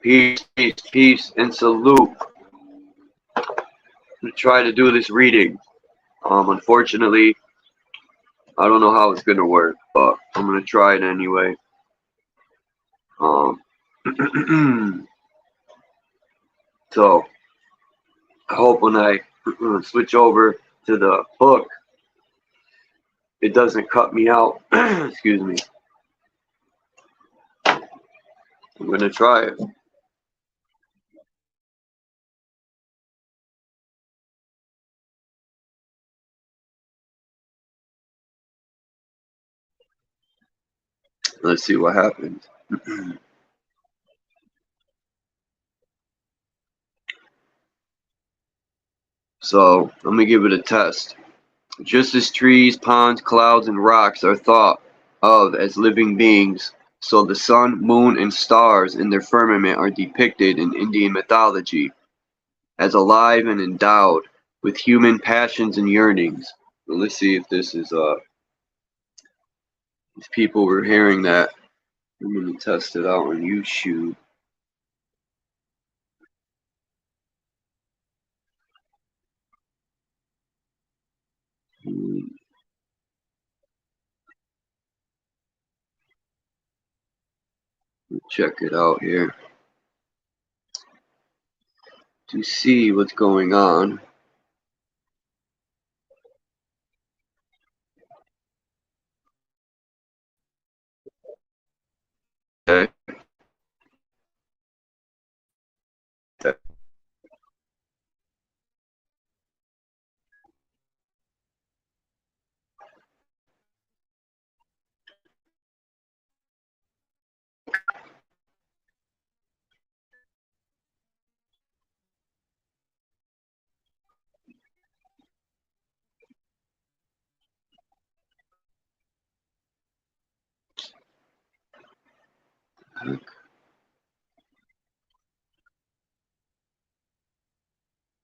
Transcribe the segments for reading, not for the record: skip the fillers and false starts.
Peace, peace, peace, and salute. I'm gonna try to do this reading. Unfortunately, I don't know how it's gonna work, but I'm gonna try it anyway. Um, so I hope when I switch over to the book, it doesn't cut me out. Excuse me. I'm gonna try it. Let's see what happens. So I'm gonna give it a test. Just as trees, ponds, clouds, and rocks are thought of as living beings, so the sun, moon, and stars in their firmament are depicted in Indian mythology as alive and endowed with human passions and yearnings. Well, let's see if this is if people were hearing that. I'm gonna test it out on YouTube. Check it out here to see what's going on. Okay.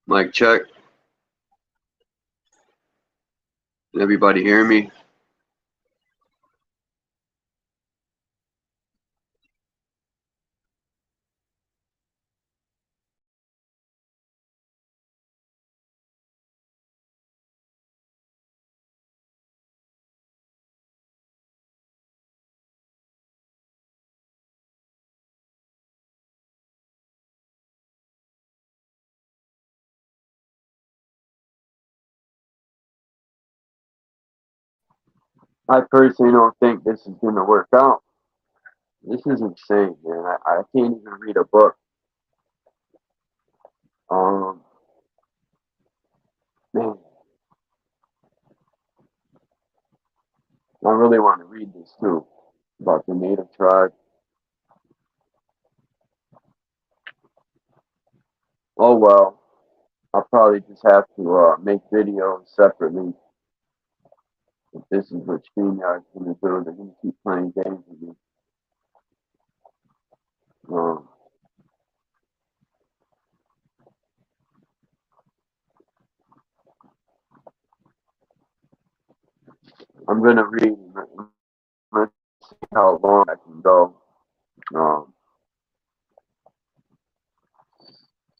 Mic check. Everybody hear me? I personally don't think this is gonna work out. This is insane, man. I can't even read a book. Um, Man, I really want to read this too about the native tribe. Oh well, I'll probably just have to make videos separately. If this is what StreamYard's gonna do, they're gonna keep playing games with me. Um, I'm gonna read. I'm gonna see how long I can go. Um,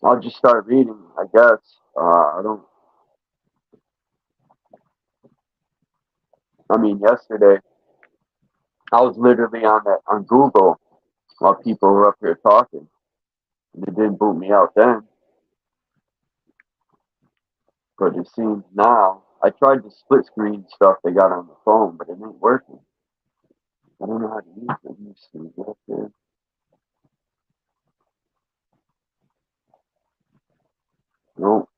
I'll just start reading, I guess. I don't. I mean, yesterday I was literally on Google while people were up here talking, and it didn't boot me out then. But it seems now I tried the split screen stuff they got on the phone, but it ain't working. I don't know how to use it. Let me see. Get up there. Nope.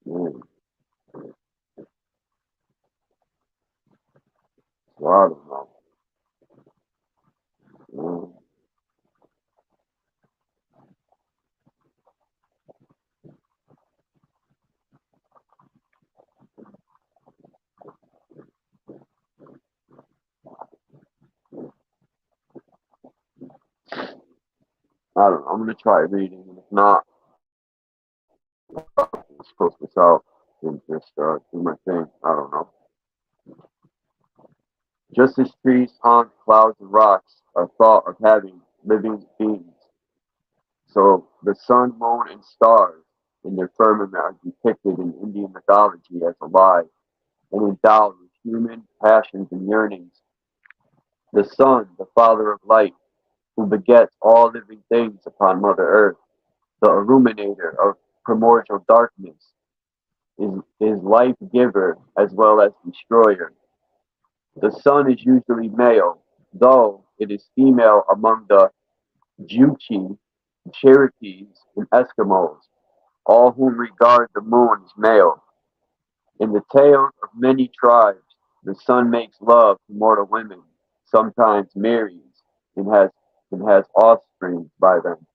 Man. So I don't know. Man. I don't know. I'm gonna try reading, and if not, I'll post this out and just do my thing. I don't know. Just as trees, ponds, clouds, and rocks are thought of having living beings, so the sun, moon, and stars in their firmament are depicted in Indian mythology as alive and endowed with human passions and yearnings. The sun, the father of light, who begets all living things upon Mother Earth, the illuminator of primordial darkness, is life giver as well as destroyer. The sun is usually male, though it is female among the Juchi, Cherokees, and Eskimos, all whom regard the moon as male. In the tales of many tribes, the sun makes love to mortal women, sometimes marries, and has offspring by them.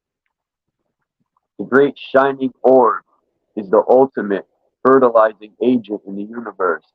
The great shining orb is the ultimate fertilizing agent in the universe.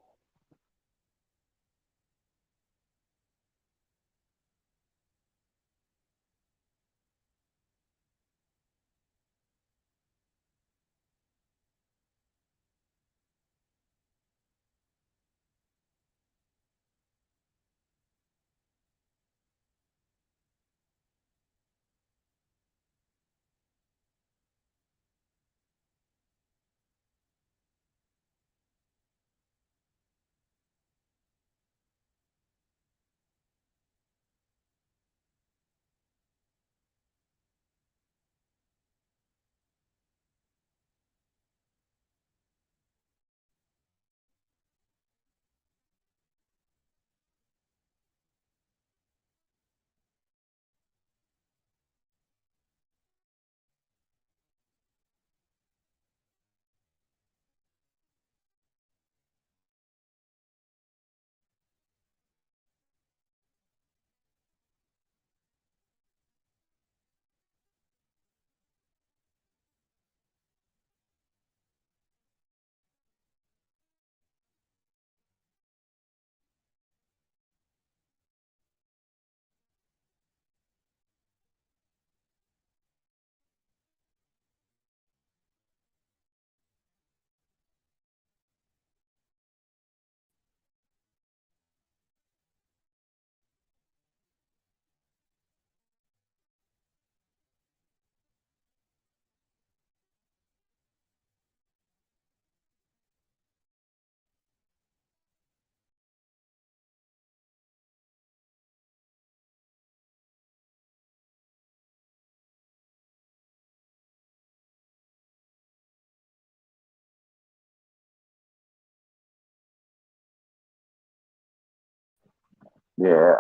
Yeah,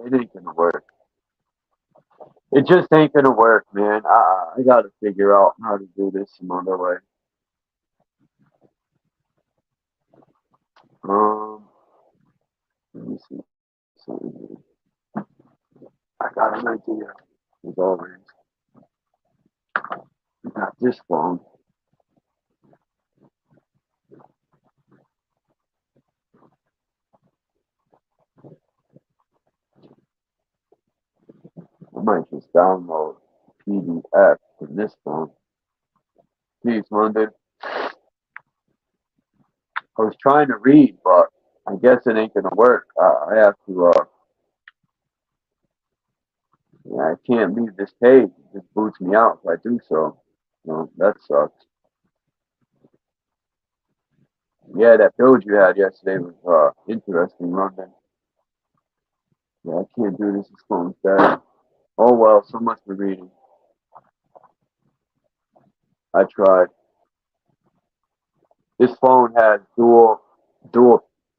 it ain't gonna work. It just ain't gonna work, man. I gotta figure out how to do this some other way. Um, Let me see. So, I got an idea. As always, I got this phone. I might just download PDF from this phone. Geez, London. I was trying to read, but I guess it ain't gonna work. I have to. Yeah, I can't leave this page. It just boots me out if I do so. That sucks. Yeah, that build you had yesterday was interesting, London. Yeah, I can't do this. This phone's dead. Oh well, so much for reading. I tried. This phone has dual,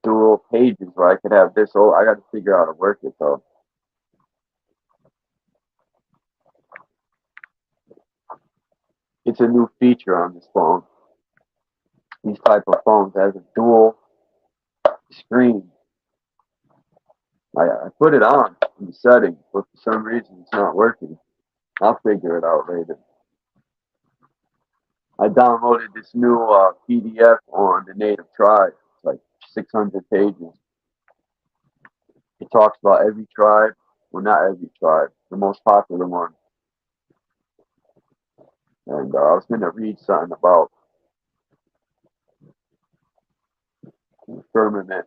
dual pages where I could have this. Oh, I got to figure out how to work it though. It's a new feature on this phone. These type of phones has a dual screen. I put it on in the settings, but for some reason it's not working. I'll figure it out later. I downloaded this new PDF on the Native Tribe. It's like 600 pages. It talks about every tribe. Well, not every tribe, the most popular one. And I was going to read something about firmament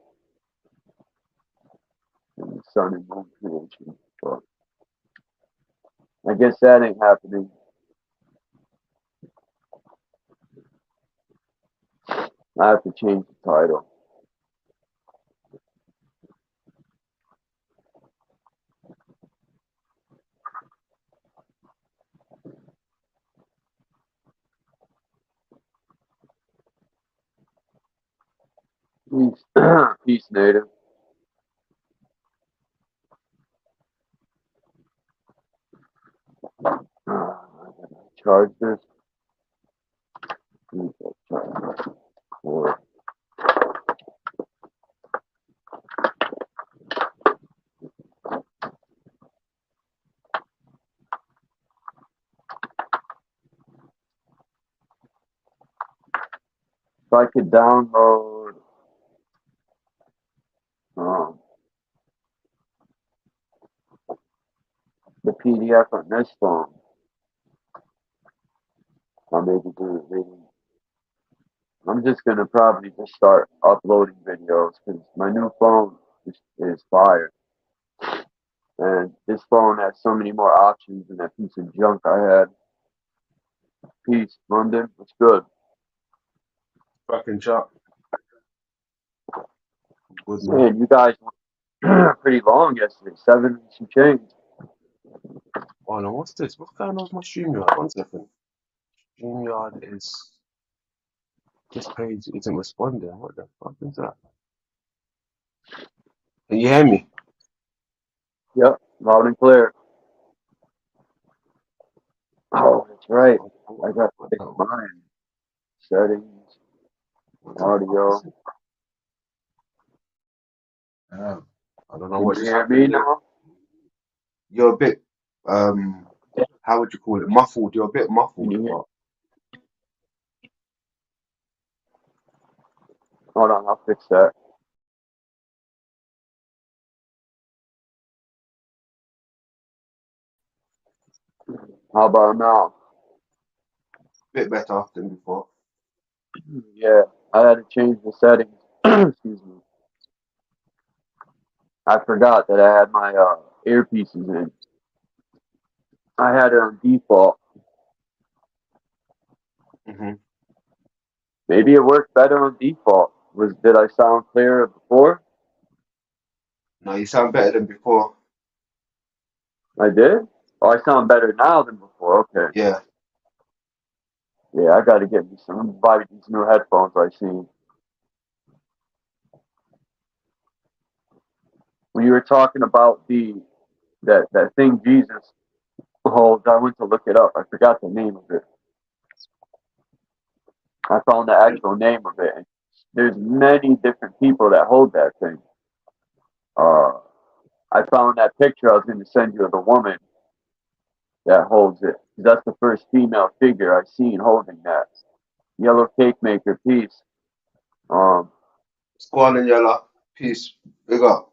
sun and moon creation. But I guess that ain't happening. I have to change the title. Peace, peace, native. I gotta charge this. Or if I could download um, the PDF on this phone, I'll maybe do a video. I'm just gonna probably just start uploading videos because my new phone is fire, and this phone has so many more options than that piece of junk I had. Peace, London. What's good? Fucking chop. Good man. Man, you guys went pretty long yesterday. 7 and some change. Oh no, what's this? What's going on with my StreamYard? 1 second. StreamYard is this page isn't responding. What the fuck is that? Can you hear me? Yep, loud and clear. Oh, that's right. I got to What fix the, mine. Settings, what the fuck audio. is it? I don't know Can what you just hear me happened there. now? You're a bit how would you call it? Muffled. You're a bit Can muffled, you hear? but Hold on, I'll fix that. How about now? a bit better than before. Yeah, I had to change the settings. Excuse me. I forgot that I had my earpieces in. I had it on default. hmm Maybe it worked better on default. Did I sound clearer before? No, you sound better than before. I did? Oh, I sound better now than before. Okay. Yeah. Yeah, I got to get me some. I'm gonna buy these new headphones I seen. When you were talking about that thing Jesus holds, I went to look it up. I forgot the name of it. I found the actual name of it. And there's many different people that hold that thing. Uh, I found that picture I was going to send you of the woman that holds it. That's the first female figure I've seen holding that. Yellow cake maker piece. Um, Let's go on and yella. Peace. Big up.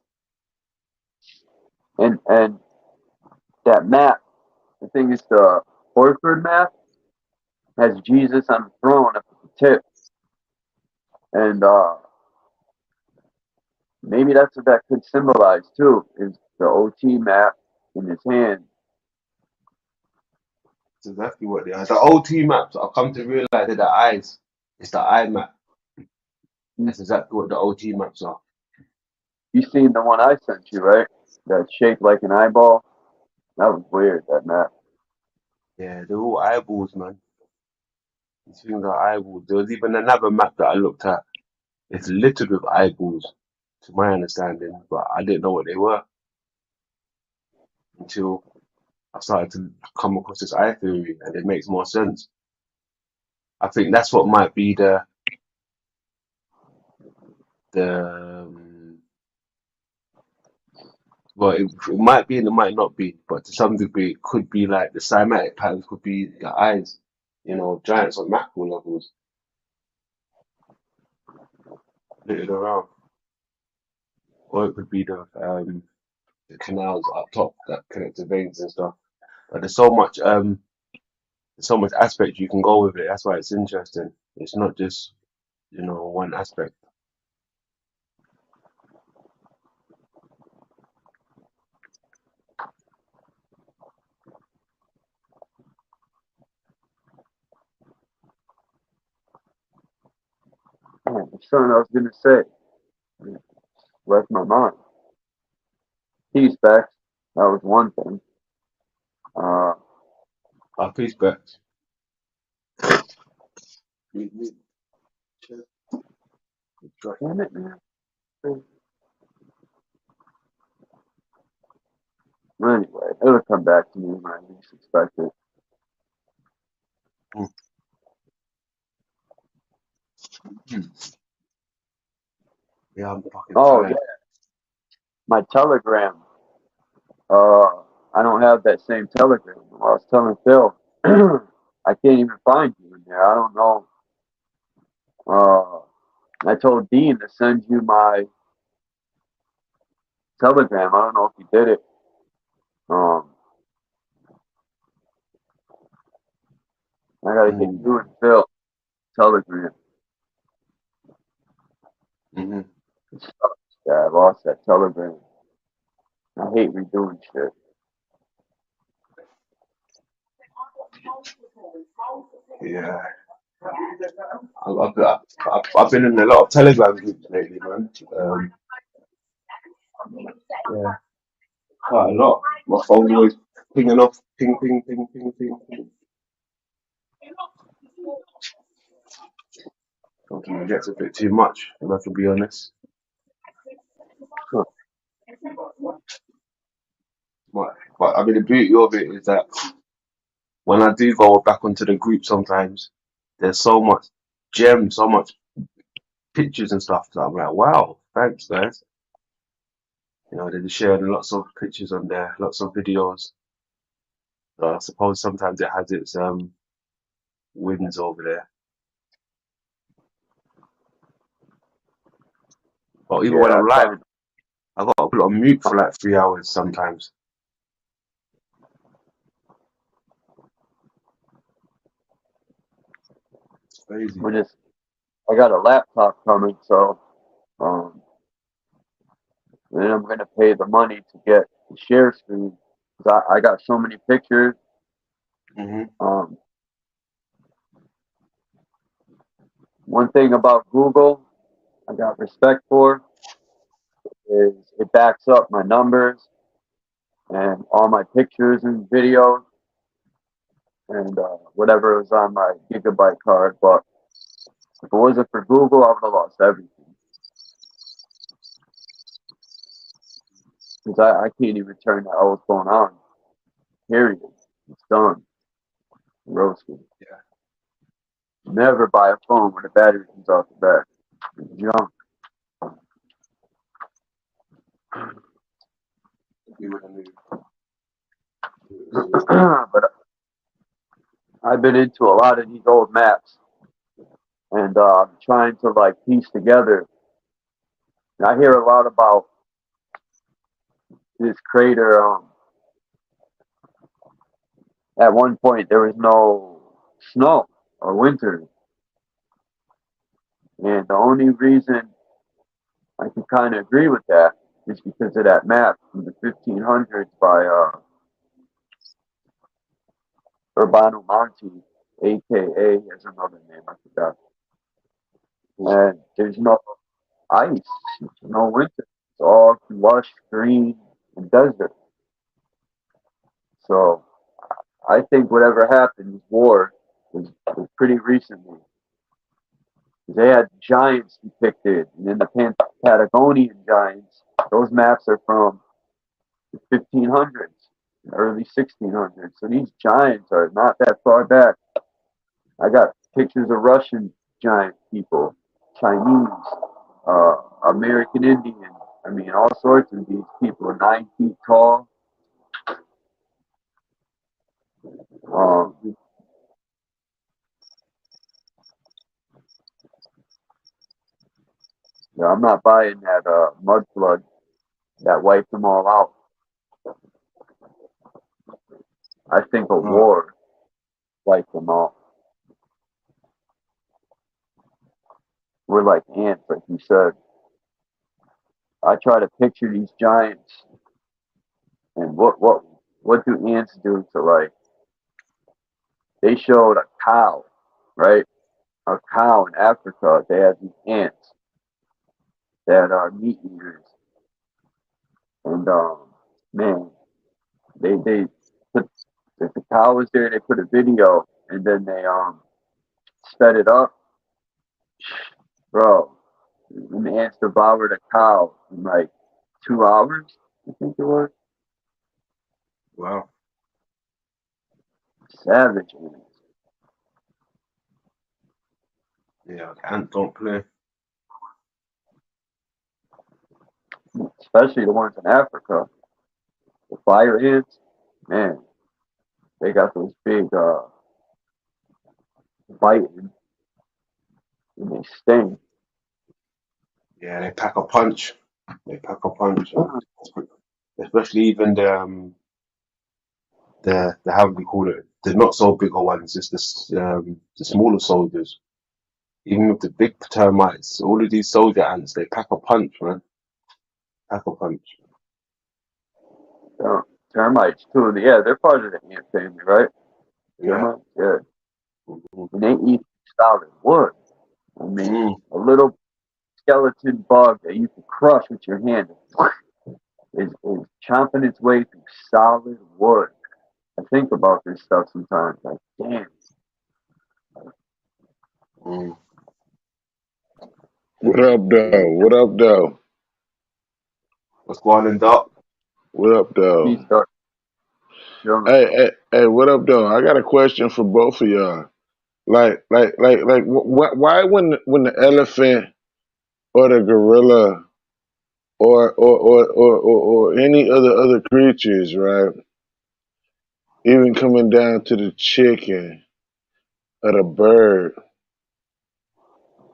and that map, the thing is the Horford map has Jesus on the throne up at the tip, and maybe that's what that could symbolize too. Is the OT map in his hand. That's exactly what they are. The OT maps, I've come to realize that the eyes. It's the eye map. You That's exactly what the OT maps are. seen the one I sent you, right? That's shaped like an eyeball. That was weird. That map. Yeah, they're all eyeballs, man. These things are eyeballs. There was even another map that I looked at. It's littered with eyeballs, to my understanding, but I didn't know what they were until I started to come across this eye theory, and it makes more sense. I think that's what might be the well, it might be and it might not be, but to some degree, it could be like the cymatic patterns could be the eyes, giants on macro levels littered around, or it could be the canals up top that connect to veins and stuff. But there's so much aspect you can go with it. That's why it's interesting. It's not just one aspect. Something I was gonna say left my mind. Peace, Bex. That was one thing. Uh, Peace, Bex. damn it, man. Anyway, it'll come back to me when I least expect it. Yeah, I'm fucking Oh yeah, tired. my Telegram. I don't have that same Telegram. I was telling Phil, I can't even find you in there. I don't know. Uh, I told Dean to send you my Telegram. I don't know if he did it. Um, I gotta get Mm, you and Phil Telegram. hmm It sucks. Yeah, I lost that Telegram. I hate redoing shit. Yeah, I've been in a lot of Telegram groups lately, man. Yeah, quite a lot. My phone's always pinging off, ping, ping, ping, ping, ping, ping. Sometimes it gets a bit too much, if I can be honest. Huh. But I mean, the beauty of it is that when I do go back onto the group, sometimes there's so much gems, so much pictures and stuff that I'm like, wow, thanks, guys. You know, they're sharing lots of pictures on there, lots of videos. So I suppose sometimes it has its wins over there. But even when Yeah, I I'm live, find. I got to put it on mute for like 3 hours sometimes. It's crazy. We're just. I got a laptop coming, so um, then I'm gonna pay the money to get the share screen. 'Cause I got so many pictures. Hmm Um, one thing about Google I got respect for is it backs up my numbers and all my pictures and videos and whatever was on my gigabyte card. But if it wasn't for Google, I would have lost everything. Because I can't even turn that old phone on. Period. It's done. Roasted. Yeah, Never buy a phone when the battery comes off the back. It's junk. we would have moved. But I've been into a lot of these old maps and I'm trying to like piece together. And I hear a lot about this crater. At one point, there was no snow or winter, and the only reason I can kind of agree with that is because of that map from the 1500s by Urbano Monti, aka has another name I forgot. And there's no ice, no winter. It's all lush green and desert. So I think whatever happened, war, was pretty recently. They had giants depicted, and then the Patagonian giants. Those maps are from the 1500s, early 1600s. So these giants are not that far back. I got pictures of Russian giant people, Chinese, American Indian. I mean, all sorts of these people are 9 feet tall. Um, yeah, I'm not buying that mud flood that wiped them all out. I think a Uh, war wiped them all. We're like ants, like you said. I try to picture these giants and what do ants do to like they showed a cow, right? a cow in Africa. They have these ants that are meat eaters, and man, they put if the cow was there, they put a video, and then they sped it up, bro. And the ants devoured a cow in like 2 hours, I think it was. Wow. Savage ants, Yeah, ant don't play. especially the ones in Africa. The fire ants, man, they got those big biting and they sting. Yeah, they pack a punch. They pack a punch, and especially even the how do we call it? The not so bigger ones, just the smaller soldiers. Even with the big termites, all of these soldier ants, they pack a punch, man. Pack a punch. Uh, Termites too. Yeah, they're part of the ant family, right? Yeah. Termites, yeah. Mm-hmm. And they eat solid wood. I mean, Mm, a little skeleton bug that you can crush with your hand is chomping its way through solid wood. I think about this stuff sometimes. Like, damn. mm. What up, though? What up, though? What's going on, Doc? What up, He though? started chilling. Hey, what up, though? I got a question for both of y'all. Why when the elephant or the gorilla or any other creatures, right? Even coming down to the chicken or the bird,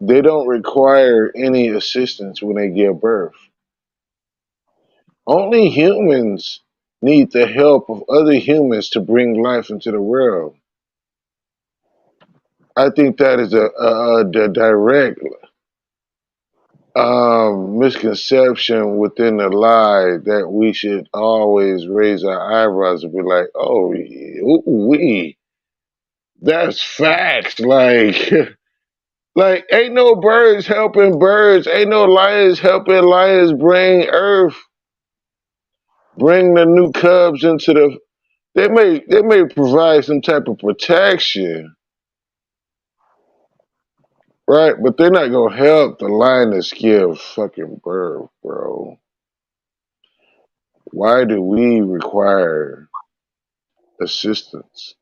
they don't require any assistance when they give birth. Only humans need the help of other humans to bring life into the world. I think that is a direct misconception within the lie that we should always raise our eyebrows and be like, "Oh, we that's facts." Like, like ain't no birds helping birds, ain't no lions helping lions bring Earth, bring the new cubs into the. They may provide some type of protection, right? But they're not gonna help the lioness give fucking birth, bro. Why do we require assistance?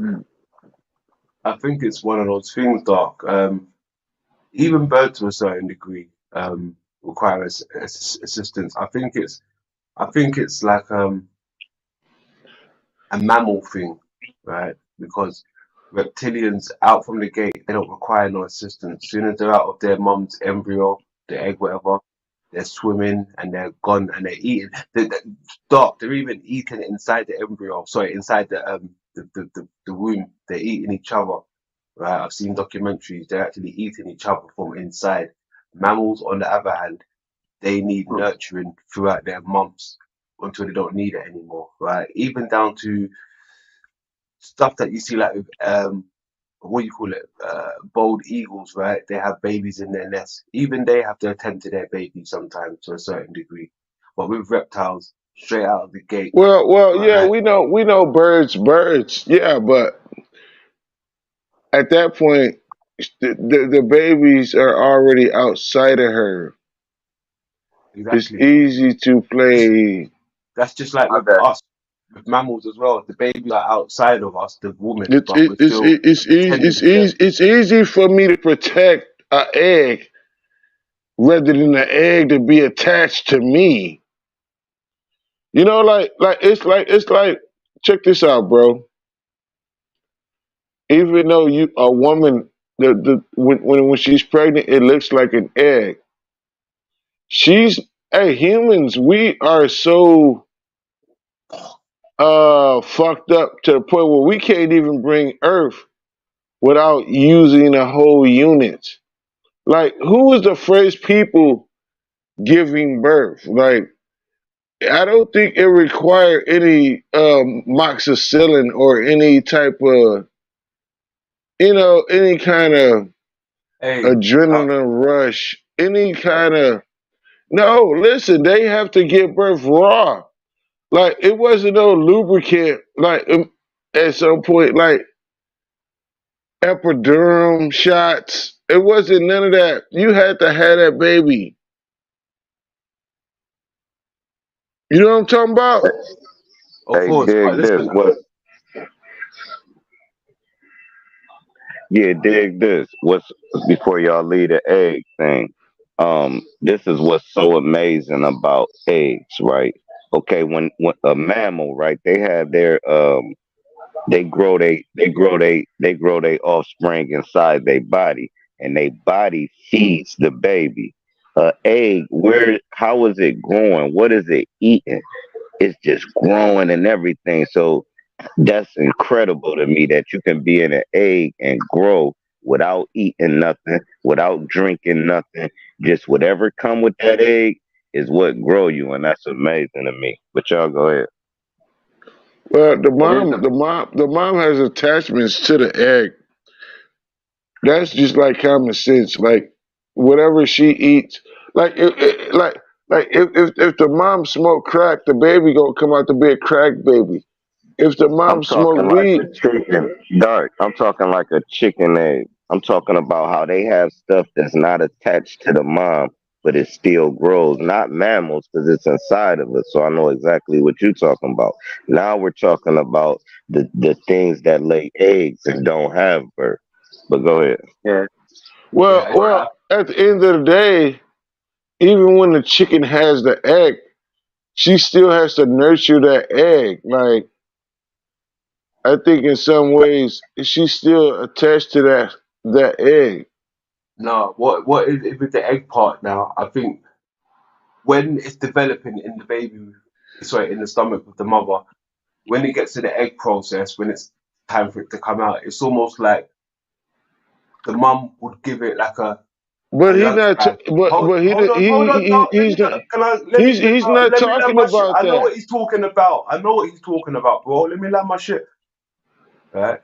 Mm, I think it's one of those things, Doc. Even birds to a certain degree require assistance. I think it's like a mammal thing, right? Because reptilians out from the gate, they don't require no assistance. As soon as they're out of their mum's embryo, the egg, whatever, they're swimming and they're gone and they're eating. Doc, they're even eating inside the embryo. Sorry, inside the womb. They're eating each other. Right? I've seen documentaries. They're actually eating each other from inside. Mammals, on the other hand, they need mm, nurturing throughout their months until they don't need it anymore, right? Even down to stuff that you see like with what do you call it? Bald eagles, right? They have babies in their nests. Even they have to attend to their babies sometimes to a certain degree. But with reptiles, straight out of the gate, Well, yeah, right? we know birds, yeah, but at that point, the babies are already outside of her. It's Exactly. easy to play. That's just like my with bad. us, with mammals as well. The babies are outside of us, the woman, It's but it, we're still it's attending to them. easy it's easy for me to protect an egg rather than the egg to be attached to me. You know, like check this out, bro. Even though you a woman, when she's pregnant, it looks like an egg. She's hey humans. We are so fucked up to the point where we can't even bring Earth without using a whole unit. Like, who was the first people giving birth? Like, I don't think it required any moxicillin or any type of any kind of Hey, adrenaline rush, any kind of no. Listen, they have to give birth raw. Like it wasn't no lubricant. Like at some point, like epidural shots. It wasn't none of that. You had to have that baby. You know what I'm talking about? of Hey, course, but dig this. listen, What? Yeah, dig this. What's before y'all leave the egg thing? This is what's so amazing about eggs, right? Okay, when a mammal, right? They have their they grow they offspring inside their body, and their body feeds the baby. Egg, where how is it growing? What is it eating? It's just growing and everything. So that's incredible to me that you can be in an egg and grow without eating nothing, without drinking nothing. Just whatever come with that egg is what grow you, and that's amazing to me. But y'all go ahead. Well, the here's mom, the the mom, the mom has attachments to the egg. That's just like common sense. Like whatever she eats, like if the mom smoke crack, the baby gonna come out to be a crack baby. If the I'm mom smoke talking like weed, a chicken, dark. I'm talking like a chicken egg. I'm talking about how they have stuff that's not attached to the mom, but it still grows. Not mammals, because it's inside of it. So I know exactly what you're talking about. Now we're talking about the things that lay eggs and don't have birth. But go ahead. yeah, well, yeah. well, at the end of the day, even when the chicken has the egg, she still has to nurture that egg. Like I think in some ways she's still attached to that egg. No, what is with the egg part now? I think when it's developing in the baby, sorry, in the stomach of the mother, when it gets to the egg process, when it's time for it to come out, it's almost like the mum would give it like a But he lunch not. bag. But he Hold on, he no, he's not. can I He's not let me land talking my shit. about I know that. what he's talking about. I know what he's talking about, bro. Let me land my shit. Right?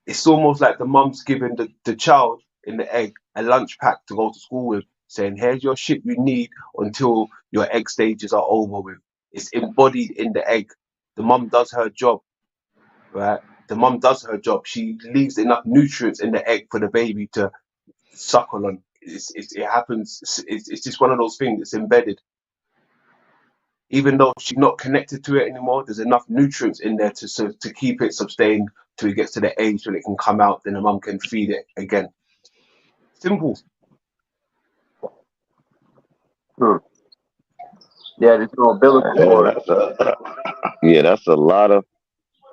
It's almost like the mum's giving the child in the egg a lunch pack to go to school with, saying, "Here's your shit you need until your egg stages are over with." It's embodied in the egg. The mum does her job, right? The mum does her job. She leaves enough nutrients in the egg for the baby to suckle on. It happens. It's just one of those things. It's embedded. Even though she's not connected to it anymore, there's enough nutrients in there to keep it sustained till it gets to the age when it can come out. Then the mum can feed it again. Simple. Hmm. Yeah, there's no umbilical Yeah, cord.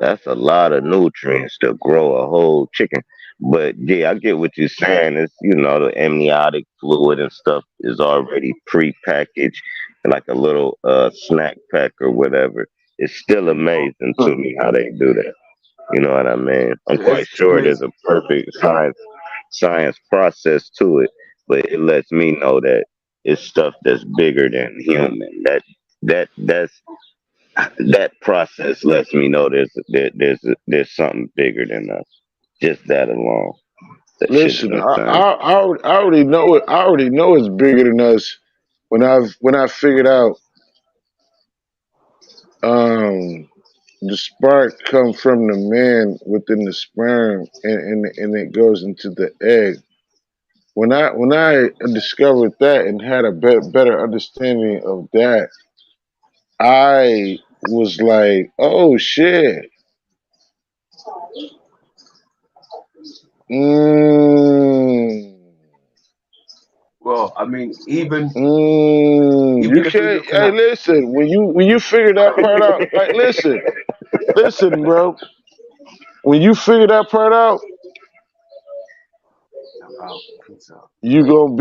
that's a lot of nutrients to grow a whole chicken. But yeah, I get what you're saying. It's the amniotic fluid and stuff is already pre-packaged, like a little snack pack or whatever. It's still amazing Hmm. to me how they do that. You know what I mean? I'm quite It's sure there's amazing. a perfect science process to it, but it lets me know that it's stuff that's bigger than human. That's that process lets me know there's something bigger than us. Just that alone, that shit is Listen, insane. I already know it. I already know it's bigger than us when I figured out um the spark come from the man within the sperm and it goes into the egg. When I discovered that and had a better understanding of that, I was like, oh shit. Mm, Well, I mean, you even if we're can't. looking Hey, at listen. When you figure that part out, like, listen, bro. When you figure that part out, about pizza, you gonna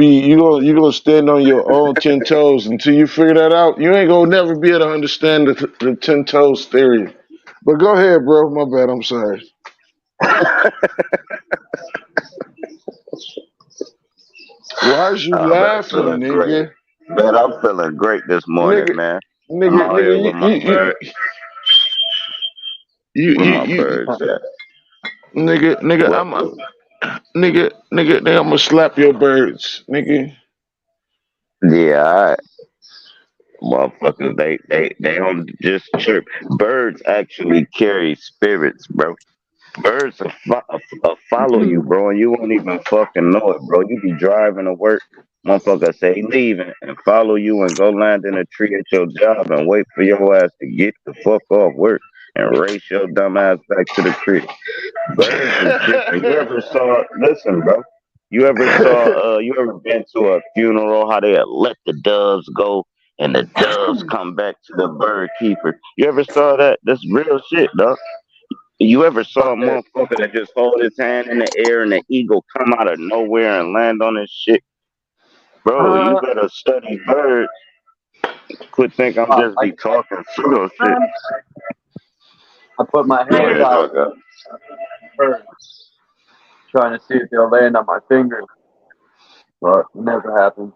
stand on your own 10 toes until you figure that out. You ain't gonna never be able to understand the 10 toes theory. But go ahead, bro. My bad. I'm sorry, why is you Oh man, laughing, feeling great. nigga? Man, I'm feeling great this morning, Nigga, man. I'm nigga, out nigga, here with my bird, you, with you, my you, birds. Yeah. nigga, What? I'm What? nigga, they almost slap your birds, nigga. Yeah, motherfuckers, they don't just chirp. Birds actually carry spirits, bro. Birds will follow you, bro, and you won't even fucking know it, bro. You be driving to work, motherfucker say leaving and follow you and go land in a tree at your job and wait for your ass to get the fuck off work and race your dumb ass back to the crib. Birds is different. You ever saw? Listen, bro. You ever been to a funeral? How they let the doves go and the doves come back to the bird keeper. You ever saw that? That's real shit, dog. You ever saw a Yeah. motherfucker that just hold his hand in the air and the eagle come out of nowhere and land on his shit? Bro, you Uh, better study birds. Quit think I'm just I be talking pseudo shit. I put my Go hand ahead, out talk up. first, trying to see if they'll land on my finger, but it never happened.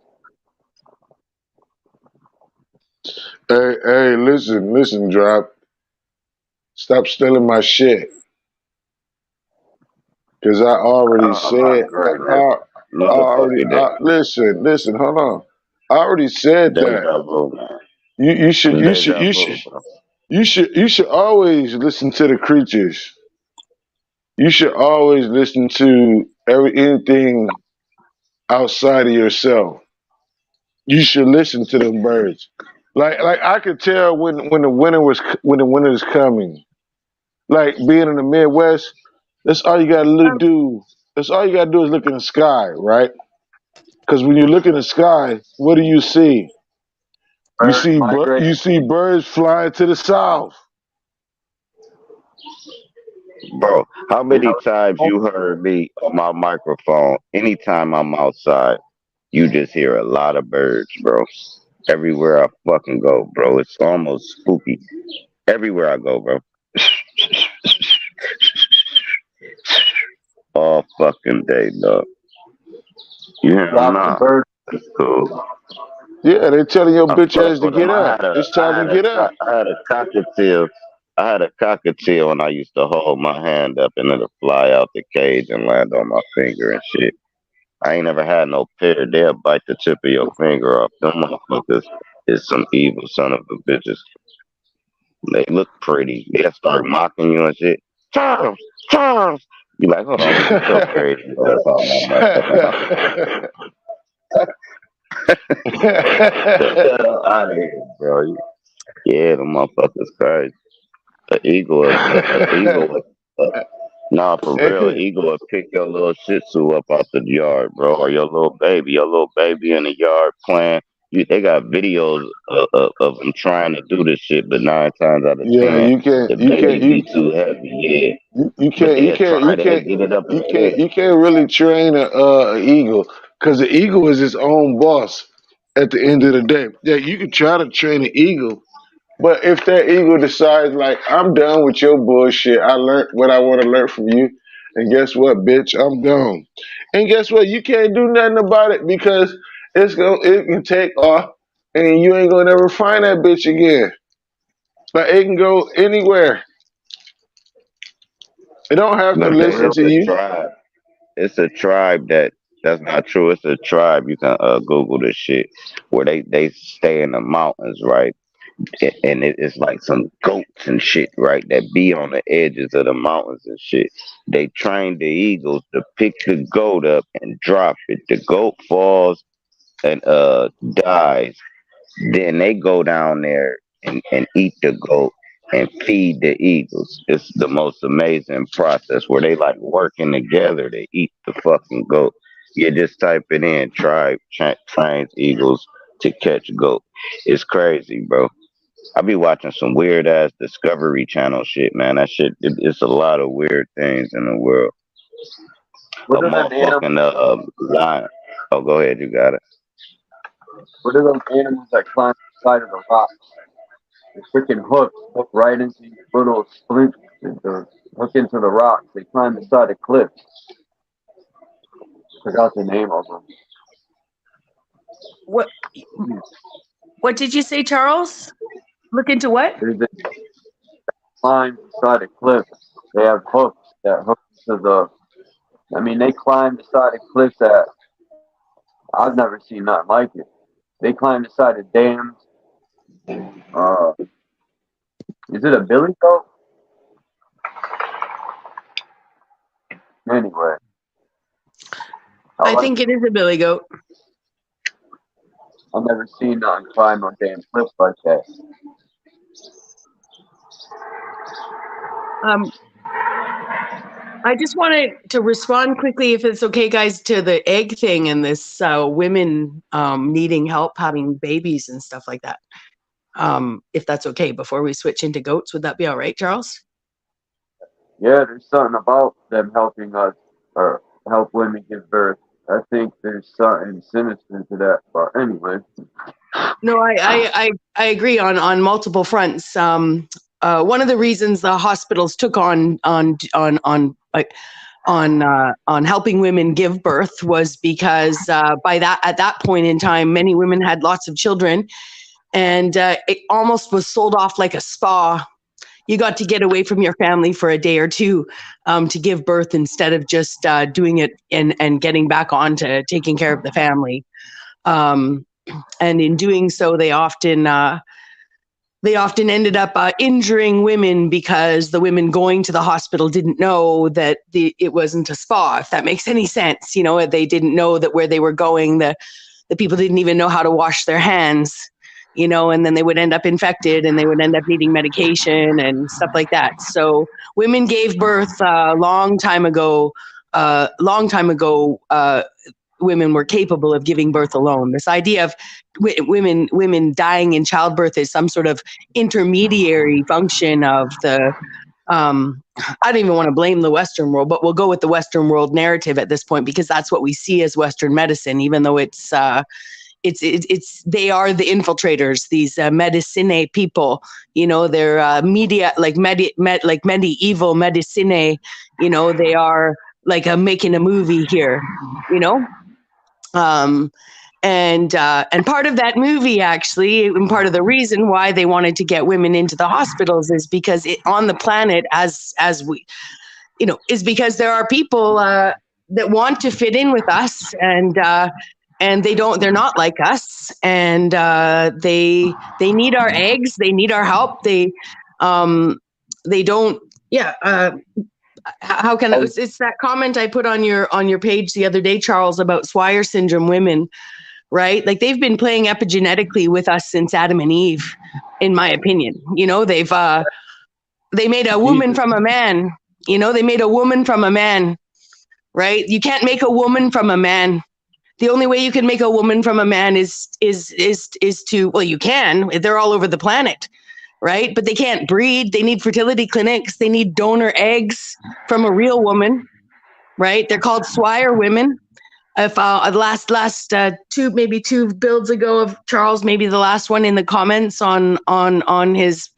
Hey, listen, drop. Stop stealing my shit. Cause I already I'm not said, great, nigga. Motherfucker, listen, hold on. I already said that. deja vu, man. You should, you should, Deja you vu, should, bro. you should always listen to the creatures. You should always listen to anything outside of yourself. You should listen to them birds. Like I could tell when the winter is coming. Like being in the Midwest, that's all you gotta do. That's all you gotta do is look in the sky, right? Because when you look in the sky, what do you see? Birds migrate. You see birds flying to the south. Bro, how You many know, times you heard me on my microphone? Anytime I'm outside, you just hear a lot of birds, bro. Everywhere I fucking go, bro. It's almost spooky. Everywhere I go, bro. All fucking day, dog. You hear them drop the now? bird. That's cool. Yeah, they telling your I bitch fuck ass to with them. get up. It's time to get up. I had a cockatiel. I had a cockatiel and I used to hold my hand up and it'll fly out the cage and land on my finger and shit. I ain't never had no pair. They'll bite the tip of your finger off. Them motherfuckers is some evil son of a bitches. They look pretty. They'll start mocking you and shit. Charles, Charles. You like, hold on, get your crazy ass off my motherfucking house. The hell out of here, bro. Yeah, the motherfuckers crazy. An eagle, nah, for real, an eagle will pick your little Shih Tzu up out the yard, bro, or your little baby in the yard playing. They got videos of them trying to do this shit, but 9 times out of Yeah, 10, the baby be too heavy, yeah. you But can't, you they'll can't, try, you they'll can't, get it up in the air. you can't really train a eagle because the eagle is its own boss. At the end of the day, yeah, you can try to train an eagle, but if that eagle decides like I'm done with your bullshit, I learned what I want to learn from you, and guess what, bitch, I'm gone. And guess what? You can't do nothing about it because it can take off, and you ain't gonna never find that bitch again. But it can go anywhere. It don't have to But For listen real. to it's a you. tribe. It's a tribe that's not true. It's a tribe. You can Google this shit where they stay in the mountains, right? And it's like some goats and shit, right? That be on the edges of the mountains and shit. They train the eagles to pick the goat up and drop it. The goat falls and dies. Then they go down there and eat the goat and feed the eagles. It's the most amazing process where they like working together to eat the fucking goat. You just type it in, trains eagles to catch goat. It's crazy, bro. I be watching some weird ass Discovery Channel shit, man. That shit, it's a lot of weird things in the world. A What are them animals? motherfucking lion. Oh, go ahead, you got it. What are those animals that climb the side of the rock? The freaking hook right into these little splints. The hook into the rocks. They climb the side of cliffs. Forgot the name of them. What what did you say, Charles? Look into what? They climb the side of cliffs. They have hooks that hook to the I mean, they climb the side of cliffs that I've never seen nothing like it. They climb the side of dams. Uh, is it a billy goat? Anyway, I I like. think it is a billy goat. I've never seen nothing climb no damn cliff like that. Um, I just wanted to respond quickly, if it's okay, guys, to the egg thing and this women needing help having babies and stuff like that. If that's okay, before we switch into goats, would that be all right, Charles? Yeah, there's something about them helping us or help women give birth. I think there's something sinister to that. But anyway, No, I agree on multiple fronts. One of the reasons the hospitals took on helping women give birth was because at that point in time, many women had lots of children, and it almost was sold off like a spa. You got to get away from your family for a day or two to give birth instead of just doing it and getting back on to taking care of the family. And in doing so, they often ended up injuring women because the women going to the hospital didn't know that it wasn't a spa, if that makes any sense. They didn't know that where they were going, the people didn't even know how to wash their hands, and then they would end up infected and they would end up needing medication and stuff like that. So women gave birth a long time ago. Women were capable of giving birth alone. This idea of women dying in childbirth is some sort of intermediary function of the I don't even want to blame the Western world, but we'll go with the Western world narrative at this point, because that's what we see as Western medicine, even though it's they are the infiltrators, these medicine people. They're media, like medieval medicine. They are like making a movie here. And part of that movie, actually, and part of the reason why they wanted to get women into the hospitals is because on the planet, as we, is because there are people that want to fit in with us, and they're not like us, and they need our eggs, they need our help, they don't, how can it's that comment I put on your page the other day, Charles, about Swyer syndrome women, right? Like, they've been playing epigenetically with us since Adam and Eve, in my opinion. They made a woman from a man. They made a woman from a man, right? You can't make a woman from a man. The only way you can make a woman from a man is to, well, you can, they're all over the planet, right? But they can't breed. They need fertility clinics. They need donor eggs from a real woman, right? They're called Swyer women. If last two builds ago of Charles, maybe the last one, in the comments on his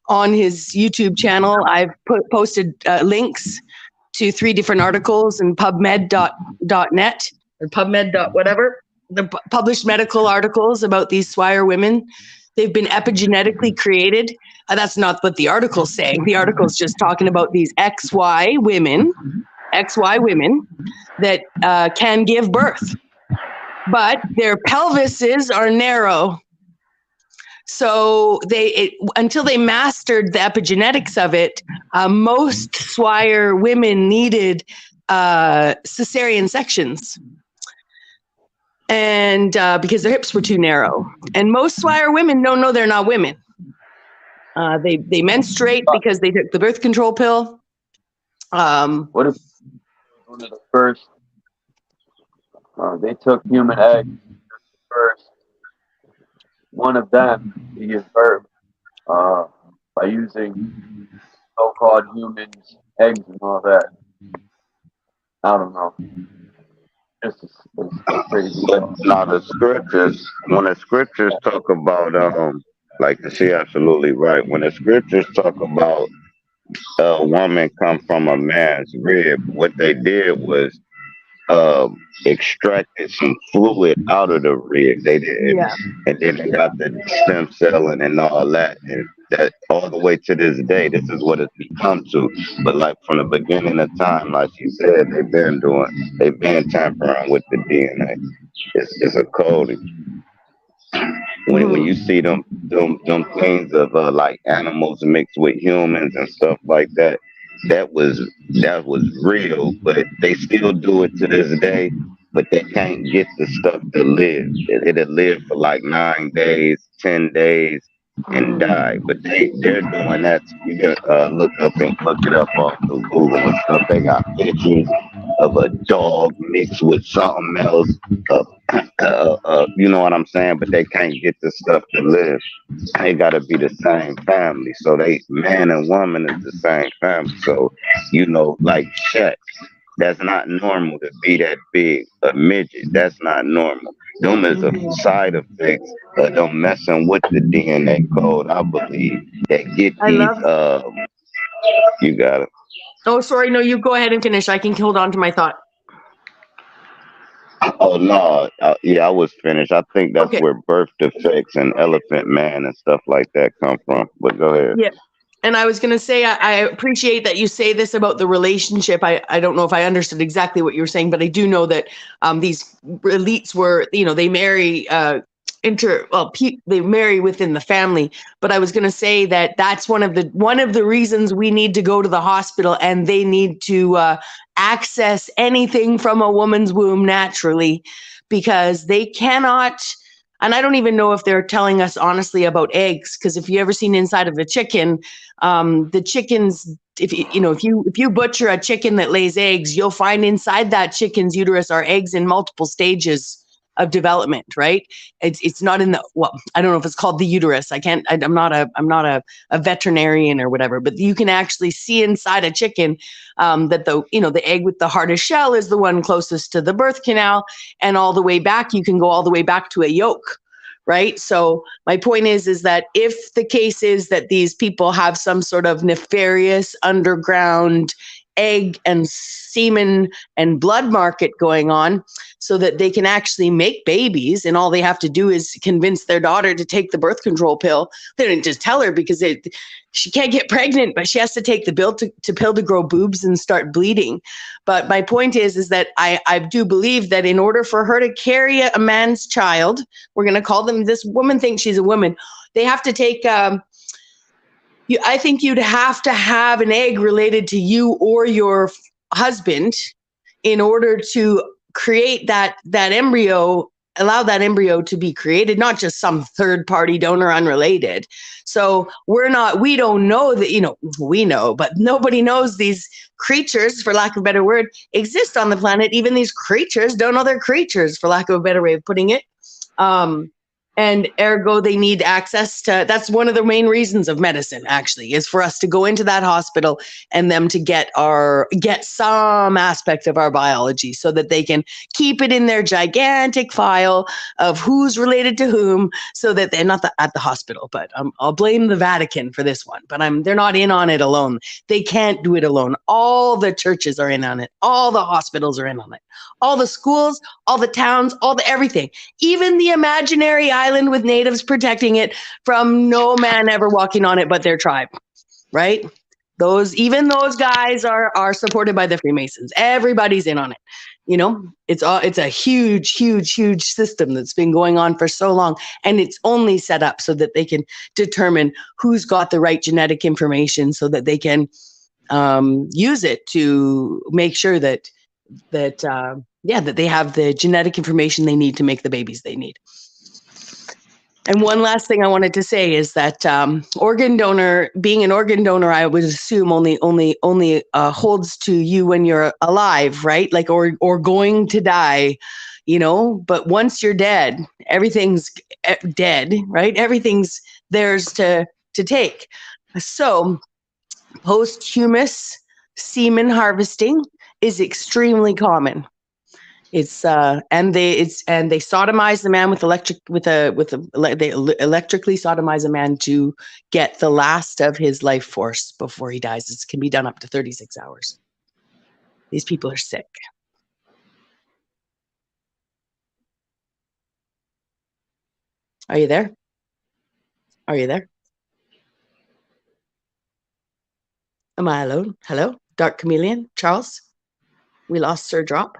YouTube channel, I've posted links to 3 different articles in PubMed.net or PubMed. Whatever, the published medical articles about these Swyer women. They've been epigenetically created. That's not what the article's saying. The article's just talking about these XY women that can give birth, but their pelvises are narrow. So until they mastered the epigenetics of it, most Swyer women needed cesarean sections, and because their hips were too narrow. And most Swyer women don't know they're not women. They menstruate because they took the birth control pill. what if one of the first they took human eggs first? One of them to give birth by using so-called humans' eggs and all that. I don't know. It's crazy. Now the scriptures, when the scriptures talk about like she absolutely right. When the scriptures talk about a woman come from a man's rib, what they did was extracted some fluid out of the rib. They did, Yeah. and then they got the stem cell and all that. And that all the way to this day, this is what it's become to. But like from the beginning of time, like you said, they've been tampering with the DNA. It's a code. When Mhm. you see them things of like animals mixed with humans and stuff like that, that was that was real. But they still do it to this day. But they can't get the stuff to live. It'll live for like 9 days, 10 days, and Mhm. die. But they're doing that. You can look it up off of Google and stuff. They got pictures of a dog mixed with something else. Uh, you know what I'm saying? But they can't get the stuff to live. They gotta be the same family. So they man and woman is the same family. So like Shaq, that's not normal to be that big. A midget, that's not normal. Them is a Mhm. side effects of them messing with the DNA code, I believe. That get I these love. you got it. Oh, sorry. No, you go ahead and finish. I can hold on to my thought. Oh no, yeah, I was finished. I think that's Okay. where birth defects and Elephant Man and stuff like that come from. But go ahead. Yeah. And I was going to say, I appreciate that you say this about the relationship. I don't know if I understood exactly what you were saying, but I do know that these elites were, they marry they marry within the family. But I was going to say that that's one of the reasons we need to go to the hospital, and they need to access anything from a woman's womb naturally, because they cannot. And I don't even know if they're telling us honestly about eggs, because if you ever seen inside of a chicken, the chickens, if you butcher a chicken that lays eggs, you'll find inside that chicken's uterus are eggs in multiple stages of development, right? It's not in the, well, I don't know if it's called the uterus. I'm not a veterinarian or whatever, but you can actually see inside a chicken that the egg with the hardest shell is the one closest to the birth canal, and all the way back, you can go all the way back to a yolk. Right. So my point is that if the case is that these people have some sort of nefarious underground egg and semen and blood market going on, so that they can actually make babies, and all they have to do is convince their daughter to take the birth control pill. They didn't just tell her, because she can't get pregnant, but she has to take the pill to grow boobs and start bleeding. But my point is that I do believe that in order for her to carry a man's child, we're going to call them, this woman thinks she's a woman, they have to take I think you'd have to have an egg related to you or your husband in order to create that embryo, allow that embryo to be created, not just some third party donor unrelated. So we don't know that, we know, but nobody knows these creatures, for lack of a better word, exist on the planet. Even these creatures don't know they're creatures, for lack of a better way of putting it. Um, and ergo, they need access to, that's one of the main reasons of medicine, actually, is for us to go into that hospital and them to get some aspect of our biology, so that they can keep it in their gigantic file of who's related to whom, so that they're not at the hospital. But I'll blame the Vatican for this one, but they're not in on it alone. They can't do it alone. All the churches are in on it. All the hospitals are in on it. All the schools, all the towns, all the everything. Even the imaginary island with natives protecting it from no man ever walking on it but their tribe, right? Even those guys are supported by the Freemasons. Everybody's in on it. It's a huge, huge, huge system that's been going on for so long, and it's only set up so that they can determine who's got the right genetic information, so that they can use it to make sure that they have the genetic information they need to make the babies they need. And one last thing I wanted to say is that being an organ donor, I would assume only holds to you when you're alive, right? Like, or going to die, But once you're dead, everything's dead, right? Everything's theirs to take. So posthumous semen harvesting is extremely common. It's and they sodomize the man they electrically sodomize a man to get the last of his life force before he dies. It can be done up to 36 hours. These people are sick. Are you there? Are you there? Am I alone? Hello? Dark Chameleon? Charles? We lost Sir Drop?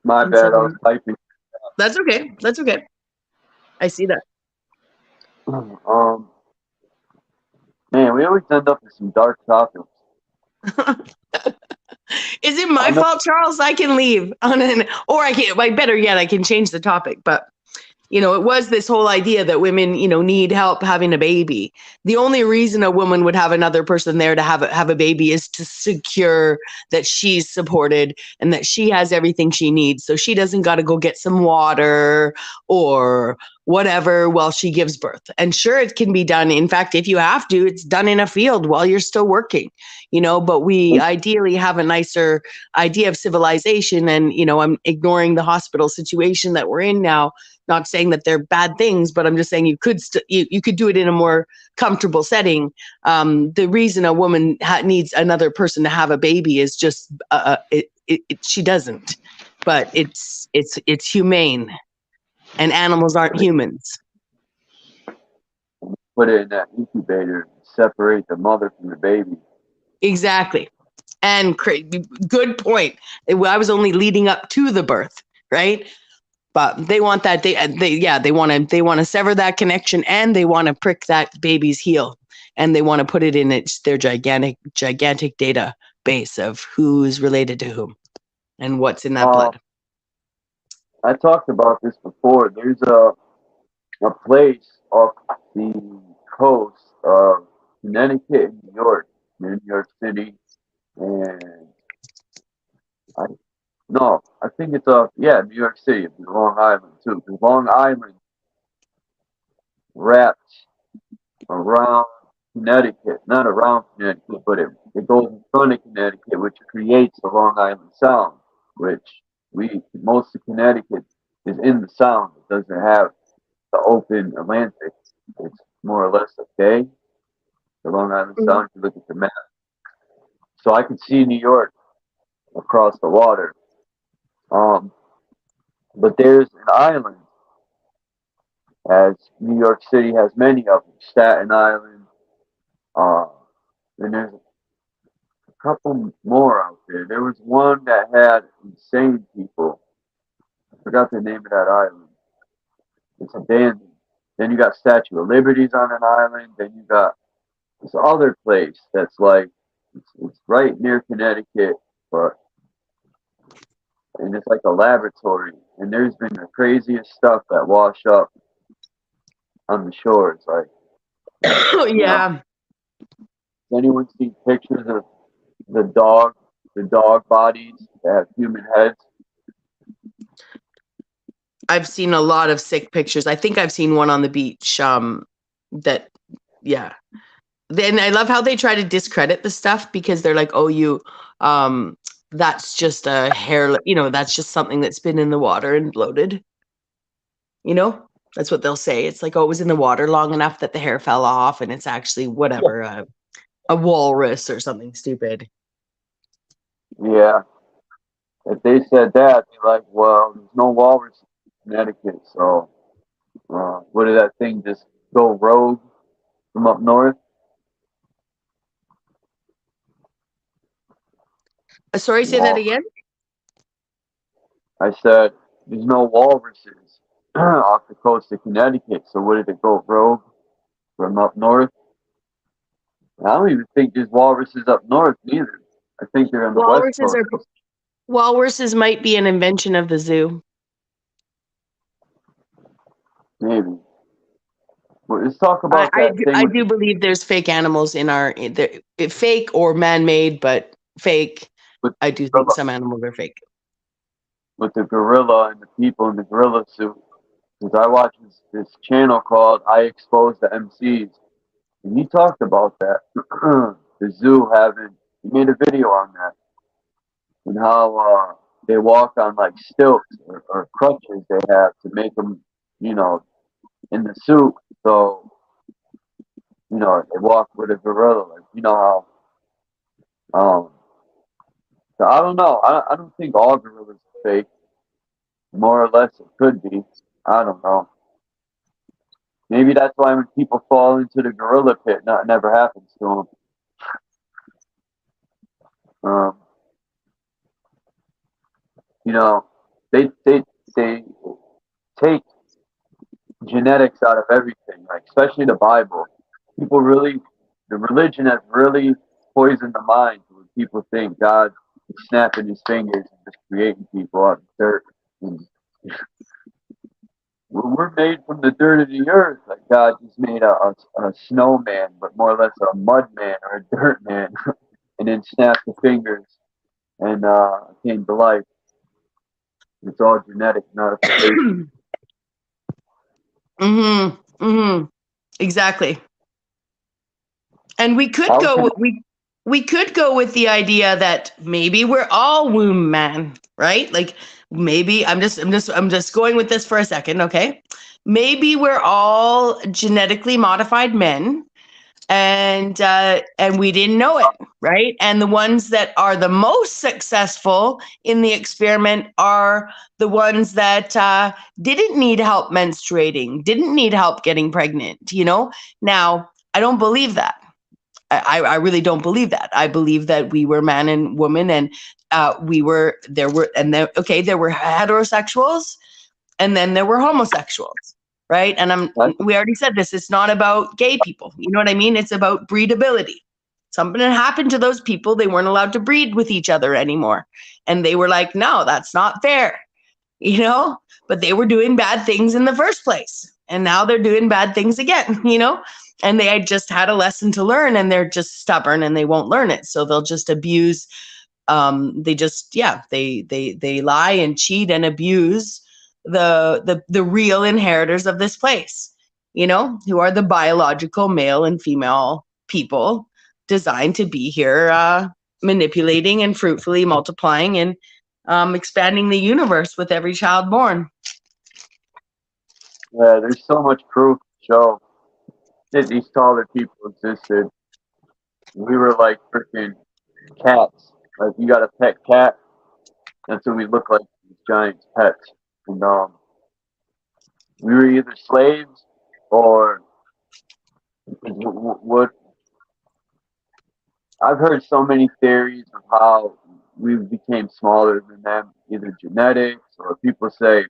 My Can bad, I was someone... typing. That's okay. That's okay. I see that. Man, we always end up with some dark topics. Is it my I know. fault, Charles? I can leave or I can, like, better yet, I can change the topic. But it was this whole idea that women, need help having a baby. The only reason a woman would have another person there to have a baby is to secure that she's supported and that she has everything she needs. So she doesn't got to go get some water or whatever while she gives birth. And sure, it can be done. In fact, if you have to, it's done in a field while you're still working, but we ideally have a nicer idea of civilization. And, I'm ignoring the hospital situation that we're in now. Not saying that they're bad things, but I'm just saying you could you could do it in a more comfortable setting. The reason a woman needs another person to have a baby is just she doesn't, but it's humane, and animals aren't humans. Put it in that incubator, separate the mother from the baby. Exactly, and good point. I was only leading up to the birth, right? But they want that they want to sever that connection, and they want to prick that baby's heel, and they want to put it in their gigantic database of who's related to whom and what's in that blood. I talked about this before. There's a place off the coast of Connecticut and New York, near New York City, and I think it's New York City, Long Island too. Because Long Island wrapped around Connecticut, not around Connecticut, but it goes in front of Connecticut, which creates the Long Island Sound, which most of Connecticut is in the Sound. It doesn't have the open Atlantic. It's more or less a bay. The Long Island Sound, if you look at the map. So I could see New York across the water. But there's an island, as New York City has many of them. Staten Island, and there's a couple more out there. There was one that had insane people. I forgot the name of that island. It's abandoned. Then you got Statue of Liberties on an island. Then you got this other place that's like it's right near Connecticut, and it's like a laboratory. And there's been the craziest stuff that wash up on the shores. Like, Yeah. Has anyone seen pictures of the dog bodies that have human heads? I've seen a lot of sick pictures. I think I've seen one on the beach. Then I love how they try to discredit the stuff because they're like, oh, that's just a hair, that's just something that's been in the water and bloated. That's what they'll say. It's like, oh, it was in the water long enough that the hair fell off, and it's actually whatever, a walrus or something stupid. Yeah. If they said that, they're like, well, there's no walrus in Connecticut, so what did that thing just go rogue from up north? Sorry, say that again? I said, there's no walruses off the coast of Connecticut, so what did it go rogue from up north? I don't even think there's walruses up north either. I think they're on the west coast. Walruses might be an invention of the zoo. Maybe. Well, let's talk about that thing. I do believe there's fake animals in fake or man-made, but fake. I do think some animals are fake. With the gorilla and the people in the gorilla suit. Because I watch this channel called I Expose the MCs. And he talked about that. The zoo he made a video on that. And how they walk on like stilts or crutches they have to make them, in the suit. So, they walk with a gorilla. Like, how, so I don't know. I don't think all gorillas are fake. More or less it could be. I don't know. Maybe that's why when people fall into the gorilla pit, it never happens to them. You know, they take genetics out of everything, like especially the Bible. People really, the religion has really poisoned the mind when people think God is snapping his fingers and just creating people out of dirt. And we're made from the dirt of the earth. Like God just made a snowman, but more or less a mud man or a dirt man, and then snapped the fingers and came to life. It's all genetic modification. Exactly. And we could I was go gonna, we could go with the idea that maybe we're all womb man, right? Like maybe I'm just going with this for a second, okay? Maybe we're all genetically modified men, and we didn't know it, right? And the ones that are the most successful in the experiment are the ones that didn't need help menstruating, didn't need help getting pregnant. Now I don't believe that. I really don't believe that. I believe that we were man and woman, and there were heterosexuals, and then there were homosexuals, right? And we already said this. It's not about gay people. You know what I mean? It's about breedability. Something had happened to those people. They weren't allowed to breed with each other anymore, and they were like, "No, that's not fair," But they were doing bad things in the first place, and now they're doing bad things again, And they had just had a lesson to learn, and they're just stubborn, and they won't learn it, so they'll just abuse. They lie and cheat and abuse the real inheritors of this place, who are the biological male and female people designed to be here, manipulating and fruitfully multiplying and expanding the universe with every child born. Yeah, there's so much proof to show that these taller people existed. We were like freaking cats. Like you got a pet cat, that's what we look like, these giant pets. And we were either slaves or what. I've heard so many theories of how we became smaller than them, either genetics or people say,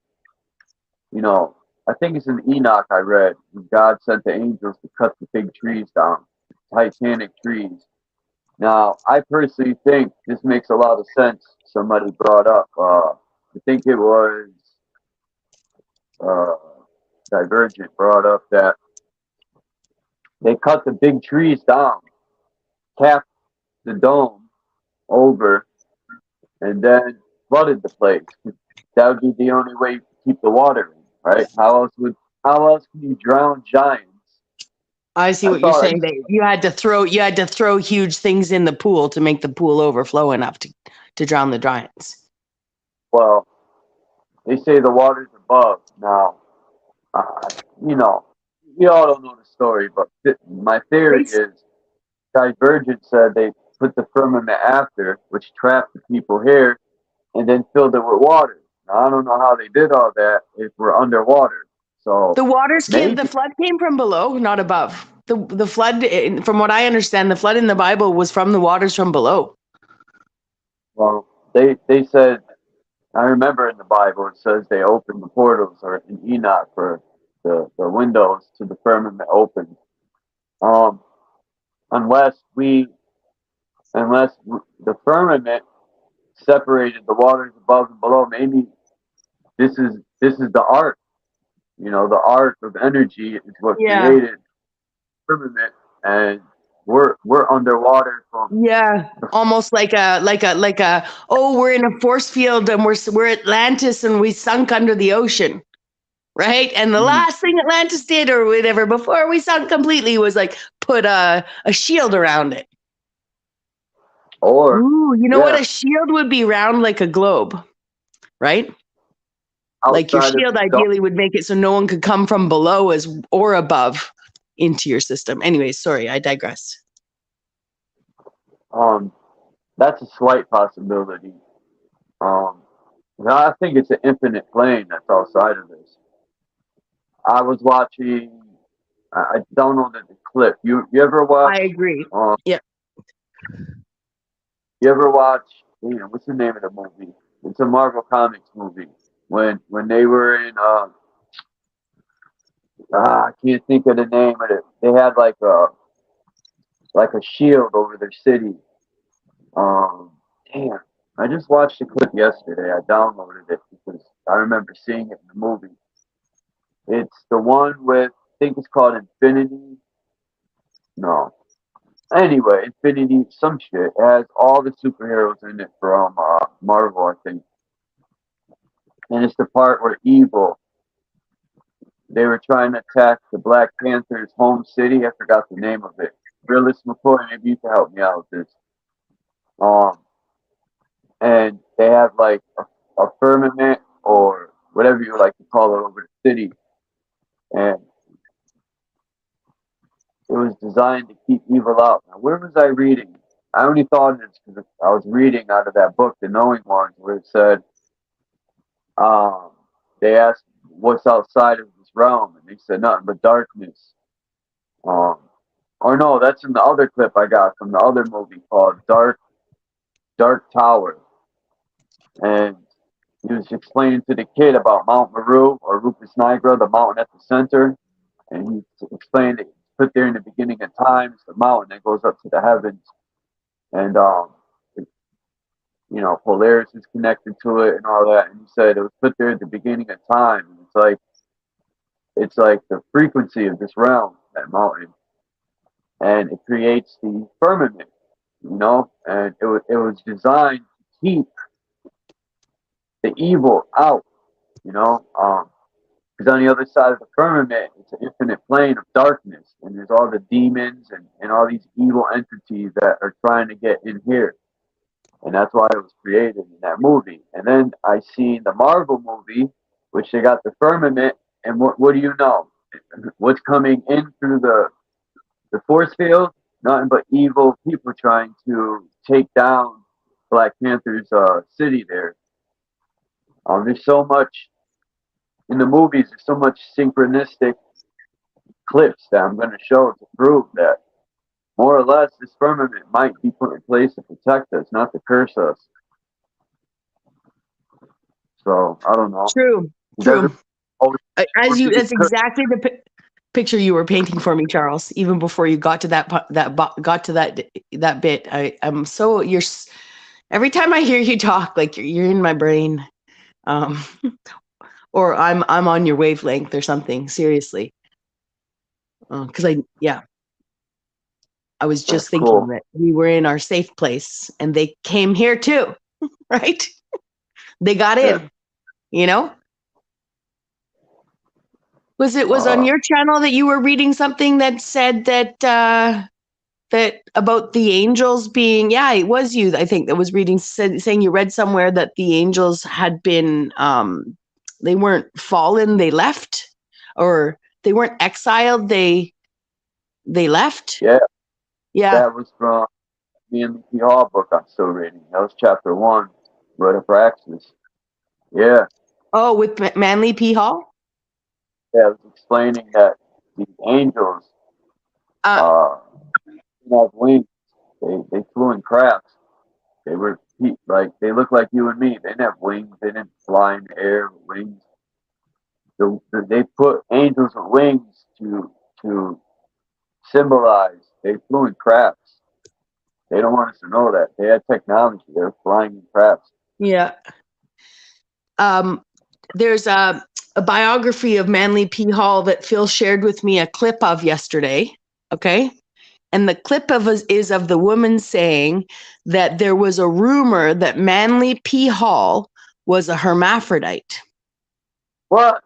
I think it's in Enoch I read, God sent the angels to cut the big trees down, titanic trees. Now, I personally think this makes a lot of sense. Somebody brought up, I think it was uh, Divergent brought up that they cut the big trees down, capped the dome over, and then flooded the place. That would be the only way to keep the water in, right? How else can you drown giants? I see what you're saying. You had to throw huge things in the pool to make the pool overflow enough to drown the giants. Well, they say the water's above. Now, we all don't know the story, but my theory is Divergent said they put the firmament after, which trapped the people here, and then filled it with water. Now, I don't know how they did all that if we're underwater. So the flood came from below, not above. The flood, from what I understand, the flood in the Bible was from the waters from below. Well, they said, I remember in the Bible it says they opened the portals, or in Enoch, for the windows to the firmament opened. Unless the firmament separated the waters above and below, maybe this is the ark. The ark of energy is what created firmament, and we're underwater from almost like a we're in a force field and we're Atlantis and we sunk under the ocean, right? And the last thing Atlantis did or whatever before we sunk completely was like put a shield around it. Or what a shield would be, round like a globe, right? Like your shield ideally would make it so no one could come from below or above into your system. Anyways, sorry, I digress. That's a slight possibility. I think it's an infinite plane that's outside of this. I was watching I downloaded the clip. You ever watch? I agree. Yeah. You ever watch? What's the name of the movie? It's a Marvel Comics movie. When they were in I can't think of the name of it. They had like a shield over their city. Um, Damn. I just watched the clip yesterday. I downloaded it because I remember seeing it in the movie. It's the one with, I think it's called Infinity. No. Anyway, Infinity, some shit. It has all the superheroes in it from Marvel, I think. And it's the part where Evil, they were trying to attack the Black Panther's home city. I forgot the name of it. Willis McCoy, maybe you can help me out with this. And they have like a firmament or whatever you like to call it over the city. And it was designed to keep evil out. Now, where was I reading? I only thought of this because I was reading out of that book, The Knowing Ones, where it said, they asked what's outside of this realm, and they said nothing but darkness. Or no, that's in the other clip I got from the other movie called Dark Tower. And he was explaining to the kid about Mount Meru or Rufus Nigra, the mountain at the center. And he explained it put there in the beginning of time. It's the mountain that goes up to the heavens. And, Polaris is connected to it and all that. And he said it was put there at the beginning of time. And it's like the frequency of this realm, that mountain. And it creates the firmament, and it was designed to keep the evil out, because on the other side of the firmament, it's an infinite plane of darkness, and there's all the demons and all these evil entities that are trying to get in here. And that's why it was created in that movie. And then I seen the Marvel movie, which they got the firmament, and what do you know? What's coming in through the force field? Nothing but evil people trying to take down Black Panther's city there. There's so much in the movies. There's so much synchronistic clips that I'm going to show to prove that more or less this firmament might be put in place to protect us, not to curse us. So I don't know. True. That's exactly the picture you were painting for me, Charles. Even before you got to that bit, I'm so every time I hear you talk, like you're in my brain, or I'm on your wavelength or something. Seriously, because I was just thinking that we were in our safe place, and they came here too, right? They got in, Was on your channel that you were reading something that said that that about the angels being? Yeah, it was you. I think that was saying you read somewhere that the angels had been they weren't fallen, they left, or they weren't exiled, they left. Yeah. Yeah. That was from Manly P. Hall book I'm still reading. That was chapter 1, Rhodopraxis. Yeah. Oh, with Manly P. Hall? Yeah, I was explaining that these angels didn't have wings. They flew in crafts. They were they look like you and me. They didn't have wings. They didn't fly in the air with wings. They put angels with wings to symbolize they flew in crafts. They don't want us to know that. They had technology. They were flying in crafts. Yeah. There's a biography of Manly P. Hall that Phil shared with me a clip of yesterday. Okay. And the clip is of the woman saying that there was a rumor that Manly P. Hall was a hermaphrodite. What?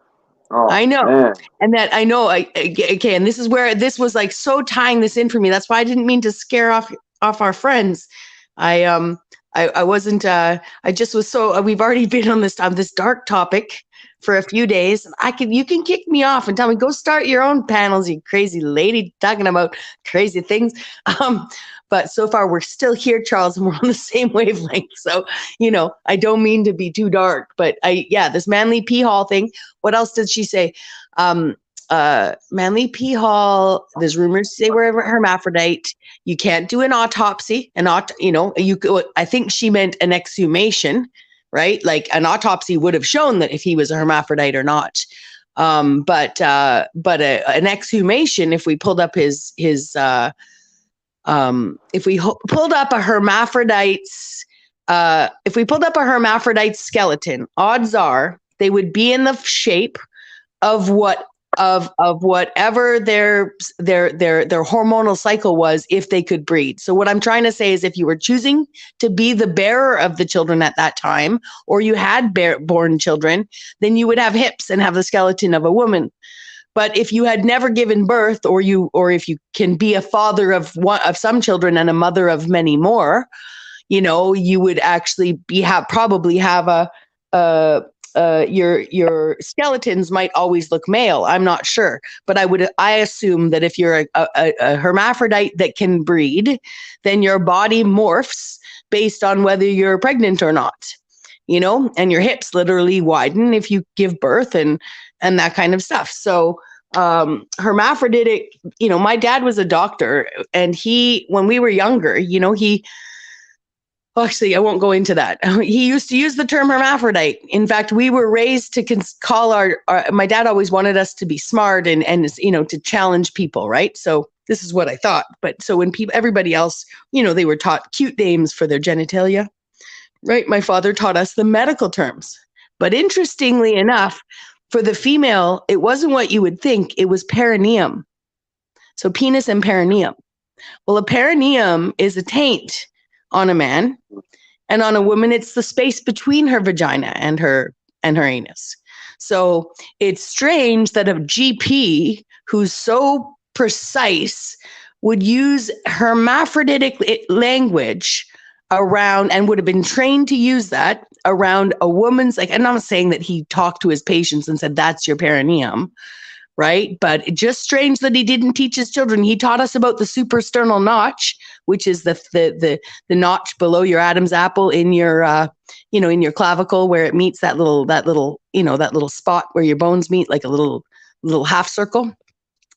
Oh, I know. Man. And that I know. Okay. And this is where this was like so tying this in for me. That's why I didn't mean to scare off our friends. I wasn't, I just was so, we've already been on this dark topic for a few days. You can kick me off and tell me, go start your own panels, you crazy lady talking about crazy things. But so far we're still here, Charles, and we're on the same wavelength. So, I don't mean to be too dark, but this Manly P. Hall thing. What else did she say? Manly P. Hall. There's rumors they were hermaphrodite. You can't do an autopsy. I think she meant an exhumation, right? Like an autopsy would have shown that if he was a hermaphrodite or not. But an exhumation, if we pulled up pulled up a hermaphrodite's skeleton, odds are they would be in the shape of whatever their hormonal cycle was, if they could breed. So what I'm trying to say is, if you were choosing to be the bearer of the children at that time, or you had born children, then you would have hips and have the skeleton of a woman. But if you had never given birth, or if you can be a father of some children and a mother of many more, you would actually probably have your skeletons might always look male. I'm not sure, but I assume that if you're a hermaphrodite that can breed, then your body morphs based on whether you're pregnant or not, and your hips literally widen if you give birth and that kind of stuff. So hermaphroditic, my dad was a doctor, and when we were younger, actually, I won't go into that. He used to use the term hermaphrodite. In fact, we were raised to call my dad always wanted us to be smart and to challenge people, right? So this is what I thought. But so when everybody else, they were taught cute names for their genitalia, right? My father taught us the medical terms. But interestingly enough, for the female, it wasn't what you would think. It was perineum. So penis and perineum. Well, a perineum is a taint on a man, and on a woman, it's the space between her vagina and her anus. So it's strange that a GP who's so precise would use hermaphroditic language around, and would have been trained to use that around a woman's, like, I'm not saying that he talked to his patients and said, that's your perineum, right? But it's just strange that he didn't teach his children. He taught us about the suprasternal notch, which is the notch below your Adam's apple in your in your clavicle, where it meets that little spot where your bones meet, like a little half circle.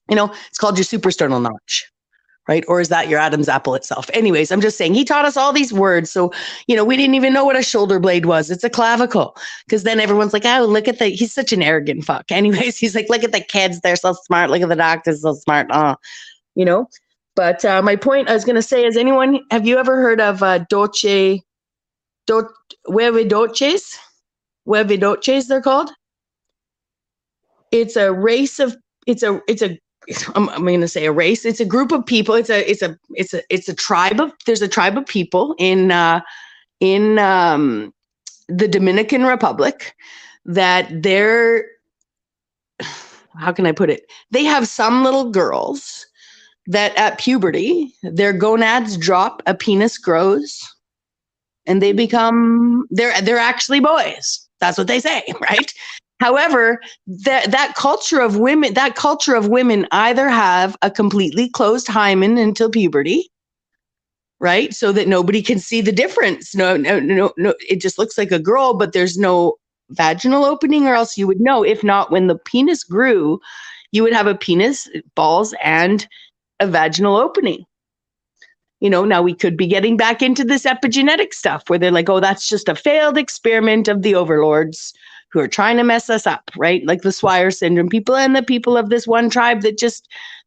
It's called your suprasternal notch, right? Or is that your Adam's apple itself? Anyways, I'm just saying he taught us all these words. So, we didn't even know what a shoulder blade was. It's a clavicle. Because then everyone's like, oh, look at he's such an arrogant fuck. Anyways, he's like, look at the kids. They're so smart. Look at the doctors, so smart. But my point I was going to say is, have you ever heard of Huevidoches? Huevidoches, they're called. It's a race of, I'm going to say a race. It's a group of people. It's a tribe of. There's a tribe of people in the Dominican Republic that they're. How can I put it? They have some little girls that at puberty their gonads drop, a penis grows, and they become. They're actually boys. That's what they say, right? However, that culture of women either have a completely closed hymen until puberty, right? So that nobody can see the difference. No, it just looks like a girl, but there's no vaginal opening, or else you would know. If not, when the penis grew, you would have a penis, balls, and a vaginal opening. Now we could be getting back into this epigenetic stuff where they're like, oh, that's just a failed experiment of the overlords who are trying to mess us up, right? Like the Swire syndrome people and the people of this one tribe that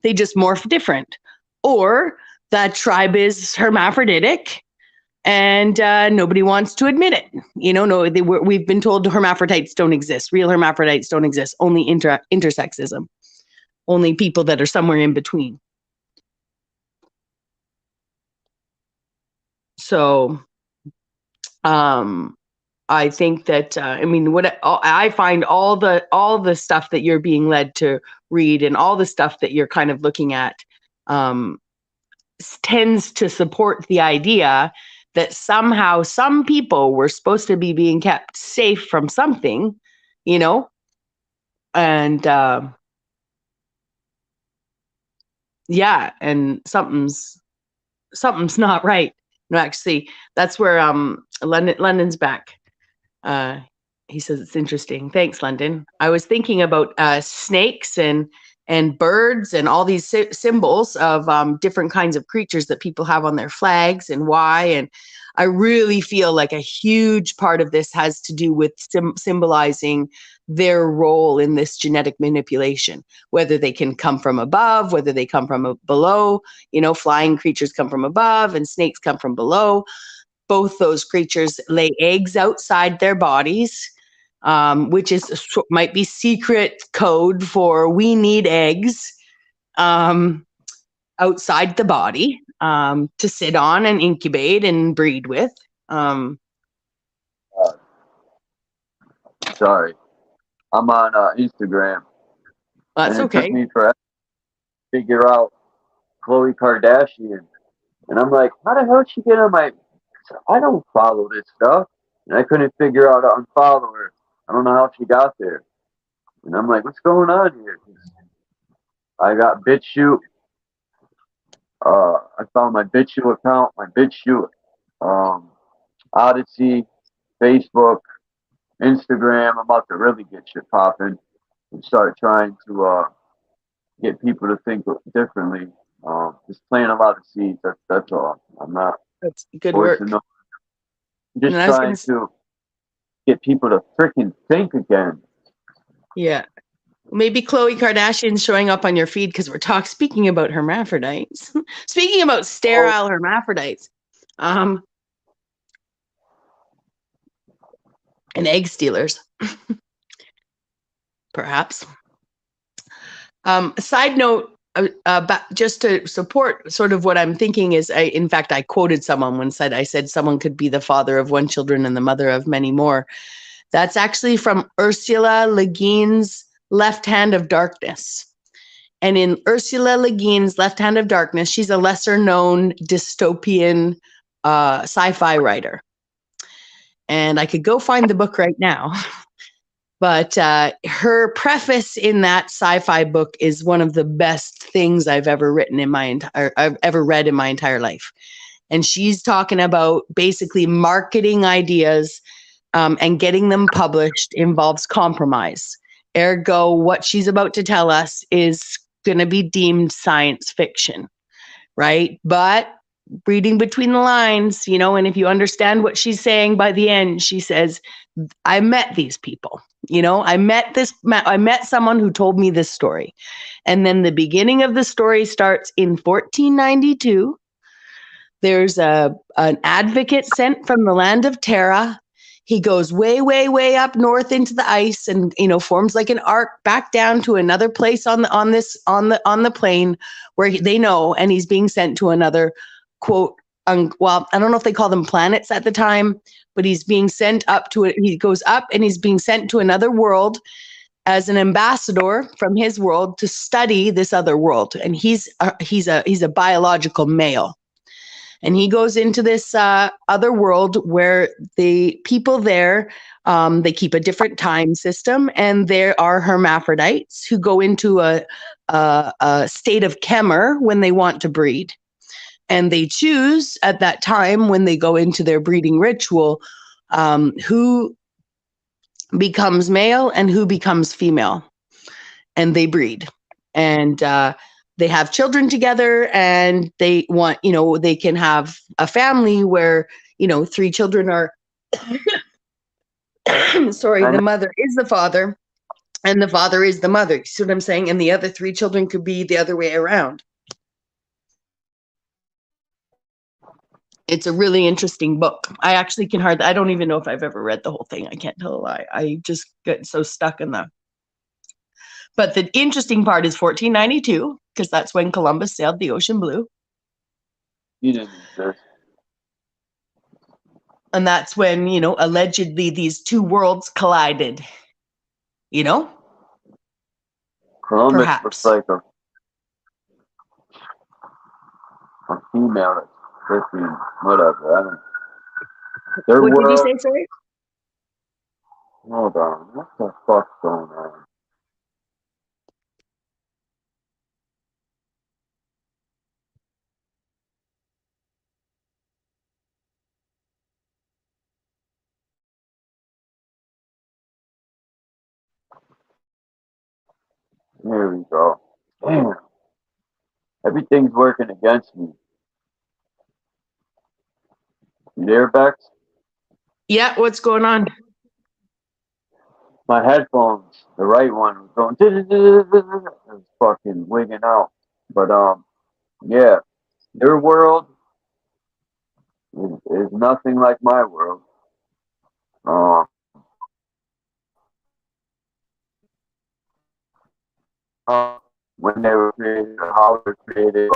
they just morph different. Or that tribe is hermaphroditic and nobody wants to admit it. We've been told hermaphrodites don't exist. Real hermaphrodites don't exist. Only intersexism. Only people that are somewhere in between. So, I think that what I find all the stuff that you're being led to read and all the stuff that you're kind of looking at tends to support the idea that somehow some people were supposed to be being kept safe from something, and and something's not right. No, actually, that's where London's back. He says it's interesting. Thanks, London. I was thinking about snakes and and birds and all these symbols of different kinds of creatures that people have on their flags and why. And I really feel like a huge part of this has to do with symbolizing their role in this genetic manipulation, whether they can come from above, whether they come from below. You know, flying creatures come from above and snakes come from below. Both those creatures lay eggs outside their bodies, which might be secret code for we need eggs outside the body to sit on and incubate and breed with. Sorry, I'm on Instagram, That's and it took okay. me forever to figure out Khloe Kardashian, and I'm like, how the hell did she get on my? I don't follow this stuff, and I couldn't figure out how to unfollow her. I don't know how she got there, and I'm like, what's going on here? I got BitChute. I found my BitChute account, my BitChute, Odyssey, Facebook, Instagram. I'm about to really get shit popping and start trying to get people to think differently. Just planting a lot of seeds. That's all. I'm not That's good forcing work. no. I'm just And I was trying gonna, to get people to freaking think again. yeah, maybe Khloe Kardashian's showing up on your feed because we're speaking about hermaphrodites. Speaking about sterile hermaphrodites, and egg stealers, perhaps. A side note, just to support sort of what I'm thinking is, in fact, I quoted someone once said, I said, someone could be the father of one children and the mother of many more. That's actually from Ursula Le Guin's Left Hand of Darkness. And in Ursula Le Guin's Left Hand of Darkness, she's a lesser known dystopian sci-fi writer. And I could go find the book right now. But her preface in that sci-fi book is one of the best things I've ever written I've ever read in my entire life. And she's talking about basically marketing ideas and getting them published involves compromise. Ergo, what she's about to tell us is going to be deemed science fiction, right? But reading between the lines, you know, and if you understand what she's saying by the end, she says, I met these people. You know, I met someone who told me this story. And then the beginning of the story starts in 1492. There's an advocate sent from the land of Terra. He goes way, way, way up north into the ice, and forms like an arc back down to another place on the plane where they know, and he's being sent to another quote. Well, I don't know if they call them planets at the time, but he's being sent up to it. He goes up and he's being sent to another world as an ambassador from his world to study this other world. And he's a biological male. And he goes into this other world where the people there, they keep a different time system, and there are hermaphrodites who go into a state of Kemer when they want to breed. And they choose at that time when they go into their breeding ritual who becomes male and who becomes female. And they breed. And they have children together, and they want, they can have a family where, 3 children are, sorry, the mother is the father and the father is the mother. You see what I'm saying? And the other 3 children could be the other way around. It's a really interesting book. I actually I don't even know if I've ever read the whole thing. I can't tell a lie. I just get so stuck in the. But the interesting part is 1492, because that's when Columbus sailed the ocean blue. You didn't exist. And that's when, allegedly these 2 worlds collided. Columbus Perhaps. looks like a female that's freaking whatever. I don't. Their What world. did you say, sorry? Hold on. What the fuck's going on? Here we go. Damn, everything's working against me. You there, Bex? Yeah, what's going on? My headphones, the right one was going, it was fucking wigging out. But yeah, your world is nothing like my world. Um, when they were created, or how they were created,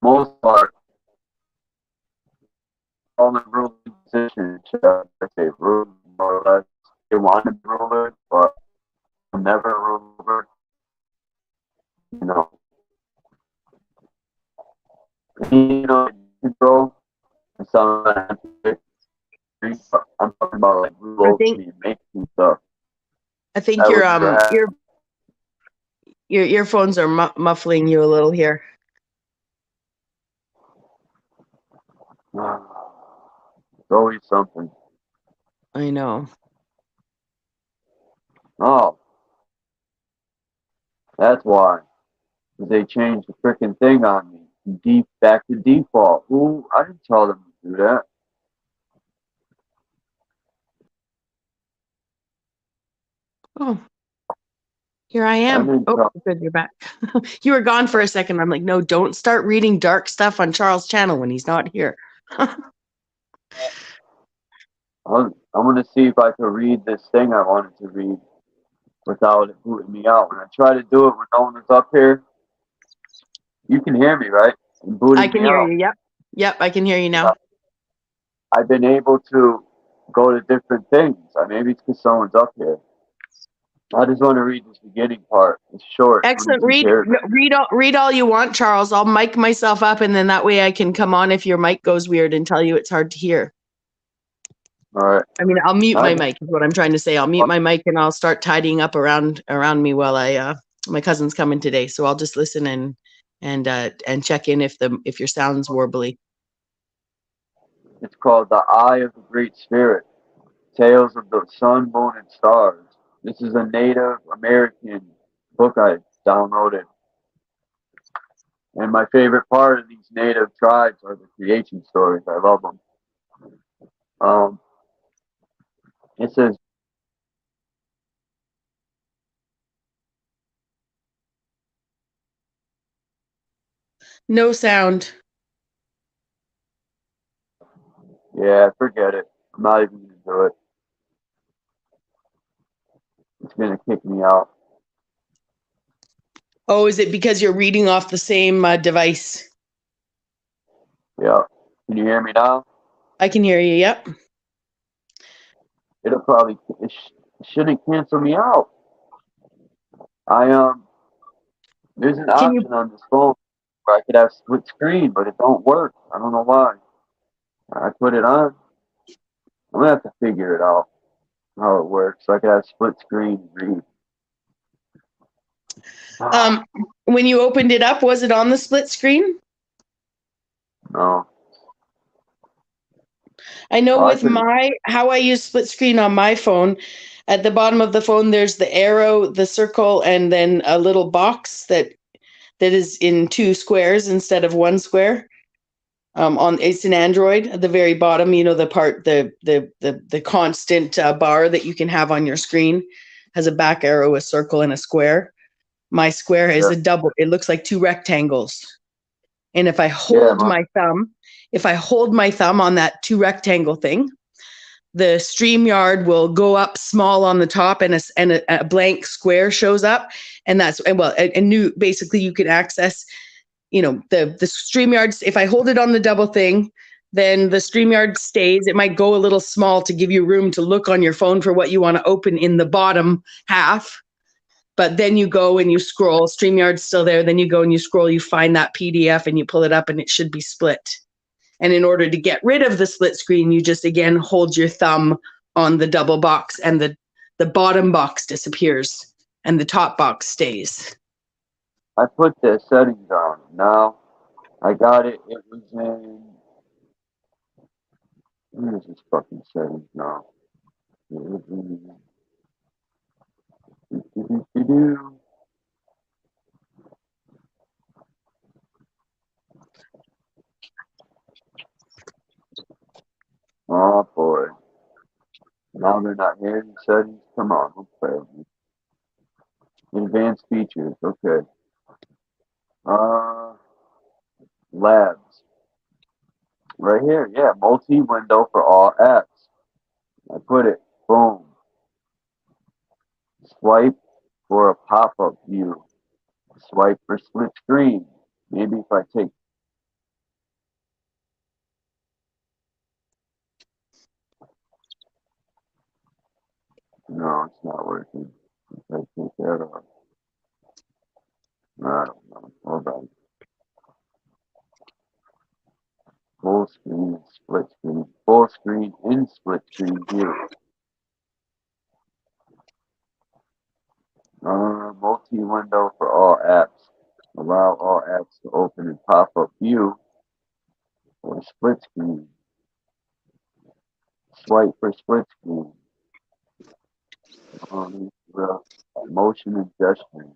most part, all the ruling positions, they ruled more or less. They wanted rulers, but never ruler. You know, control and some of that. I'm talking about like rule I over think me and make me stuff. I think That would never happen. your earphones are muffling you a little here. It's always something. I know. Oh, that's why. 'Cause they changed the freaking thing on me. Back to default. Ooh, I didn't tell them to do that. Oh, here I I am. didn't Oh, tell. good, you're back. You were gone for a second. I'm like, no, don't start reading dark stuff on Charles' channel when he's not here. I'm gonna see if I can read this thing I wanted to read without it booting me out. When I try to do it when no one is up here, you can hear me, right? And I booting can me hear out. you. Yep. Yep, I can hear you now. I've been able to go to different things. Maybe it's because someone's up here. I just want to read this beginning part. It's short, Excellent. 22 paragraphs. Read all you want, Charles. I'll mic myself up, and then that way I can come on if your mic goes weird and tell you it's hard to hear. All right. I mean, I'll mute my I'm, mic is what I'm trying to say. I'll mute my mic and I'll start tidying up around me while my cousin's coming today. So I'll just listen and check in if your sound's warbly. it's called The Eye of the Great Spirit, Tales of the Sun, Moon, and Stars. This is a Native American book I downloaded. And my favorite part of these native tribes are the creation stories. I love them. It says, No sound. yeah, forget it. I'm not even going to do it. It's going to kick me out. Oh, is it because you're reading off the same device? Yeah. Can you hear me now? I can hear you. Yep. It'll probably, it shouldn't cancel me out. There's an Can you? option on this phone where I could have split screen, but it don't work. I don't know why. I put it on. I'm gonna have to figure it out how it works so I could have split screen and read. When you opened it up, was it on the split screen? No. I know Oh, I with could. how I use split screen on my phone, at the bottom of the phone, there's the arrow, the circle, and then a little box that is in two squares instead of one square. It's an Android at the very bottom, the constant bar that you can have on your screen has a back arrow, a circle, and a square. My square is Yeah. a double. It looks like two rectangles. And if I Yeah, hold my thumb on that two rectangle thing, the StreamYard will go up small on the top and a blank square shows up. And that's, basically you can access, the StreamYard. If I hold it on the double thing, then the StreamYard stays. It might go a little small to give you room to look on your phone for what you want to open in the bottom half. But then you go and you scroll, StreamYard's still there. Then you go and you scroll, you find that PDF and you pull it up and it should be split. And in order to get rid of the split screen, you just again hold your thumb on the double box and the bottom box disappears and the top box stays. I put the settings on. Now I got it. It was in. Where is this fucking settings now? It was in. do. Oh boy. Now they're not here. He settings. Come on, don't play with me. Advanced features. Okay. Labs. Right here. Yeah, multi-window for all apps. I put it. Boom. Swipe for a pop-up view. Swipe for split screen. Maybe if I take. No, it's not working. If I take that off. I don't know. Hold on. Full screen and split screen. Full screen and split screen view. Multi-window for all apps. Allow all apps to open in pop-up view or split screen. Swipe for split screen. Motion and gesturing.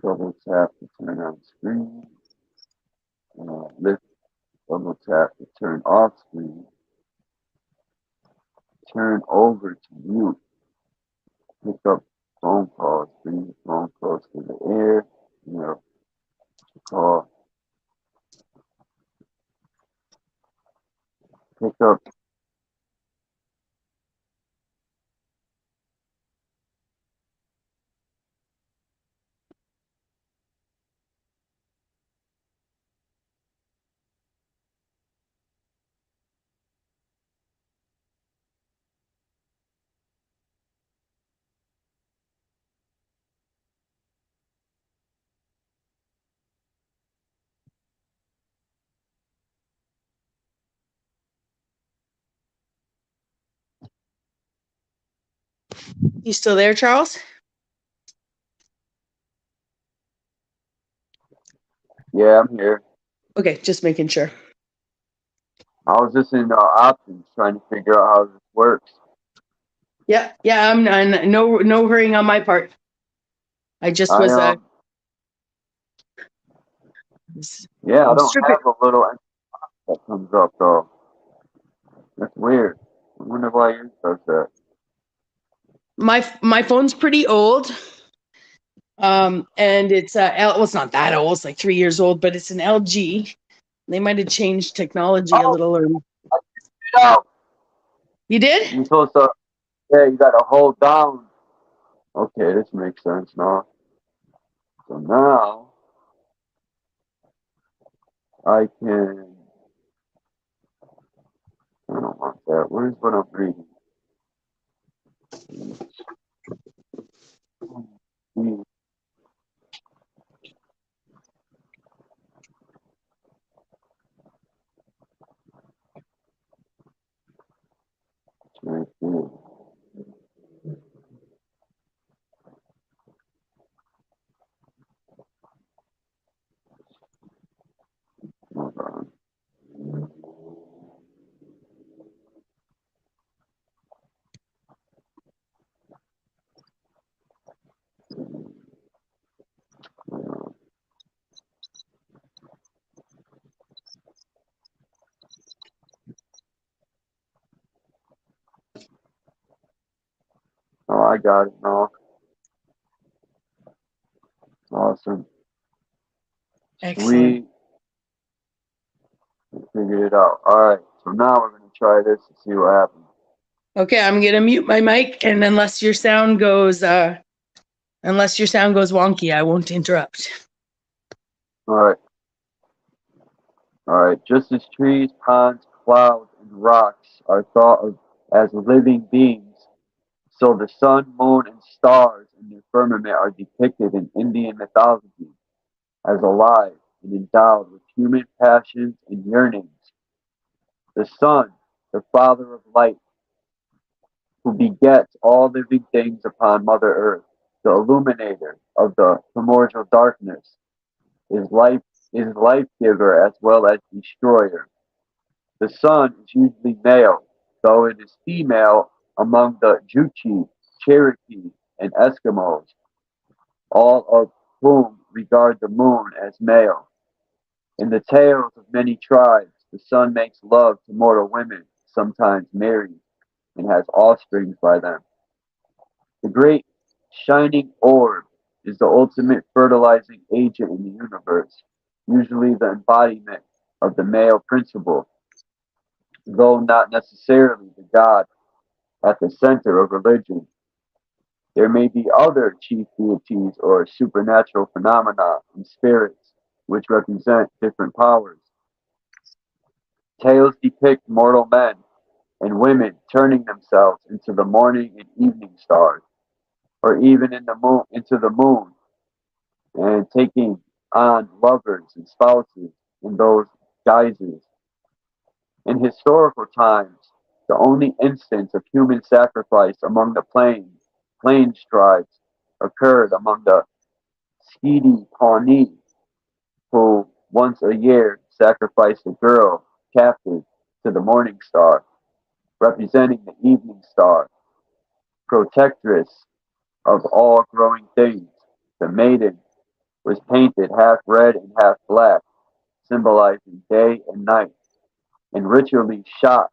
Double tap to turn on screen. Lift. Double tap to turn off screen. Turn over to mute. Pick up phone calls. Bring the phone close to the air. Call. Pick up. You still there, Charles? Yeah, I'm here. Okay, just making sure. I was just in options trying to figure out how this works. Yeah, I'm no hurrying on my part. I just was I don't stripping. have a little that comes up though. That's weird. I wonder why yours does that. My phone's pretty old. And it's well, it's not that old. It's like 3 years old, but it's an LG. They might have changed technology a little. Or No, you did? you're supposed to. Yeah, you got to hold down. Okay, this makes sense now. So now I can. I don't want that. Where's what I'm reading? Right here. Hold on. Oh, I got it now. Awesome. Excellent. We figured it out. All right. So now we're going to try this and see what happens. Okay, I'm gonna mute my mic, and unless your sound goes wonky, I won't interrupt. All right. All right. Just as trees, ponds, clouds, and rocks are thought of as living beings, so the sun, moon, and stars in the firmament are depicted in Indian mythology as alive and endowed with human passions and yearnings. The sun, the father of light, who begets all living things upon Mother Earth, the illuminator of the primordial darkness, is life giver as well as destroyer. The sun is usually male, though it is female among the Juchi, Cherokee, and Eskimos, all of whom regard the moon as male. In the tales of many tribes, the sun makes love to mortal women, sometimes marries, and has offspring by them. The great shining orb is the ultimate fertilizing agent in the universe, usually the embodiment of the male principle, though not necessarily the god at the center of religion. There may be other chief deities or supernatural phenomena and spirits which represent different powers. Tales depict mortal men and women turning themselves into the morning and evening stars, or even into the moon, and taking on lovers and spouses in those guises. In historical times, the only instance of human sacrifice among the plains tribes occurred among the Skedee Pawnee, who once a year sacrificed a girl captive to the morning star, representing the evening star, protectress of all growing things. The maiden was painted half red and half black, symbolizing day and night, and ritually shot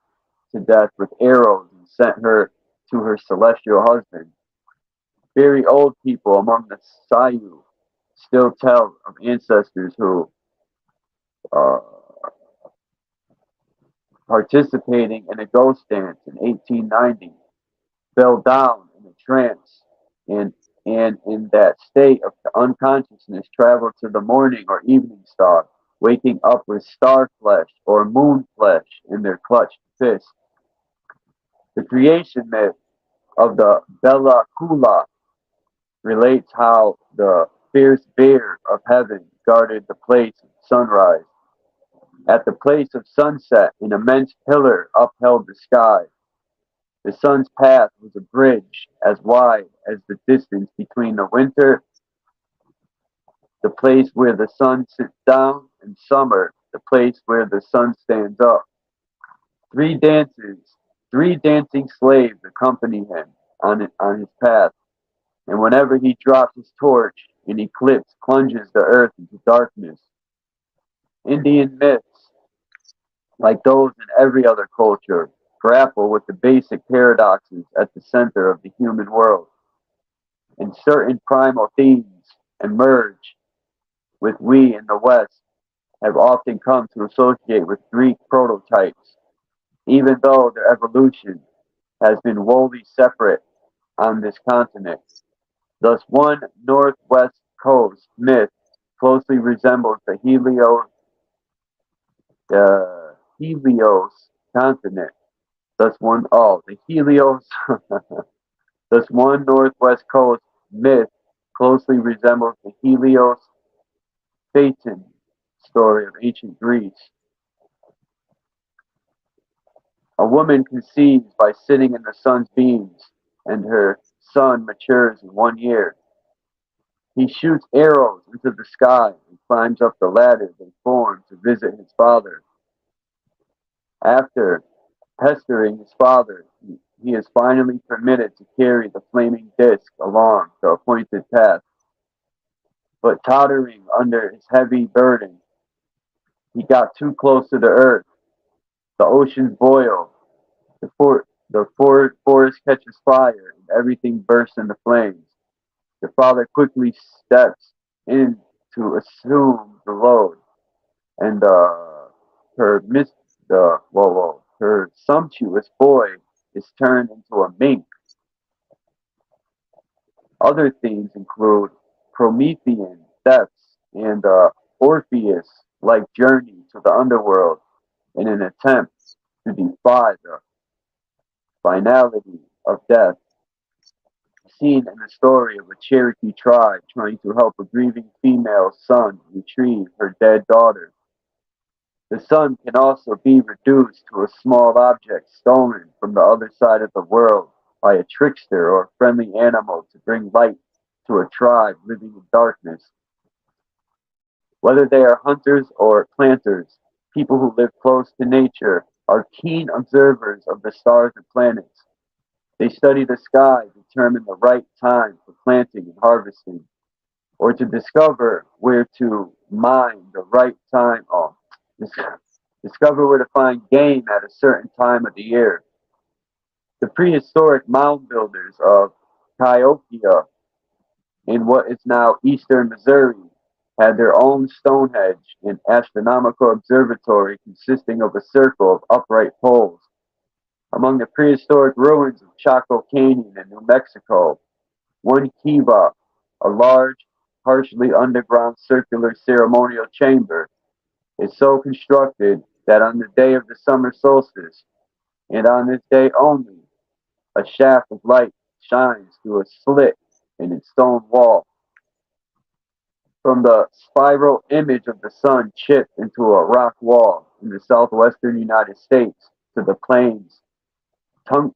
to death with arrows and sent her to her celestial husband. Very old people among the Sayu still tell of ancestors who, uh, participating in a ghost dance in 1890, fell down in a trance and and in that state of unconsciousness traveled to the morning or evening star, waking up with star flesh or moon flesh in their clutched fists. The creation myth of the Bella Kula relates how the fierce bear of heaven guarded the place of sunrise. At the place of sunset, an immense pillar upheld the sky. The sun's path was a bridge as wide as the distance between the winter, the place where the sun sits down, and summer, the place where the sun stands up. Three dances, three dancing slaves accompany him on his path, and whenever he drops his torch, an eclipse plunges the earth into darkness. Indian myths, like those in every other culture, grapple with the basic paradoxes at the center of the human world, and certain primal themes emerge with we in the West have often come to associate with Greek prototypes, even though their evolution has been wholly separate on this continent. Thus, one northwest coast myth closely resembles the Helios continent. The Helios. Thus, one northwest coast myth closely resembles the Helios Phaeton story of ancient Greece. A woman conceives by sitting in the sun's beams, and her son matures in 1 year. He shoots arrows into the sky and climbs up the ladder they form to visit his father. After pestering his father, he is finally permitted to carry the flaming disc along the appointed path. But tottering under his heavy burden, he got too close to the earth. The oceans boil, the forest catches fire, and everything bursts into flames. The father quickly steps in to assume the load, and her mis- the whoa whoa her sumptuous boy is turned into a mink. Other themes include Promethean thefts and Orpheus-like journey to the underworld in an attempt to defy the finality of death, seen in the story of a Cherokee tribe trying to help a grieving female son retrieve her dead daughter. The sun can also be reduced to a small object stolen from the other side of the world by a trickster or a friendly animal to bring light to a tribe living in darkness. Whether they are hunters or planters, people who live close to nature are keen observers of the stars and planets. They study the sky, determine the right time for planting and harvesting, or to discover where to mine the right time. Oh, dis- discover where to find game at a certain time of the year. The prehistoric mound builders of Cahokia in what is now eastern Missouri had their own Stonehenge, an astronomical observatory consisting of a circle of upright poles. Among the prehistoric ruins of Chaco Canyon in New Mexico, one kiva, a large, partially underground circular ceremonial chamber, is so constructed that on the day of the summer solstice, and on this day only, a shaft of light shines through a slit in its stone wall. From the spiral image of the sun chipped into a rock wall in the southwestern United States to the plains, Tunk-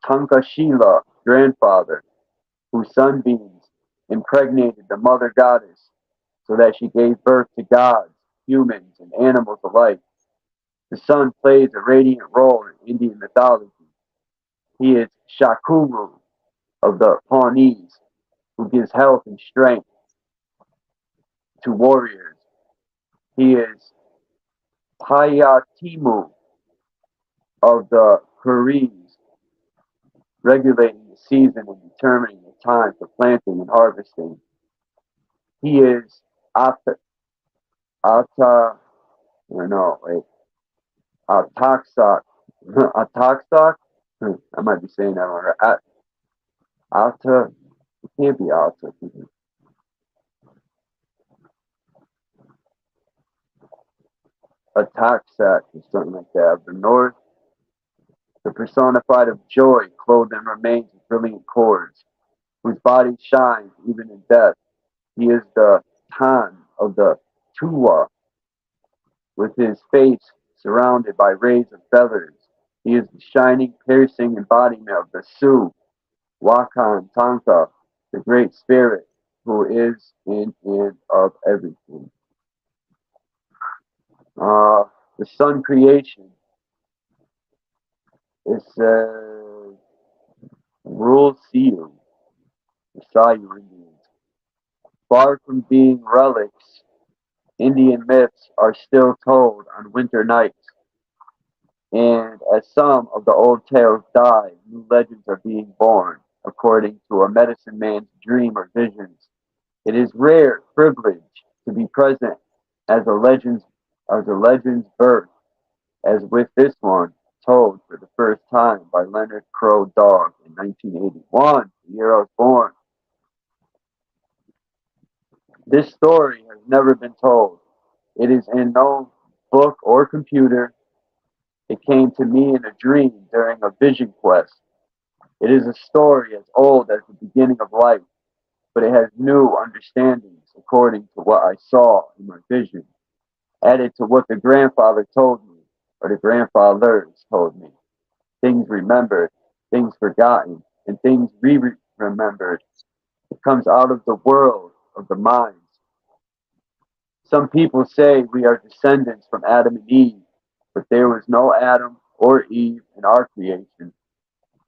Tunkashila grandfather, whose sunbeams impregnated the mother goddess so that she gave birth to gods, humans, and animals alike. The sun plays a radiant role in Indian mythology. He is Shakuru of the Pawnees, who gives health and strength to warriors. He is Payatimu of the Puris, regulating the season and determining the time for planting and harvesting. He is Ata, Ata no, wait, Ataxok, Ataxok? I might be saying that wrong. Alta, it can't be Alta. Ataxac or something like that. Of the north, the personified of joy, clothed in remains of brilliant cords, whose body shines even in death. He is the Tan of the Tuwa, with his face surrounded by rays of feathers. He is the shining, piercing embodiment of the Sioux, Wakan Tanka, the Great Spirit, who is in and of everything. The sun creation is Rule Siu, the Sayu Indians. Far from being relics, Indian myths are still told on winter nights, and as some of the old tales die, new legends are being born, according to a medicine man's dream or visions. It is rare privilege to be present as a legend's birth, as with this one, told for the first time by Leonard Crow Dog in 1981, the year I was born. This story has never been told. It is in no book or computer. It came to me in a dream during a vision quest. It is a story as old as the beginning of life, but it has new understandings according to what I saw in my vision, added to what the grandfather told me, or the grandfathers told me. Things remembered, things forgotten, and things re-remembered. It comes out of the world of the minds. Some people say we are descendants from Adam and Eve, but there was no Adam or Eve in our creation.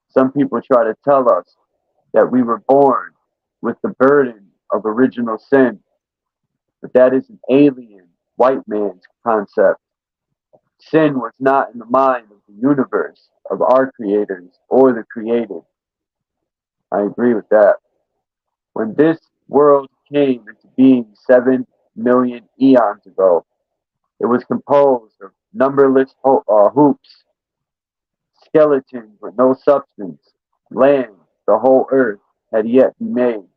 Some people try to tell us that we were born with the burden of original sin, but that is an alien white man's concept. Sin was not in the mind of the universe, of our creators, or the created. I agree with that. When this world came into being 7 million eons ago, it was composed of numberless hoops, skeletons with no substance. Land, the whole earth, had yet been made.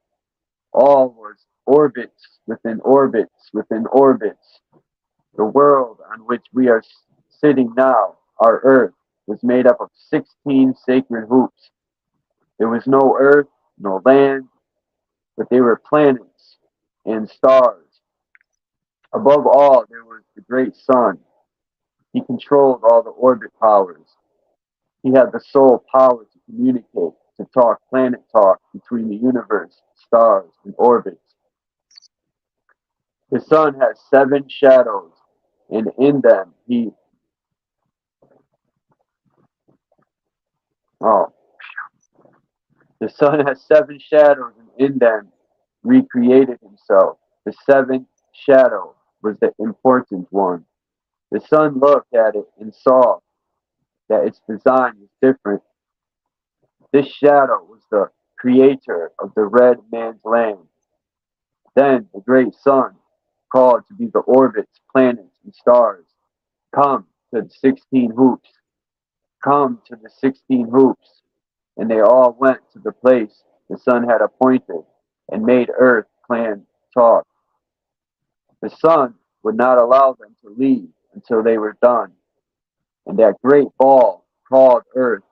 All was orbits within orbits within orbits. The world on which we are sitting now, our earth, was made up of 16 sacred hoops. There was no earth, no land, but they were planets and stars. Above all, there was the great sun. He controlled all the orbit powers. He had the sole power to communicate, to talk planet talk between the universe, stars, and orbits. The sun has 7 shadows, and in them he Oh, the sun has 7 shadows, and in them recreated himself. The seventh shadow was the important one. The sun looked at it and saw that its design was different. This shadow was the creator of the red man's land. Then the great sun called to be the orbits, planets, and stars. Come to the 16 hoops. Come to the 16 hoops. And they all went to the place the sun had appointed and made earth clan talk. The sun would not allow them to leave until they were done. And that great ball called earth,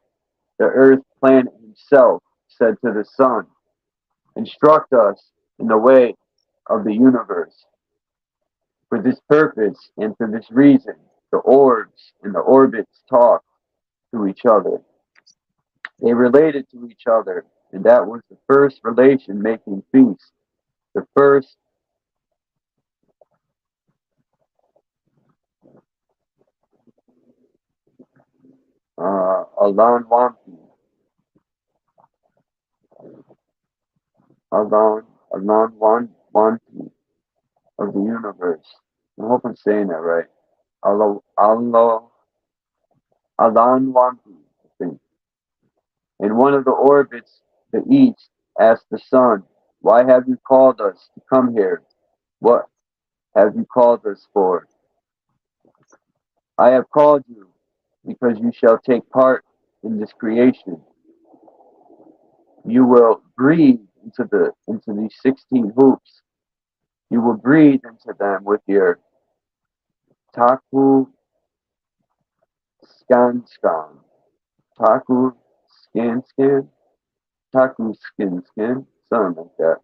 the earth planet himself, said to the sun, instruct us in the way of the universe. For this purpose and for this reason, the orbs and the orbits talked to each other. They related to each other, and that was the first relation making peace. The first Alan Wampi, Wampi of the universe. I hope I'm saying that right. Alan Wampi, I think. In one of the orbits, the east asked the sun, why have you called us to come here? What have you called us for? I have called you because you shall take part in this creation. You will breathe into these 16 hoops. You will breathe into them with your taku skan, taku skin, taku skin, something like that.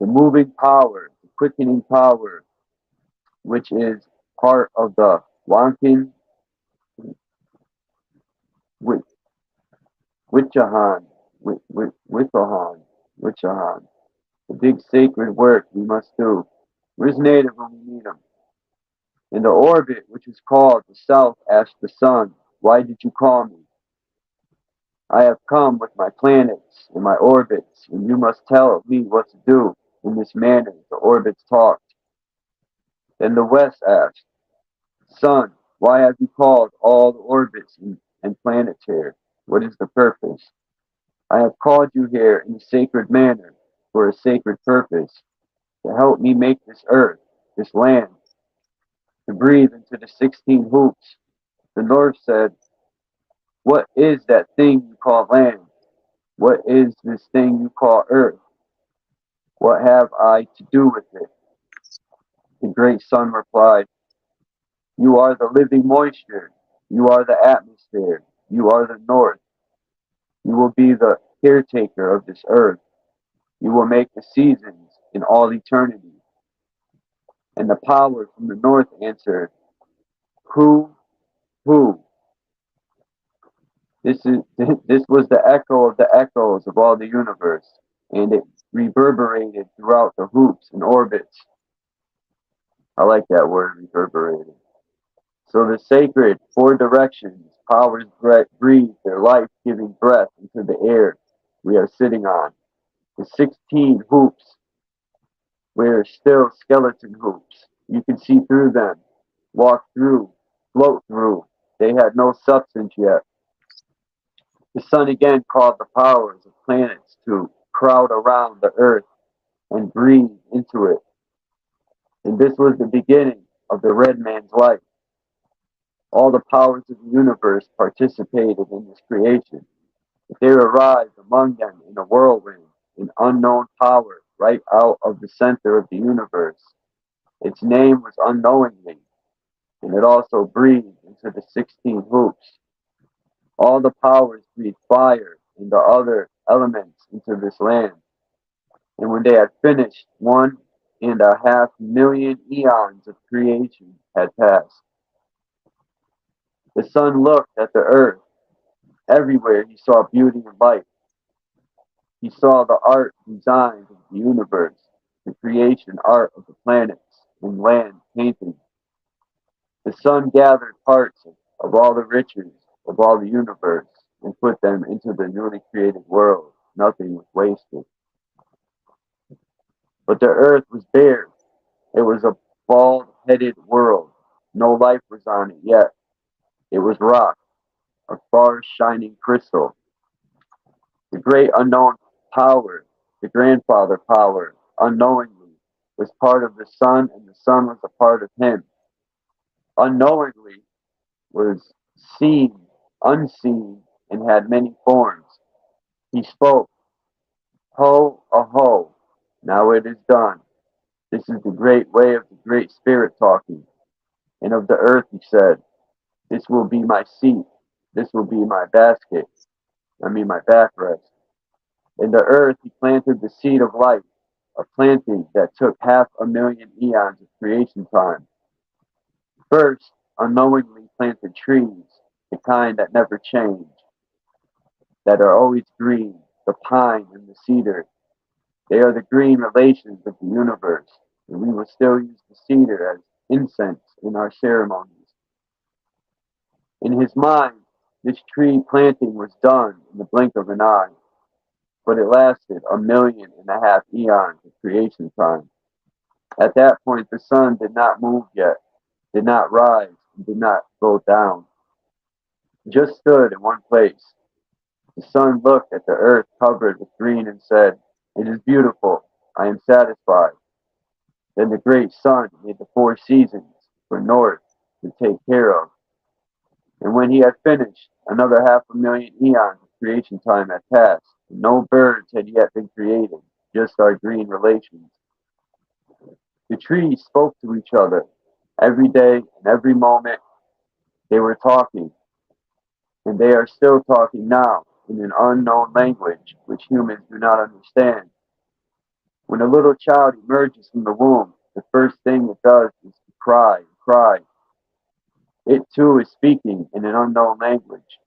The moving power, the quickening power, which is part of the Wankin Wichahan, Wichahan, the big sacred work we must do. Where's Native when we need him? In the orbit, which is called the South, asked the sun, why did you call me? I have come with my planets and my orbits, and you must tell me what to do. In this manner, the orbits talked. Then the West asked, sun, why have you called all the orbits and planets here? What is the purpose? I have called you here in a sacred manner for a sacred purpose, to help me make this earth, this land, to breathe into the 16 hoops. The North said, what is that thing you call land? What is this thing you call earth? What have I to do with it? The great sun replied, you are the living moisture. You are the atmosphere. You are the North. You will be the caretaker of this earth. You will make the seasons in all eternity. And the power from the North answered, who? This was the echo of the echoes of all the universe, and it reverberated throughout the hoops and orbits. I like that word, reverberated. So the sacred four directions powers breathe their life-giving breath into the air we are sitting on. The 16 hoops were still skeleton hoops. You can see through them, walk through, float through. They had no substance yet. The sun again called the powers of planets to crowd around the earth and breathe into it. And this was the beginning of the red man's life. All the powers of the universe participated in this creation. But there arrived among them in a whirlwind an unknown power right out of the center of the universe. Its name was Unknowingly, and it also breathed into the 16 hoops. All the powers breathed fire and the other elements into this land. And when they had finished, 1.5 million eons of creation had passed. The sun looked at the earth. Everywhere he saw beauty and light. He saw the art designs of the universe, the creation art of the planets and land painting. The sun gathered parts of all the riches of all the universe and put them into the newly created world. Nothing was wasted. But the earth was bare. It was a bald-headed world. No life was on it yet. It was rock, a far shining crystal. The great unknown power, the grandfather power, unknowingly, was part of the sun, and the sun was a part of him. Unknowingly was seen, unseen, and had many forms. He spoke, Ho, aho, now it is done. This is the great way of the Great Spirit talking. And of the earth he said, this will be my seat. This will be my my backrest. In the earth he planted the seed of life, a planting that took 500,000 eons of creation time. First, unknowingly planted trees, the kind that never change, that are always green, the pine and the cedar. They are the green relations of the universe, and we will still use the cedar as incense in our ceremonies. In his mind, this tree planting was done in the blink of an eye, but it lasted 1.5 million eons of creation time. At that point, the sun did not move yet, did not rise, and did not go down. It just stood in one place. The sun looked at the earth covered with green and said, it is beautiful. I am satisfied. Then the great sun made the 4 seasons for north to take care of. And when he had finished, another 500,000 eons of creation time had passed. And no birds had yet been created, just our green relations. The trees spoke to each other. Every day and every moment they were talking. And they are still talking now in an unknown language which humans do not understand. When a little child emerges from the womb, the first thing it does is to cry and cry. It too is speaking in an unknown language,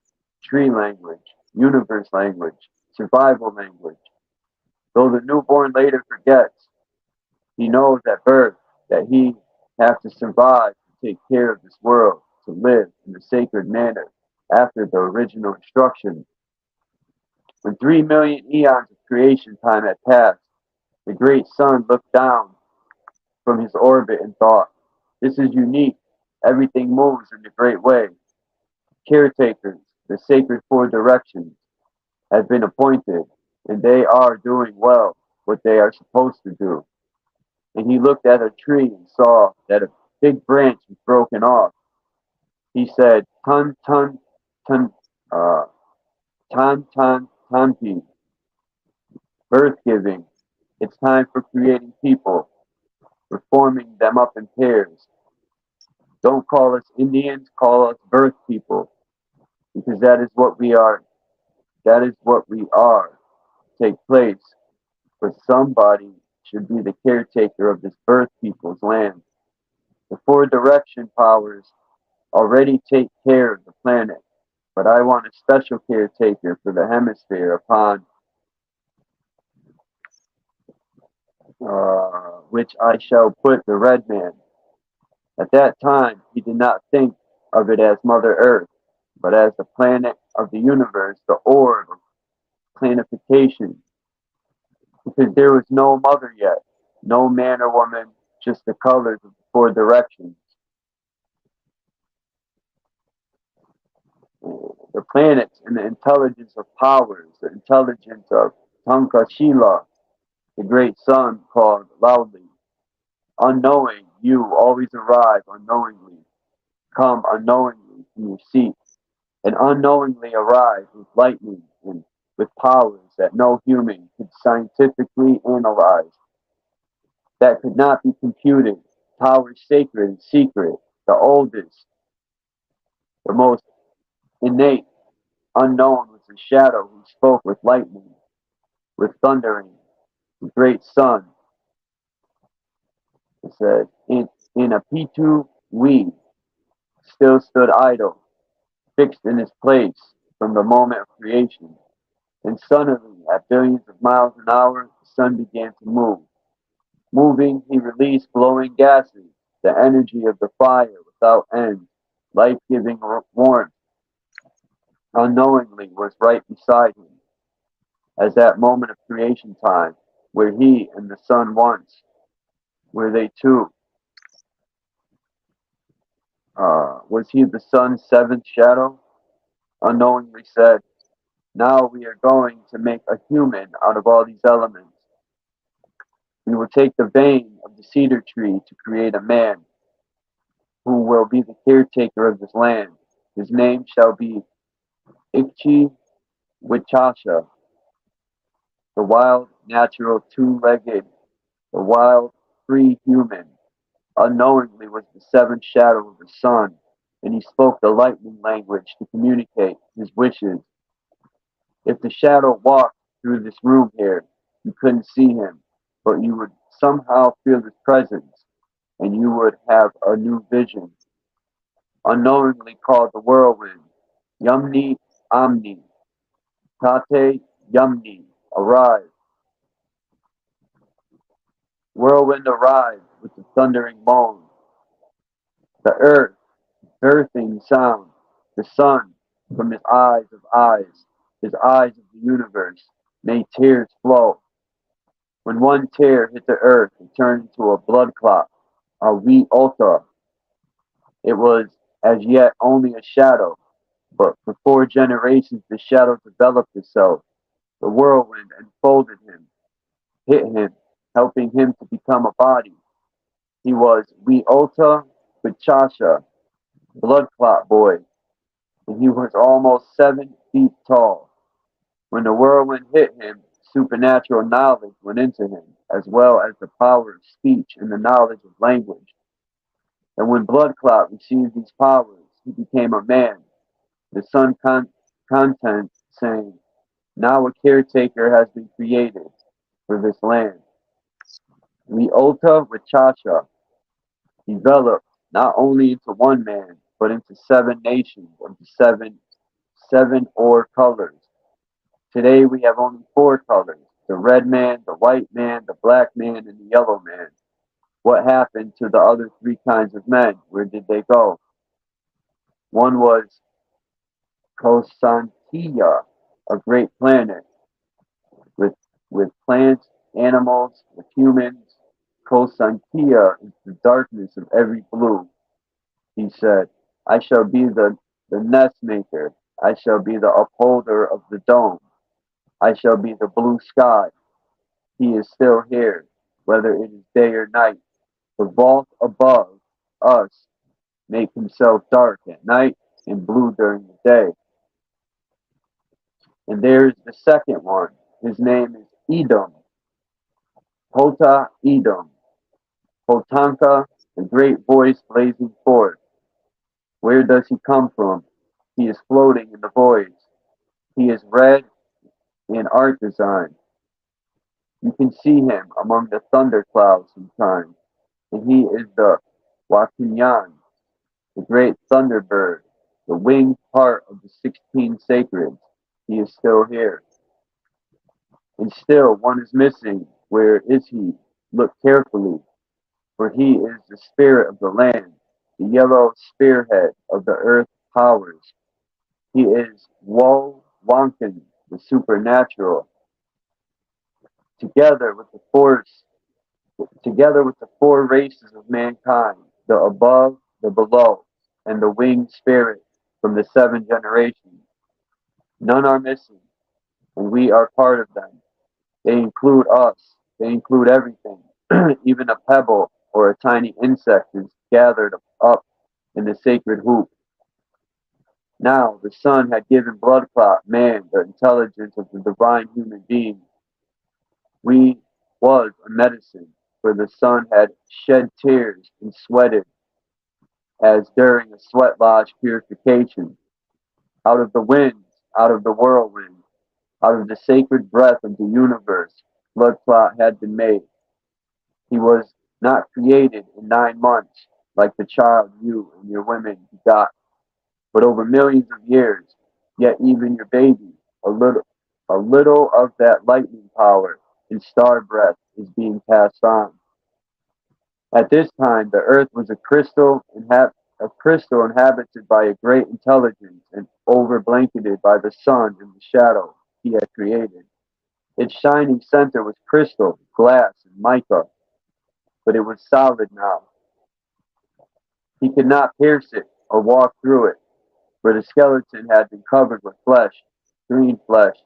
tree language, universe language, survival language. Though the newborn later forgets, he knows at birth that he has to survive to take care of this world, to live in a sacred manner after the original instructions. When 3 million eons of creation time had passed, the great sun looked down from his orbit and thought, this is unique. Everything moves in a great way. Caretakers, the sacred 4 directions, have been appointed, and they are doing well what they are supposed to do. And he looked at a tree and saw that a big branch was broken off. He said, Tun, tun, tun, tan, tan, tanti, birth giving. It's time for creating people, for forming them up in pairs. Don't call us Indians, call us birth people, because that is what we are. That is what we are. Take place, but somebody should be the caretaker of this birth people's land. The 4 direction powers already take care of the planet, but I want a special caretaker for the hemisphere upon which I shall put the red man. At that time, he did not think of it as Mother Earth, but as the planet of the universe, the orb of planification, because there was no mother yet, no man or woman, just the colors of the 4 directions. The planets and the intelligence of powers, the intelligence of Tankashila, the great sun called loudly. Unknowing, you always arrive unknowingly. Come unknowingly from your seat, and unknowingly arrive with lightning and with powers that no human could scientifically analyze, that could not be computed, powers sacred and secret, the oldest, the most innate, unknown was the shadow who spoke with lightning, with thundering, the great sun. It said, in a P2 we still stood idle, fixed in his place from the moment of creation. And suddenly, at billions of miles an hour, the sun began to move. Moving, he released glowing gases, the energy of the fire without end, life-giving warmth. unknowingly was right beside him, as that moment of creation time, where he and the sun once, where they two, was he the sun's seventh shadow? Unknowingly said, now we are going to make a human out of all these elements. We will take the vein of the cedar tree to create a man who will be the caretaker of this land. His name shall be Ikchi Wichasha, the wild, natural, two-legged, the wild, free human. Unknowingly was the seventh shadow of the sun, and he spoke the lightning language to communicate his wishes. If the shadow walked through this room here, you couldn't see him, but you would somehow feel his presence, and you would have a new vision. Unknowingly called the whirlwind, Yumni Amni, Tate Yumni, arrive. Whirlwind arrived with the thundering moan. The earth, earthing sound, the sun, from his eyes of the universe, made tears flow. When one tear hit the earth, it turned into a blood clot, a wheat ultra. It was as yet only a shadow, but for 4 generations the shadow developed itself. The whirlwind enfolded him, hit him, helping him to become a body. He was Weota Bachasha, blood clot boy, and he was almost 7 feet tall. When the whirlwind hit him, supernatural knowledge went into him, as well as the power of speech and the knowledge of language. And when Blood Clot received these powers, he became a man. The sun content saying, now a caretaker has been created for this land. Leota Wachasha developed not only into one man, but into 7 nations of the seven ore colors. Today we have only 4 colors: the red man, the white man, the black man, and the yellow man. What happened to the other 3 kinds of men? Where did they go? One was Kosantia, a great planet with plants, animals, with humans. Kosantia is the darkness of every blue. He said, I shall be the nest maker. I shall be the upholder of the dome. I shall be the blue sky. He is still here, whether it is day or night. The vault above us make himself dark at night and blue during the day. And there's the second one. His name is Edom. Hota Edom. Hotanka, the great voice blazing forth. Where does he come from? He is floating in the voids. He is red in art design. You can see him among the thunder clouds sometimes. And he is the Wakinyan, the great thunderbird, the winged part of the 16 sacreds. He is still here. And still one is missing. Where is he? Look carefully, for he is the spirit of the land, the yellow spearhead of the earth powers. He is Wo Wonkin, the supernatural. Together with the 4 races of mankind, the above, the below, and the winged spirit from the 7 generations. None are missing, and we are part of them. They include us. They include everything. Even a pebble or a tiny insect is gathered up in the sacred hoop. Now the sun had given Blood Clot man the intelligence of the divine human being. We was a medicine, for the sun had shed tears and sweated as during a sweat lodge purification. Out of the winds, out of the whirlwind, out of the sacred breath of the universe, Blood Clot had been made. He was not created in 9 months, like the child you and your women begot, but over millions of years. Yet even your baby, a little of that lightning power and star breath is being passed on. At this time, the earth was a crystal of crystal inhabited by a great intelligence and over blanketed by the sun and the shadow he had created. Its shining center was crystal, glass, and mica, but it was solid now. He could not pierce it or walk through it, for the skeleton had been covered with flesh, green flesh.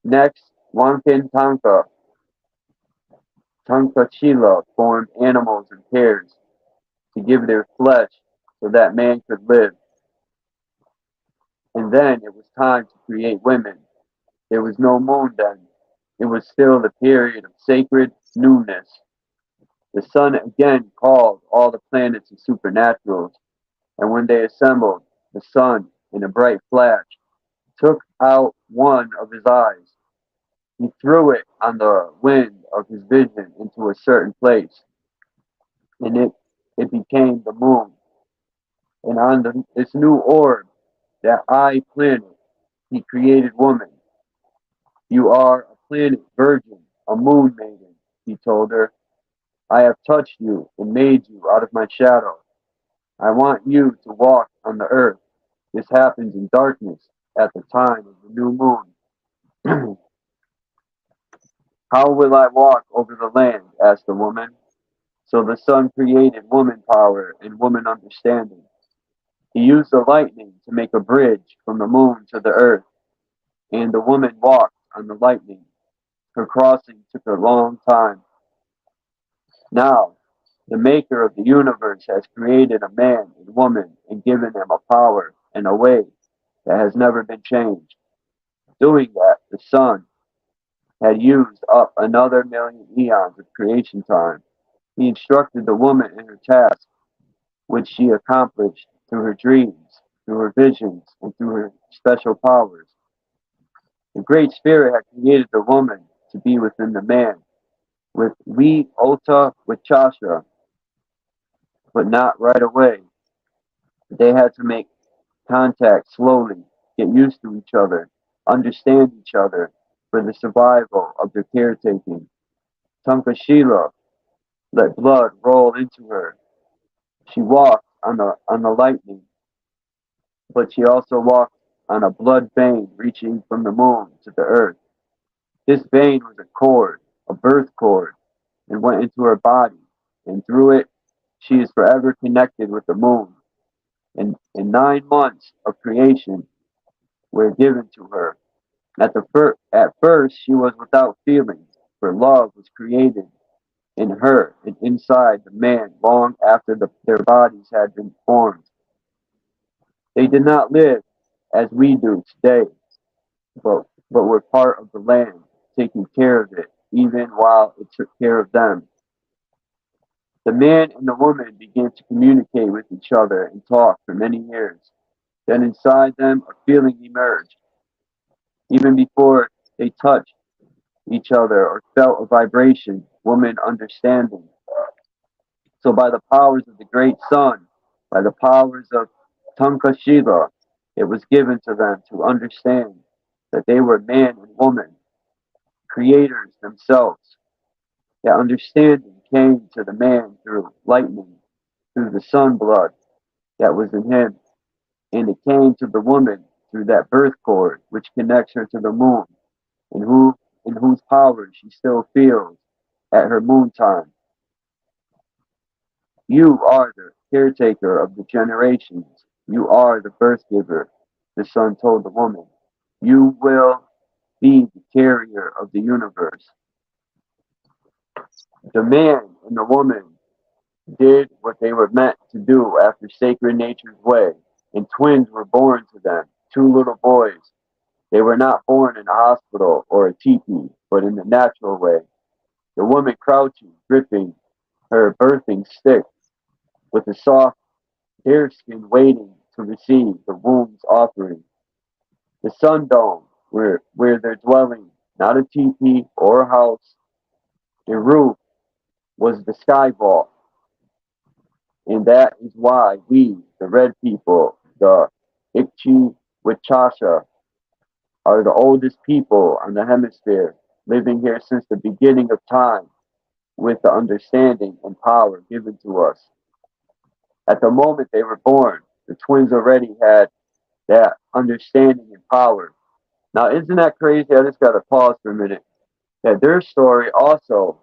Next, Wankin Tankachila formed animals in pairs to give their flesh so that man could live. And then it was time to create women. There was no moon then. It was still the period of sacred newness. The sun again called all the planets and supernaturals, and when they assembled, the sun, in a bright flash, took out one of his eyes. He threw it on the wind of his vision into a certain place, and it became the moon. And on this new orb, that eye planet, he created woman. You are a planet virgin, a moon maiden, he told her. I have touched you and made you out of my shadow. I want you to walk on the earth. This happens in darkness at the time of the new moon. How will I walk over the land? Asked the woman. So the sun created woman power and woman understanding. He used the lightning to make a bridge from the moon to the earth, and the woman walked on the lightning. Her crossing took a long time. Now, the maker of the universe has created a man and woman and given them a power and a way that has never been changed. Doing that, the sun had used up another million eons of creation time. He instructed the woman in her task, which she accomplished through her dreams, through her visions, and through her special powers. The Great Spirit had created the woman to be within the man, with we Ota with Chasha, but not right away. They had to make contact slowly, get used to each other, understand each other for the survival of their caretaking. Tankashila let blood roll into her. She walked on the lightning, but she also walked on a blood vein reaching from the moon to the earth. This vein was a cord, a birth cord, and went into her body, and through it she is forever connected with the moon. And 9 months of creation were given to her. At first she was without feeling, for love was created in her and inside the man long after their bodies had been formed. They did not live as we do today, but were part of the land, taking care of it, even while it took care of them. The man and the woman began to communicate with each other and talk for many years. Then inside them a feeling emerged, even before they touched each other or felt a vibration, woman understanding. So by the powers of the great sun, by the powers of Tankashila, it was given to them to understand that they were man and woman, creators themselves. That understanding came to the man through lightning, through the sun blood that was in him, and it came to the woman through that birth cord which connects her to the moon, and in whose power she still feels at her moon time. You are the caretaker of the generations. You are the birth giver, the sun told the woman. You will be the carrier of the universe. The man and the woman did what they were meant to do after sacred nature's way, and twins were born to them, two little boys. They were not born in a hospital or a teepee, but in the natural way. The woman crouching, gripping her birthing stick, with a soft deerskin waiting to receive the womb's offering. The sun dome, where they're dwelling, not a teepee or a house. The roof was the sky vault, and that is why we, the red people, the Ikchi Wachasha, are the oldest people on the hemisphere, living here since the beginning of time, with the understanding and power given to us. At the moment they were born, the twins already had that understanding and power. Now, isn't that crazy? I just got to pause for a minute. That their story also,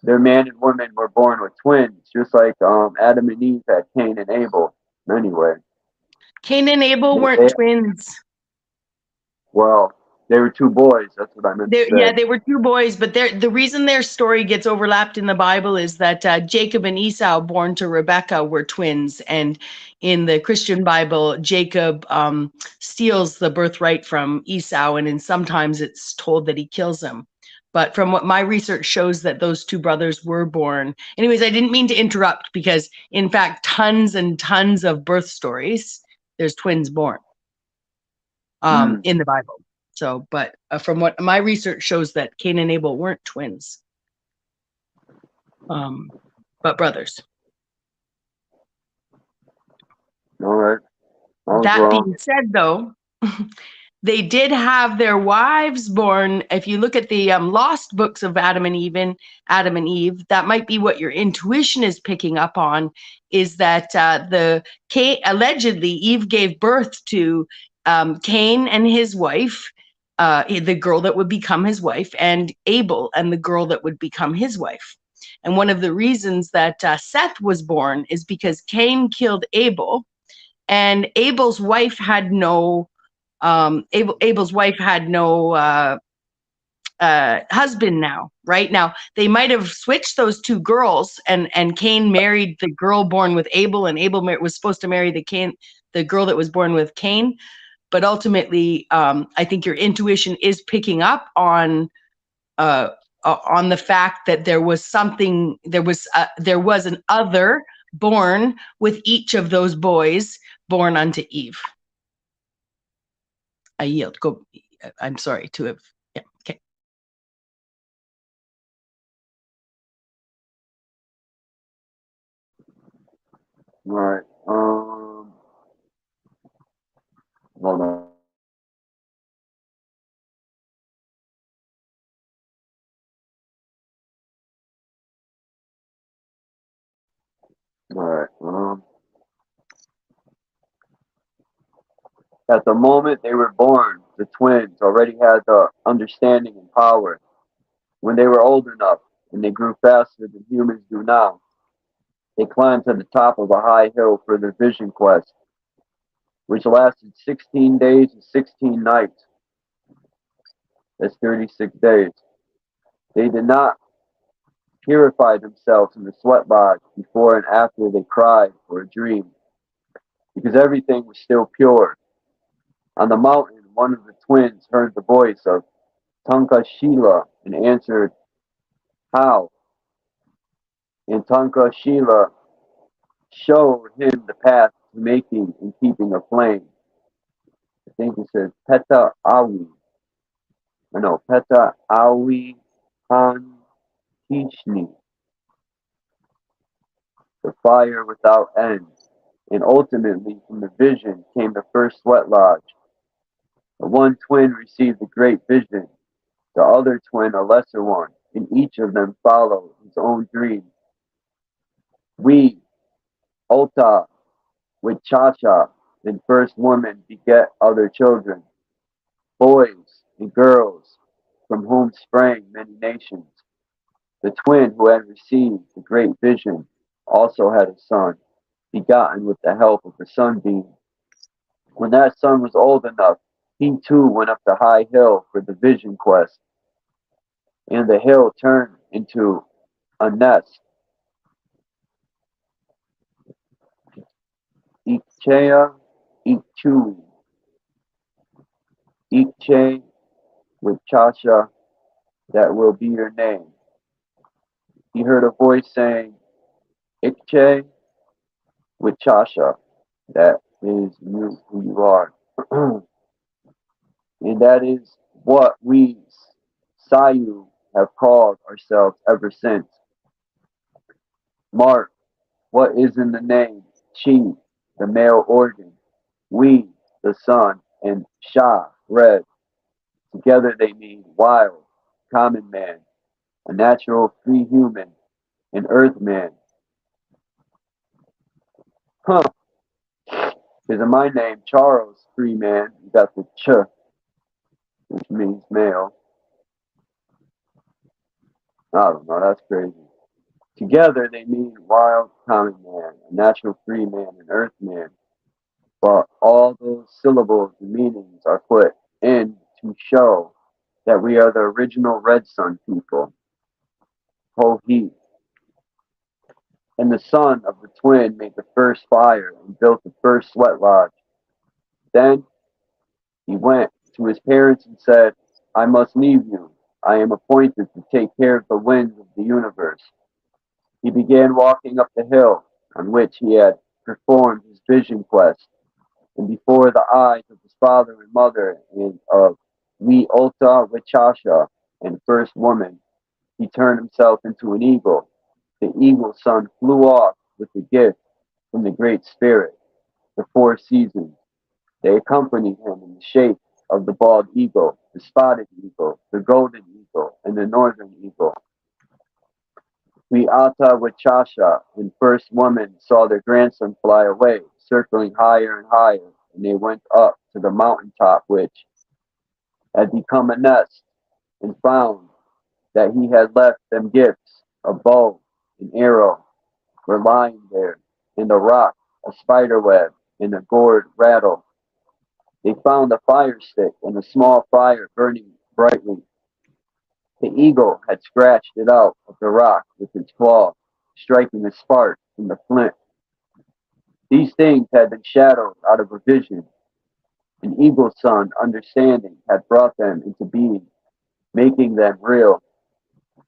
their man and woman were born with twins, just like Adam and Eve had Cain and Abel. Anyway, Cain and Abel weren't they, twins. well, they were two boys. That's what I meant to say. They were two boys, but the reason their story gets overlapped in the Bible is that Jacob and Esau, born to Rebekah, were twins. And in the Christian Bible, Jacob steals the birthright from Esau, and then sometimes it's told that he kills him. But from what my research shows, that those two brothers were born. Anyways, I didn't mean to interrupt, because in fact, tons and tons of birth stories, there's twins born in the Bible. So, but from what my research shows, that Cain and Abel weren't twins, but brothers. All right. That being said, though, they did have their wives born. If you look at the lost books of Adam and Eve, that might be what your intuition is picking up on, is that allegedly Eve gave birth to Cain and his wife, the girl that would become his wife, and Abel and the girl that would become his wife. And one of the reasons that Seth was born is because Cain killed Abel, and Abel's wife had no Abel's wife had no husband now. Right now, they might have switched those two girls, and Cain married the girl born with Abel, and Abel was supposed to marry the girl that was born with Cain. But ultimately, I think your intuition is picking up on the fact that there was an other born with each of those boys born unto Eve. I yield. Go. I'm sorry to have. Yeah. Okay. All right. Hold on. All right. At the moment they were born, the twins already had the understanding and power. When they were old enough, and they grew faster than humans do now, they climbed to the top of a high hill for their vision quest, which lasted 16 days and 16 nights. That's 36 days. They did not purify themselves in the sweat lodge before and after they cried for a dream, because everything was still pure. On the mountain, one of the twins heard the voice of Tankashila and answered, "How?" And Tankashila showed him the path to making and keeping a flame. I think it says Peta Awi. No, Peta Awi Han Kishni, the fire without end. And ultimately, from the vision came the first sweat lodge. The one twin received the great vision, the other twin a lesser one, and each of them followed his own dream. We, Ota, with Chacha, and first woman beget other children, boys and girls, from whom sprang many nations. The twin who had received the great vision also had a son, begotten with the help of the sunbeam. When that son was old enough, he too went up the high hill for the vision quest, and the hill turned into a nest. Ikchea, Ikchui, Ikche with Chasha, that will be your name. He heard a voice saying, Ikche with Chasha, that is you who you are. And that is what we, Sayu, have called ourselves ever since. Mark, what is in the name? Chi, the male organ. We, the sun, and Sha, red. Together they mean wild, common man, a natural free human, an earth man. Huh. Because in my name, Charles Freeman, you got the ch, which means male. I don't know, that's crazy. Together, they mean wild common man, a natural free man, an earth man. But all those syllables and meanings are put in to show that we are the original Red Sun people, Ho-He. And the son of the twin made the first fire and built the first sweat lodge. Then he went to his parents and said, I must leave you. I am appointed to take care of the winds of the universe. He began walking up the hill on which he had performed his vision quest, and before the eyes of his father and mother and of Wi Ulta Wechasha and first woman, he turned himself into an eagle. The eagle's son flew off with the gift from the Great Spirit, the four seasons. They accompanied him in the shape of the bald eagle, the spotted eagle, the golden eagle, and the northern eagle. Wiata Wachasha and first woman saw their grandson fly away, circling higher and higher, and they went up to the mountaintop which had become a nest, and found that he had left them gifts, a bow, an arrow, were lying there, and a rock, a spider web, and a gourd rattle. They found a fire stick and a small fire burning brightly. The eagle had scratched it out of the rock with its claw, striking a spark from the flint. These things had been shadowed out of a vision. An eagle's son, understanding, had brought them into being, making them real.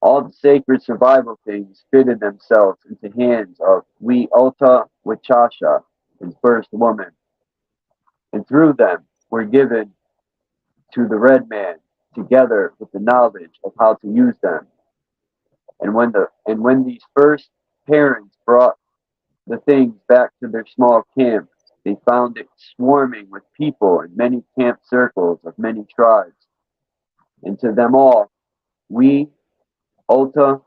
All the sacred survival things fitted themselves into hands of Wi Ulta Wachasha, his first woman, and through them were given to the red man, together with the knowledge of how to use them. And when these first parents brought the things back to their small camp, they found it swarming with people in many camp circles of many tribes. And to them all, we, Ulta,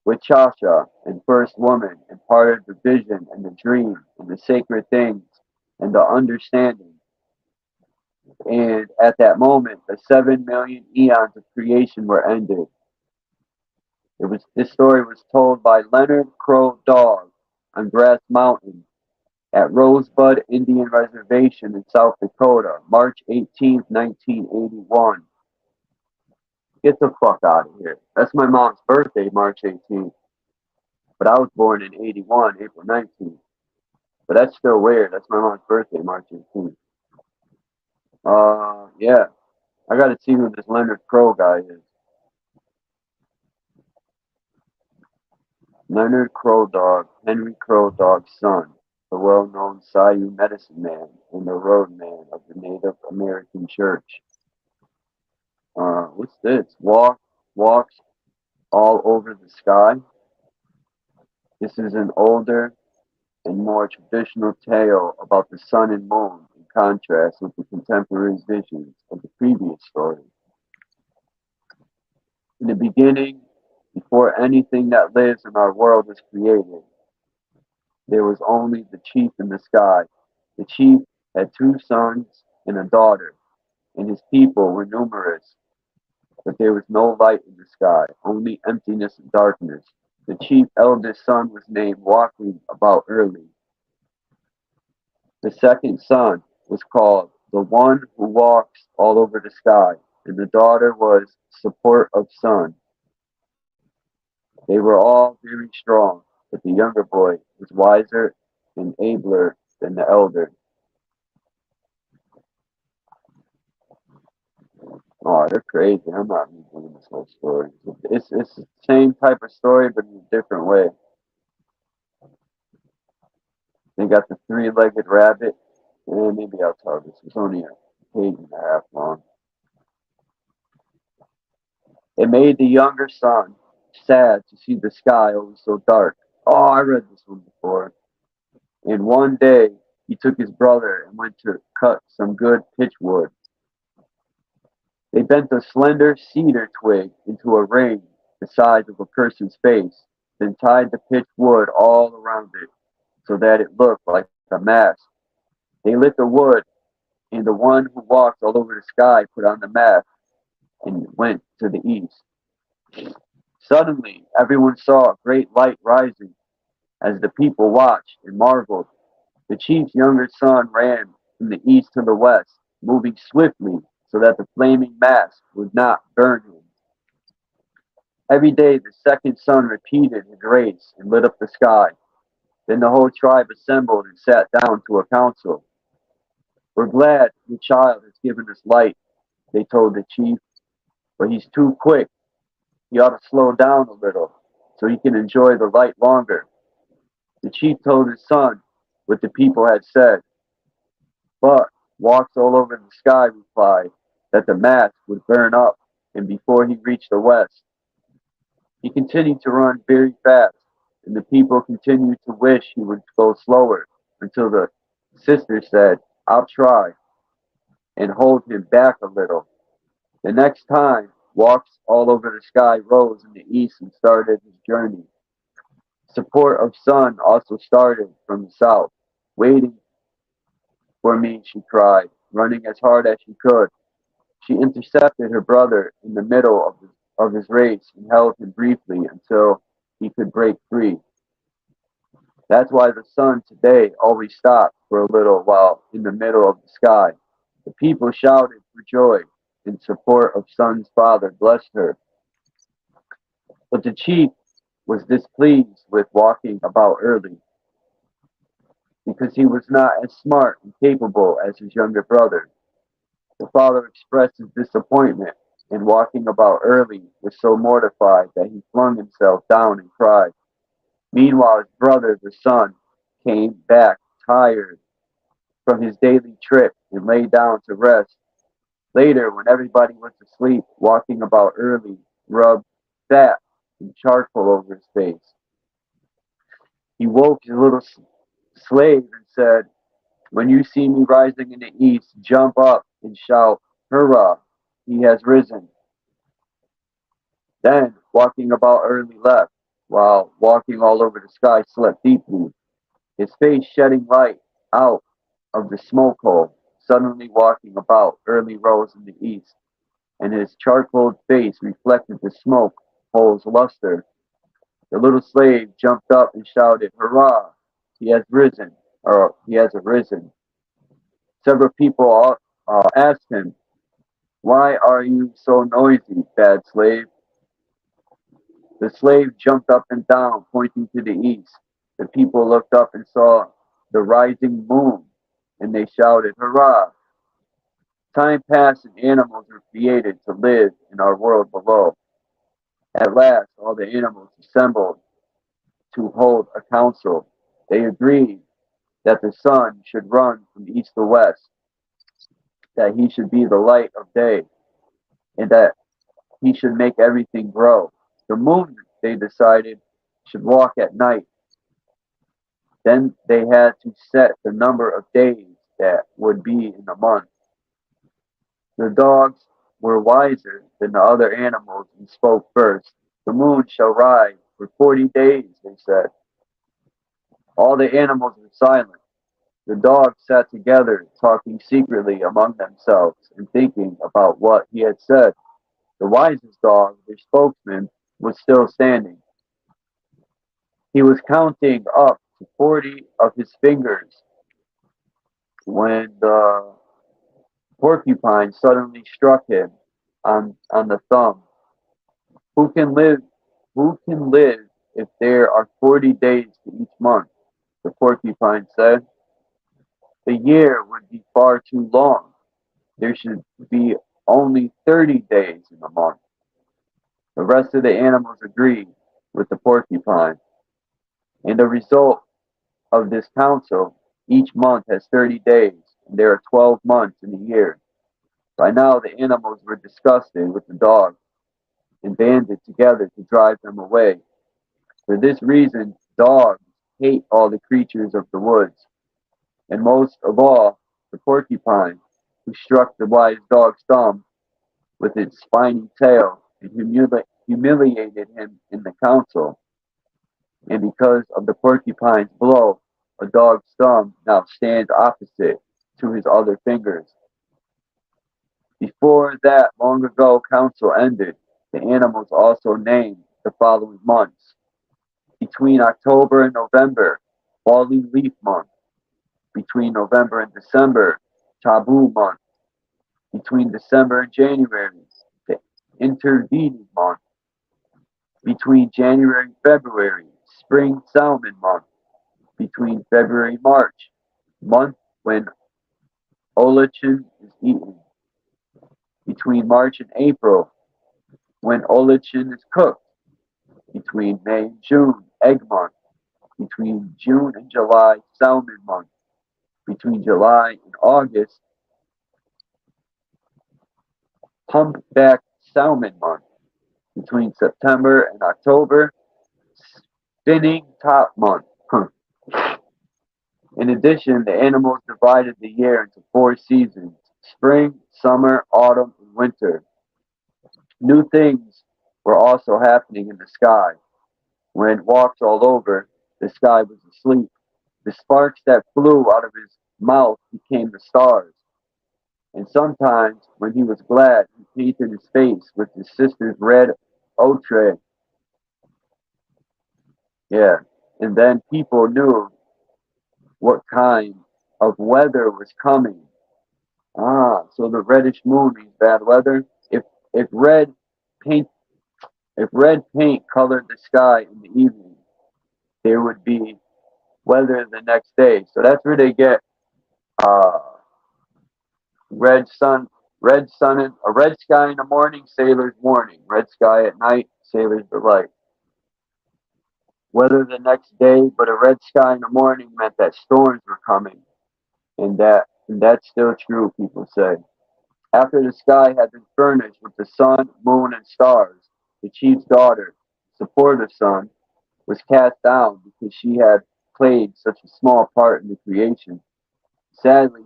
Wachasha, and first woman imparted the vision and the dream and the sacred things and the understanding. And at that moment, the 7 million eons of creation were ended. This story was told by Leonard Crow Dog on Grass Mountain at Rosebud Indian Reservation in South Dakota, March 18th, 1981. Get the fuck out of here. That's my mom's birthday, March 18th. But I was born in 81, April 19th. But that's still weird. That's my mom's birthday, March 18th. Yeah. I gotta see who this Leonard Crow guy is. Leonard Crow Dog, Henry Crow Dog's son, the well-known Sioux medicine man and the road man of the Native American Church. What's this? Walks all over the sky. This is an older and more traditional tale about the sun and moon, in contrast with the contemporary visions of the previous story. In the beginning, before anything that lives in our world was created, there was only the chief in the sky. The chief had 2 sons and a daughter, and his people were numerous, but there was no light in the sky, only emptiness and darkness. The chief's eldest son was named Walking About Early. The second son was called the One Who Walks All Over the Sky, and the daughter was Support of Sun. They were all very strong, but the younger boy was wiser and abler than the elder. Oh, they're crazy. I'm not reading this whole story. It's the same type of story, but in a different way. They got the 3-legged rabbit. And maybe I'll tell this. It's only a page and a half long. It made the younger son sad to see the sky always so dark. Oh, I read this one before. And one day, he took his brother and went to cut some good pitchwood. They bent a slender cedar twig into a ring the size of a person's face, then tied the pitch wood all around it so that it looked like the mask. They lit the wood, and the one who walked all over the sky put on the mask and went to the east. Suddenly, everyone saw a great light rising as the people watched and marveled. The chief's younger son ran from the east to the west, moving swiftly so that the flaming mask would not burn him. Every day, the second son repeated his race and lit up the sky. Then the whole tribe assembled and sat down to a council. "We're glad the child has given us light," they told the chief, "but he's too quick. He ought to slow down a little so he can enjoy the light longer." The chief told his son what the people had said, but Walks All Over the Sky replied that the mask would burn up, and before he reached the west, he continued to run very fast, and the people continued to wish he would go slower until the sister said, "I'll try," and hold him back a little. The next time, Walks All Over the Sky rose in the east and started his journey. Support of Sun also started from the south. "Waiting for me," she cried, running as hard as she could. She intercepted her brother in the middle of his race and held him briefly until he could break free. That's why the sun today always stops for a little while in the middle of the sky. The people shouted for joy in support of Sun's father blessed her. But the chief was displeased with walking about early because he was not as smart and capable as his younger brother. The father expressed his disappointment, and walking about early was so mortified that he flung himself down and cried. Meanwhile, his brother, the son, came back tired from his daily trip and lay down to rest. Later, when everybody was asleep, walking about early rubbed fat and charcoal over his face. He woke his little slave and said, "When you see me rising in the east, jump up and shout, 'Hurrah, he has risen.'" Then, walking about early left, while walking all over the sky, slept deeply, his face shedding light out of the smoke hole. Suddenly walking about early rose in the east, and his charcoal face reflected the smoke hole's luster. The little slave jumped up and shouted, "Hurrah, he has risen," or "he has arisen." Several people asked him, "Why are you so noisy, bad slave?" The slave jumped up and down, pointing to the east. The people looked up and saw the rising moon, and they shouted, "Hurrah!" Time passed and animals were created to live in our world below. At last, all the animals assembled to hold a council. They agreed that the sun should run from east to west, that he should be the light of day, and that he should make everything grow. The moon, they decided, should walk at night. Then they had to set the number of days that would be in a month. The dogs were wiser than the other animals and spoke first. "The moon shall rise for 40 days," they said. All the animals were silent. The dogs sat together, talking secretly among themselves and thinking about what he had said. The wisest dog, their spokesman, was still standing. He was counting up to 40 of his fingers when the porcupine suddenly struck him on the thumb. Who can live who can live if there are 40 days to each month? The porcupine said. The year would be far too long. There should be only 30 days in a month. The rest of the animals agreed with the porcupine, and the result of this council, each month has 30 days, and there are 12 months in a year. By now, the animals were disgusted with the dogs and banded together to drive them away. For this reason, dogs hate all the creatures of the woods, and most of all, the porcupine, who struck the wise dog's thumb with its spiny tail and humiliated him in the council. And because of the porcupine's blow, A dog's thumb now stands opposite to his other fingers. Before that long ago council ended, the animals also named the following months. Between October and November, falling leaf month. Between November and December, taboo month. Between December and January, the intervening month. Between January and February, spring salmon month. Between February and March, month when olechin is eaten. Between March and April, when olechin is cooked. Between May and June, egg month. Between June and July, salmon month. Between July and August, humpback salmon month. Between September and October, spinning top month. In addition, the animals divided the year into 4 seasons: spring, summer, autumn, and winter. New things were also happening in the sky. When it walked all over, the sky was asleep. The sparks that flew out of his mouth became the stars. And sometimes, when he was glad, he painted his face with his sister's red ochre. Yeah. And then people knew what kind of weather was coming. So the reddish moon means bad weather. If red paint if red paint colored the sky in the evening, there would be weather the next day. So that's where they get uh red sun a red sky in the morning, sailor's warning. Red sky at night, sailor's delight. Weather the next day, but a red sky in the morning meant that storms were coming. And that's still true, people say. After the sky had been furnished with the sun, moon, and stars, the chief's daughter, supportive son, was cast down because she had played such a small part in the creation. Sadly,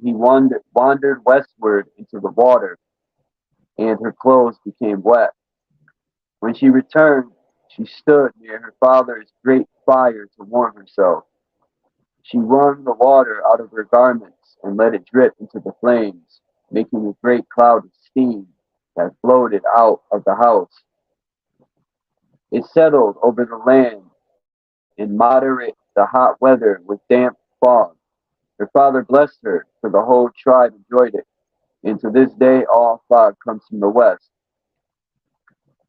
he wandered westward into the water, and her clothes became wet. When she returned, she stood near her father's great fire to warm herself. She wrung the water out of her garments and let it drip into the flames, making a great cloud of steam that floated out of the house. It settled over the land in moderate the hot weather with damp fog. Her father blessed her, for the whole tribe enjoyed it, and to this day all fog comes from the west.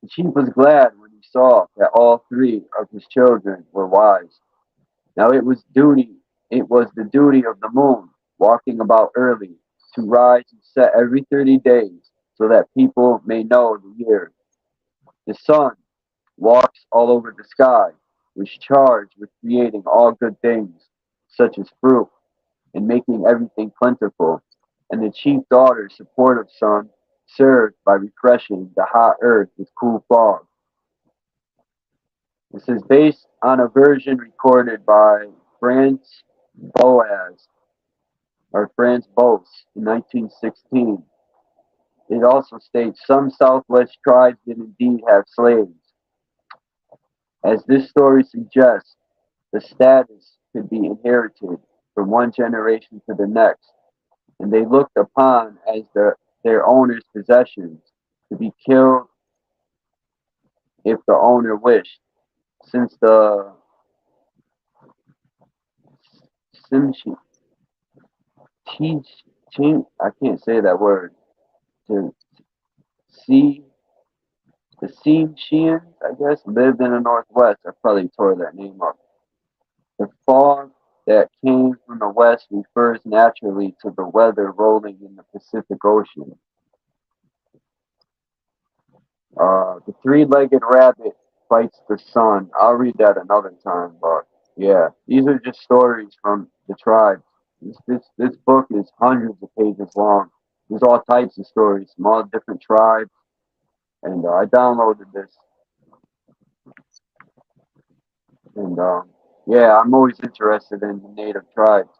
The chief was glad when he saw that all three of his children were wise. Now it was the duty of the moon, walking about early, to rise and set every 30 days, so that people may know the year. The sun walks all over the sky, was charged with creating all good things, such as fruit, and making everything plentiful. And the chief daughter's supportive son served by refreshing the hot earth with cool fog. This is based on a version recorded by Franz Boas or Franz Boas in 1916. It also states some Southwest tribes did indeed have slaves. As this story suggests, the status could be inherited from one generation to the next, and they looked upon as their owner's possessions to be killed if the owner wished. Since the Simshi, I can't say that word. To see the Tsimshians, I guess, lived in the Northwest. I probably tore that name up. The fog that came from the west refers naturally to the weather rolling in the Pacific Ocean. The three-legged rabbit fights the sun. I'll read that another time, but yeah, these are just stories from the tribes. This book is hundreds of pages long. There's all types of stories from all different tribes, and I downloaded this. And yeah, I'm always interested in the native tribes.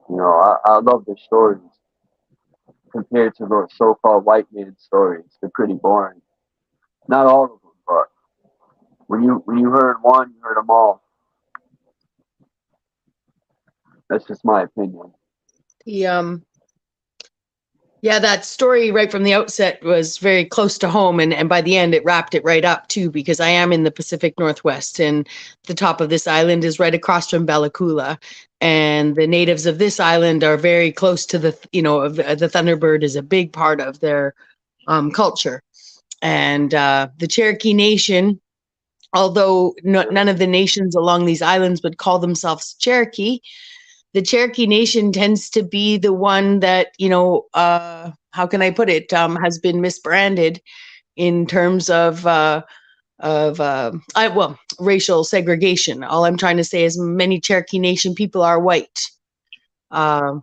I love their stories compared to the so-called white man stories. They're pretty boring. Not all of them, but when you heard one, you heard them all. That's just my opinion. Yeah, that story right from the outset was very close to home, and by the end it wrapped it right up too, because I am in the Pacific Northwest, and the top of this island is right across from Bella Coola, and the natives of this island are very close to the Thunderbird is a big part of their culture, and the Cherokee Nation, although none of the nations along these islands would call themselves Cherokee, the Cherokee Nation tends to be the one that, how can I put it, has been misbranded in terms of racial segregation. All I'm trying to say is many Cherokee Nation people are white. And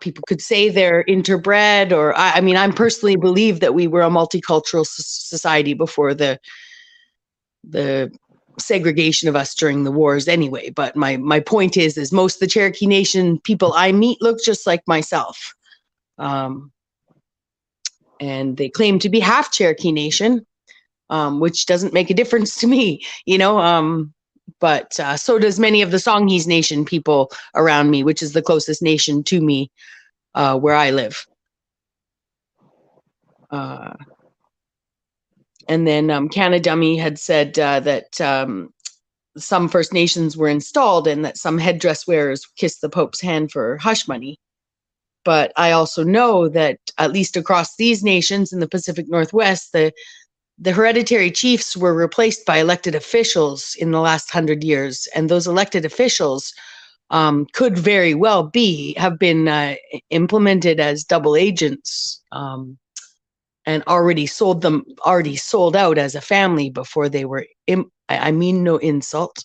people could say they're interbred, or I mean, I personally believe that we were a multicultural society before the segregation of us during the wars anyway. But my point is most of the Cherokee Nation people I meet look just like myself. And they claim to be half Cherokee Nation, which doesn't make a difference to me, but so does many of the Songhees Nation people around me, which is the closest nation to me where I live. And then Canadummy had said that some First Nations were installed and that some headdress wearers kissed the Pope's hand for hush money. But I also know that at least across these nations in the Pacific Northwest, the hereditary chiefs were replaced by elected officials in the last 100 years. And those elected officials could very well have been implemented as double agents, and already sold out as a family before they were, I mean, no insult,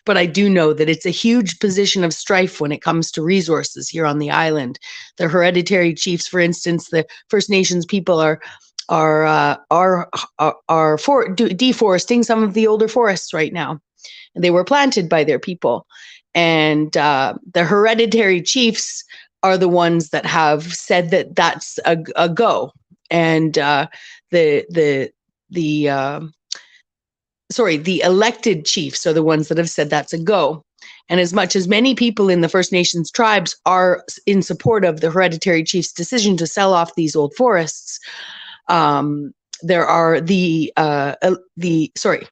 but I do know that it's a huge position of strife when it comes to resources here on the island. The hereditary chiefs, for instance, the First Nations people are deforesting some of the older forests right now. And they were planted by their people. And the hereditary chiefs are the ones that have said that that's a go. And the elected chiefs are the ones that have said that's a go. And as much as many people in the First Nations tribes are in support of the hereditary chief's decision to sell off these old forests, there are the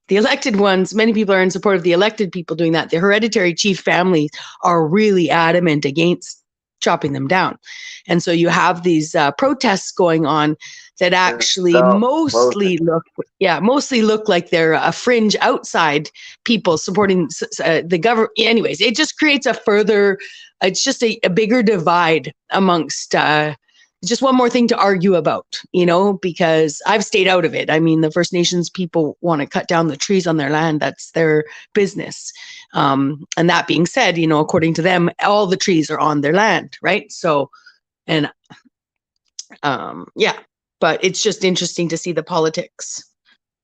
elected ones. Many people are in support of the elected people doing that. The hereditary chief families are really adamant against chopping them down. And so you have these protests going on that actually mostly look like they're a fringe outside people supporting the government. Anyways, it just creates it's just a bigger divide amongst, just one more thing to argue about, because I've stayed out of it. I mean, the First Nations people want to cut down the trees on their land. That's their business. And that being said, according to them, all the trees are on their land, right? So, and but it's just interesting to see the politics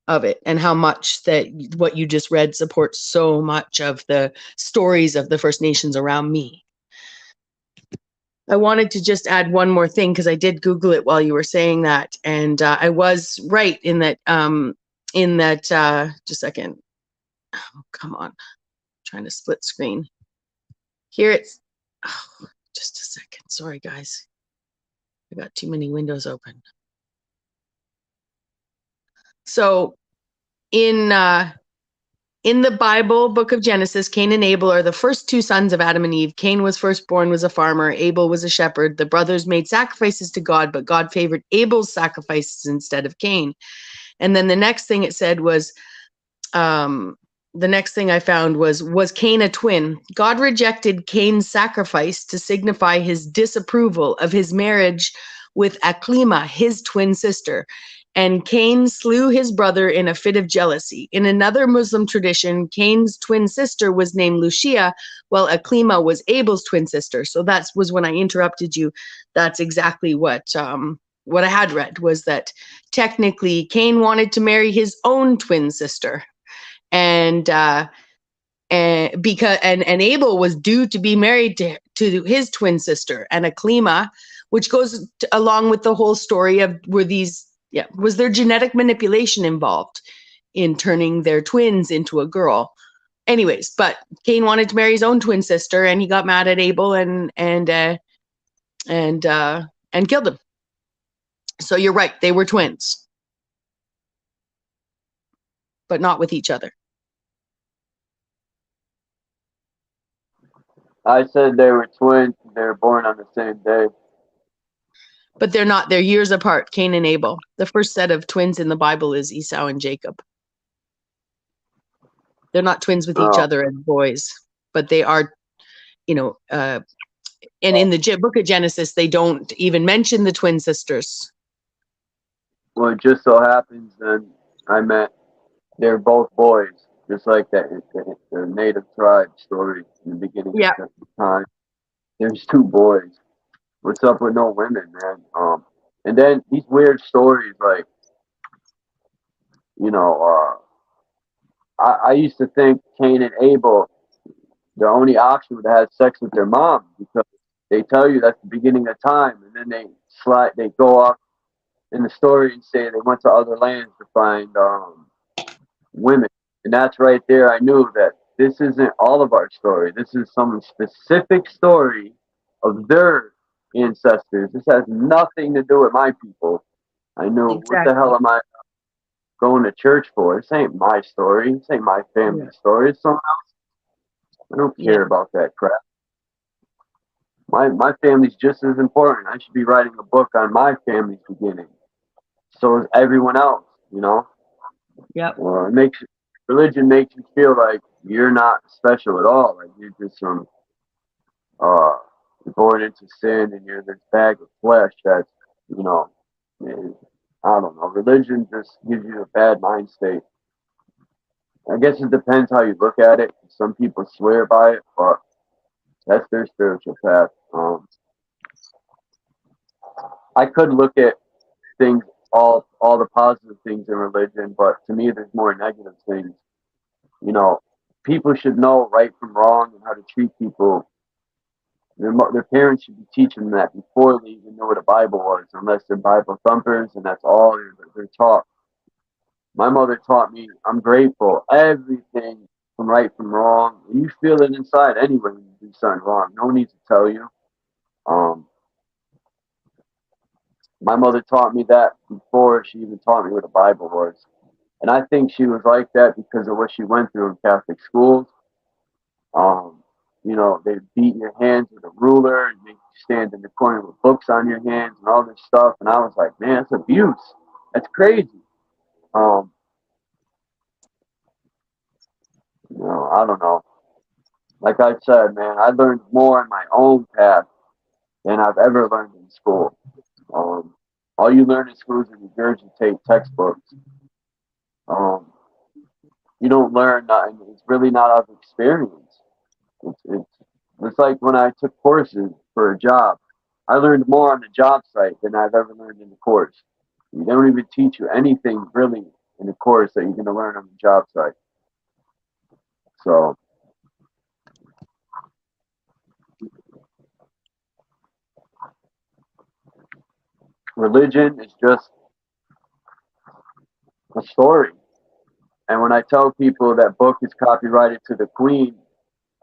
of it and how much that what you just read supports so much of the stories of the First Nations around me. I wanted to just add one more thing because I did Google it while you were saying that, and I was right in that. Just a second. Oh, come on, I'm trying to split screen. Here it's. Oh, just a second. Sorry, guys. I got too many windows open. So, in the Bible, book of Genesis, Cain and Abel are the first two sons of Adam and Eve. Cain was firstborn, was a farmer. Abel was a shepherd. The brothers made sacrifices to God, but God favored Abel's sacrifices instead of Cain. And then the next thing it said was, the next thing I found was Cain a twin? God rejected Cain's sacrifice to signify his disapproval of his marriage with Aklima, his twin sister. And Cain slew his brother in a fit of jealousy. In another Muslim tradition, Cain's twin sister was named Lucia, while Aklima was Abel's twin sister. So that was when I interrupted you. That's exactly what I had read, was that technically Cain wanted to marry his own twin sister, and Abel was due to be married to his twin sister, and Aklima, which goes along with the whole story of was there genetic manipulation involved in turning their twins into a girl? anyways, but Cain wanted to marry his own twin sister, and he got mad at Abel and killed him. So you're right, they were twins, but not with each other. I said they were twins. They were born on the same day. But they're not. They're years apart, Cain and Abel. The first set of twins in the Bible is Esau and Jacob. They're not twins with each Oh, other as boys, but they are, and in the book of Genesis, they don't even mention the twin sisters. well, it just so happens then I met they're both boys, just like the native tribe story in the beginning Yeah. of time. There's two boys. What's up with no women, man? And then these weird stories, like, I used to think Cain and Abel, the only option would have sex with their mom because they tell you that's the beginning of time, and then they go off in the story and say they went to other lands to find women, and that's right there. I knew that this isn't all of our story. This is some specific story of their ancestors. This has nothing to do with my people. I knew what the hell am I going to church for? This ain't my story. This ain't my family story. It's someone else. I don't care about that crap. My family's just as important. I should be writing a book on my family's beginning. So is everyone else, Yep. Well, religion makes you feel like you're not special at all. Like you're just some born into sin and you're this bag of flesh that's, I don't know. Religion just gives you a bad mind state. I guess it depends how you look at it. Some people swear by it, but that's their spiritual path. I could look at things, all the positive things in religion, but to me, there's more negative things. People should know right from wrong and how to treat people. Their parents should be teaching them that before they even know what a Bible was, unless they're Bible thumpers, and that's all they're taught. My mother taught me I'm grateful. Everything from right from wrong. You feel it inside anyway when you do something wrong. No one needs to tell you. My mother taught me that before she even taught me what a Bible was. And I think she was like that because of what she went through in Catholic schools. They beat your hands with a ruler and make you stand in the corner with books on your hands and all this stuff. And I was like, man, that's abuse. That's crazy. I don't know. Like I said, man, I learned more in my own path than I've ever learned in school. All you learn in school is to regurgitate textbooks. You don't learn nothing. It's really not out of experience. It's like when I took courses for a job. I learned more on the job site than I've ever learned in the course. They don't even teach you anything really in the course that you're going to learn on the job site. So, religion is just a story. And when I tell people that book is copyrighted to the Queen,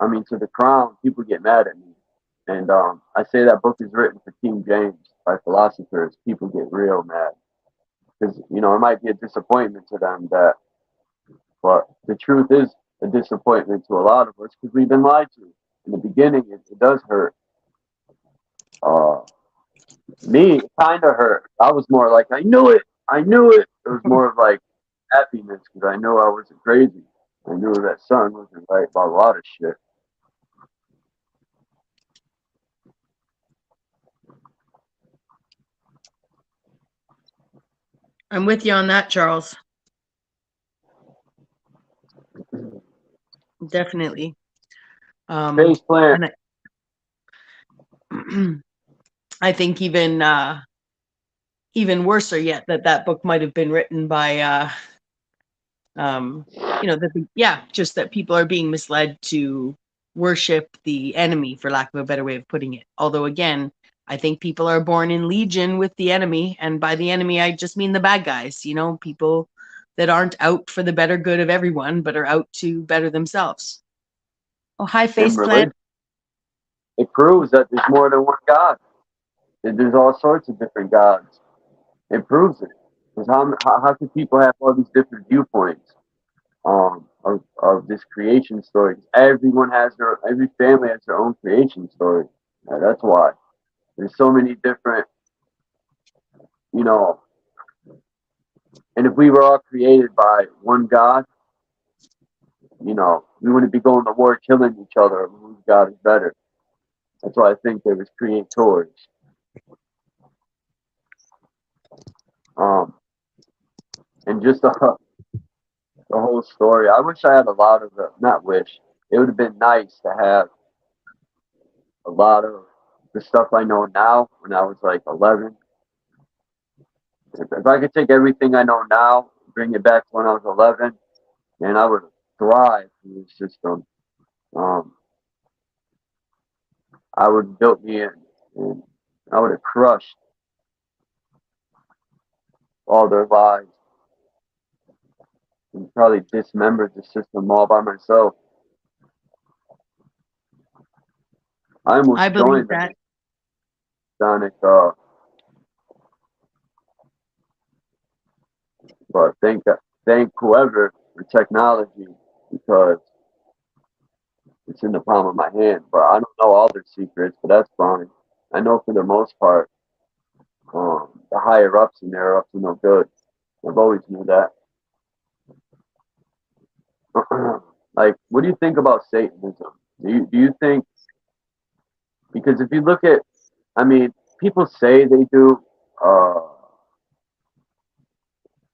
to the Crown, people get mad at me. And I say that book is written for King James by philosophers. People get real mad because it might be a disappointment to them but the truth is a disappointment to a lot of us because we've been lied to. In the beginning, it does hurt. Me, it kind of hurt. I was more like, I knew it. It was more of like happiness because I knew I wasn't crazy. I knew that son wasn't right about a lot of shit. I'm with you on that, Charles. Definitely. Face plant. I think even worse yet that book might have been written by just that people are being misled to worship the enemy, for lack of a better way of putting it. Although again, I think people are born in legion with the enemy, and by the enemy I just mean the bad guys. People that aren't out for the better good of everyone, but are out to better themselves. Oh, hi, And Faceplant. religion, it proves that there's more than one God. There's all sorts of different gods. It proves it. Because how can people have all these different viewpoints of this creation story? Every family has their own creation story. That's why there's so many different, you know. And if we were all created by one God, you know, we wouldn't be going to war killing each other over whose God is better. That's why I think there was creators. And just the whole story. I wish I had a lot of the, not wish, it would have been nice to have a lot of the stuff I know now when I was like 11. If I could take everything I know now, bring it back to when I was 11, and I would thrive in the system. I would have built me in, and I would have crushed all their lives and probably dismembered the system all by myself. I almost I believe joined that. the Masonic, but thank whoever for technology, because it's in the palm of my hand. But I don't know all their secrets, but that's fine. I know for the most part, the higher ups in there are up to no good. I've always knew that. Like, what do you think about Satanism? Do you think, because if you look at, I mean, people say they do.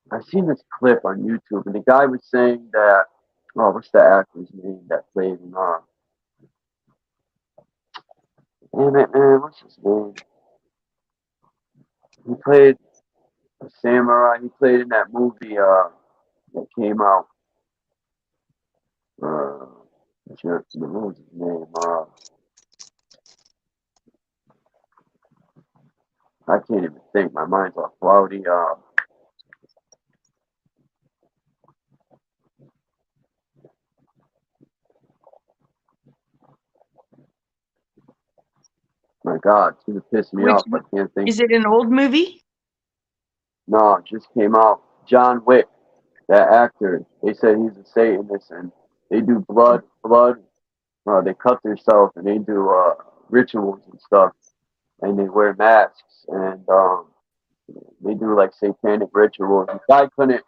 I've seen this clip on YouTube, and the guy was saying that, oh, what's the actor's name that played in, damn it, man, what's his name? He played a samurai. He played in that movie, that came out. What was his name? I can't even think. My mind's all cloudy. My God, it's gonna piss me off. I can't think. Is it an old movie? No, it just came out. John Wick, that actor. They said he's a Satanist, and they do blood. They cut themselves, and they do rituals and stuff, and they wear masks, and they do like satanic rituals. The guy couldn't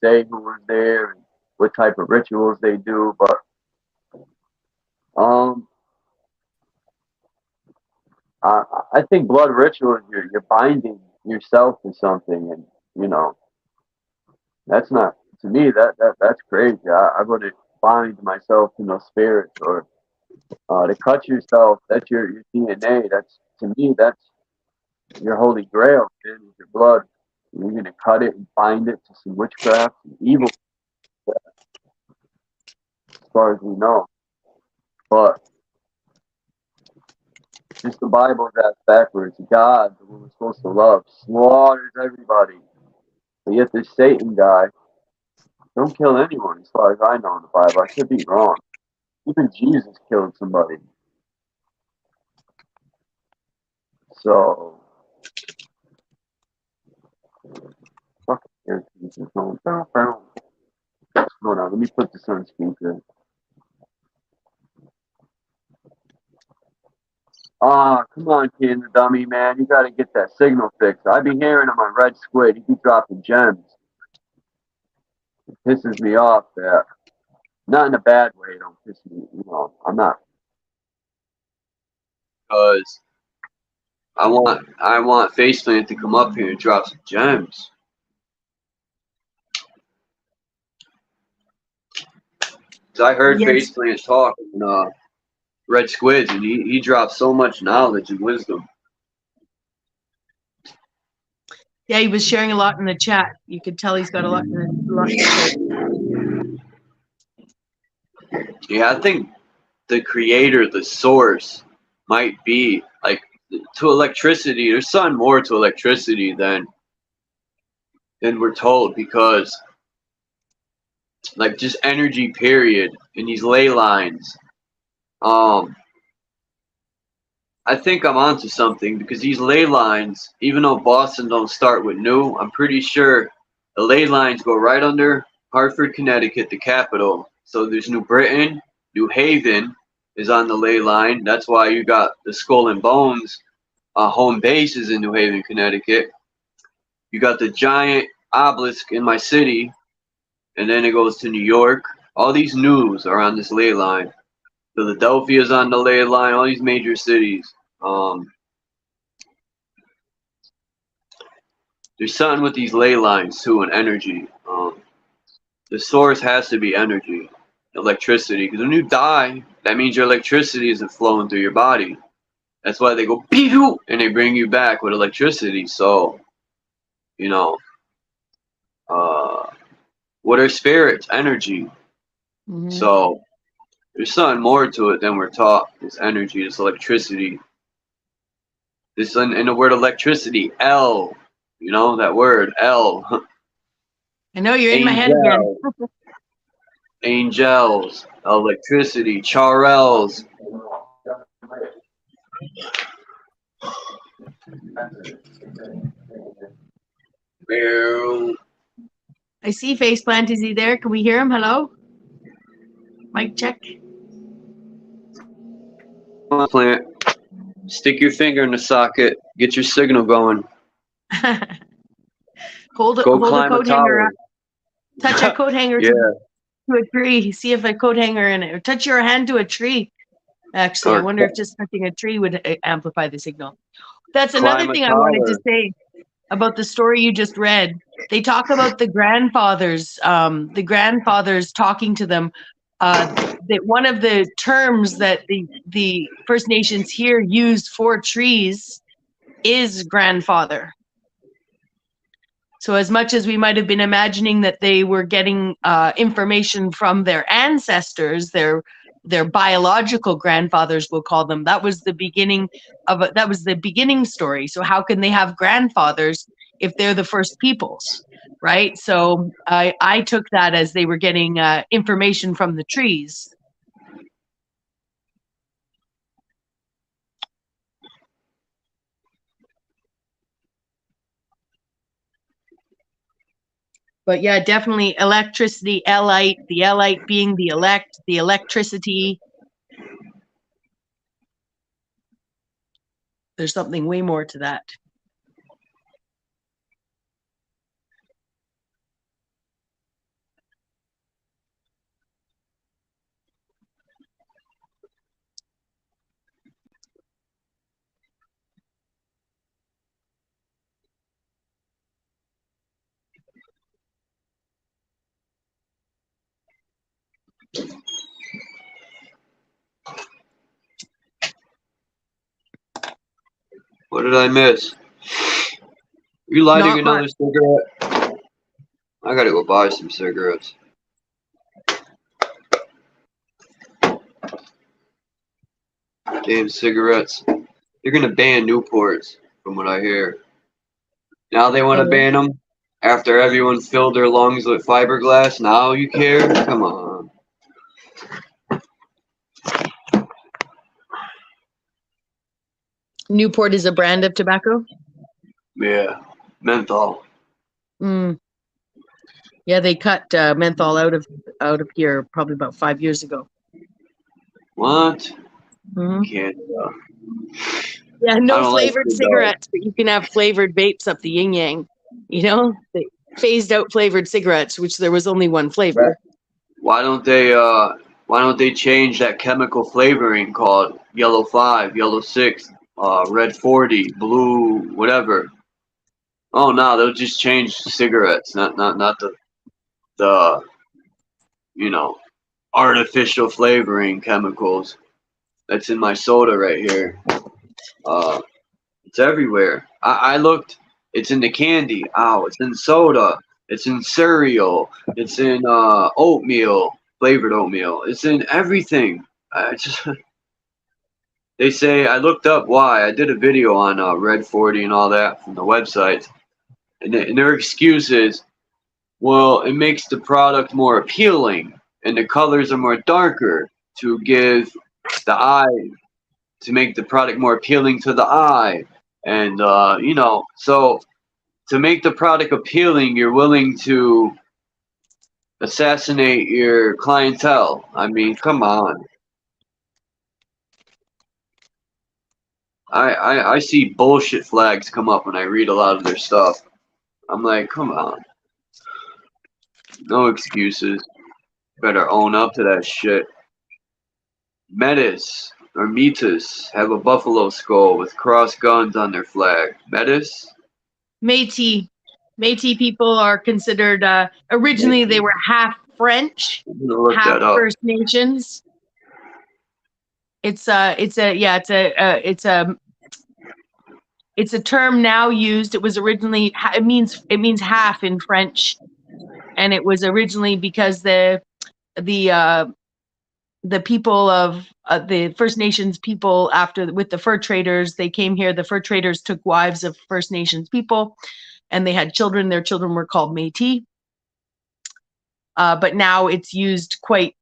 say who was there and what type of rituals they do, but I think blood rituals, you're binding yourself to something, and you know that's not, to me, that's crazy. I wouldn't bind myself to no spirits, or to cut yourself. That's your DNA. That's, to me, that's your holy grail, man, is your blood. You're gonna cut it and bind it to some witchcraft and evil, as far as we know. But just the Bible's ass backwards. God, the one we're supposed to love, slaughters everybody. But yet this Satan guy don't kill anyone, as far as I know in the Bible. I could be wrong. Even Jesus killed somebody. So, fucking earpiece is going. Hold on, let me put this on speaker. Ah, come on, kid, the dummy, man. You gotta get that signal fixed. I be hearing him on Red Squid. He be dropping gems. It pisses me off that. Not in a bad way. It don't piss me. You know, I'm not. Because I want Faceplant to come up here and drop some gems. Cause I heard Yes. Faceplant talk in Red Squids, and he dropped so much knowledge and wisdom. Yeah, he was sharing a lot in the chat. You could tell he's got a lot to say. Yeah, I think the creator, the source, might be like to electricity. There's something more to electricity than we're told, because like just energy period in these ley lines. I think I'm onto something because these ley lines, even though Boston don't start with New, I'm pretty sure the ley lines go right under Hartford, Connecticut, the capital. So there's New Britain, New Haven is on the ley line. That's why you got the Skull and Bones home base is in New Haven, Connecticut. You got the giant obelisk in my city, and then it goes to New York. All these news are on this ley line. Philadelphia's on the ley line. All these major cities. There's something with these ley lines too, and energy. The source has to be energy, electricity. Because when you die, that means your electricity isn't flowing through your body. That's why they go pew and they bring you back with electricity. So, you know, what are spirits? Energy. Mhm. So there's something more to it than we're taught. This energy, this electricity. This in the word electricity, L. You know that word, L. I know you're in my head again. Angels, electricity, Charels. I see Faceplant. Is he there? Can we hear him? Hello? Mic check. Plant. Stick your finger in the socket. Get your signal going. hold a climb coat a hanger tower. up. Touch a coat hanger Yeah. to a tree. See if a coat hanger in it. Or touch your hand to a tree. Actually, I Or wonder if just touching a tree would amplify the signal. That's another climb a thing I wanted to tower. say about the story you just read. They talk about the grandfathers talking to them. That one of the terms that the First Nations here use for trees is grandfather. So as much as we might have been imagining that they were getting information from their ancestors, their biological grandfathers, we'll call them, that was the beginning story. So how can they have grandfathers if they're the first peoples, right? So I took that as they were getting information from the trees. But yeah, definitely electricity, Elite, the Elite being the elect, the electricity. There's something way more to that. What did I miss? You lighting Not another much. cigarette? I gotta go buy some cigarettes. Damn cigarettes. They're gonna ban Newports, from what I hear. Now they want to ban them after everyone filled their lungs with fiberglass. Now you care? Come on. Newport is a brand of tobacco? Yeah, menthol. Yeah, they cut menthol out of here probably about 5 years ago. What? Mhm. Canada. Yeah, I no don't like flavored it, though. cigarettes, but you can have flavored vapes up the yin yang. You know, they phased out flavored cigarettes, which there was only one flavor. Why don't they change that chemical flavoring called yellow 5, yellow 6, red 40, blue, whatever? Oh no, they'll just change cigarettes, not the artificial flavoring chemicals. That's in my soda right here. It's everywhere. I looked. It's in the candy. Ow! It's in soda. It's in cereal. It's in oatmeal, flavored oatmeal. It's in everything. They say I looked up why. I did a video on Red 40 and all that from the website, and their excuse is Well, it makes the product more appealing, and the colors are more darker to give the eye, to make the product more appealing to the eye. And, so to make the product appealing, you're willing to assassinate your clientele. I mean, come on. I see bullshit flags come up when I read a lot of their stuff. I'm like, come on. No excuses. Better own up to that shit. Metis or Metis have a buffalo skull with crossed guns on their flag. Metis? Métis. Métis people are considered, originally they were half French, I'm gonna look half that up. First Nations. It's a term now used. It was originally, it means half in French, and it was originally because the people of the First Nations people, with the fur traders, they came here. The fur traders took wives of First Nations people, and they had children. Their children were called Métis. But now it's used quite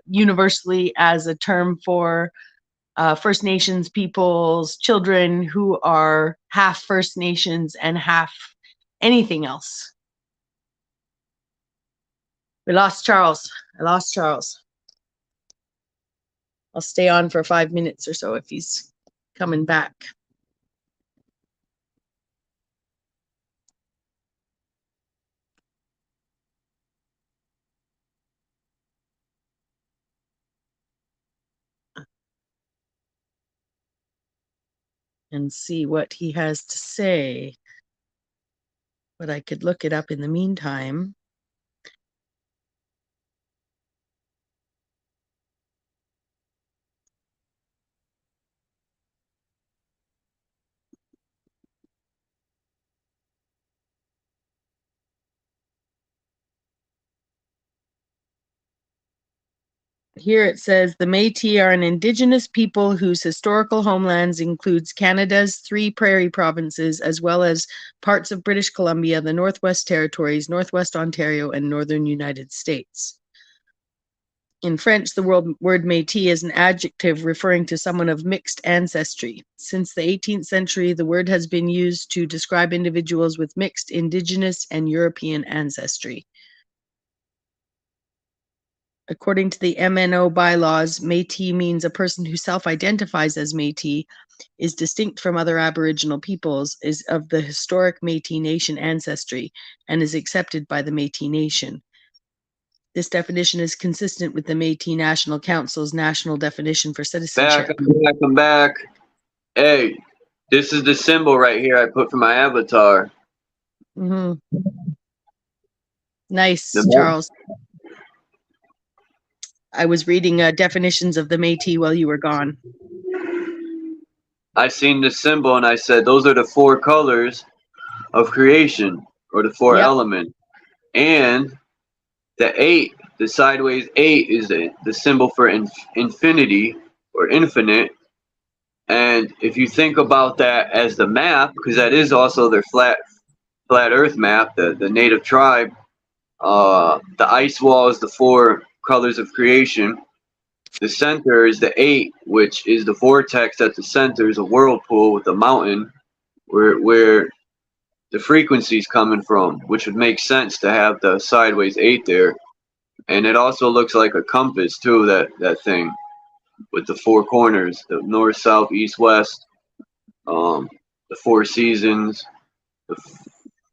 universally as a term for First Nations people's children who are half First Nations and half anything else. We lost Charles. I lost Charles. I'll stay on for 5 minutes or so if he's coming back. And see what he has to say. But I could look it up in the meantime. Here it says the Métis are an indigenous people whose historical homelands includes Canada's 3 prairie provinces, as well as parts of British Columbia, the Northwest Territories, Northwest Ontario, and Northern United States. In French, the word Métis is an adjective referring to someone of mixed ancestry. Since the 18th century, the word has been used to describe individuals with mixed Indigenous and European ancestry. According to the MNO bylaws, Métis means a person who self-identifies as Métis, is distinct from other Aboriginal peoples, is of the historic Métis Nation ancestry, and is accepted by the Métis Nation. This definition is consistent with the Métis National Council's national definition for citizenship. I'm back. Hey, this is the symbol right here I put for my avatar. Mm-hmm. Nice, The Charles. I was reading definitions of the Métis while you were gone. I seen the symbol and I said, those are the 4 colors of creation, or the 4 Yep. elements. And the 8, the sideways 8 is the symbol for infinity or infinite. And if you think about that as the map, because that is also their flat earth map, the native tribe, the ice wall is the 4 colors of creation. The center is the 8, which is the vortex at the center is a whirlpool with a mountain where the frequency's coming from, which would make sense to have the sideways 8 there. And it also looks like a compass too, that thing with the 4 corners, the north, south, east, west, the 4 seasons, the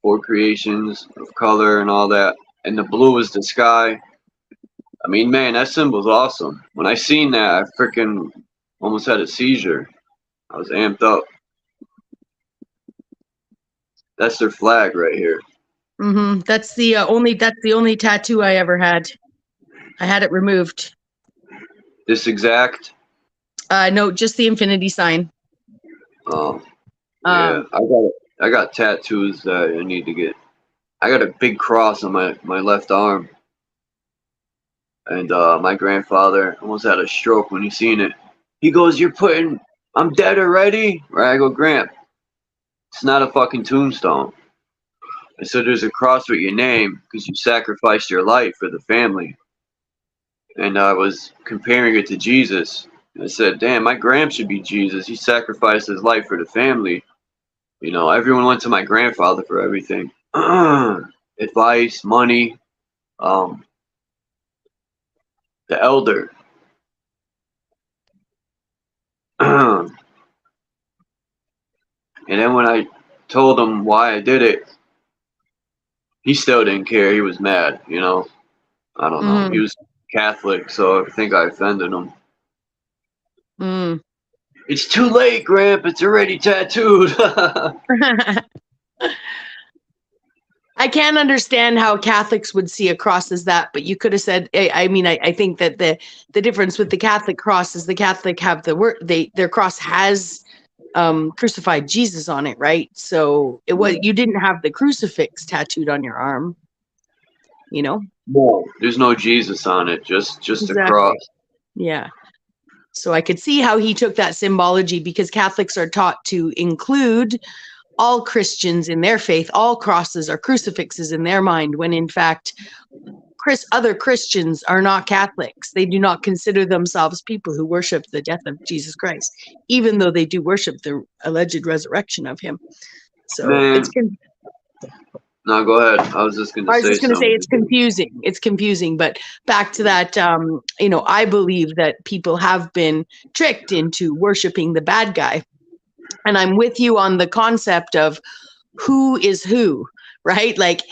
4 creations of color and all that. And the blue is the sky. I mean, man, that symbol's awesome. When I seen that, I freaking almost had a seizure. I was amped up. That's their flag right here. Mm-hmm. That's the only tattoo I ever had. I had it removed. This exact? No, just the infinity sign. Oh, yeah. I got tattoos that I need to get. I got a big cross on my left arm. And my grandfather almost had a stroke when he seen it. He goes, I'm dead already? Right? I go, Gramp, it's not a fucking tombstone. I said, there's a cross with your name because you sacrificed your life for the family. And I was comparing it to Jesus. I said, damn, my grand should be Jesus. He sacrificed his life for the family. You know, everyone went to my grandfather for everything. Advice, money, the elder. And then when I told him why I did it, he still didn't care. He was mad, you know. I don't know. He was Catholic, so I think I offended him. It's too late, Gramp. It's already tattooed. I can't understand how Catholics would see a cross as that, but you could have said. I mean, I think that the difference with the Catholic cross is the Catholic have the word. Their cross has crucified Jesus on it, right? So you didn't have the crucifix tattooed on your arm, you know. No, there's no Jesus on it. Just Exactly. a cross. Yeah. So I could see how he took that symbology, because Catholics are taught to include all Christians in their faith. All crosses are crucifixes in their mind, when in fact, other Christians are not Catholics. They do not consider themselves people who worship the death of Jesus Christ, even though they do worship the alleged resurrection of him. So Man. No, go ahead. I was just going to say it's confusing. It's confusing. But back to that, I believe that people have been tricked into worshiping the bad guy. And I'm with you on the concept of who is who, right? Like,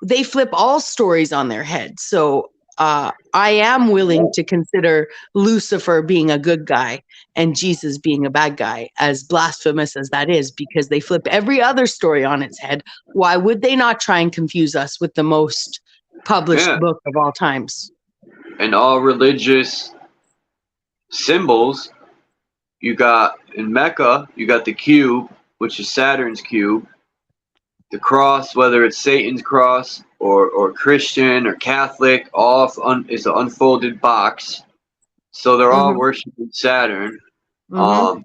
they flip all stories on their head. So I am willing to consider Lucifer being a good guy and Jesus being a bad guy, as blasphemous as that is, because they flip every other story on its head. Why would they not try and confuse us with the most published book of all times? And all religious symbols, you got in Mecca, you got the cube, which is Saturn's cube. The cross, whether it's Satan's cross or Christian or Catholic, is an unfolded box. So they're all worshiping Saturn. And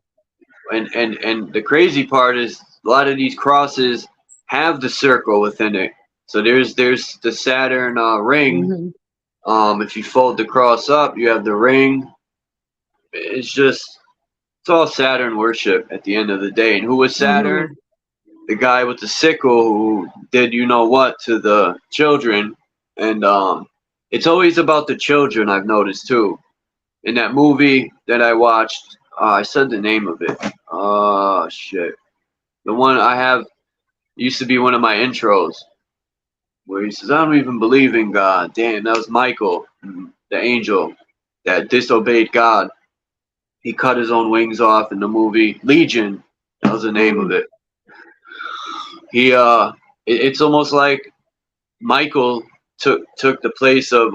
the crazy part is a lot of these crosses have the circle within it. So there's the Saturn ring. If you fold the cross up, you have the ring. It's all Saturn worship at the end of the day. And who was Saturn? The guy with the sickle who did you know what to the children. And it's always about the children, I've noticed too. In that movie that I watched, I said the name of it. Oh shit. The one I have used to be one of my intros, where he says, I don't even believe in God. Damn, that was Michael, the angel that disobeyed God. He cut his own wings off in the movie Legion. That was the name of it. It's almost like Michael took the place of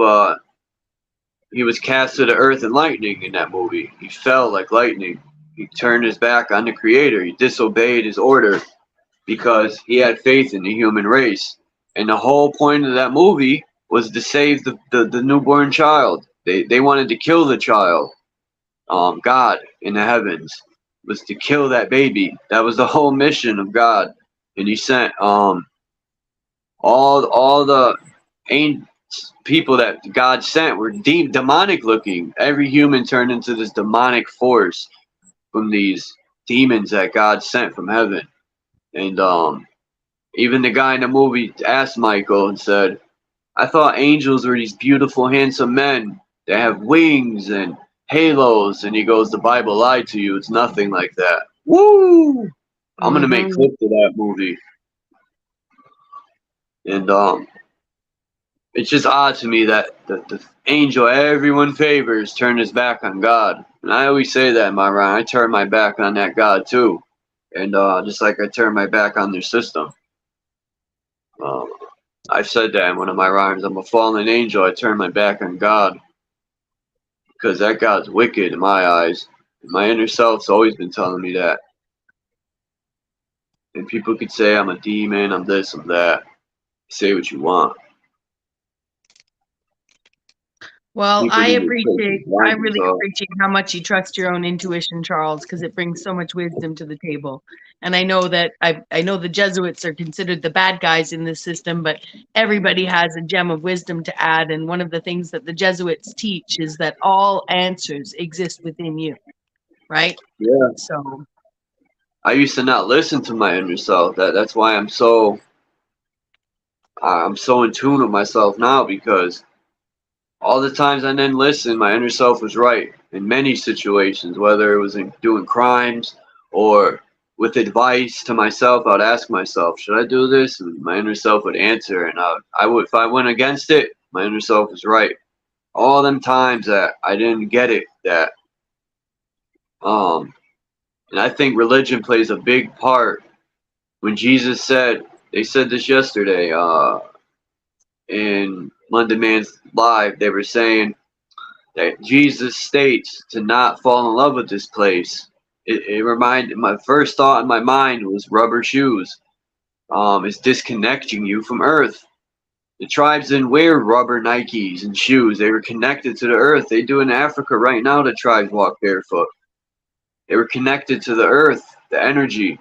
he was cast to the earth in lightning in that movie. He fell like lightning. He turned his back on the creator. He disobeyed his order because he had faith in the human race. And the whole point of that movie was to save the newborn child. They wanted to kill the child. God in the heavens was to kill that baby. That was the whole mission of God. And he sent all the people that God sent were demonic looking. Every human turned into this demonic force from these demons that God sent from heaven. And even the guy in the movie asked Michael and said, I thought angels were these beautiful, handsome men that have wings and halos. And he goes, the Bible lied to you. It's nothing like that. Woo! I'm going to make clips of that movie. And it's just odd to me that the angel everyone favors turned his back on God. And I always say that in my rhyme. I turn my back on that God too. And just like I turn my back on their system. I've said that in one of my rhymes. I'm a fallen angel. I turn my back on God. Because that God's wicked in my eyes. My inner self's always been telling me that. And people could say I'm a demon, I'm this, I'm that. Say what you want. Well, I really appreciate how much you trust your own intuition, Charles, because it brings so much wisdom to the table. And I know that I know the Jesuits are considered the bad guys in this system, but everybody has a gem of wisdom to add. And one of the things that the Jesuits teach is that all answers exist within you, right? Yeah. So I used to not listen to my inner self. That's why I'm so in tune with myself now, because all the times I didn't listen, my inner self was right in many situations, whether it was in doing crimes or with advice to myself. I'd ask myself, should I do this? And my inner self would answer, and I would, if I went against it, my inner self was right. All them times that I didn't get it, and I think religion plays a big part. When Jesus said, they said this yesterday, in London Man's Live, they were saying that Jesus states to not fall in love with this place. It reminded, my first thought in my mind was rubber shoes. It's disconnecting you from Earth. The tribes didn't wear rubber Nikes and shoes. They were connected to the earth. They do in Africa right now. The tribes walk barefoot. They were connected to the earth, the energy.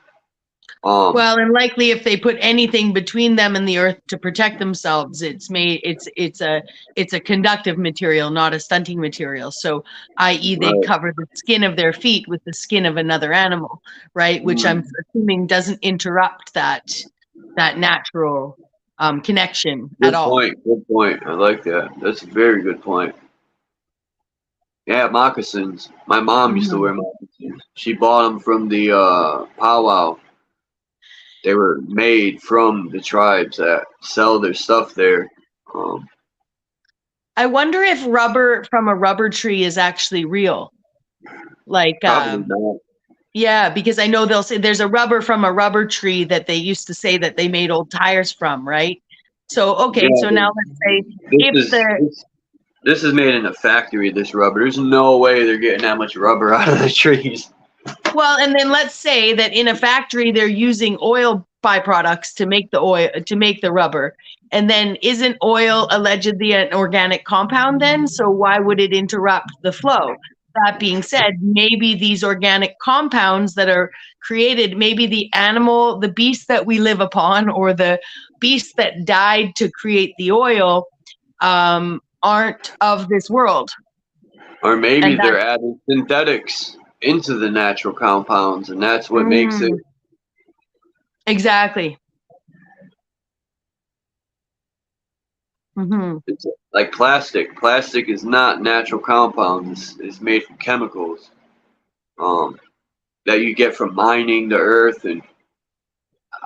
well, and likely if they put anything between them and the earth to protect themselves, it's a conductive material, not a stunting material. So, i.e., they Right. cover the skin of their feet with the skin of another animal, right? Which I'm assuming doesn't interrupt that natural connection Good at all. point. Good point. I like that. That's a very good point. Yeah, moccasins. My mom used to wear moccasins. She bought them from the powwow. They were made from the tribes that sell their stuff there. I wonder if rubber from a rubber tree is actually real. Like, Probably not. yeah, because I know they'll say there's a rubber from a rubber tree that they used to say that they made old tires from, right? So, okay, Yeah, so now let's say this is made in a factory, this rubber. There's no way they're getting that much rubber out of the trees. well, and then let's say that in a factory they're using oil byproducts to make the rubber. And then isn't oil allegedly an organic compound then? So why would it interrupt the flow? That being said, maybe these organic compounds that are created, maybe the animal, the beast that we live upon, or the beast that died to create the oil, aren't of this world. Or maybe And they're adding synthetics into the natural compounds, and that's what makes it. Exactly. Mm-hmm. It's like plastic. Plastic is not natural compounds. It's made from chemicals that you get from mining the earth. And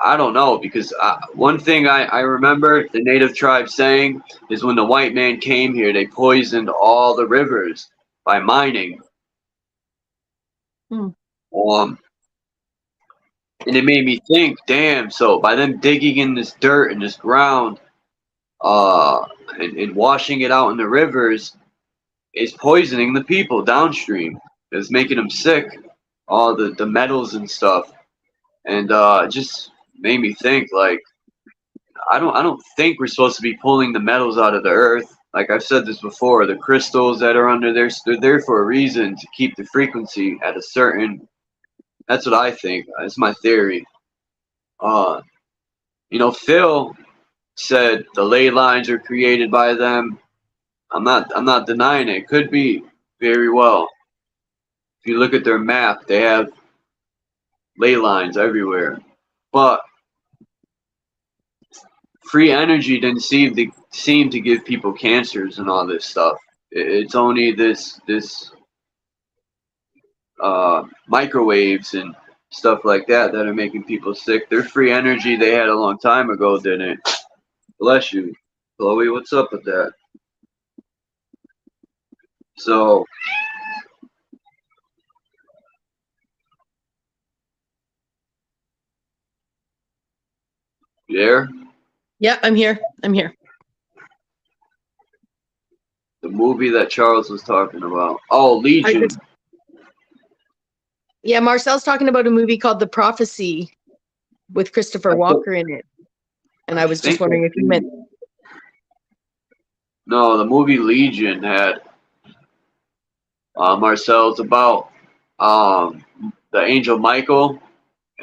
I don't know, because one thing I remember the native tribe saying is when the white man came here, they poisoned all the rivers by mining. And it made me think, damn, so by them digging in this dirt and this ground and washing it out in the rivers, is poisoning the people downstream. It's making them sick, all the metals and stuff. And it just made me think, like, I don't think we're supposed to be pulling the metals out of the earth. Like I've said this before, the crystals that are under there, they're there for a reason, to keep the frequency at a certain. That's what I think. It's my theory. Phil said the ley lines are created by them. I'm not denying it. It could be, very well. If you look at their map, they have ley lines everywhere. But free energy didn't seem to give people cancers and all this stuff. It's only this microwaves and stuff like that are making people sick. Their free energy they had a long time ago didn't. Bless you, Chloe. What's up with that? So you there? Yeah, I'm here. The movie that Charles was talking about. Oh, Legion. Yeah, Marcel's talking about a movie called The Prophecy with Christopher Walker in it. And I was just wondering if you meant. No, the movie Legion had Marcel's about the angel Michael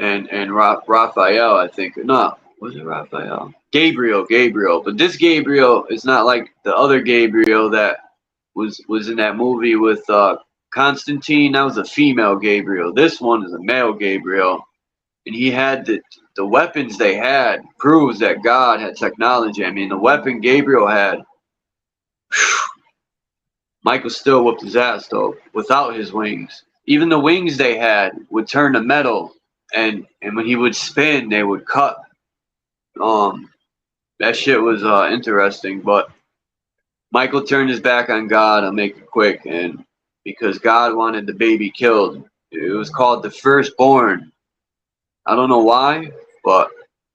and Raphael, I think. No, was it Raphael? Gabriel. But this Gabriel is not like the other Gabriel that was in that movie with Constantine. That was a female Gabriel. This one is a male Gabriel, and he had the weapons they had proves that God had technology. I mean, the weapon Gabriel had, Michael still whooped his ass though without his wings. Even the wings they had would turn to metal, and when he would spin, they would cut. That shit was interesting, but Michael turned his back on God. I'll make it quick, and because God wanted the baby killed, it was called the firstborn. I don't know why, but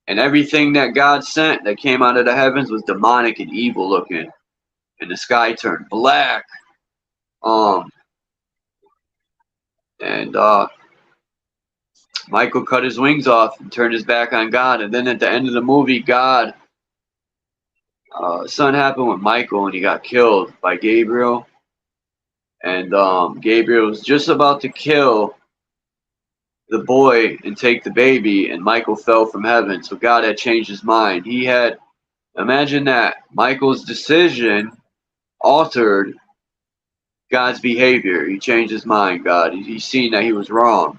and everything that God sent that came out of the heavens was demonic and evil looking, and the sky turned black. And Michael cut his wings off and turned his back on God, and then at the end of the movie, God. Something happened with Michael and he got killed by Gabriel. And Gabriel was just about to kill the boy and take the baby, and Michael fell from heaven. So God had changed his mind. He had, imagine that, Michael's decision altered God's behavior. He changed his mind, God. He's seen that he was wrong.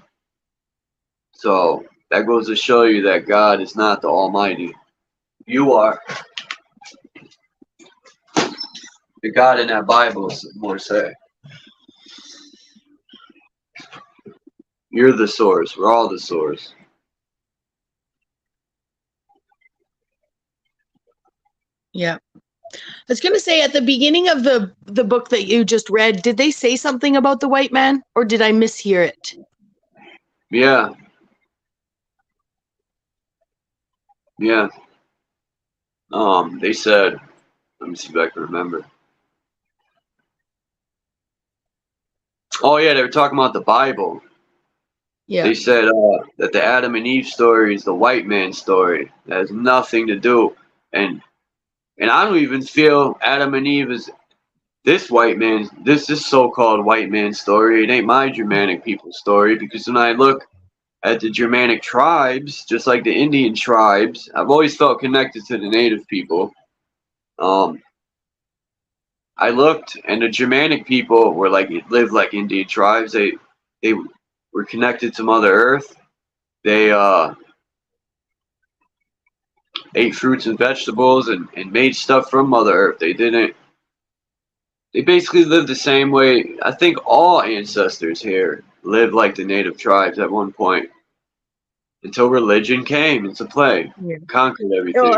So that goes to show you that God is not the Almighty. You are. The God in that Bible is more say. You're the source. We're all the source. Yeah. I was going to say at the beginning of the book that you just read, did they say something about the white man or did I mishear it? Yeah. Yeah. They said, let me see if I can remember. Oh yeah, they were talking about the Bible. Yeah. They said that the Adam and Eve story is the white man's story. That has nothing to do, and I don't even feel Adam and Eve is this so-called white man's story. It ain't my Germanic people's story, because when I look at the Germanic tribes, just like the Indian tribes, I've always felt connected to the native people. I looked, and the Germanic people were like lived like Indian tribes. They were connected to Mother Earth. They ate fruits and vegetables and made stuff from Mother Earth. They basically lived the same way. I think all ancestors here lived like the native tribes at one point, until religion came into play, conquered everything. No,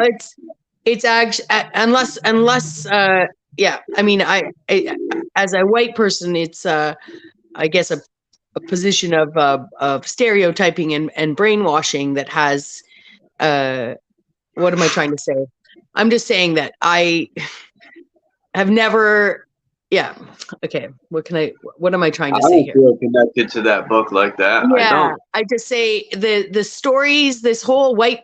it's actually unless yeah. I mean, I as a white person, it's I guess a position of stereotyping and brainwashing that has what am I trying to say? I'm just saying that I have never. Yeah. Okay. What am I trying to say here? I don't feel connected to that book like that. Yeah. I don't. I just say the stories, this whole white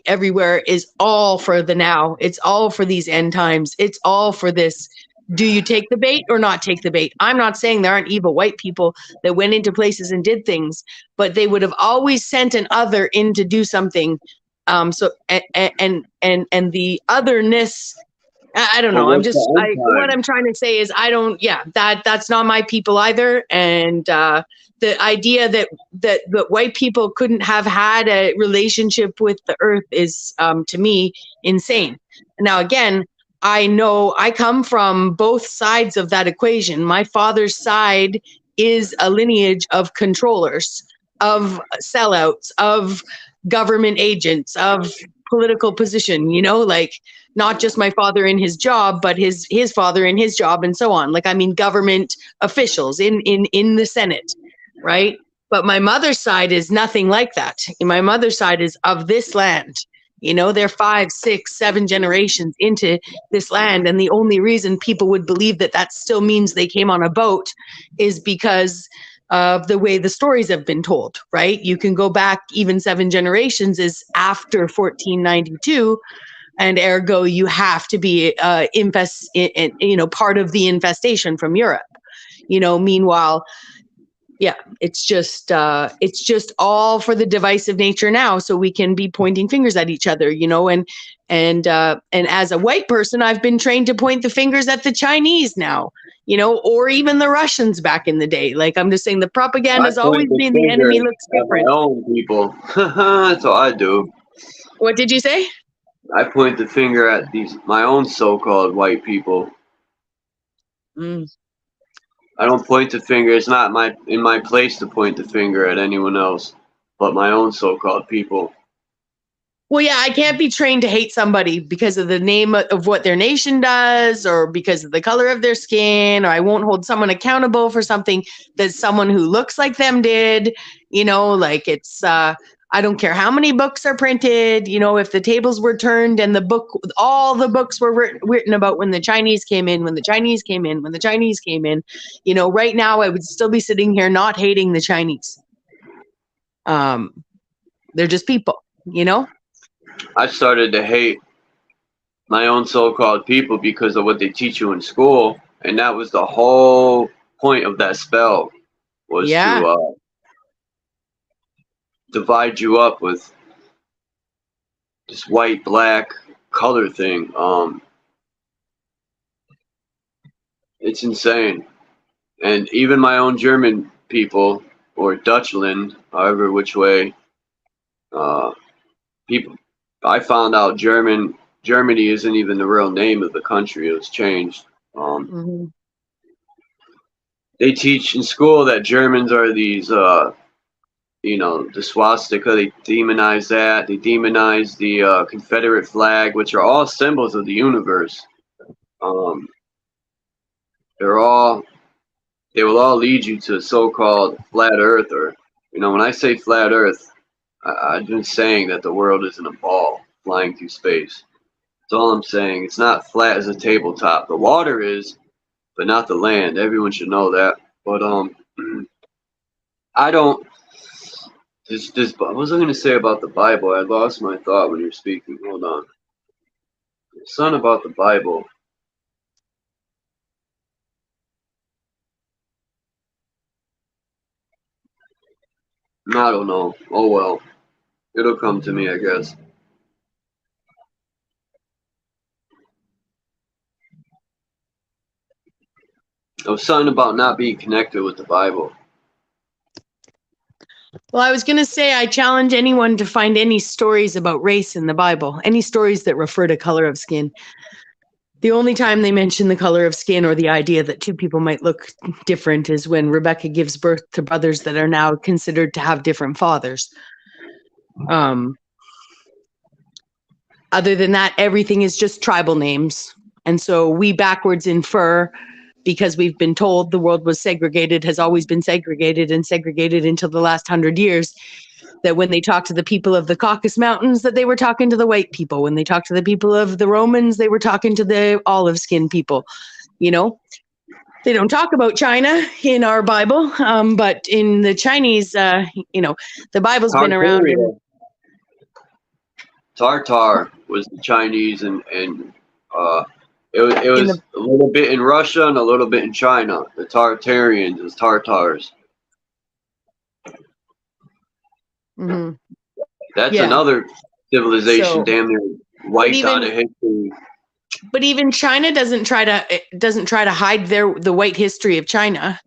everywhere is all for the now. It's all for these end times. It's all for this. Do you take the bait or not take the bait? I'm not saying there aren't evil white people that went into places and did things, but they would have always sent an other in to do something. So and the otherness. I don't know. What I'm trying to say is that's not my people either. And the idea that white people couldn't have had a relationship with the earth is to me insane. Now, again, I know I come from both sides of that equation. My father's side is a lineage of controllers, of sellouts, of government agents, of political position, like not just my father in his job, but his father in his job and so on. Like, I mean, government officials in the Senate, right? But my mother's side is nothing like that. My mother's side is of this land. They're 5, 6, 7 generations into this land. And the only reason people would believe that still means they came on a boat is because of the way the stories have been told, right? You can go back even 7 generations is after 1492, and ergo you have to be part of the infestation from Europe. Meanwhile, Yeah, it's just all for the divisive nature now, so we can be pointing fingers at each other, and as a white person, I've been trained to point the fingers at the Chinese now, or even the Russians back in the day. Like, I'm just saying, the propaganda I has point always the been the finger enemy looks at my different. own people. That's what I do. What did you say? I point the finger at my own so-called white people. Mm. I don't point the finger. It's not in my place to point the finger at anyone else, but my own so-called people. Well, yeah, I can't be trained to hate somebody because of the name of what their nation does, or because of the color of their skin, or I won't hold someone accountable for something that someone who looks like them did. Like, it's I don't care how many books are printed. If the tables were turned and all the books were written about when the Chinese came in, when the Chinese came in, when the Chinese came in. Right now I would still be sitting here not hating the Chinese. They're just people. I started to hate my own so-called people because of what they teach you in school, and that was the whole point of that spell, was to divide you up with this white black color thing. It's insane. And even my own German people, or Dutchland, however which way, people, I found out Germany isn't even the real name of the country. It was changed. They teach in school that Germans are these, the swastika. They demonize that. They demonize the Confederate flag, which are all symbols of the universe. They will all lead you to so-called flat Earth, or when I say flat Earth, I've been saying that the world isn't a ball flying through space. That's all I'm saying. It's not flat as a tabletop. The water is, but not the land. Everyone should know that. But I don't. What was I going to say about the Bible? I lost my thought when you were speaking. Hold on. Something about the Bible. I don't know. Oh well. It'll come to me, I guess. It was something about not being connected with the Bible. Well, I was going to say, I challenge anyone to find any stories about race in the Bible, any stories that refer to color of skin. The only time they mention the color of skin or the idea that two people might look different is when Rebecca gives birth to brothers that are now considered to have different fathers. Other than that, everything is just tribal names. And so we backwards infer, because we've been told the world was segregated, has always been segregated and segregated until the last 100 years, that when they talk to the people of the Caucasus Mountains, that they were talking to the white people. When they talked to the people of the Romans, they were talking to the olive skin people. They don't talk about China in our Bible, but in the Chinese, the Bible's been around. Tartar was the Chinese, and it was a little bit in Russia and a little bit in China. The Tartarians is Tartars. Mm-hmm. That's another civilization damn near wiped out of history. But even China doesn't try to hide the white history of China.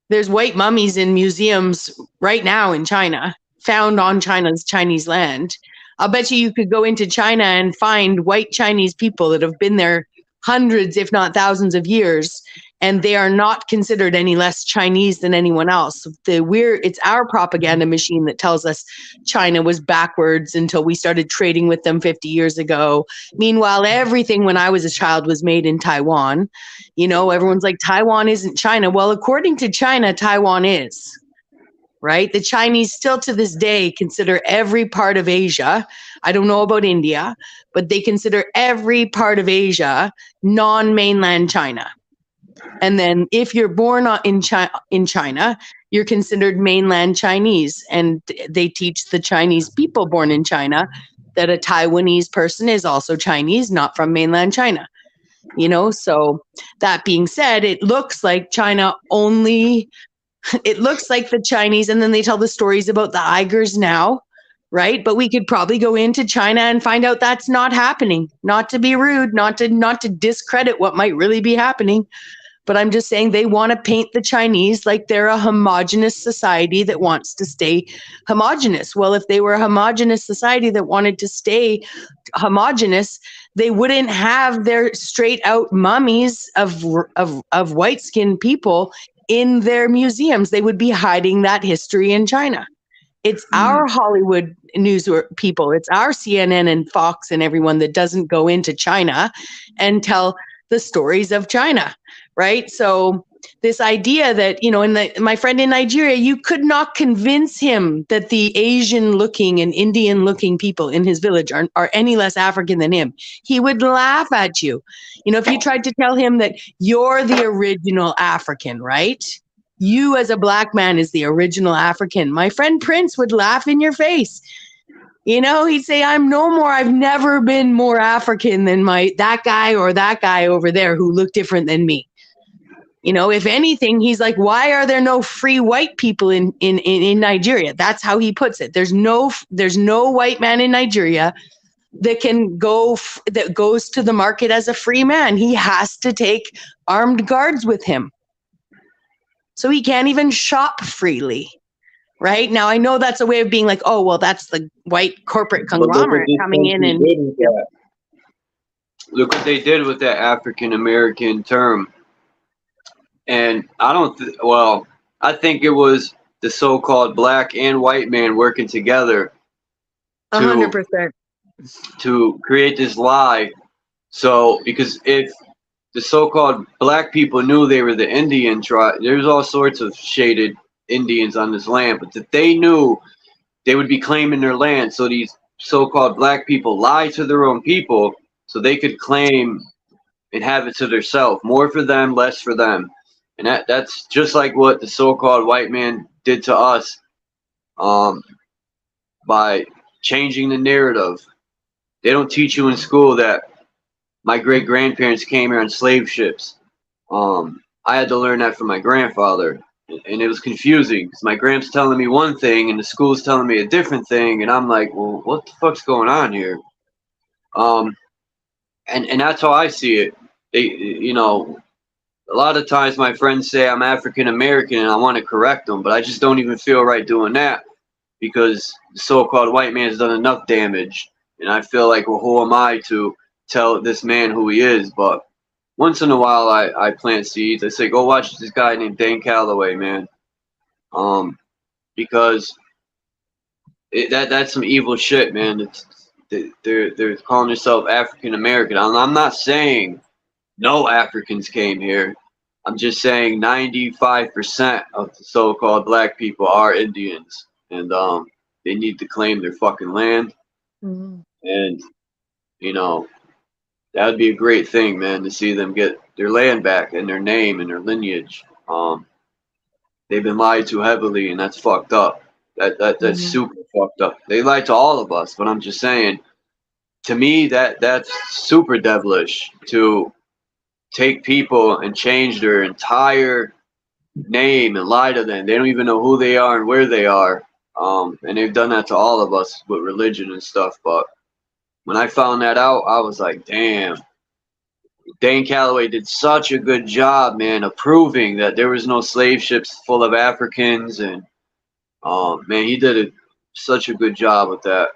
There's white mummies in museums right now in China, found on Chinese land. I'll bet you could go into China and find white Chinese people that have been there hundreds, if not thousands of years, and they are not considered any less Chinese than anyone else. It's our propaganda machine that tells us China was backwards until we started trading with them 50 years ago. Meanwhile, everything when I was a child was made in Taiwan. Everyone's like, Taiwan isn't China. Well, according to China, Taiwan is. Right? The Chinese still to this day consider every part of Asia. I don't know about India, but they consider every part of Asia non-mainland China. And then if you're born in China, you're considered mainland Chinese. And they teach the Chinese people born in China that a Taiwanese person is also Chinese, not from mainland China. So that being said, it looks like China only It looks like the Chinese, and then they tell the stories about the Uyghurs now, right? But we could probably go into China and find out that's not happening. Not to be rude, not to discredit what might really be happening, but I'm just saying they want to paint the Chinese like they're a homogenous society that wants to stay homogenous. Well, if they were a homogenous society that wanted to stay homogenous, they wouldn't have their straight out mummies of white skinned people in their museums. They would be hiding that history in China. It's our Hollywood news people, it's our CNN and Fox and everyone that doesn't go into China and tell the stories of China, right? So this idea that, you know, my friend in Nigeria, you could not convince him that the Asian looking and Indian looking people in his village are any less African than him. He would laugh at you. You know, if you tried to tell him that you're the original African, right? You as a black man is the original African. My friend Prince would laugh in your face. You know, he'd say, I've never been more African than that guy or that guy over there who looked different than me. You know, if anything, he's like, why are there no free white people in Nigeria? That's how he puts it. There's no white man in Nigeria that that goes to the market as a free man. He has to take armed guards with him. So he can't even shop freely. Right? Now, I know that's a way of being like, oh, well, that's the white corporate conglomerate coming in and... Look what they did with that African American term. And I think it was the so-called black and white man working together 100%. To create this lie. So, because if the so-called black people knew they were the Indian tribe, there's all sorts of shaded Indians on this land, but that they knew they would be claiming their land. So these so-called black people lie to their own people so they could claim and have it to themselves. More for them, less for them. And that's just like what the so-called white man did to us by changing the narrative. They don't teach you in school that my great-grandparents came here on slave ships. I had to learn that from my grandfather. And it was confusing because my gramps telling me one thing and the school's telling me a different thing, and I'm like, well, what the fuck's going on here? And that's how I see it. You know, a lot of times my friends say I'm African American and I want to correct them, but I just don't even feel right doing that because the so-called white man has done enough damage, and I feel like, well, who am I to tell this man who he is? But once in a while, I plant seeds. I say, go watch this guy named Dane Calloway, man. Because that's some evil shit, man. They're calling themselves African American. I'm not saying no Africans came here. I'm just saying 95% of the so-called black people are Indians, and they need to claim their fucking land. Mm-hmm. And you know, that would be a great thing, man, to see them get their land back and their name and their lineage. They've been lied to heavily, and that's fucked up. That's super fucked up. They lied to all of us, but I'm just saying, to me, that's super devilish to take people and change their entire name and lie to them. They don't even know who they are and where they are. And they've done that to all of us with religion and stuff. But when I found that out, I was like, damn. Dane Calloway did such a good job, man, of proving that there was no slave ships full of Africans. And, man, he did such a good job with that.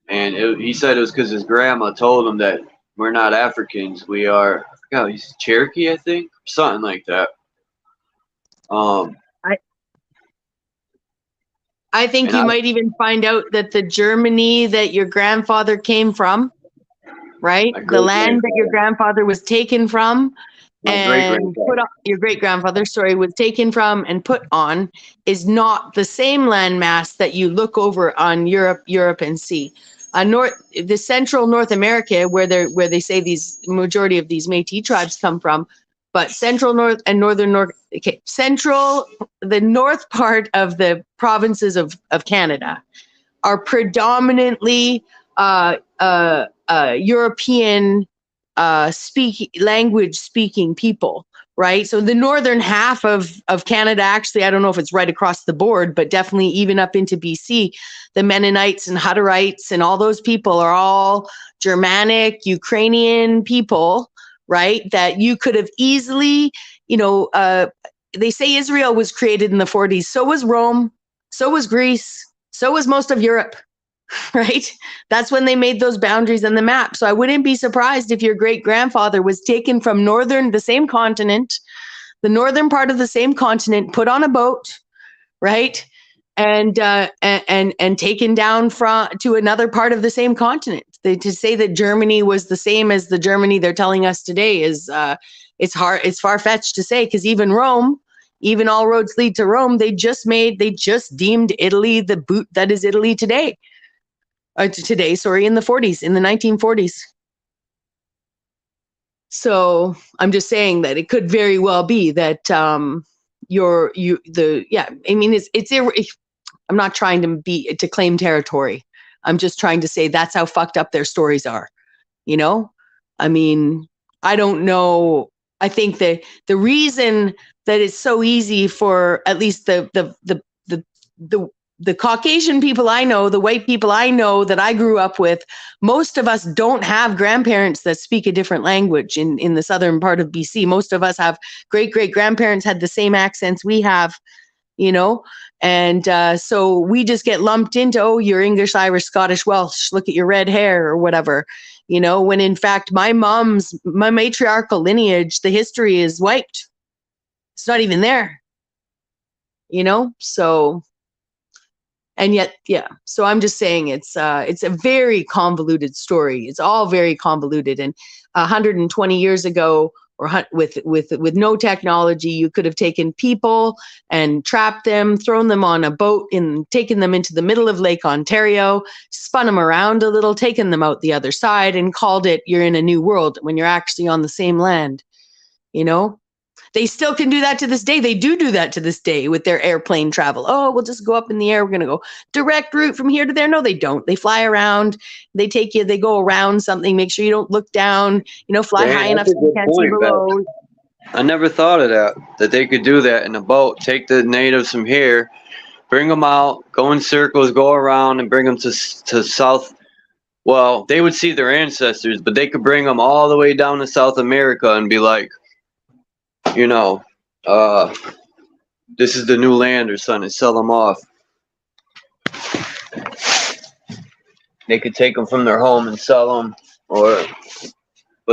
He said it was because his grandma told him that we're not Africans. We are, I forgot, he's Cherokee, I think, something like that. I think you might even find out that the Germany that your grandfather came from, right? The land that your grandfather was taken from and put on, your great-grandfather, was taken from and put on, is not the same landmass that you look over on Europe and see. The central North America, where they say these majority of these Métis tribes come from, but central north and northern north, the north part of the provinces of Canada are predominantly European language speaking people, right? So the northern half of Canada, actually, I don't know if it's right across the board, but definitely even up into BC, the Mennonites and Hutterites and all those people are all Germanic, Ukrainian people, right? That you could have easily, they say Israel was created in the 40s. So was Rome. So was Greece. So was most of Europe, right? That's when they made those boundaries on the map. So I wouldn't be surprised if your great grandfather was taken from the same continent, the northern part of the same continent, put on a boat, right? And taken down to another part of the same continent. To say that Germany was the same as the Germany they're telling us today is it's far-fetched to say, because even Rome, even all roads lead to Rome, they just deemed Italy the boot that is Italy today. In the 40s, in the 1940s. So I'm just saying that it could very well be that I'm not trying to claim territory. I'm just trying to say that's how fucked up their stories are. I mean, I don't know. I think that the reason that it's so easy for at least the Caucasian people I know, the white people I know that I grew up with, most of us don't have grandparents that speak a different language in the southern part of BC. Most of us have great-great-grandparents had the same accents we have, and so we just get lumped into, oh, you're English, Irish, Scottish, Welsh, look at your red hair or whatever, when in fact my matriarchal lineage, the history is wiped. It's not even there, so... And yet, yeah. So I'm just saying it's a very convoluted story. It's all very convoluted. And 120 years ago, or with no technology, you could have taken people and trapped them, thrown them on a boat, and taken them into the middle of Lake Ontario, spun them around a little, taken them out the other side, and called it you're in a new world when you're actually on the same land. They still can do that to this day. They do that to this day with their airplane travel. Oh, we'll just go up in the air. We're going to go direct route from here to there. No, they don't. They fly around. They take you. They go around something. Make sure you don't look down. Fly high enough so you can't see below. I never thought of that they could do that in a boat. Take the natives from here, bring them out, go in circles, go around, and bring them to South. Well, they would see their ancestors, but they could bring them all the way down to South America and be like, this is the new land or something, and sell them off. They could take them from their home and sell them, but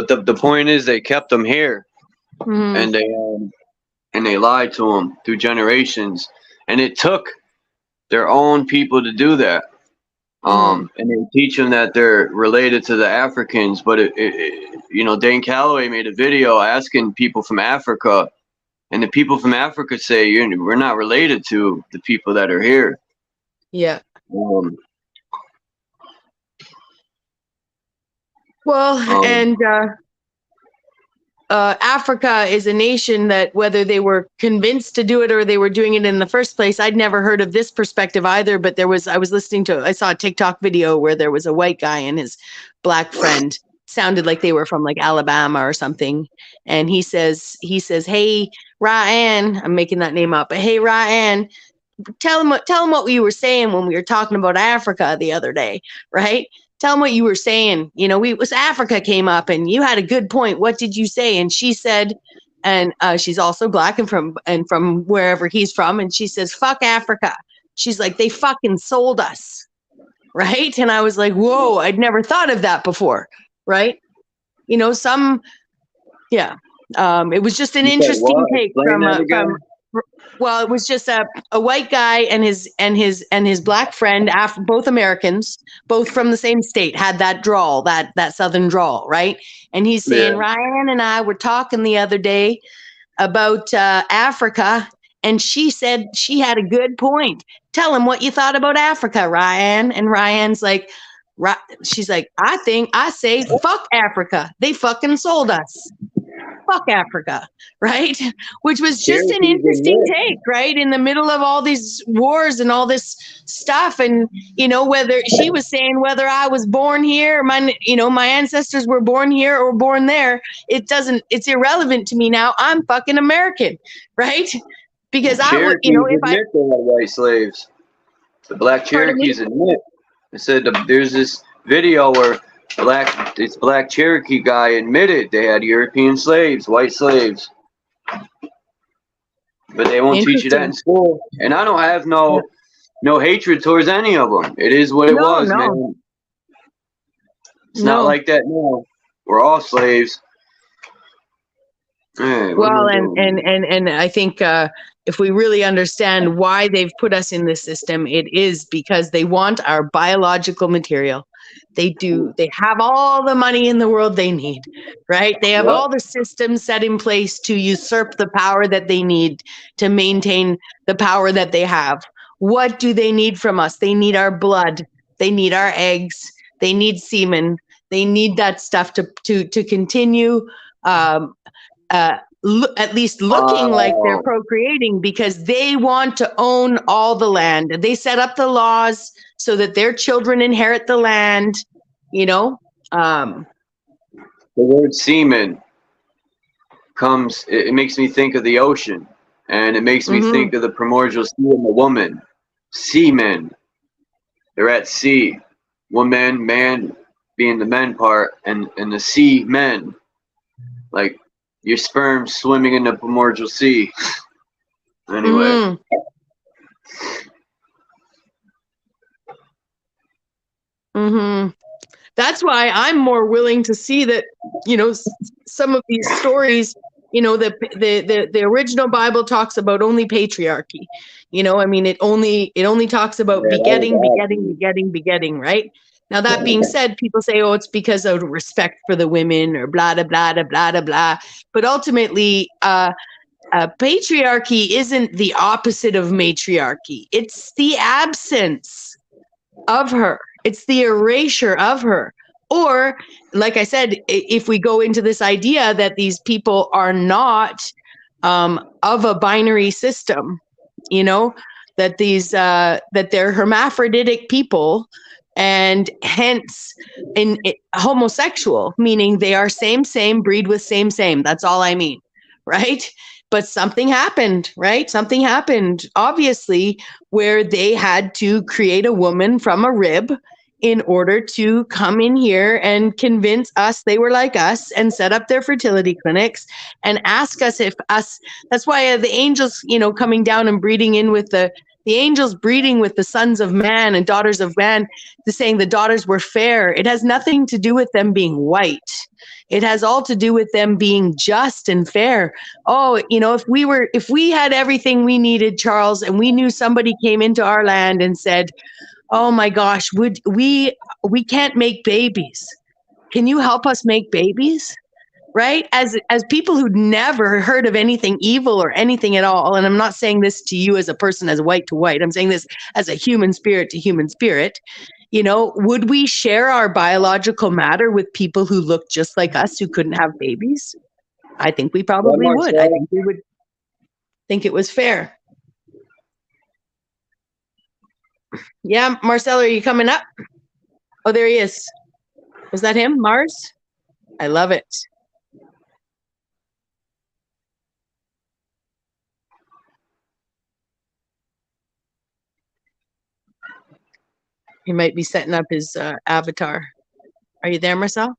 the point is they kept them here, and they lied to them through generations, and it took their own people to do that. And they teach them that they're related to the Africans, but Dane Calloway made a video asking people from Africa, and the people from Africa say we're not related to the people that are here. Yeah. And Africa is a nation that, whether they were convinced to do it or they were doing it in the first place, I'd never heard of this perspective either. But I saw a TikTok video where there was a white guy and his black friend, sounded like they were from like Alabama or something. And he says, hey, Ryan, I'm making that name up, but hey, Ryan, tell him what we were saying when we were talking about Africa the other day, right? Tell him what you were saying. Africa came up and you had a good point. What did you say? And she said, and she's also black and from wherever he's from. And she says, fuck Africa. She's like, they fucking sold us. Right. And I was like, whoa, I'd never thought of that before. Right. It was just an interesting take from it was just a white guy and his black friend, both Americans, both from the same state, had that drawl, that southern drawl, right? And he's saying, Ryan and I were talking the other day about Africa, and she said she had a good point. Tell him what you thought about Africa, Ryan. And Ryan's like, she's like, I say fuck Africa. They fucking sold us. fuck Africa, right? Which was just an Cherokees interesting admit. take, right? In the middle of all these wars and all this stuff. And, you know, whether she was saying whether I was born here, my ancestors were born here or born there, it's irrelevant to me now. I'm fucking American, right? Because I would, Cherokees if I, admit they had white slaves. The black pardon me? Cherokees admit. It said there's this video where this black Cherokee guy admitted they had European slaves, white slaves. But they won't teach you that in Interesting. school. And I don't have no hatred towards any of them. It is what it was, No. man. It's No. not like that now. We're all slaves. Hey, what Well, am I doing? and I think if we really understand why they've put us in this system, it is because they want our biological material. They do. They have all the money in the world they need, right? They have Yep. all the systems set in place to usurp the power that they need to maintain the power that they have. What do they need from us? They need our blood. They need our eggs. They need semen. They need that stuff to continue at least looking like they're procreating, because they want to own all the land. They set up the laws so that their children inherit the land, The word semen comes, it makes me think of the ocean, and it makes me think of the primordial sea and the woman. Seamen. They're at sea. Woman, man being the men part, and the sea men. Like your sperm swimming in the primordial sea. Anyway. That's why I'm more willing to see that, some of these stories, the original Bible talks about only patriarchy. It only talks about begetting, right? Now, that being said, people say, oh, it's because of respect for the women or blah, blah, blah, blah, blah, blah. But ultimately, patriarchy isn't the opposite of matriarchy. It's the absence of her. It's the erasure of her. Or, like I said, if we go into this idea that these people are not of a binary system, that that they're hermaphroditic people, and hence homosexual, meaning they are same, breed with same. That's all I mean, right? But something happened, right? Something happened, obviously, where they had to create a woman from a rib in order to come in here and convince us they were like us and set up their fertility clinics and ask us that's why the angels, coming down and breeding in with the angels breeding with the sons of man and daughters of man, saying the daughters were fair. It has nothing to do with them being white. It has all to do with them being just and fair. Oh, if we had everything we needed, Charles, and we knew somebody came into our land and said, oh my gosh, we can't make babies. Can you help us make babies? Right? As people who'd never heard of anything evil or anything at all, and I'm not saying this to you as a person as white to white, I'm saying this as a human spirit to human spirit, would we share our biological matter with people who look just like us who couldn't have babies? I think we probably would. I think we would think it was fair. Yeah, Marcel, are you coming up? Oh, there he is. Was that him, Mars? I love it. He might be setting up his avatar. Are you there, Marcel?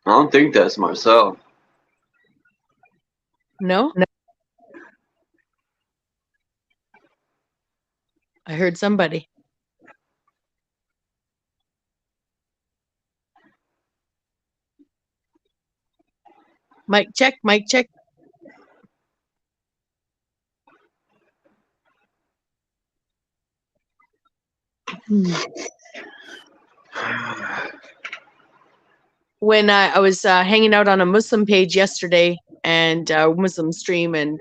I don't think that's Marcel. No? I heard somebody. Mic check, mic check. When I was hanging out on a Muslim page yesterday and Muslim stream, and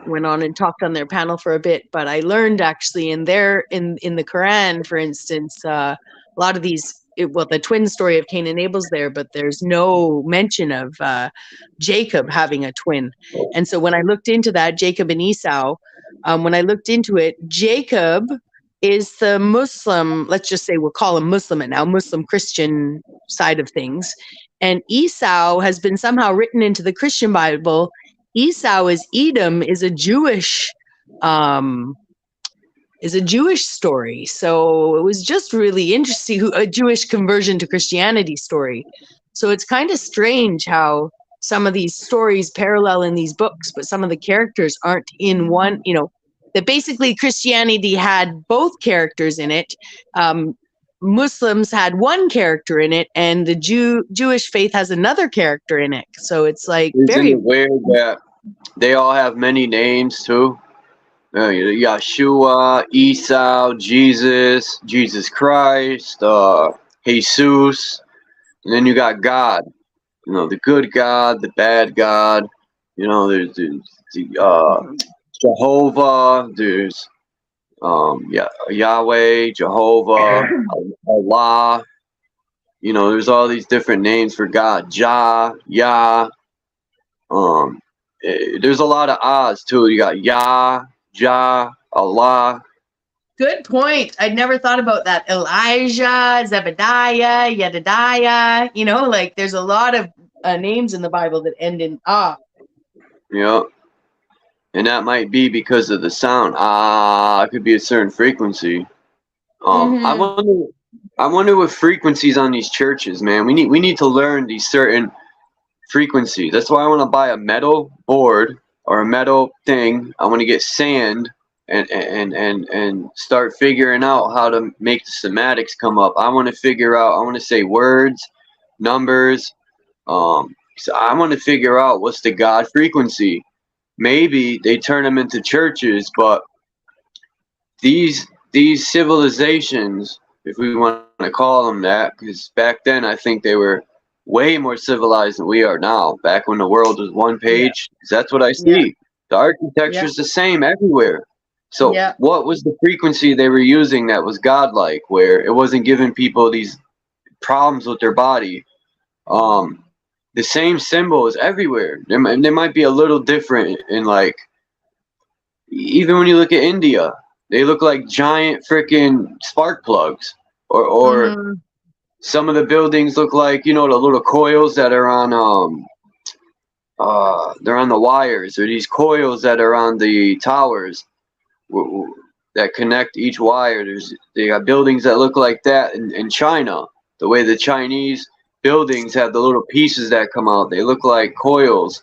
went on and talked on their panel for a bit, but I learned actually in the Quran, for instance, a lot of these the twin story of Cain and Abel's there, but there's no mention of Jacob having a twin. And so when I looked into that, Jacob and Esau, when I looked into it, Jacob is the Muslim, let's just say we'll call him Muslim now, Muslim Christian side of things. And Esau has been somehow written into the Christian Bible. Esau is Edom, is a Jewish story. So it was just really interesting, a Jewish conversion to Christianity story. So it's kind of strange how some of these stories parallel in these books, but some of the characters aren't in one, that basically Christianity had both characters in it. Muslims had one character in it, and the Jewish faith has another character in it. So it's like Isn't it weird that they all have many names too? Yeshua, Esau, Jesus Christ, Jesus, and then you got God. The good God, the bad God. There's Jehovah. There's Yahweh, Jehovah, Allah. There's all these different names for God. Yah. There's a lot of Ahs too. You got Yah, Jah, Allah. Good point. I'd never thought about that. Elijah, Zebediah, Yedidiah. There's a lot of names in the Bible that end in Ah. Yeah. And that might be because of the sound. It could be a certain frequency. I wonder what frequencies on these churches, man. We need to learn these certain frequencies. That's why I want to buy a metal board or a metal thing. I want to get sand and start figuring out how to make the semantics come up. I want to say words, numbers. So I want to figure out what's the God frequency. Maybe they turn them into churches, but these civilizations, if we want to call them that, because back then I think they were way more civilized than we are now. Back when the world was one page, that's what I see. Yeah. The architecture is the same everywhere. So what was the frequency they were using that was godlike, where it wasn't giving people these problems with their body? The same symbols everywhere. They might be a little different in even when you look at India, they look like giant freaking spark plugs, or some of the buildings look like the little coils that are on they're on the wires, or these coils that are on the towers that connect each wire. They got buildings that look like that in China. The way the Chinese buildings have the little pieces that come out, they look like coils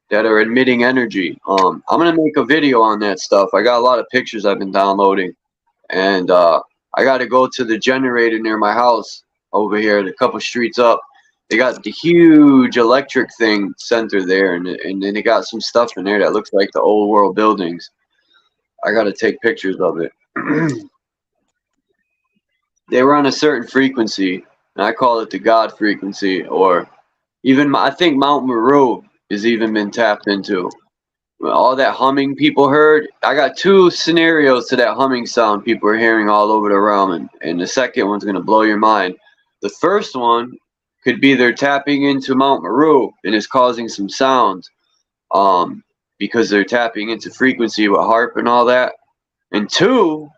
that are emitting energy. I'm gonna make a video on that stuff. I got a lot of pictures I've been downloading, and I got to go to the generator near my house over here, a couple streets up. They got the huge electric thing center there, and then they got some stuff in there that looks like the old world buildings. I got to take pictures of it. They were on a certain frequency, and I call it the God frequency, or even I think Mount Meru has even been tapped into. All that humming people heard. I got two scenarios to that humming sound people are hearing all over the realm, and the second one's going to blow your mind. The first one could be they're tapping into Mount Meru and it's causing some sounds because they're tapping into frequency with harp and all that. And two,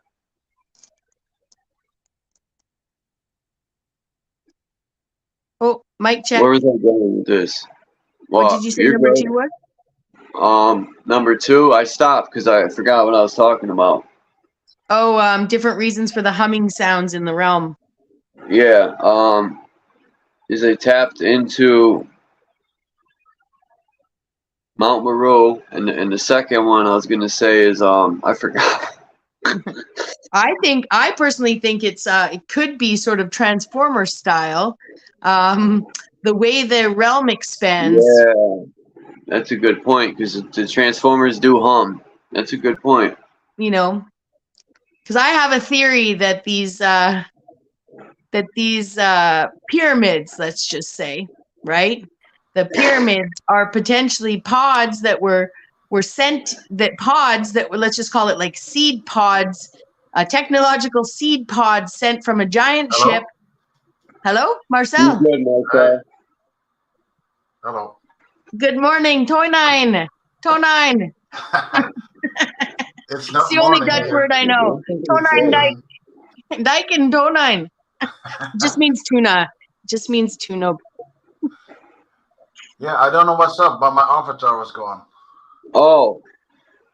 mic check. Where was I going with this? What did you say number two was? Number two, I stopped because I forgot what I was talking about. Oh, different reasons for the humming sounds in the realm. Yeah, is they tapped into Mount Meru, and the second one I was gonna say is I forgot. I personally think it could be sort of Transformer style. The way the realm expands. Yeah, that's a good point, because the Transformers do hum. That's a good point. Because I have a theory that these pyramids, let's just say, right? The pyramids are potentially pods that were sent, let's just call it like seed pods, technological seed pods sent from a giant ship Hello, You Marcel. good, Hey, Marcel? hello. Good morning, Toynine. Toynine. It's It's not the only morning Dutch here. word I know. It's Toynine evening. Dyke and Toynine. Just means tuna. Just means tuna. Yeah, I don't know what's up, but my avatar was gone. Oh,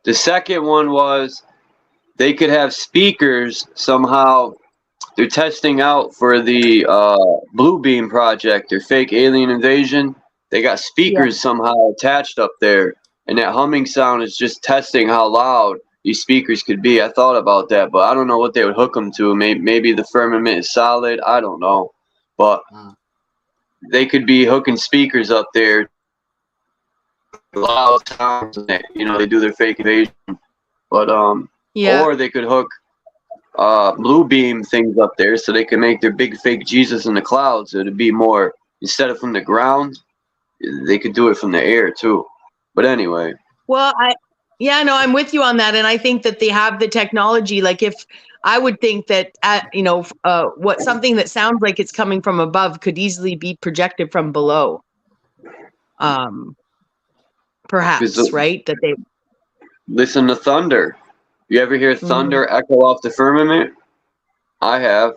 the second one was they could have speakers somehow. They're testing out for the Blue Beam project, their fake alien invasion. They got speakers somehow attached up there, and that humming sound is just testing how loud these speakers could be. I thought about that, but I don't know what they would hook them to. Maybe the firmament is solid. I don't know, but Hmm. they could be hooking speakers up there, loud sounds. They do their fake invasion, but Yeah. or they could hook blue beam things up there so they can make their big fake Jesus in the clouds. It'd be more, instead of from the ground, they could do it from the air too. But anyway, Well, I'm with you on that, and I think that they have the technology. Like, if I would think that, what something that sounds like it's coming from above could easily be projected from below. Perhaps, right? That they. Listen to thunder. You ever hear thunder echo off the firmament? I have.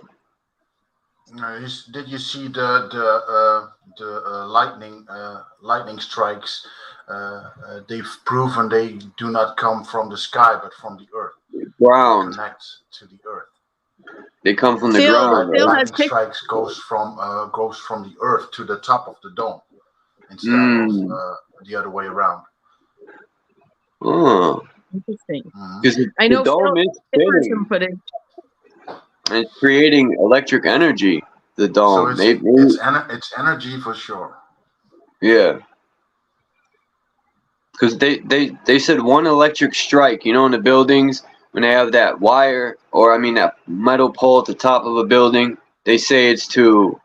Did you see the lightning strikes? They've proven they do not come from the sky, but from the earth. Ground. Connect to the earth. They come from the Phil- ground. Phil Right? has Lightning strikes goes from the earth to the top of the dome instead of the other way around. Oh, Interesting. because I the know dome is Phil has spinning some footage. and it's creating electric energy. The So dome. it's energy for sure. Yeah. Because they said one electric strike, in the buildings, when they have that wire, or that metal pole at the top of a building, they say it's to,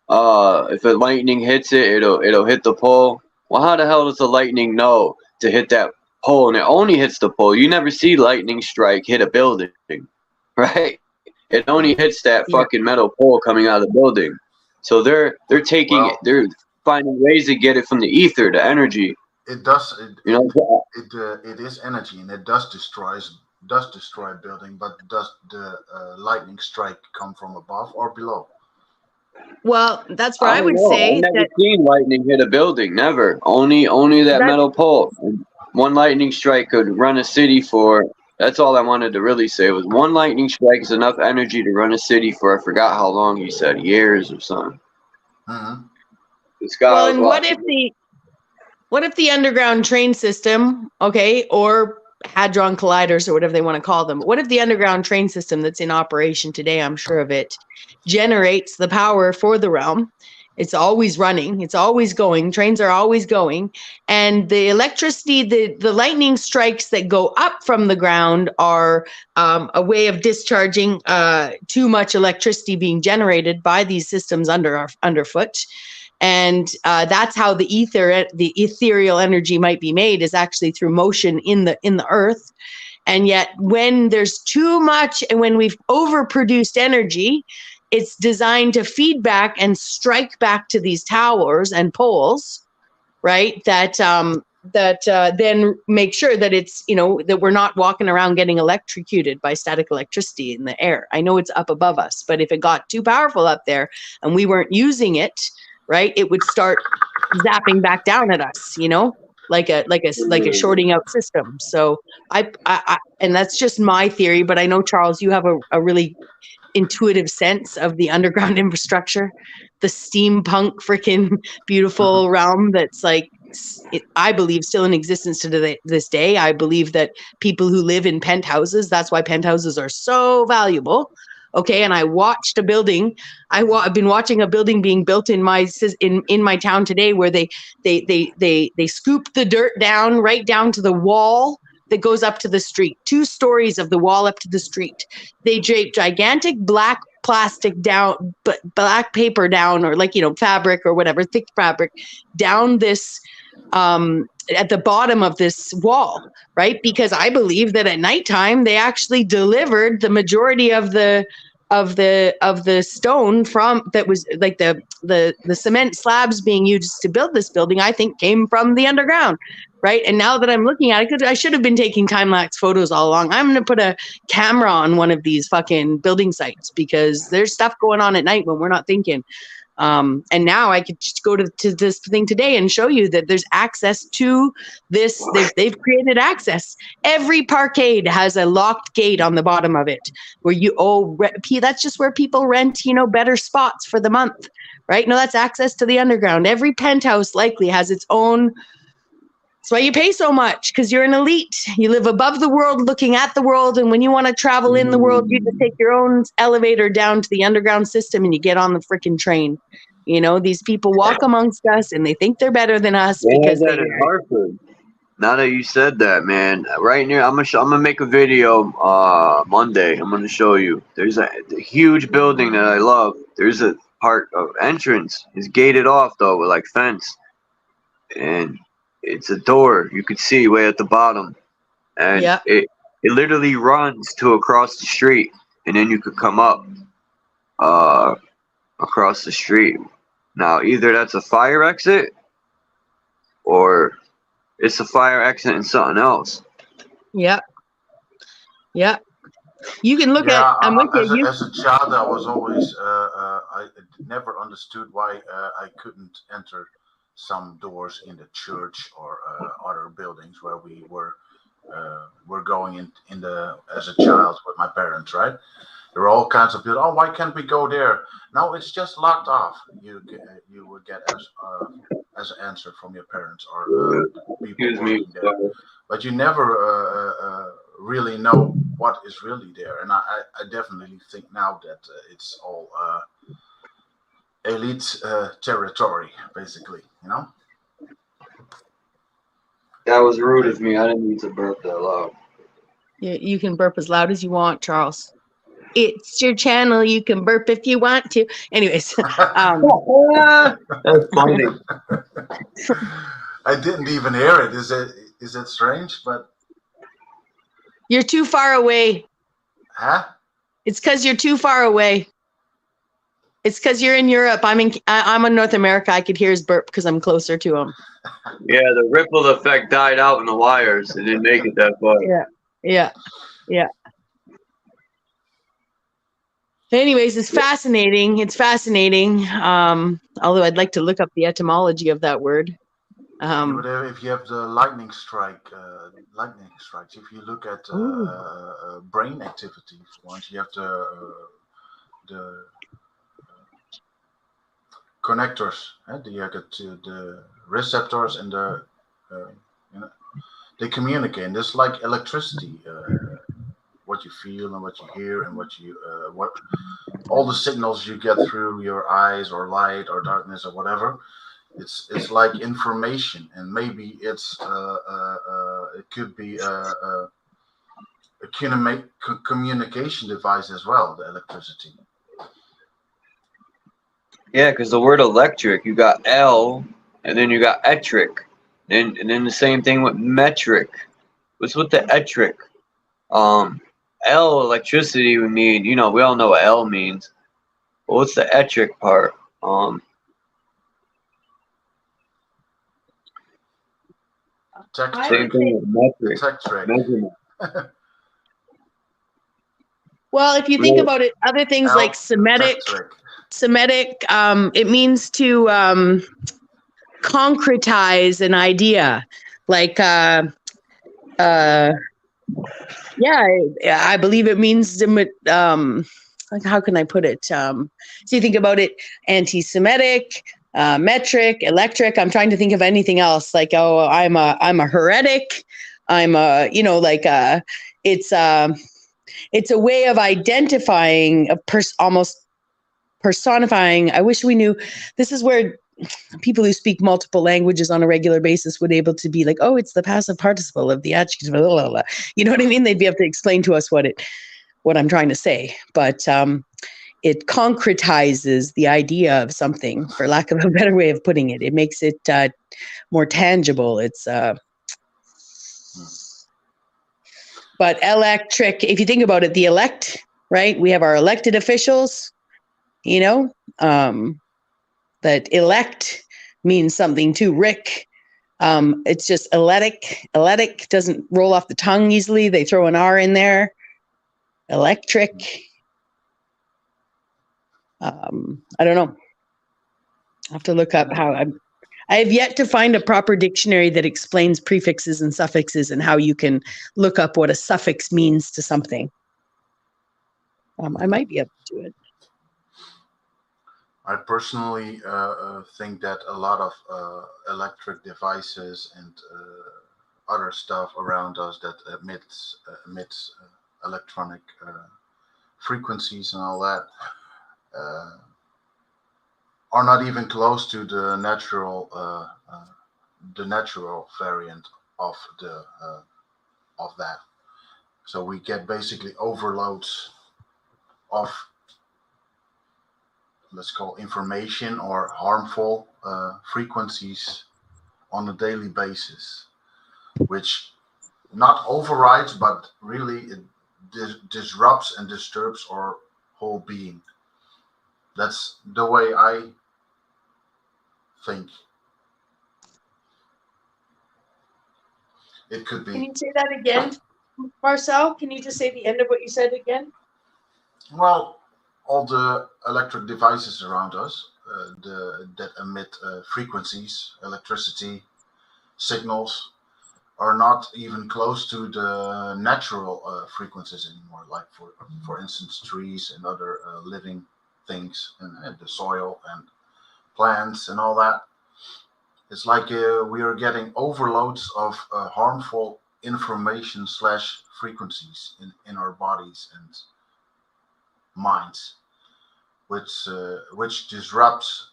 if a lightning hits it, it'll hit the pole. Well, how the hell does the lightning know to hit that pole? And it only hits the pole. You never see lightning strike hit a building, right? It only hits that fucking metal pole coming out of the building. So they're taking Well, it. They're finding ways to get it from the ether, the energy. it does. It is energy, and it does destroy a building. But does the lightning strike come from above or below? Well, that's where I don't would know. say I've never that. seen lightning hit a building. Never. Only that That- metal pole. One lightning strike could run a city for. That's all I wanted to really say was one lightning strike is enough energy to run a city for. I forgot how long he said, years or something. Mm-hmm. This guy Well, was and watching. what if the underground train system, okay, or hadron colliders or whatever they want to call them, what if the underground train system that's in operation today, I'm sure of it, generates the power for the realm? It's always running, it's always going, trains are always going, and the electricity, the lightning strikes that go up from the ground are a way of discharging too much electricity being generated by these systems underfoot. And that's how the ethereal energy might be made, is actually through motion in the earth. And yet when there's too much, and when we've overproduced energy, it's designed to feed back and strike back to these towers and poles, right? That then make sure that it's, that we're not walking around getting electrocuted by static electricity in the air. I know it's up above us, but if it got too powerful up there and we weren't using it, right, it would start zapping back down at us, like a shorting out system. So I and that's just my theory, but I know, Charles, you have a really intuitive sense of the underground infrastructure, the steampunk freaking beautiful realm that's like, I believe, still in existence to this day. I believe that people who live in penthouses, that's why penthouses are so valuable. Okay, and I watched a building. I've been watching a building being built in my town today, where they scoop the dirt down right down to the wall that goes up to the street. 2 stories of the wall up to the street. They drape gigantic black plastic down, black paper down, or fabric or whatever, thick fabric down this at the bottom of this wall, right? Because I believe that at nighttime they actually delivered the majority of the the stone from that was like the cement slabs being used to build this building, I think came from the underground, right? And now that I'm looking at it, I should have been taking time-lapse photos all along. I'm going to put a camera on one of these fucking building sites because there's stuff going on at night when we're not thinking. And now I could just go to this thing today and show you that there's access to this. They've created access. Every parkade has a locked gate on the bottom of it where that's just where people rent, better spots for the month, right? No, that's access to the underground. Every penthouse likely has its own. That's why you pay so much, because you're an elite. You live above the world, looking at the world. And when you want to travel in the world, you just take your own elevator down to the underground system and you get on the freaking train. These people walk amongst us and they think they're better than us because that in Hartford. Now that you said that, man, right near, I'm gonna make a video Monday. I'm gonna show you. There's a huge building that I love. There's a part of entrance. It's gated off though with like fence, and it's a door you could see way at the bottom, and it literally runs to across the street, and then you could come up across the street. Now either that's a fire exit or it's a fire exit and something else. Yeah. You can look at. I'm with you. As a child, I was always I never understood why I couldn't enter some doors in the church or other buildings where we were going in the as a child with my parents, right? There were all kinds of people. Oh, why can't we go there? No, it's just locked off. You would get as an answer from your parents or people working there, but you never really know what is really there. And I definitely think now that it's all elite territory, basically. That was rude of me. I didn't need to burp that loud. You can burp as loud as you want, Charles. It's your channel. You can burp if you want to. Anyways. That's funny. I didn't even hear it. Is it strange? But you're too far away. Huh? It's because you're too far away. It's because you're in Europe. I'm in North America. I could hear his burp because I'm closer to him. Yeah, the ripple effect died out in the wires. It didn't make it that far. Yeah. Anyways, it's fascinating. Although I'd like to look up the etymology of that word. If you have the lightning strikes, if you look at brain activity, for once, you have the connectors, you have the receptors and they communicate. And it's like electricity. What you feel and what you hear and what all the signals you get through your eyes or light or darkness or whatever, it's like information, and maybe it's it could be a communication device as well, the electricity. Yeah, because the word electric, you got L, and then you got etric, and then the same thing with metric. What's with the etric? L, electricity, we need, we all know what L means. But what's the etric part? Same thing with metric. Well, if you think about it, other things like Semitic, it means to concretize an idea. Like, I believe it means, how can I put it? So you think about it, anti-Semitic, metric, electric. I'm trying to think of anything else. Like, I'm a heretic. I'm it's a way of identifying, almost personifying. I wish we knew. This is where people who speak multiple languages on a regular basis would be able to be like, oh, it's the passive participle of the adjective, blah, blah, blah. You know what I mean? They'd be able to explain to us what I'm trying to say. But it concretizes the idea of something, for lack of a better way of putting it. It makes it more tangible. It's but electric, if you think about it, the right? We have our elected officials, you know, that elect means something too. Rick, it's just electric. Electric doesn't roll off the tongue easily. They throw an R in there. Electric. I don't know. I have to look up how I have yet to find a proper dictionary that explains prefixes and suffixes and how you can look up what a suffix means to something. I might be able to do it. I personally think that a lot of electric devices and other stuff around us that emits electronic frequencies and all that are not even close to the natural variant of that. So we get basically overloads of, let's call, information or harmful frequencies on a daily basis, which not overrides, but really it disrupts and disturbs our whole being. That's the way I think it could Can be. you say that again, Marcel? Can you just say the end of what you said again? Well, all the electric devices around us that emit frequencies, electricity, signals, are not even close to the natural frequencies anymore. Like for instance, trees and other living things, and the soil and plants and all that. It's like we are getting overloads of harmful information slash frequencies in our bodies and minds, which disrupts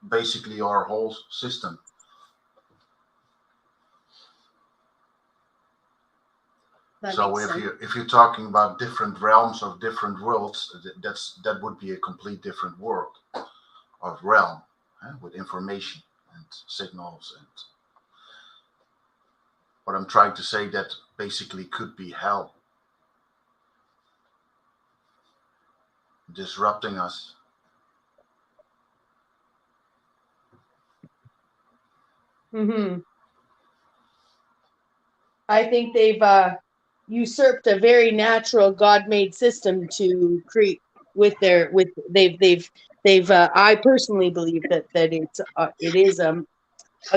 basically our whole system. So if you're talking about different realms of different worlds, that would be a complete different world of realm with information and signals. And what I'm trying to say, that basically could be hell, disrupting us. I think they've usurped a very natural God-made system to create they've I personally believe that it is a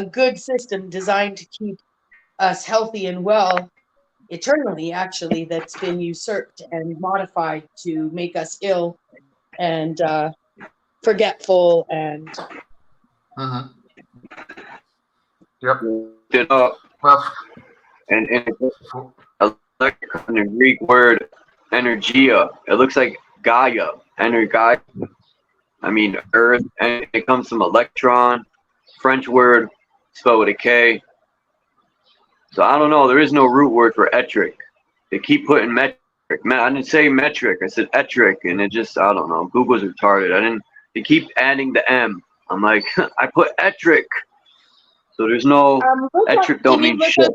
good system designed to keep us healthy and well eternally, actually, that's been usurped and modified to make us ill and forgetful and Yep. Well, and electric from the Greek word energia. It looks like Gaia, energia. I mean Earth, and it comes from electron, French word spelled with a K. So I don't know. There is no root word for etric. They keep putting metric. I didn't say metric. I said etric, and it just, I don't know. Google's retarded. I didn't. They keep adding the M. I'm like, I put etric. So there's no etric. Don't mean shit.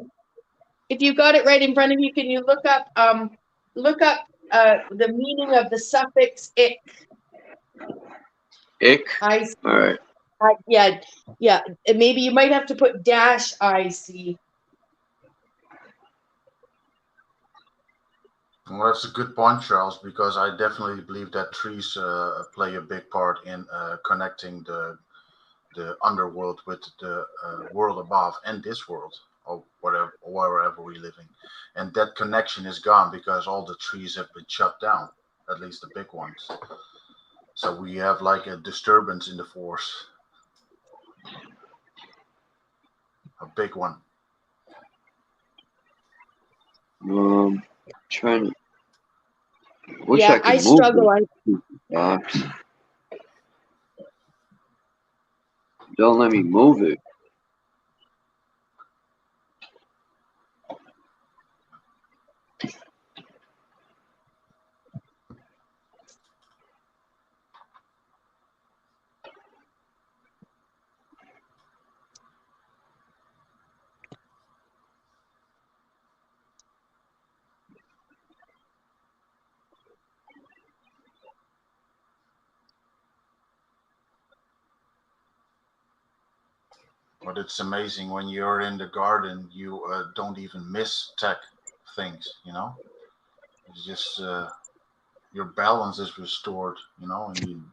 If you got it right in front of you, can you look up the meaning of the suffix "ic"? Ick. All right. Yeah. Maybe you might have to put -IC. Well, that's a good point, Charles, because I definitely believe that trees play a big part in connecting the underworld with the world above and this world, or wherever we're living. And that connection is gone because all the trees have been shut down, at least the big ones. So we have like a disturbance in the force, a big one. Trying to. I struggle. Don't let me move it. But it's amazing when you're in the garden, you don't even miss tech things. It's just your balance is restored. And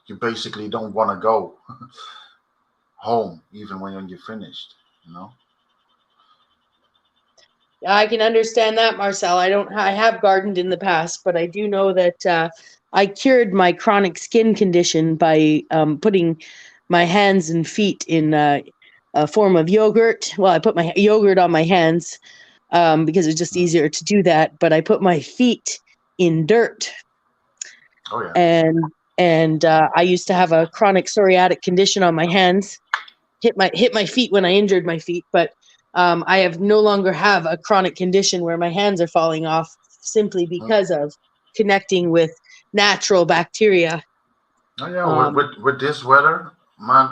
you basically don't want to go home even when you're finished. I can understand that, Marcel. I have gardened in the past, but I do know that I cured my chronic skin condition by putting my hands and feet in a form of yogurt. Well, I put my yogurt on my hands because it's just easier to do that. But I put my feet in dirt. Oh yeah. And I used to have a chronic psoriatic condition on my hands. Hit my feet when I injured my feet, but I have no longer have a chronic condition where my hands are falling off simply because of connecting with natural bacteria. Oh yeah. With this weather, man,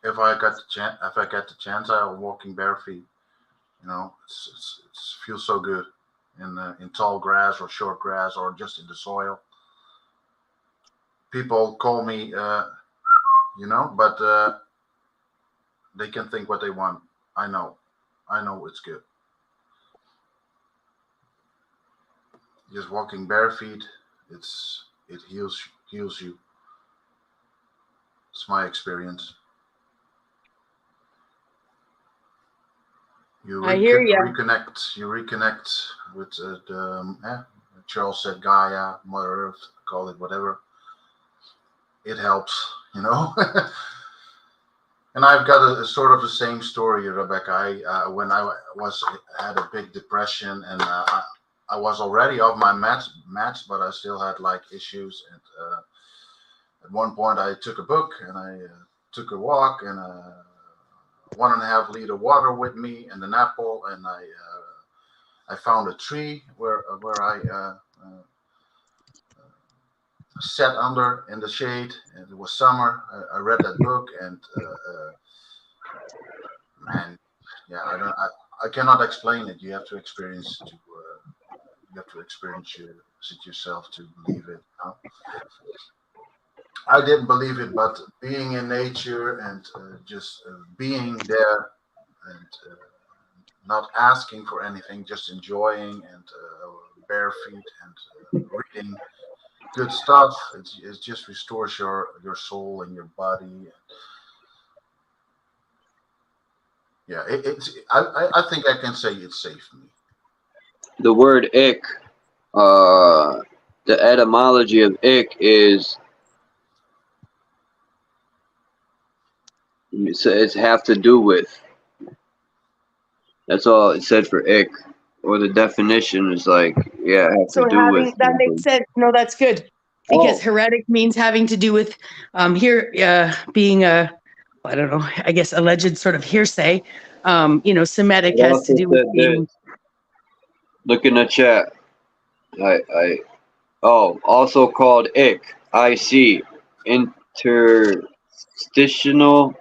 if I get the chance, I'm walking bare feet. It feels so good in tall grass or short grass or just in the soil. People call me, but they can think what they want. I know it's good. Just walking bare feet, it heals you. It's my experience. I hear you. You reconnect with Charles said Gaia, Mother Earth, call it whatever. It helps, And I've got a sort of the same story, Rebecca. When I had a big depression, and I was already off my mats, but I still had like issues. And at one point, I took a book and I took a walk, and 1.5 liter water with me, and an apple, and I found a tree where I sat under in the shade, and it was summer. I read that book, and man, yeah, I cannot explain it. You have to experience it yourself to believe it. I didn't believe it, but being in nature and just being there and not asking for anything, just enjoying and bare feet and reading good stuff. It just restores your soul and your body. Yeah, I think I can say it saved me. The word ick, the etymology of ick is, it's have to do with. That's all it said for ick. Or the definition is like, yeah, have So to do with. that makes sense. No, that's good. Because heretic means having to do with being a, I don't know, I guess alleged sort of hearsay. Semitic It has to also do with said being. this. Look in the chat. Also called ick. IC. Interstitial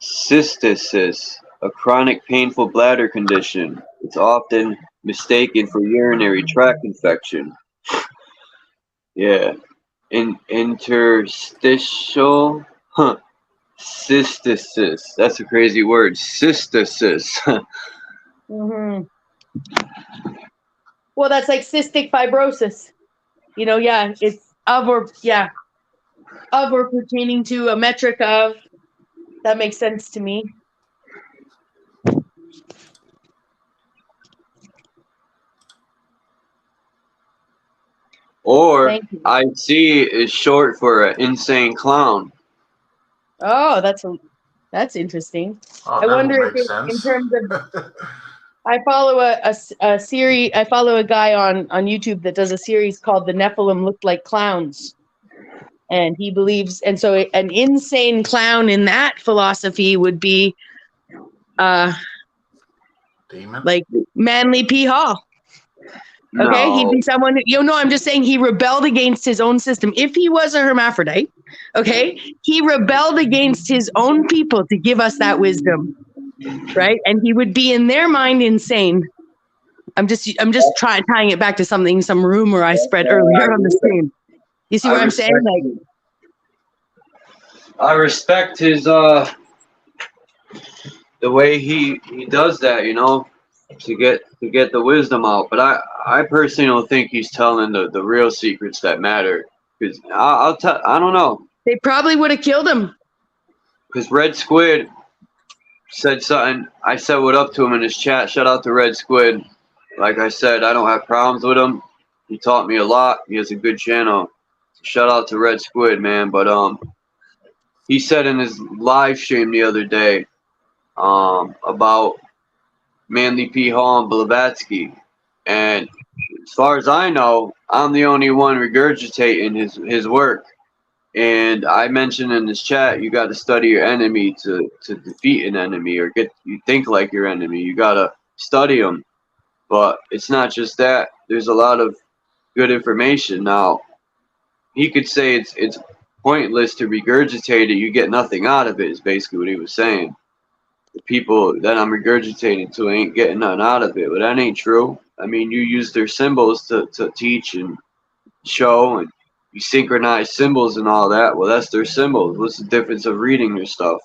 cystitis, a chronic painful bladder condition. It's often mistaken for urinary tract infection. Yeah. Interstitial cystitis. That's a crazy word. Cystitis. Mm-hmm. Well, that's like cystic fibrosis. It's of or pertaining to a metric of. That makes sense to me. Or IC is short for an insane clown. Oh, that's interesting. Oh, I wonder if in terms of I follow a series. I follow a guy on YouTube that does a series called "The Nephilim Looked Like Clowns," and he believes. And so, an insane clown in that philosophy would be, Demon? like Manly P. Hall. Okay, No. he'd be someone. I'm just saying he rebelled against his own system. If he was a hermaphrodite, okay, he rebelled against his own people to give us that wisdom. Right, and he would be in their mind insane. I'm just tying it back to some rumor I spread earlier on the stream. You see what I'm saying? I respect his the way he does that, you know, to get the wisdom out. But I personally don't think he's telling the real secrets that matter. Because I'll tell, I don't know. They probably would have killed him. Because Red Squid said something. I said what up to him in his chat. Shout out to Red Squid. Like I said, I don't have problems with him. He taught me a lot. He has a good channel. Shout out to Red Squid, man. But he said in his live stream the other day about Manly P. Hall and Blavatsky, and as far as I know, I'm the only one regurgitating his work. And I mentioned in this chat, you got to study your enemy to defeat an enemy, or you think like your enemy. You got to study them. But it's not just that. There's a lot of good information. Now, he could say it's pointless to regurgitate it. You get nothing out of it, is basically what he was saying. The people that I'm regurgitating to ain't getting nothing out of it. But that ain't true. I mean, you use their symbols to teach and show, and you synchronize symbols and all that. Well, that's their symbols. What's the difference of reading their stuff?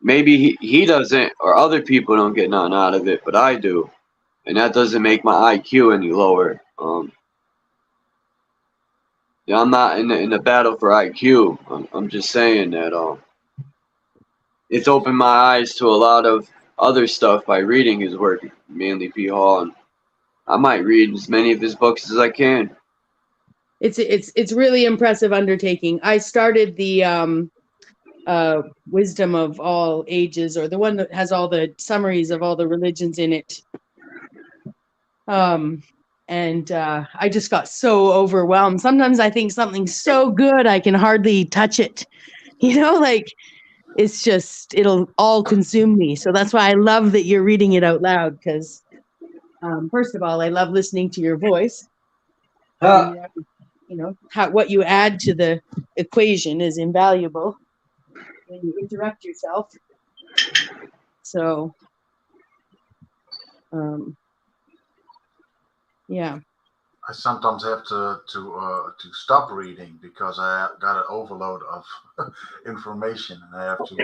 Maybe he doesn't, or other people don't get nothing out of it, but I do. And that doesn't make my IQ any lower. Yeah, I'm not in the battle for IQ. I'm just saying that it's opened my eyes to a lot of other stuff by reading his work, Manly P. Hall, and I might read as many of his books as I can. It's really impressive undertaking. I started the Wisdom of All Ages, or the one that has all the summaries of all the religions in it. And I just got so overwhelmed. Sometimes I think something's so good I can hardly touch it. You know, like it's just, it'll all consume me. So that's why I love that you're reading it out loud, because first of all, I love listening to your voice. You know, what you add to the equation is invaluable when you interrupt yourself. So, yeah. I sometimes have to stop reading because I got an overload of information, and I have to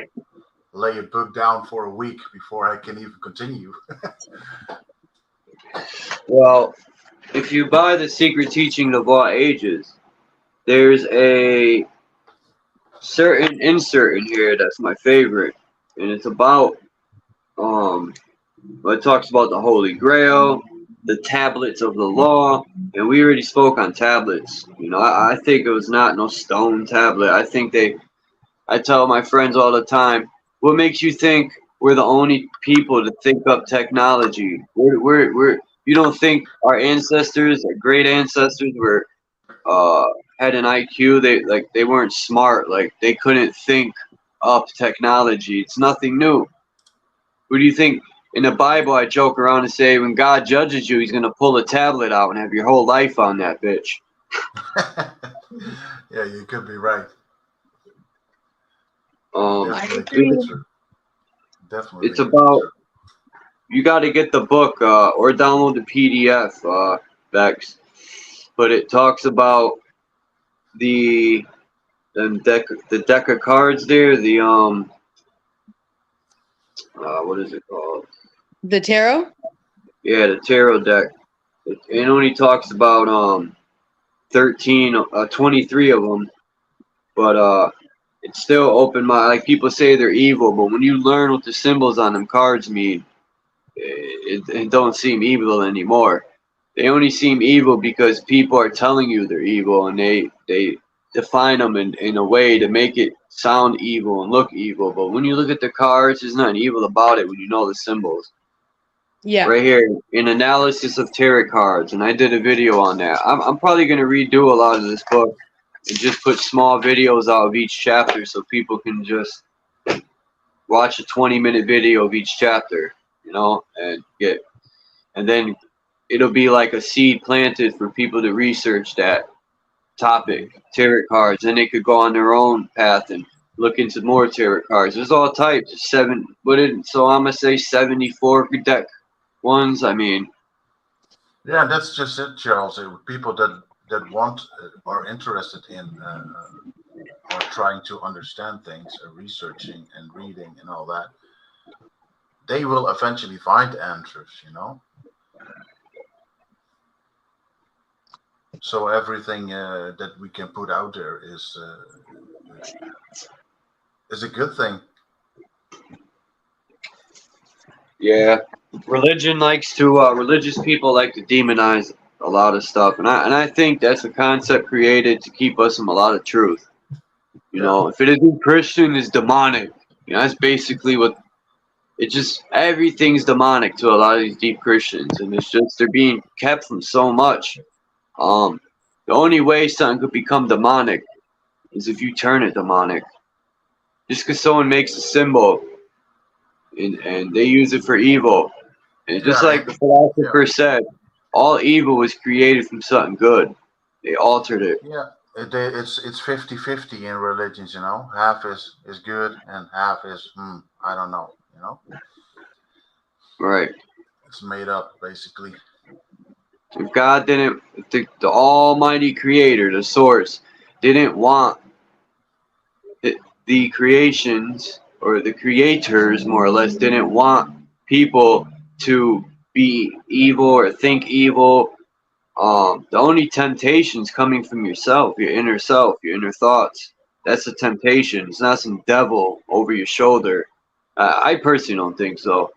lay a book down for a week before I can even continue. Well, if you buy The Secret Teaching of All Ages, there's a certain insert in here that's my favorite, and it's about it talks about the Holy Grail, the tablets of the law, and we already spoke on tablets. You know, I think it was not no stone tablet. I tell my friends all the time, what makes you think we're the only people to think up technology? You don't think our ancestors, our great ancestors, were had an IQ? They weren't smart. Like, they couldn't think up technology. It's nothing new. Who do you think? In the Bible, I joke around and say, when God judges you, he's gonna pull a tablet out and have your whole life on that bitch. Yeah, you could be right. Definitely. It's about, you got to get the book or download the PDF, Bex. But it talks about the deck of cards there. The what is it called? The tarot? Yeah, the tarot deck. It only talks about 23 of them, but it's still open mind. Like, people say they're evil, but when you learn what the symbols on them cards mean, it don't seem evil anymore. They only seem evil because people are telling you they're evil, and they define them in a way to make it sound evil and look evil. But when you look at the cards, there's nothing evil about it when you know the symbols. Yeah. Right here, an analysis of tarot cards, and I did a video on that. I'm probably going to redo a lot of this book and just put small videos out of each chapter so people can just watch a 20-minute video of each chapter, you know, and then it'll be like a seed planted for people to research that topic, tarot cards. Then they could go on their own path and look into more tarot cards. There's all types. So I'm gonna say 74 deck ones. I mean, yeah, that's just it, Charles. People that want are interested in are trying to understand things, researching and reading and all that, they will eventually find answers, you know. So everything that we can put out there is a good thing. Yeah, religious people like to demonize a lot of stuff, and I think that's a concept created to keep us from a lot of truth. You Yeah. know, if it isn't Christian, it's demonic. You know, that's basically what it just everything's demonic to a lot of these deep Christians, and it's just they're being kept from so much. The only way something could become demonic is if you turn it demonic. Just because someone makes a symbol and they use it for evil, and just Yeah, like the philosopher said, all evil was created from something good. They altered it. yeah. It's 50-50 in religions, you know. Half is good and half is I don't know, you know. Right. It's made up basically. If God didn't, if the Almighty Creator, the Source, didn't want the creations or the creators, more or less, didn't want people to be evil or think evil. The only temptation's coming from yourself, your inner self, your inner thoughts. That's a temptation. It's not some devil over your shoulder. I personally don't think so.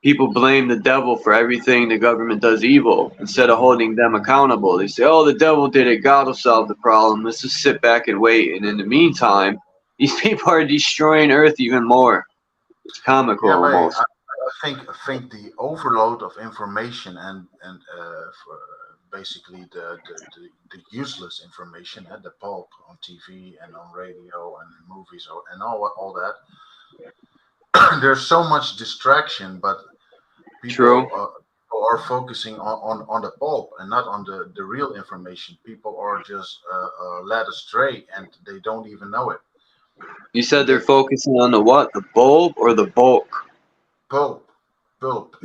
People blame the devil for everything the government does evil instead of holding them accountable. They say, oh, the devil did it. God will solve the problem. Let's just sit back and wait. And in the meantime, these people are destroying Earth even more. It's comical Yeah, but almost. I think the overload of information and for basically the useless information, the pulp on TV and on radio and in movies and all that. There's so much distraction, but True. people are focusing on the pulp and not on the real information. People are just led astray and they don't even know it. You said they're focusing on the what? The bulb or the bulk? Pulp. Bulb?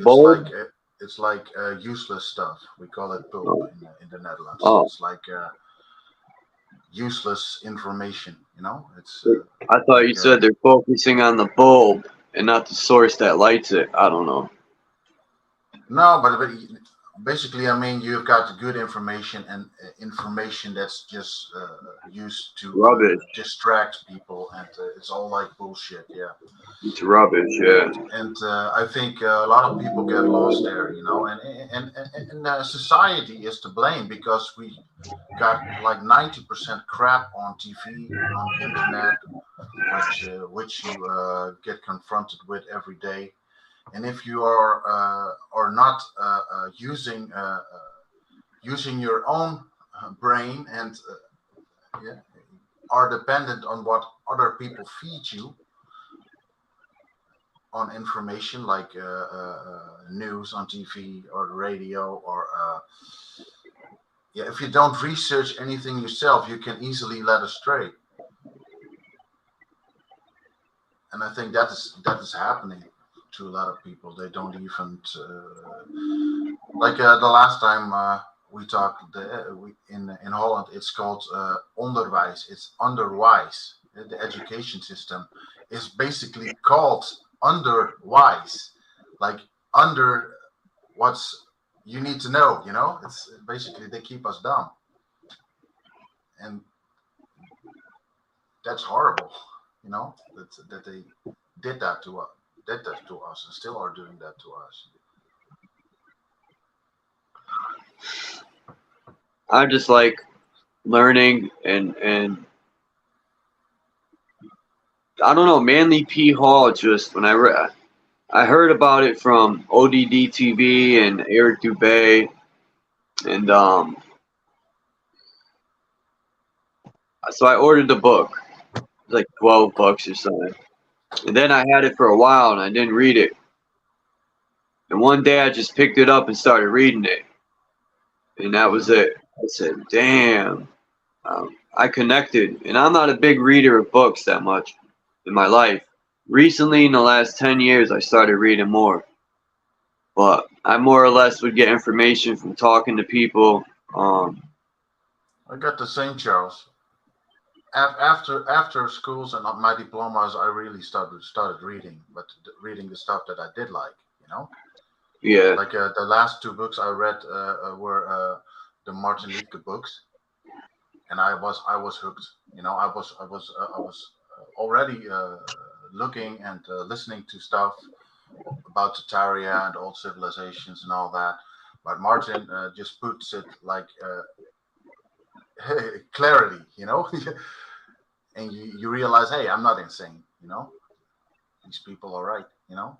It's like useless stuff. We call it pulp Oh. in the Netherlands. Oh. It's like useless information. You know, it's. I thought like, you said they're focusing on the bulb and not the source that lights it. I don't know. No, but basically, I mean, you've got good information and information that's just used to Rubbish. distract people, and it's all like bullshit. Yeah. It's rubbish, yeah. And I think a lot of people get lost there, you know, and society is to blame because we got like 90% crap on TV, on the internet, which you get confronted with every day. And if you are not using your own brain and are dependent on what other people feed you on information like news on TV or the radio or if you don't research anything yourself, you can easily led astray. And I think that is happening to a lot of people. They don't even like the last time we talked in Holland. It's called onderwijs. It's underwijs. The education system is basically called underwise, like under what's you need to know. You know, it's basically they keep us dumb, and that's horrible. You know that they did that to us. Did that to us and still are doing that to us. I just like learning and I don't know, Manly P. Hall just when I heard about it from ODD TV and Eric Dubay and so I ordered the book. It was like $12 or something. And then I had it for a while and I didn't read it. And one day I just picked it up and started reading it. And that was it. I said, damn. I connected. And I'm not a big reader of books that much in my life. Recently, in the last 10 years, I started reading more. But I more or less would get information from talking to people. I got the same, Charles. after schools and my diplomas, I really started reading, but reading the stuff that I did like, you know. Yeah. Like the last two books I read were the Martin Luther books, and I was hooked. You know, I was already looking and listening to stuff about Tartaria and old civilizations and all that, but Martin just puts it like clarity, you know, and you realize, hey, I'm not insane, you know, these people are right, you know.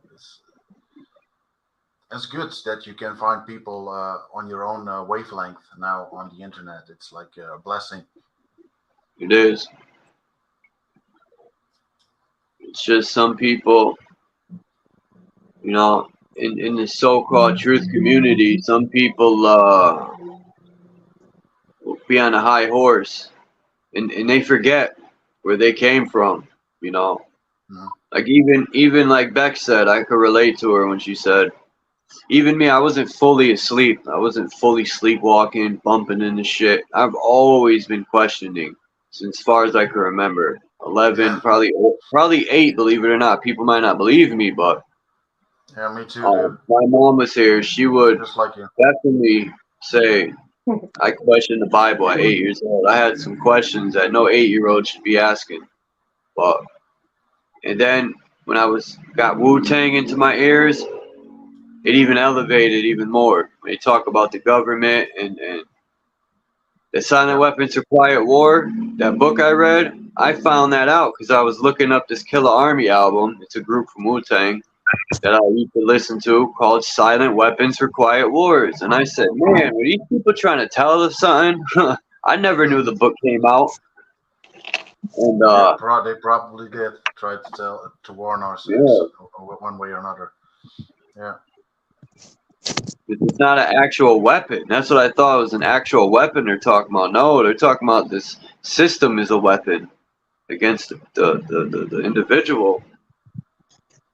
It's good that you can find people on your own wavelength now on the internet. It's like a blessing. It is. It's just some people, you know, in the so-called truth community, some people will be on a high horse and they forget where they came from, you know. Mhm. Like even like Beck said, I could relate to her when she said, even me, I wasn't fully asleep. I wasn't fully sleepwalking, bumping into shit. I've always been questioning since far as I can remember. 11, Yeah, probably 8, believe it or not. People might not believe me, but yeah, me too, dude. my mom was here. She would Just like you. definitely say, I questioned the Bible at 8 years old. I had some questions that no 8-year-old should be asking. But and then when I got Wu-Tang into my ears, it even elevated even more. When you talk about the government and the Silent Yeah, Weapons for Quiet War, that book I read, I found that out because I was looking up this Killer Army album. It's a group from Wu-Tang that I used to listen to called Silent Weapons for Quiet Wars. And I said, man, were these people trying to tell us something? I never knew the book came out. And yeah. They probably did try to warn us yeah, one way or another. Yeah, it's not an actual weapon. That's what I thought it was, an actual weapon they're talking about. No, they're talking about this system is a weapon against the individual.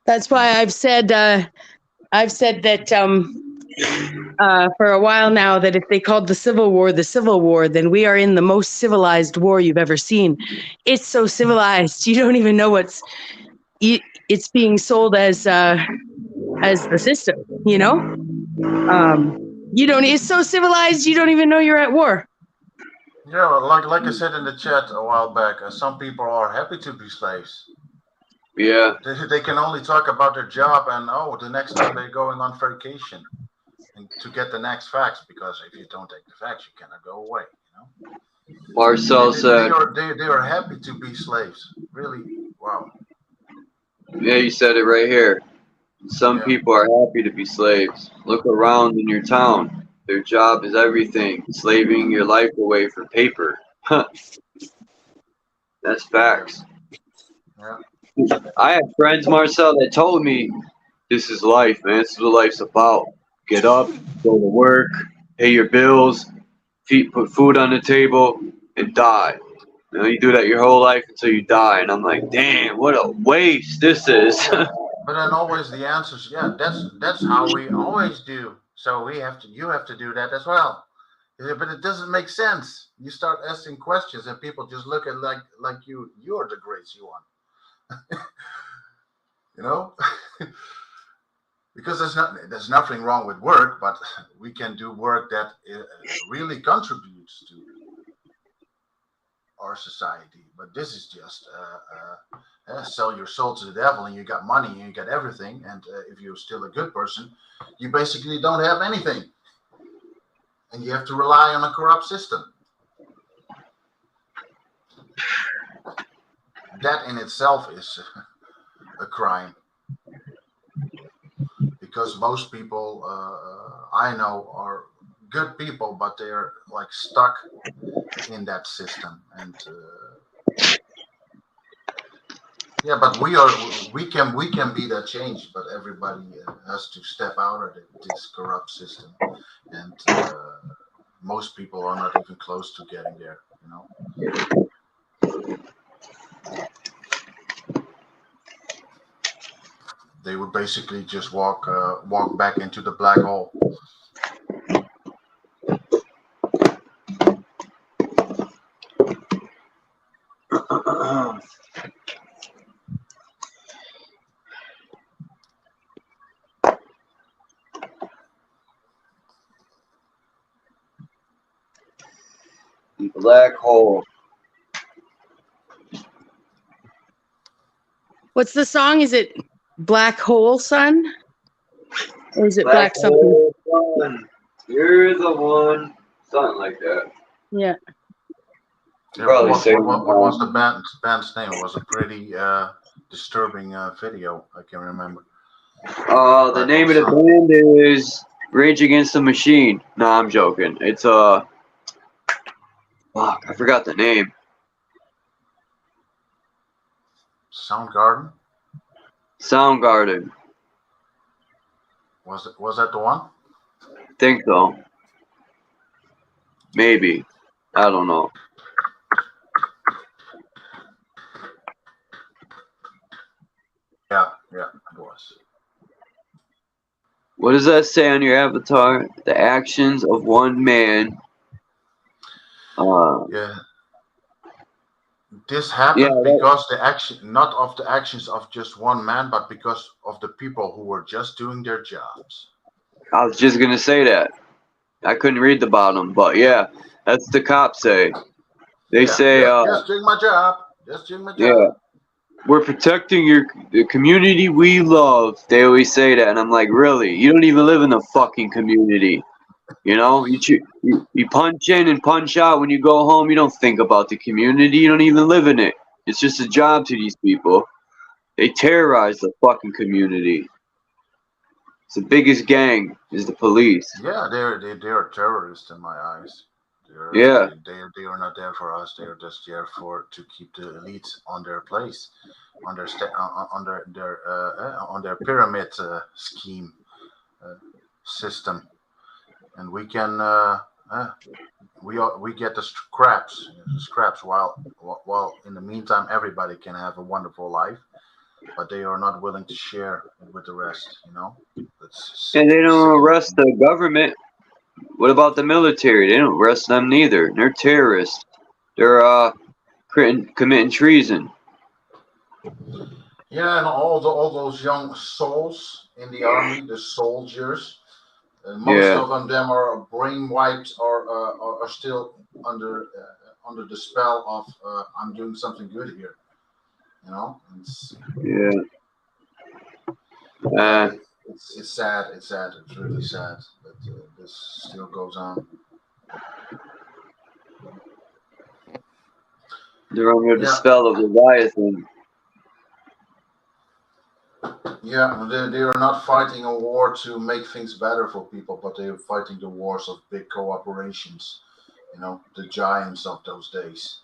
That's why I've said that for a while now that if they called the Civil War, then we are in the most civilized war you've ever seen. It's so civilized, you don't even know it's being sold as the system. You know, you don't. It's so civilized, you don't even know you're at war. yeah. Like I said in the chat a while back, some people are happy to be slaves. Yeah, They can only talk about their job and the next time they're going on vacation and to get the next facts, because if you don't take the facts, you cannot go away. You know, Marcel said. they are happy to be slaves. Really, wow. Yeah, you said it right here. Some Yeah, people are happy to be slaves. Look around in your town. Their job is everything, slaving your life away for paper. That's yeah, facts. yeah. I had friends, Marcel, that told me this is life, man. This is what life's about. Get up, go to work, pay your bills, put food on the table, and die. You know, you do that your whole life until you die. And I'm like, damn, what a waste this is. But then always the answers, yeah, that's how we always do. So you have to do that as well. Yeah, but it doesn't make sense. You start asking questions and people just look at like you're the greats you want. You know? Because there's nothing wrong with work, but we can do work that really contributes to our society. But this is just sell your soul to the devil, and you got money and you got everything. And if you're still a good person, you basically don't have anything, and you have to rely on a corrupt system. That in itself is a crime. Because most people I know are good people, but they're like stuck in that system. And yeah, but we can be that change, but everybody has to step out of this corrupt system, and most people are not even close to getting there. You know, they would basically just walk back into the black hole. Black hole. What's the song? Is it Black Hole Sun? Or is it Black Black something? hole sun. You're the one. Something like that. Yeah. Yeah, Probably what saying, was the band's name? It was a pretty disturbing video. I can remember. the Black name hole of the sun. band is Rage Against the Machine. No, I'm joking. It's fuck, I forgot the name. Soundgarden. Soundgarden. Was that the one? Think so. Maybe. I don't know. Yeah, it was. What does that say on your avatar? The actions of one man. Yeah. This happened Yeah, that- because not of the actions of just one man, but because of the people who were just doing their jobs. I was just gonna say that. I couldn't read the bottom, but yeah, that's the cops say. They say, just doing my job. Just doing my job. yeah, we're protecting the community we love. They always say that, and I'm like, really? You don't even live in the fucking community. You know, you punch in and punch out when you go home. You don't think about the community. You don't even live in it. It's just a job to these people. They terrorize the fucking community. It's the biggest gang is the police. Yeah, they're terrorists in my eyes. Yeah. They are not there for us. They are just there to keep the elite on their place, on their pyramid scheme system, and we can we get the scraps while in the meantime everybody can have a wonderful life, but they are not willing to share it with the rest. You know, And they don't arrest the government. What about the military? They don't arrest them neither. They're terrorists. They're committing treason. Yeah, and all those young souls in the army, the soldiers, most of them are brain wiped or are still under the spell of I'm doing something good here. You know, it's sad. It's sad. It's really sad that this still goes on. They're under the spell of Leviathan. Yeah, they are not fighting a war to make things better for people, but they are fighting the wars of big corporations, you know, the giants of those days.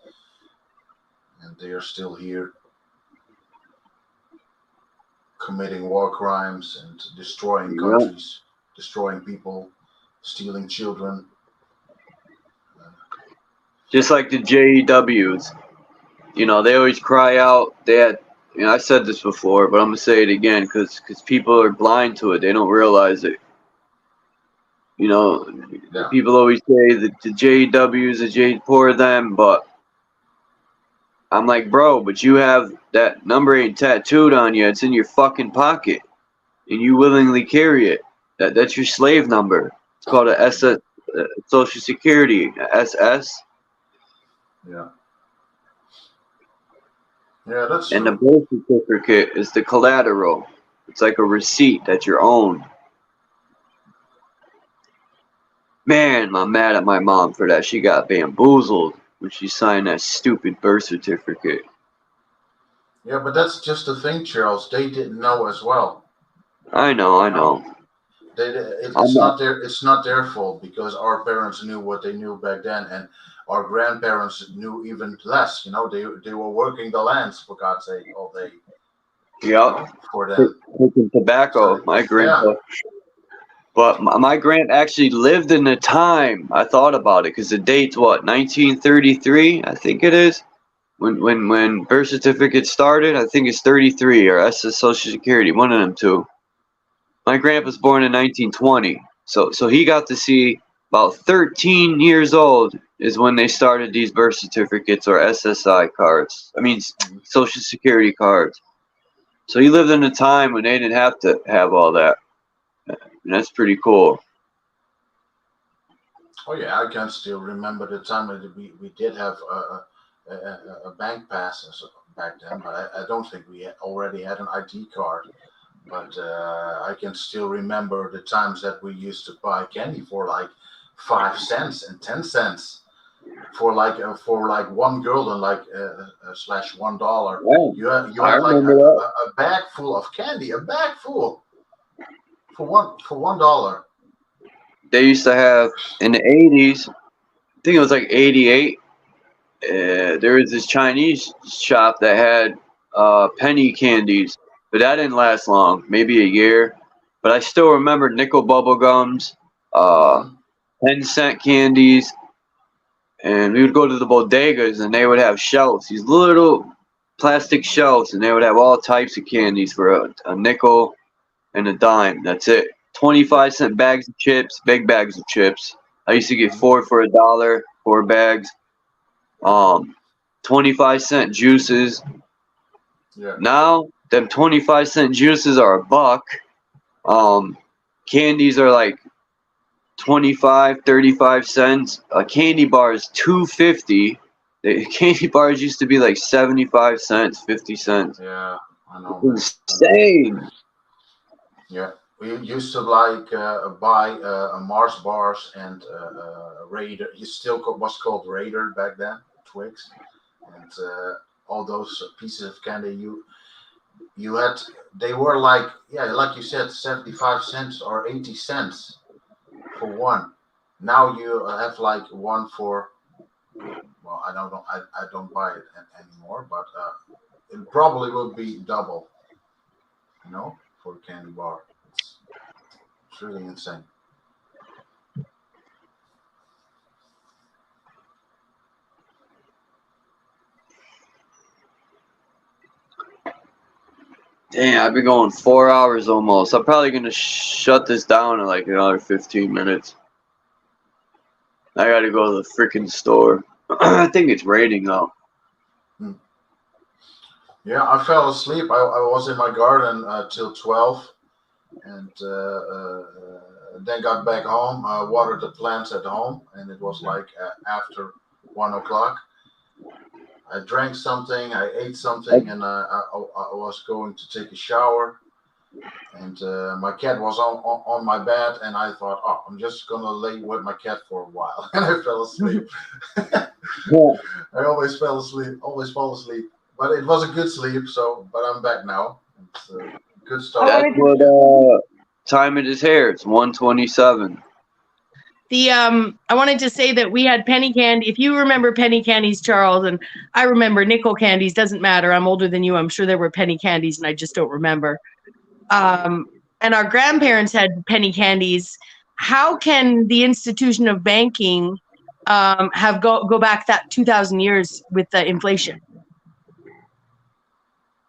And they are still here committing war crimes and destroying countries, destroying people, stealing children. Just like the JEWs. You know, they always cry out. I said this before, but I'm going to say it again because people are blind to it. They don't realize it. You know, people always say that the JEWs, poor them, but I'm like, bro, but you have that number ain't tattooed on you. It's in your fucking pocket, and you willingly carry it. That's your slave number. It's called a SS, Social Security, SS. Yeah. Yeah, that's and true. the birth certificate is the collateral. It's like a receipt that you're owned. Man, I'm mad at my mom for that. She got bamboozled when she signed that stupid birth certificate. Yeah, but that's just the thing, Charles. They didn't know as well. I know. It's not their fault because our parents knew what they knew back then, and our grandparents knew even less. You know, they were working the lands for God's sake all day. Yep. You know, for them. Taking tobacco, my grandpa. Yeah. But my grand actually lived in the time. I thought about it because the date's what, 1933, I think it is. When birth certificate started, I think it's 33 or SS Social Security, one of them two. My grandpa's born in 1920, so he got to see about 13 years old is when they started these birth certificates or SSI cards. I mean, Social Security cards. So he lived in a time when they didn't have to have all that. And that's pretty cool. Oh yeah, I can still remember the time that we did have a bank pass back then, but I don't think we already had an ID card. But I can still remember the times that we used to buy candy for like 5 cents and 10 cents for like one gulden, like slash $1. Yeah, You had I like remember that. a bag full of candy, a bag full for $1. They used to have in the 80s, I think it was like 88. There was this Chinese shop that had penny candies, but that didn't last long, maybe a year. But I still remember nickel bubble gums, Mm-hmm. 10-cent candies, and we would go to the bodegas and they would have shelves, these little plastic shelves, and they would have all types of candies for a nickel and a dime. That's it. 25-cent bags of chips, big bags of chips. I used to get 4 for $1, 4 bags. 25-cent juices. Yeah. Now them 25-cent juices are $1. Candies are like 25, 35 cents. A candy bar is $2.50. The candy bars used to be like 75 cents, 50 cents. Yeah, I know. Man. Insane. Yeah, we used to like buy Mars bars and Raider. It still was called Raider back then, Twix, and all those pieces of candy. You had, they were like, yeah, like you said, 75 cents or 80 cents for one. Now you have like one for, well, I don't know, I don't buy it anymore, but it probably will be double, you know, for a candy bar. It's really insane. Damn, I've been going 4 hours almost. I'm probably gonna shut this down in like another 15 minutes. I gotta go to the freaking store. I think it's raining though. Yeah, I fell asleep. I was in my garden till 12, and then got back home, watered the plants at home, and it was like after 1 o'clock. I drank something, I ate something, and I was going to take a shower. And my cat was on my bed, and I thought, oh, I'm just gonna lay with my cat for a while, and I fell asleep. Yeah. I always fall asleep, but it was a good sleep. So, but I'm back now. It's a good start. That's what time it is here. It's 1:27. I wanted to say that we had penny candy. If you remember penny candies, Charles, and I remember nickel candies, doesn't matter. I'm older than you. I'm sure there were penny candies, and I just don't remember. And our grandparents had penny candies. How can the institution of banking have go back that 2,000 years with the inflation?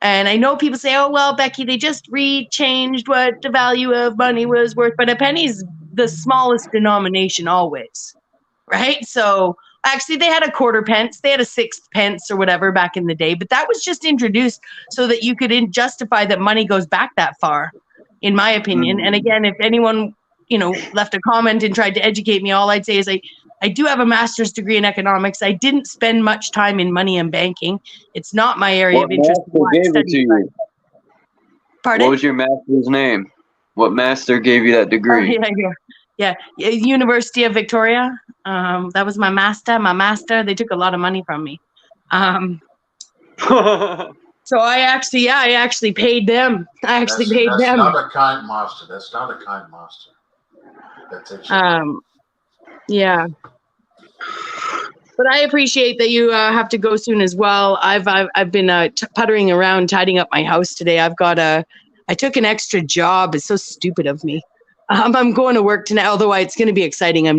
And I know people say, oh, well, Becky, they just changed what the value of money was worth. But a penny's the smallest denomination always, right? So actually, they had a quarter pence. They had a 6 pence or whatever back in the day. But that was just introduced so that you could justify that money goes back that far, in my opinion. And again, if anyone, left a comment and tried to educate me, all I'd say is I do have a master's degree in economics. I didn't spend much time in money and banking. It's not my area of interest. What master gave it to you? Pardon? What was your master's name? What master gave you that degree? Yeah. University of Victoria. That was my master. They took a lot of money from me. So I actually paid them. That's not a kind master. That's not a kind master. That takes yeah. But I appreciate that you have to go soon as well. I've been puttering around, tidying up my house today. I took an extra job. It's so stupid of me. I'm going to work tonight, although it's going to be exciting. I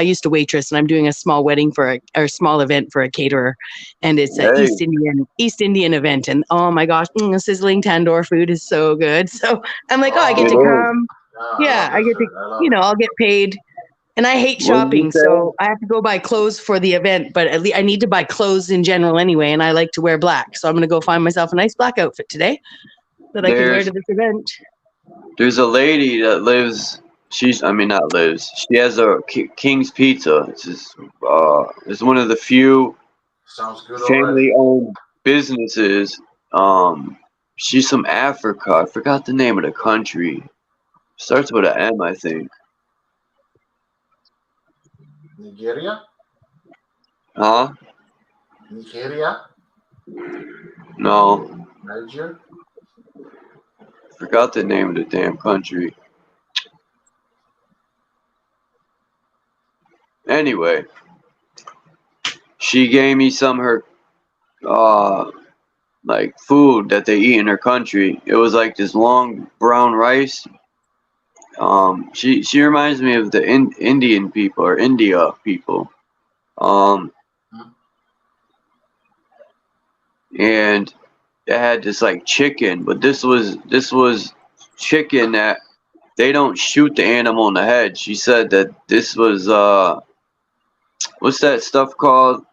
used to waitress, and I'm doing a small wedding or small event for a caterer. And it's an East Indian event. And oh my gosh, sizzling tandoor food is so good. So I'm like, I get to come. Yeah, I get to, I'll get paid. And I hate shopping, so I have to go buy clothes for the event. But at least I need to buy clothes in general anyway, and I like to wear black. So I'm going to go find myself a nice black outfit today that I can wear to this event. There's a lady that lives I mean, not lives. She has a King's Pizza. It's one of the few Sounds good already. family-owned businesses. She's from Africa. I forgot the name of the country. Starts with an M, I think. Nigeria? Huh? Nigeria? No, Niger? forgot the name of the damn country. Anyway, she gave me some of her like food that they eat in her country. It was like this long brown rice. She reminds me of the Indian people or India people. Um, Hmm. and it had this like chicken, but this was chicken that they don't shoot the animal in the head. She said that this was what's that stuff called?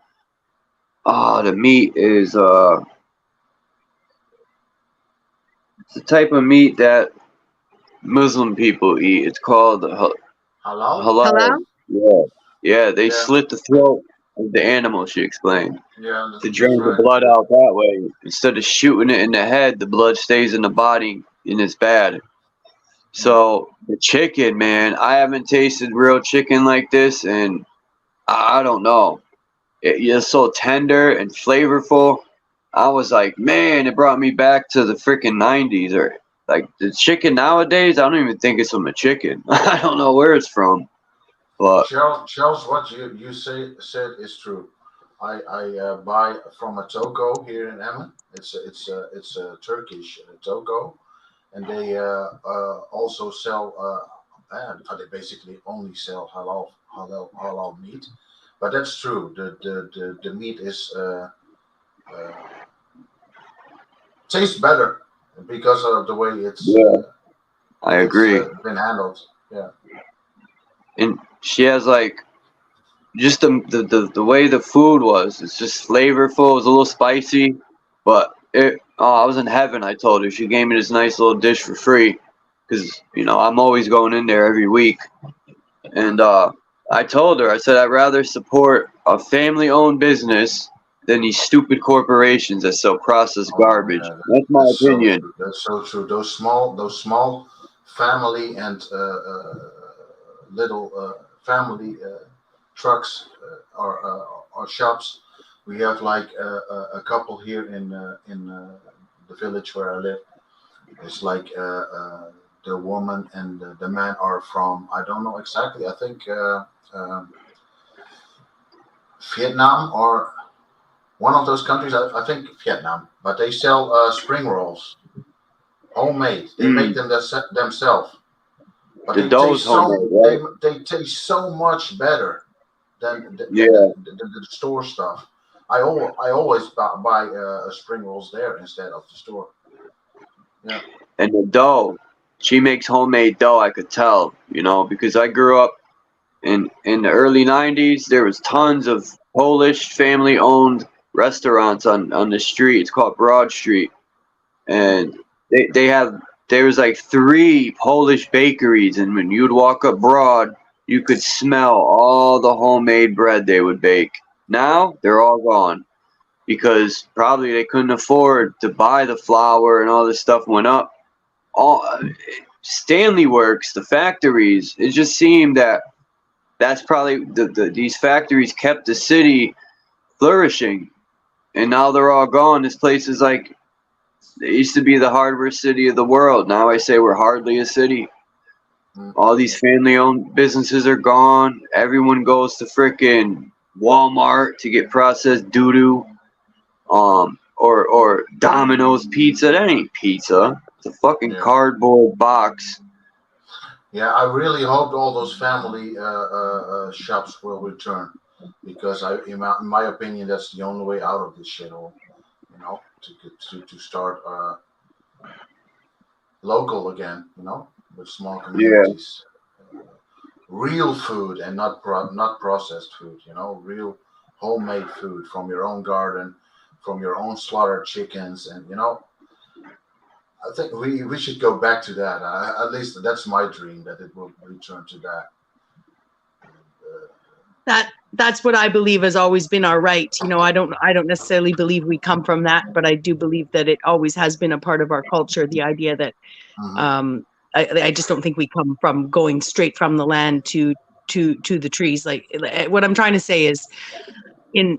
The meat is it's a type of meat that Muslim people eat. It's called Halal? halal. Hello? Yeah, yeah. They Yeah, slit the throat of the animal. She explained yeah, to that's drain the right. blood out that way. Instead of shooting it in the head, the blood stays in the body, and it's bad. Hmm. So the chicken, man, I haven't tasted real chicken like this, and I don't know. It's so tender and flavorful. I was like, man, it brought me back to the freaking 90s. Or like the chicken nowadays, I don't even think it's from a chicken. I don't know where it's from, but Charles, what you said is true. I buy from a toko here in Emmen. It's a Turkish toko, and they also sell. They basically only sell halal meat, but that's true. The meat is uh, tastes better because of the way yeah, I it's agree. been handled. Yeah. And she has like just the way the food was. It's just flavorful. It was a little spicy, but I was in heaven. I told her she gave me this nice little dish for free because I'm always going in there every week. Hmm. And I told her, I said, I'd rather support a family owned business than these stupid corporations that sell processed Oh garbage. yeah, That's my that's so opinion. true. That's so true. Those small family and little family trucks or shops. We have like a couple here in the village where I live. It's like the woman and the man are from, I don't know exactly. I think Vietnam or one of those countries. I think Vietnam, but they sell spring rolls, homemade. They make Mm, them themselves, but the dough's homemade, right? they taste so much better than Yeah. the store stuff. I always buy spring rolls there instead of the store. Yeah. And the dough, she makes homemade dough. I could tell, because I grew up in the early '90s. There was tons of Polish family-owned restaurants on the street. It's called Broad Street, and they have there was like three Polish bakeries, and when you'd walk up Broad, you could smell all the homemade bread they would bake. Now they're all gone because probably they couldn't afford to buy the flour and all this stuff went up. All Stanley Works, the factories, it just seemed that that's probably these factories kept the city flourishing, and now they're all gone. This place is like it used to be the hardware city of the world. Now I say we're hardly a city. Mm. All these family-owned businesses are gone. Everyone goes to frickin' Walmart to get processed doo-doo. Or Domino's pizza. That ain't pizza. It's a fucking Yeah. cardboard box. Yeah, I really hoped all those family shops will return because in my opinion, that's the only way out of this shithole. To start local again. With small Yeah, communities, real food and not processed food. Real homemade food from your own garden, from your own slaughtered chickens, and I think we should go back to that. At least that's my dream, that it will return to that. That's what I believe has always been our right. You know, I don't necessarily believe we come from that, but I do believe that it always has been a part of our culture. The idea that I just don't think we come from going straight from the land to the trees. Like what I'm trying to say is, in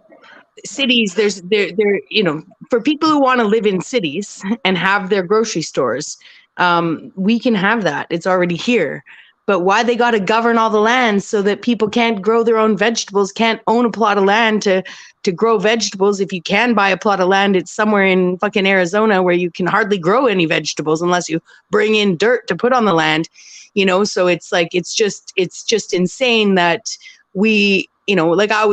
cities, there you know, for people who want to live in cities and have their grocery stores, we can have that. It's already here. But why they got to govern all the land so that people can't grow their own vegetables, can't own a plot of land to grow vegetables? If you can buy a plot of land, it's somewhere in fucking Arizona where you can hardly grow any vegetables unless you bring in dirt to put on the land, you know? So it's like, it's just insane that we, you know, like I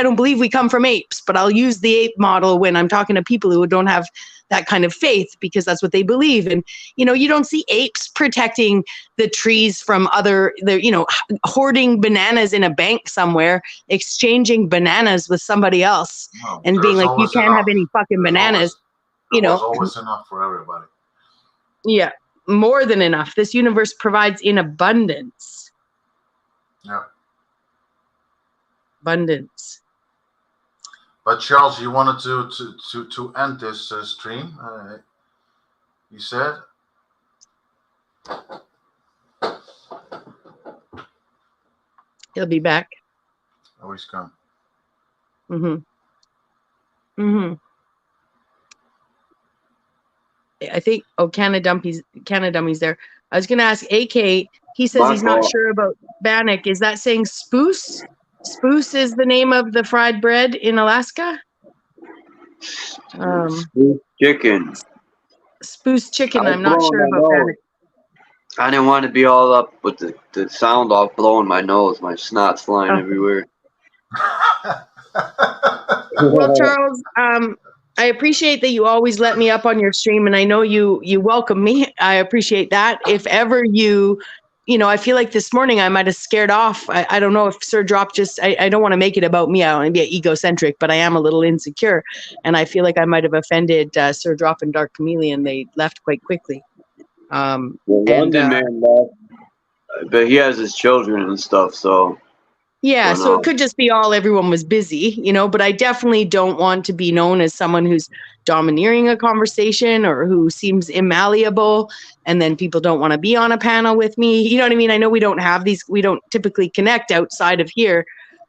don't believe we come from apes, but I'll use the ape model when I'm talking to people who don't have that kind of faith, because that's what they believe. And, you know, you don't see apes protecting the trees from you know, hoarding bananas in a bank somewhere, exchanging bananas with somebody else, and being like, you can't have any fucking bananas, you know. There's always enough for everybody. Yeah, more than enough. This universe provides in abundance. Yeah. Abundance. But Charles, you wanted to end this stream. You said. He'll be back. Always come. I think. Oh, Canadummy's there. I was gonna ask AK. He says he's not sure about bannock. Is that saying spoose? Spoose is the name of the fried bread in Alaska. Spoose chicken. Spoose chicken. I'm not sure about bannock. I didn't want to be all up with the sound off, blowing my nose. My snot's flying everywhere. Well, Charles, I appreciate that you always let me up on your stream, and I know you welcome me. I appreciate that. If ever you know, I feel like this morning I might have scared off. I don't know if Sir Drop just, I don't want to make it about me. I don't want to be egocentric, but I am a little insecure. And I feel like I might have offended Sir Drop and Dark Chameleon. They left quite quickly. London man left, but he has his children and stuff, so. Yeah, so it could just be everyone was busy, you know, but I definitely don't want to be known as someone who's domineering a conversation or who seems immalleable, and then people don't want to be on a panel with me. You know what I mean? I know we don't typically connect outside of here.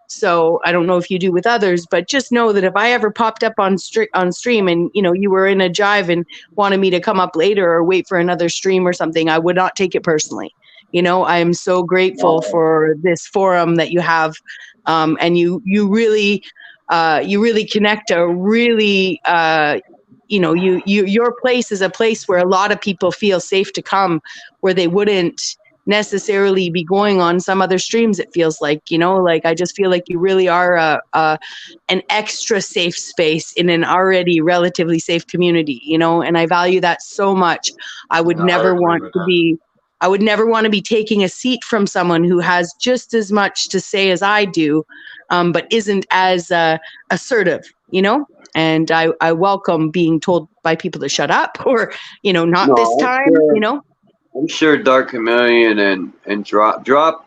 So I don't know if you do with others, but just know that if I ever popped up on stream and, you know, you were in a jive and wanted me to come up later or wait for another stream or something, I would not take it personally. You know, I am so grateful for this forum that you have, and you really connect a really, you know, your place is a place where a lot of people feel safe to come, where they wouldn't necessarily be going on some other streams. It feels like, you know, like I just feel like you really are an extra safe space in an already relatively safe community, you know, and I value that so much. I would never want to be taking a seat from someone who has just as much to say as I do, but isn't as assertive, you know? And I welcome being told by people to shut up or, you know, not this time, you know? I'm sure Dark Chameleon and Drop,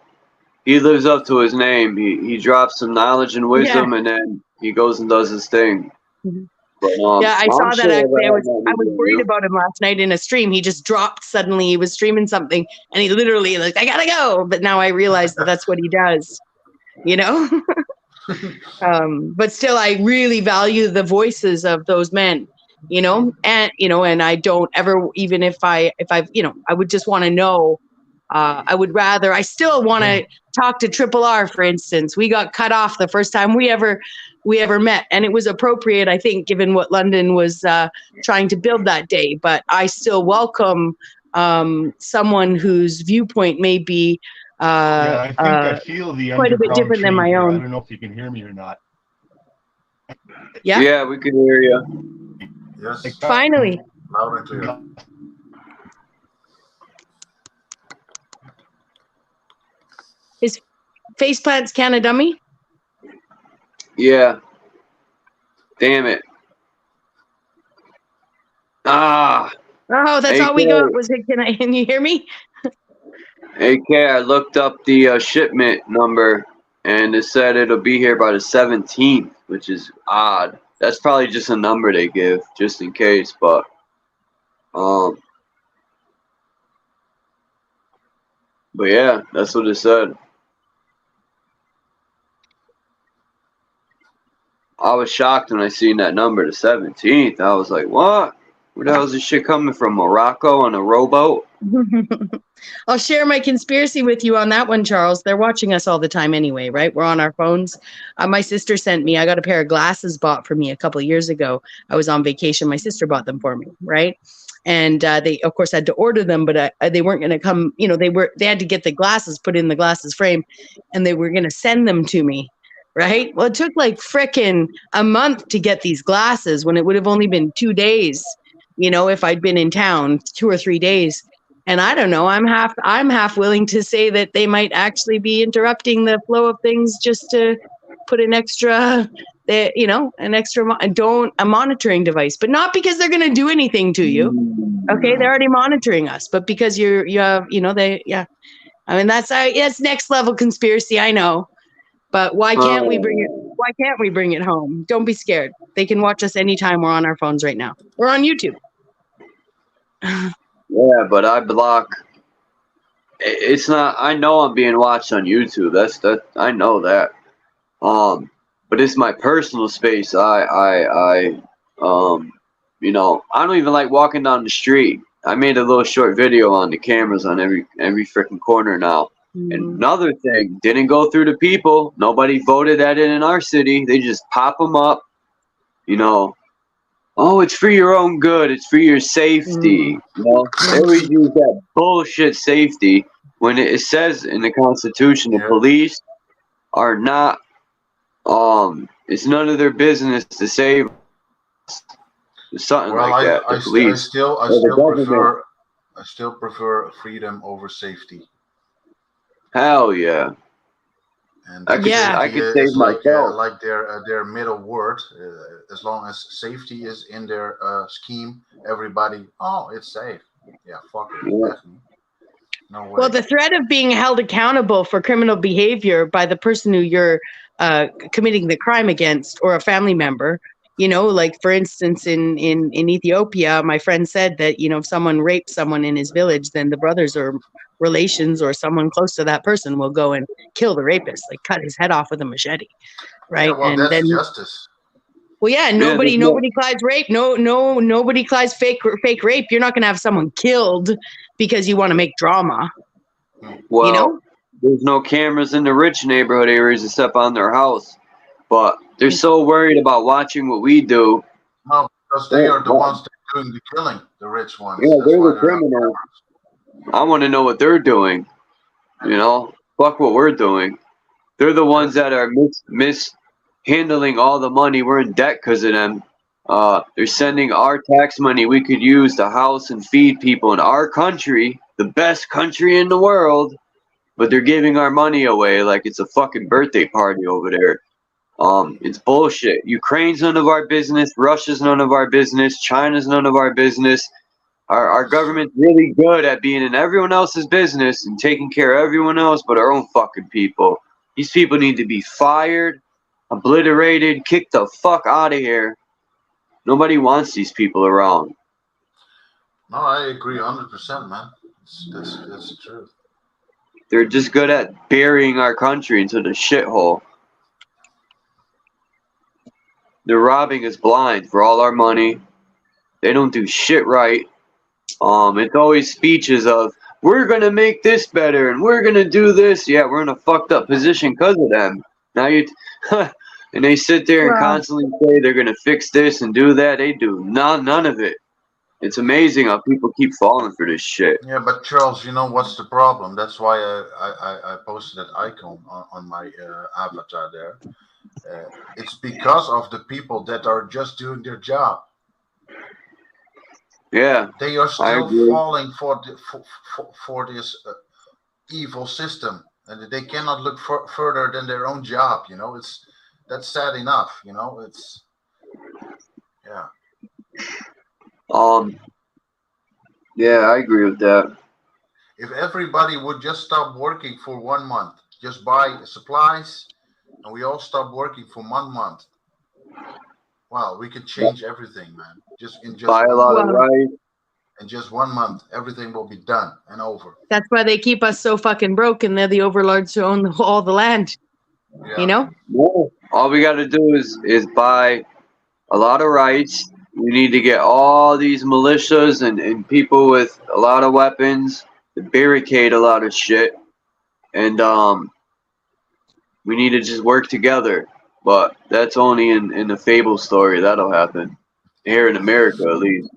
he lives up to his name. He drops some knowledge and wisdom, and then he goes and does his thing. Mm-hmm. But, yeah, I saw that actually. I was worried about him last night in a stream. He just dropped suddenly. He was streaming something, and he literally like, I gotta go. But now I realize that that's what he does, you know. But still, I really value the voices of those men, you know, and I don't ever, even if I've, you know, I would just want to know. I still want to talk to Triple R, for instance. We got cut off the first time we ever met, and it was appropriate, I think, given what London was trying to build that day. But I still welcome someone whose viewpoint may be I think I feel the quite a bit different than my own. I don't know if you can hear me or not. Yeah, we can hear you. Yes. Finally. Loud and clear. Is Faceplant's Canadummy? Yeah. Damn it. Oh, that's all we got. Was it? Can you hear me? AK, I looked up the shipment number, and it said it'll be here by the 17th, which is odd. That's probably just a number they give, just in case. But yeah, that's what it said. I was shocked when I seen that number, the 17th. I was like, what? Where the hell is this shit coming from? Morocco on a rowboat? I'll share my conspiracy with you on that one, Charles. They're watching us all the time anyway, right? We're on our phones. My sister sent me, I got a pair of glasses bought for me a couple of years ago. I was on vacation. My sister bought them for me, right? And they, of course, had to order them, but they weren't going to come. You know, they had to get the glasses put in the glasses frame, and they were going to send them to me, right? Well, it took like frickin' a month to get these glasses when it would have only been 2 days. You know, if I'd been in town 2 or 3 days. And I don't know, I'm half willing to say that they might actually be interrupting the flow of things just to put an extra, a monitoring device, but not because they're going to do anything to you. Okay, they're already monitoring us, but because you have, I mean, that's next level conspiracy, I know. But why can't we bring it? Why can't we bring it home? Don't be scared. They can watch us anytime. We're on our phones right now. We're on YouTube. Yeah, but I block. It's not. I know I'm being watched on YouTube. I know that. But it's my personal space. I don't even like walking down the street. I made a little short video on the cameras on every freaking corner now. And another thing, didn't go through the people. Nobody voted that in our city. They just pop them up. Oh, it's for your own good. It's for your safety. They always use that bullshit safety when it says in the Constitution the police are not. It's none of their business to save us. Something like that. The police. I still prefer freedom over safety. Hell yeah. And I could save myself. Like their middle word. As long as safety is in their scheme, everybody, it's safe. Yeah, fuck it. Yeah. No way. Well, the threat of being held accountable for criminal behavior by the person who you're committing the crime against, or a family member, like for instance in Ethiopia, my friend said that if someone raped someone in his village, then the brothers or relations or someone close to that person will go and kill the rapist, like cut his head off with a machete, right? Yeah, well, and that's then justice. Well, yeah, nobody cries rape. Nobody cries fake rape. You're not going to have someone killed because you want to make drama. Well, there's no cameras in the rich neighborhood areas except on their house, but they're so worried about watching what we do. No, because they are the ones that are doing the killing, the rich ones. Yeah, they're the criminals. I want to know what they're doing. Fuck what we're doing. They're the ones that are mishandling all the money. We're in debt because of them. They're sending our tax money we could use to house and feed people in our country, the best country in the world, but they're giving our money away like it's a fucking birthday party over there. It's bullshit. Ukraine's none of our business. Russia's none of our business. China's none of our business. Our government's really good at being in everyone else's business and taking care of everyone else but our own fucking people. These people need to be fired, obliterated, kicked the fuck out of here. Nobody wants these people around. No, I agree 100%, man. That's the truth. They're just good at burying our country into the shithole. They're robbing us blind for all our money. They don't do shit right. It's always speeches of, we're going to make this better and we're going to do this. Yeah, we're in a fucked up position because of them. Now and they sit there and constantly say they're going to fix this and do that. They do none of it. It's amazing how people keep falling for this shit. Yeah, but Charles, what's the problem? That's why I posted that icon on my avatar there. It's because of the people that are just doing their job. Yeah, they are still falling for this evil system, and they cannot look further than their own job. That's sad enough. It's Yeah, I agree with that. If everybody would just stop working for 1 month, just buy supplies, and we all stop working for 1 month, wow, we could change everything, man. Just in just Buy a one lot month. of Well, rice. In just 1 month, everything will be done and over. that's why they keep us so fucking broke, and they're the overlords who own all the land. Yeah. You know? All we got to do is buy a lot of rice. We need to get all these militias and people with a lot of weapons to barricade a lot of shit. And we need to just work together. But that's only in the fable story that'll happen. Here in America, at least.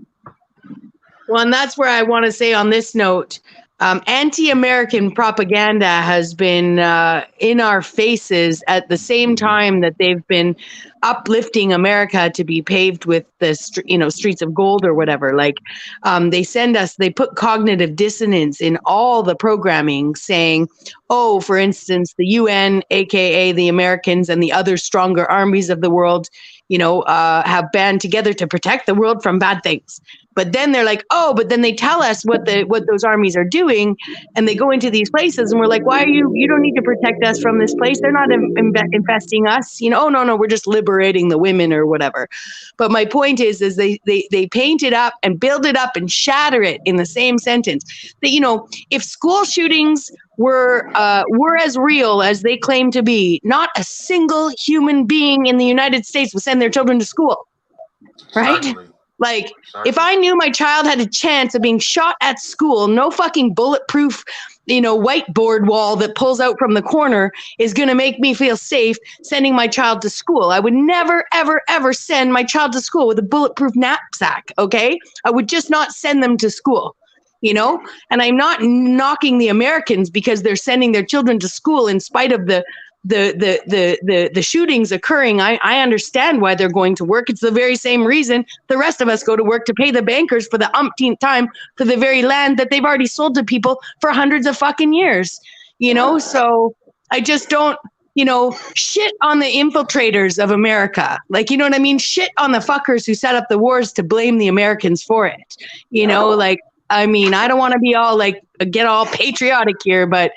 Well, and that's where I want to say on this note, anti-American propaganda has been in our faces at the same time that they've been uplifting America to be paved with the streets of gold or whatever. Like they put cognitive dissonance in all the programming, saying, oh, for instance, the UN, aka the Americans, and the other stronger armies of the world, have band together to protect the world from bad things. But then they're like, oh, but then they tell us what those armies are doing, and they go into these places, and we're like, why are you don't need to protect us from this place. They're not infesting us. Oh, no, we're just liberating the women or whatever. But my point is they paint it up and build it up and shatter it in the same sentence. That, if school shootings were as real as they claim to be, not a single human being in the United States would send their children to school. Right? Exactly. Like, if I knew my child had a chance of being shot at school, no fucking bulletproof, whiteboard wall that pulls out from the corner is going to make me feel safe sending my child to school. I would never, ever, ever send my child to school with a bulletproof knapsack, okay? I would just not send them to school, And I'm not knocking the Americans because they're sending their children to school in spite of the shootings occurring. I understand why they're going to work. It's the very same reason the rest of us go to work, to pay the bankers for the umpteenth time for the very land that they've already sold to people for hundreds of fucking years. So I just don't, shit on the infiltrators of America. Like, you know what I mean? Shit on the fuckers who set up the wars to blame the Americans for it. I don't want to be all get all patriotic here, but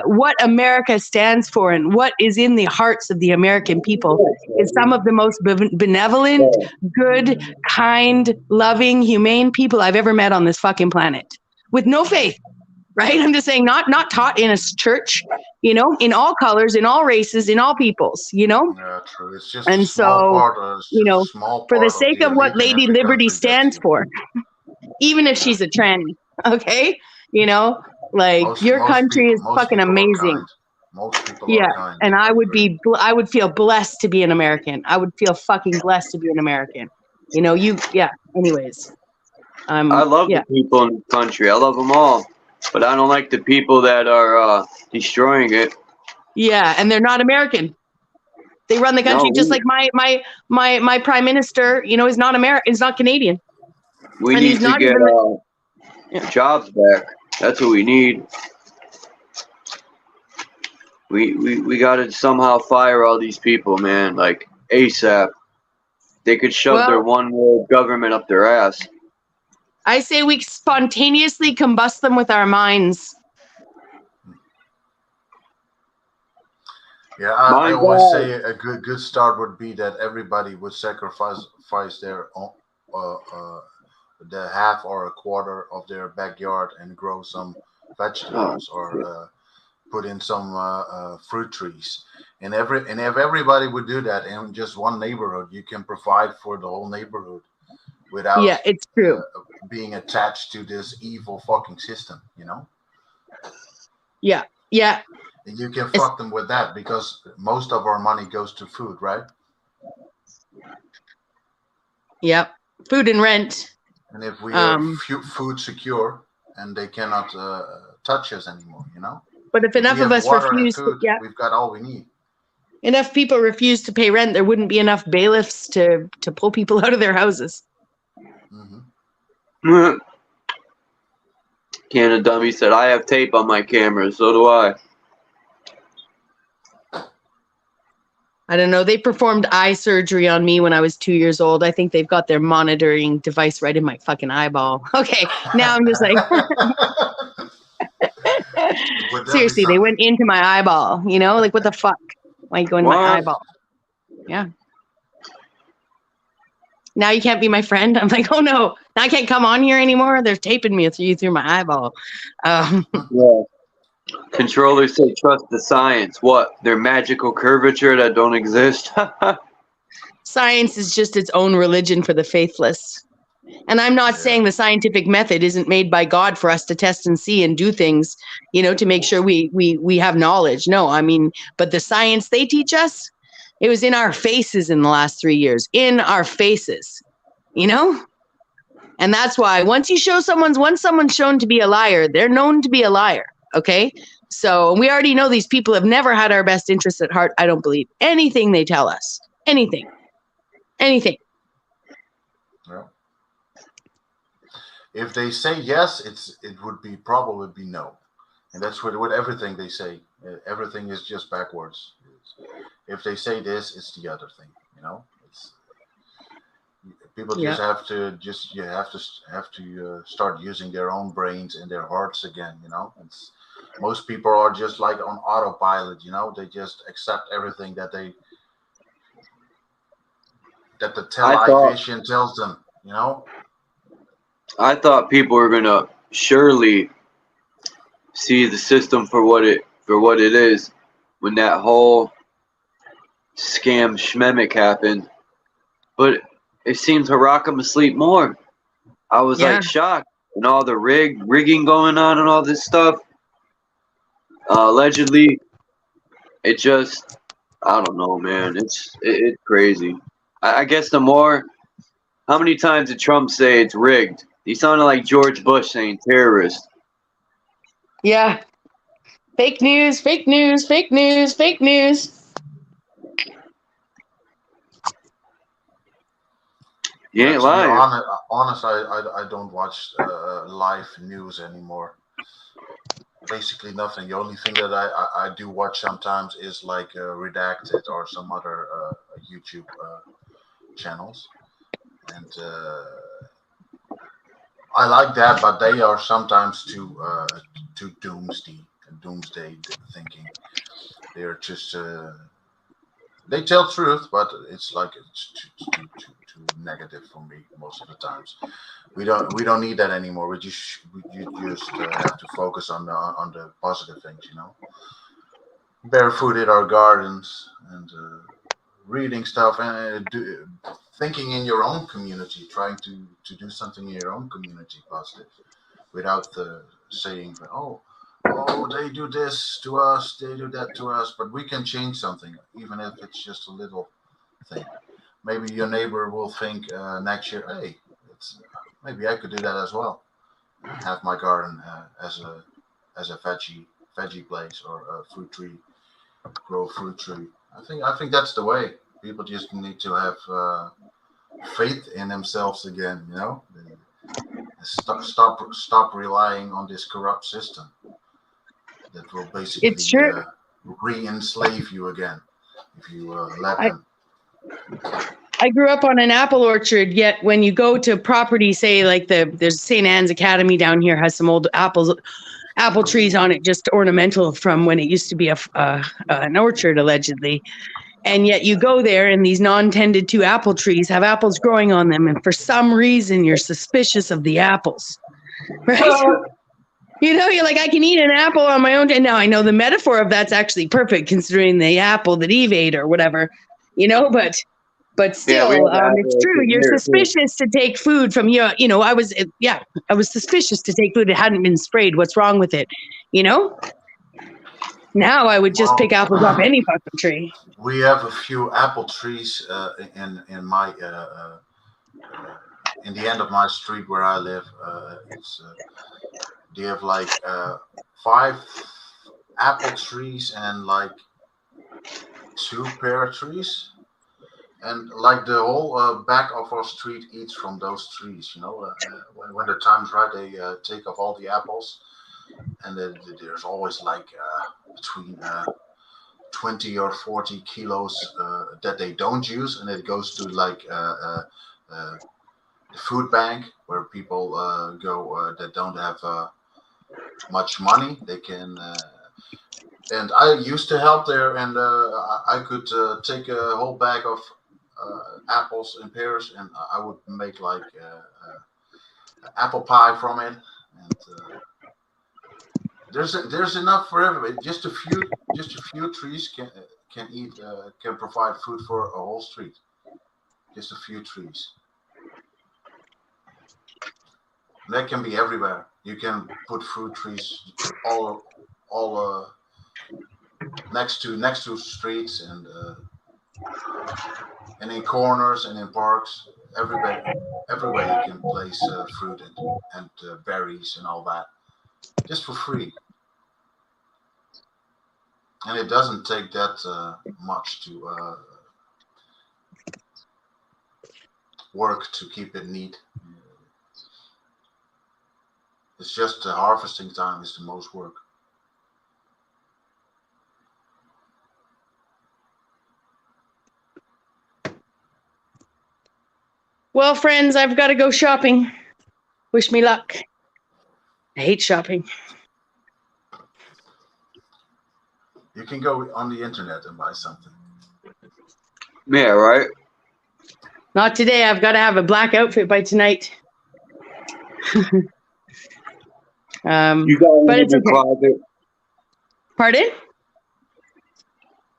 what America stands for and what is in the hearts of the American people is some of the most benevolent, good, kind, loving, humane people I've ever met on this fucking planet, with no faith, right? I'm just saying, not taught in a church, in all colors, in all races, in all peoples, Yeah, true. It's just And a small so, part, small for the part sake the of what elite in Lady every Liberty country stands for, even if she's a tranny, okay? Your country is fucking amazing. Most people Yeah, are kind. and I would feel blessed to be an American. I would feel fucking blessed to be an American. Anyways. I love the people in the country. I love them all. But I don't like the people that are destroying it. Yeah, and they're not American. They run the country just like my prime minister, is not American, is not Canadian. We need to get jobs back. That's what we need. We got to somehow fire all these people, man, like ASAP. They could shove their one world government up their ass. I say we spontaneously combust them with our minds. Yeah, I always say a good start would be that everybody would sacrifice their own, the half or a quarter of their backyard and grow some vegetables or put in some fruit trees. And if everybody would do that in just one neighborhood, you can provide for the whole neighborhood without it's true. Being attached to this evil fucking system, Yeah. And you can fuck them with that because most of our money goes to food, right? Yep. Food and rent. And if we are food secure and they cannot touch us anymore, But if enough of us refuse, we've got all we need. Enough people refuse to pay rent, there wouldn't be enough bailiffs to pull people out of their houses. Mm-hmm. Canada Dummy said, I have tape on my camera, so do I. I don't know. They performed eye surgery on me when I was 2 years old. I think they've got their monitoring device right in my fucking eyeball. Okay, now I'm just like, Would that be seriously, they something? went into my eyeball. You know, like what the fuck? Why you go in my What? eyeball? Yeah. Now you can't be my friend. I'm like, oh no, now I can't come on here anymore. They're taping me through my eyeball. Yeah. Controllers say trust the science. What? Their magical curvature that don't exist? Science is just its own religion for the faithless. And I'm not Yeah. saying the scientific method isn't made by God for us to test and see and do things, you know, to make sure we have knowledge. No, I mean, but the science they teach us, it was in our faces in the last 3 years, in our faces, you know? And that's why once someone's shown to be a liar, they're known to be a liar. Okay. So we already know these people have never had our best interests at heart. I don't believe anything they tell us. Anything. Yeah. If they say yes, it would be probably be no, and that's with everything they say. Everything is just backwards. If they say this, it's the other thing. You know, people Yeah. just have to start using their own brains and their hearts again. You know, most people are just like on autopilot. You know, they just accept everything that the television tells them. You know. I thought people were gonna surely see the system for what it is when that whole scam schmemic happened, but it seemed to rock them asleep more. I was Yeah. like shocked, and all the rigging going on and all this stuff. Allegedly, it just I don't know, man. It's crazy. I guess the more. How many times did Trump say it's rigged? He sounded like George Bush saying terrorist. Yeah. Fake news, fake news, fake news, fake news. He ain't To be lying. honest, I don't watch live news anymore. Basically nothing. The only thing that I do watch sometimes is like Redacted or some other YouTube channels, and I like that, but they are sometimes too doomsday thinking. They're just they tell truth, but it's like it's too negative for me most of the times. We don't need that anymore. You just have to focus on the positive things, you know. Barefoot in our gardens and reading stuff and thinking in your own community, trying to do something in your own community positive, without saying, oh, they do this to us, they do that to us, but we can change something, even if it's just a little thing. Maybe your neighbor will think next year, hey, maybe I could do that as well. Have my garden as a veggie place or a fruit tree, grow a fruit tree. I think that's the way. People just need to have faith in themselves again. You know, stop relying on this corrupt system that will basically It's true. re-enslave you again if you let them. I grew up on an apple orchard, yet when you go to property, say like there's St. Anne's Academy down here has some old apple trees on it, just ornamental from when it used to be an orchard allegedly. And yet you go there and these non-tended to apple trees have apples growing on them. And for some reason you're suspicious of the apples, right? You know, you're like, I can eat an apple on my own. And now I know the metaphor of that's actually perfect considering the apple that Eve ate or whatever, you know, but still, it's true. You're suspicious to take food from you know, I was suspicious to take food that hadn't been sprayed. What's wrong with it? You know? Now I would just pick apples off any fucking tree. We have a few apple trees in my in the end of my street where I live. They have like 5 apple trees and like 2 pear trees. And like the whole back of our street eats from those trees, you know. When the time's right, they take off all the apples, and there's always like between 20 or 40 kilos that they don't use, and it goes to like the food bank where people go that don't have much money. They can, and I used to help there, and I could take a whole bag of apples and pears, and I would make like apple pie from it, and there's enough for everybody. Just a few trees can eat can provide food for a whole street. Just a few trees. That can be everywhere. You can put fruit trees all next to streets and in corners and in parks. Everywhere you can place fruit and berries and all that, just for free. And it doesn't take that much to work to keep it neat. It's just harvesting time is the most work. Well, friends, I've got to go shopping. Wish me luck. I hate shopping. You can go on the internet and buy something. Yeah, right. Not today. I've got to have a black outfit by tonight. You got one But in it's your okay. closet. Pardon?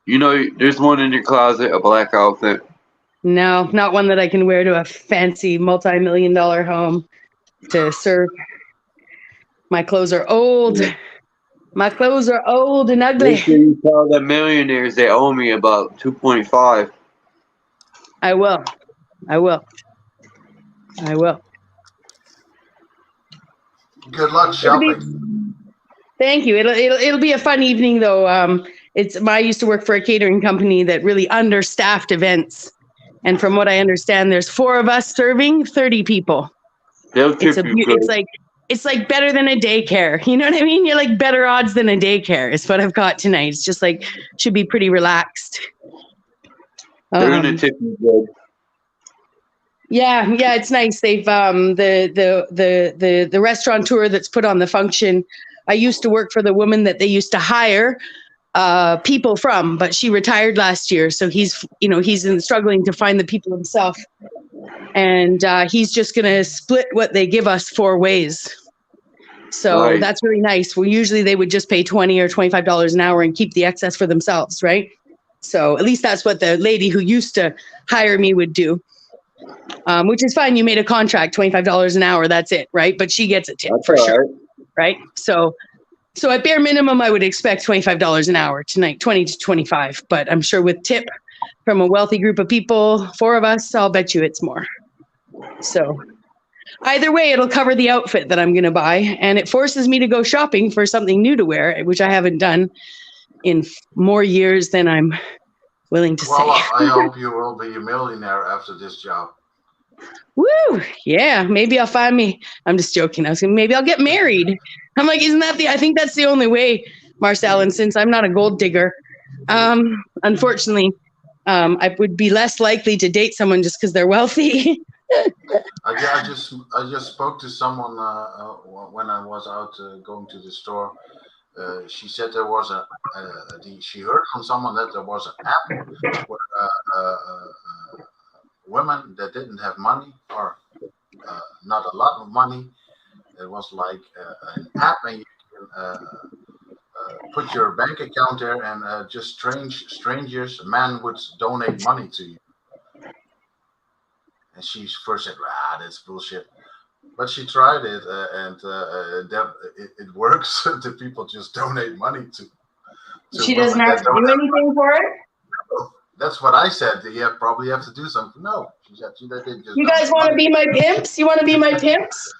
You know, there's one in your closet, a black outfit. No, not one that I can wear to a fancy multi-million-dollar home to serve. My clothes are old. My clothes are old and ugly. Make sure you tell the millionaires they owe me about 2.5. I will. I will. I will. Good luck shopping. Thank you. It'll be a fun evening though. I used to work for a catering company that really understaffed events. And from what I understand, there's 4 of us serving 30 people. They'll tip you good. It's like better than a daycare. You know what I mean? You're like better odds than a daycare is what I've got tonight. It's just like should be pretty relaxed. They're gonna tip you good. Yeah, it's nice. They've the restaurateur that's put on the function. I used to work for the woman that they used to hire people from, but she retired last year. So he's struggling to find the people himself. And he's just going to split what they give us 4 ways. So Right. That's really nice. Well, usually they would just pay $20 or $25 an hour and keep the excess for themselves, right? So at least that's what the lady who used to hire me would do, which is fine. You made a contract, $25 an hour. That's it, right? But she gets a tip That's for all sure, right. right? So at bare minimum, I would expect $25 an hour tonight, 20 to 25. But I'm sure with tip from a wealthy group of people, 4 of us, I'll bet you it's more. So either way, it'll cover the outfit that I'm going to buy. And it forces me to go shopping for something new to wear, which I haven't done in more years than I'm willing to Well, say. I hope you will be a millionaire after this job. Woo! Yeah, maybe I'll find me. I'm just joking. Maybe I'll get married. I'm like, I think that's the only way, Marcel. And since I'm not a gold digger, unfortunately, I would be less likely to date someone just because they're wealthy. I just spoke to someone when I was out going to the store. She said there was she heard from someone that there was an app where women that didn't have money or not a lot of money. It was like an app, and you can put your bank account there, and just strangers, a man would donate money to you. And she first said, that's bullshit. But she tried it, and it works. The people just donate money to She doesn't have to do anything for it? That's what I said. You probably have to do something. No, she said she didn't just. You guys want to be my pimps? You want to be my pimps?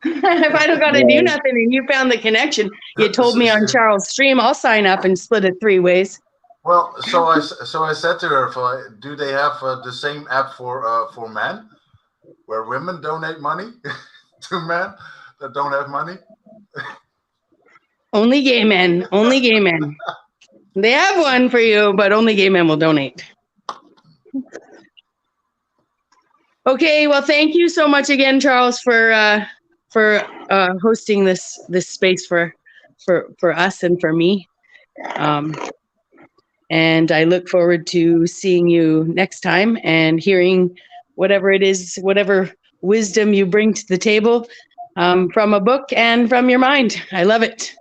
If I don't got to do nothing and you found the connection, you told me on Charles' stream, I'll sign up and split it 3 ways. Well, so I said to her, do they have the same app for men, where women donate money to men that don't have money? Only gay men. Only gay men. They have one for you, but only gay men will donate. Okay, well, thank you so much again, Charles, for hosting this space for us and for me. And I look forward to seeing you next time and hearing whatever it is, whatever wisdom you bring to the table from a book and from your mind. I love it.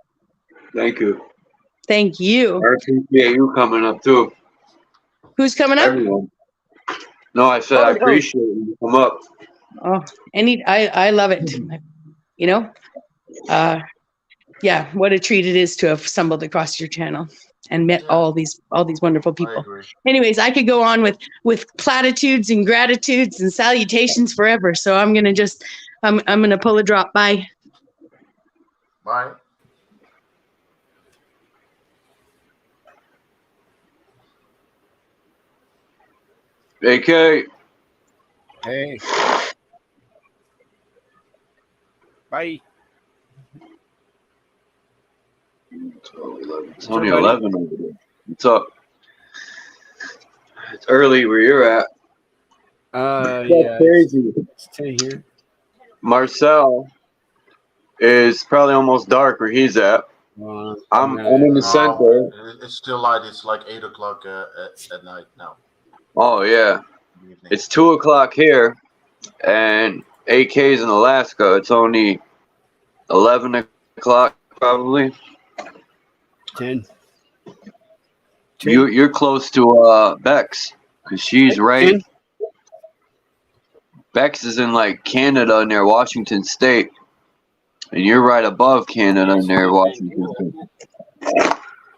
Thank you. Thank you. I appreciate you coming up too. Who's coming up? Everyone. No, I said I appreciate you come up. Oh, I love it. You know, yeah, what a treat it is to have stumbled across your channel and met all these wonderful people. Anyways, I could go on with platitudes and gratitudes and salutations forever. So I'm gonna I'm gonna pull a drop. Bye. Bye. AK. Hey. Bye. It's only 11 over there. What's up? It's early where you're at. Yeah. Crazy. It's 10 here. Marcel is probably almost dark where he's at. I'm in the center. It's still light. It's like 8 o'clock at night now. Oh yeah, it's 2 o'clock here, and AK's in Alaska. It's only 11 o'clock probably. 10. You're close to Bex, cause she's right. 10? Bex is in like Canada near Washington State, and you're right above Canada near Washington State.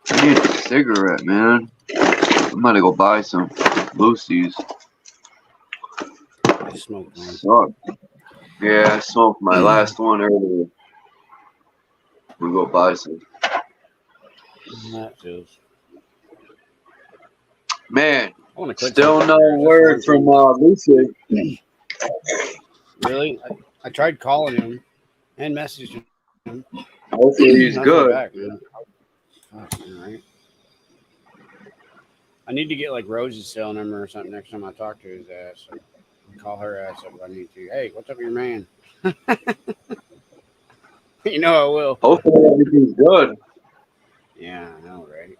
I need a cigarette, man. I'm gonna go buy some Lucy's. I smoked one. Yeah, I smoked my last one earlier. We'll go buy some. That feels. Man, still no word from Lucid. Really? I tried calling him and messaging him. Hopefully he's good. Back, right. I need to get like Rose's cell number or something next time I talk to his ass. So call her ass up if I need to. Hey, what's up with your man? You know I will. Hopefully everything's good. Yeah, I know, right?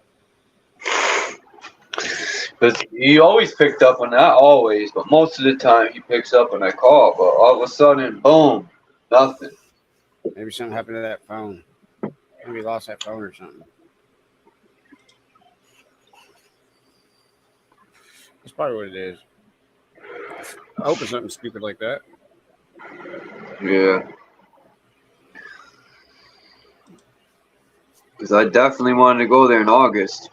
Because he always picked up when not always, but most of the time he picks up when I call. But all of a sudden, boom, nothing. Maybe something happened to that phone. Maybe he lost that phone or something. That's probably what it is. I hope it's something stupid like that. Yeah. Because I definitely wanted to go there in August.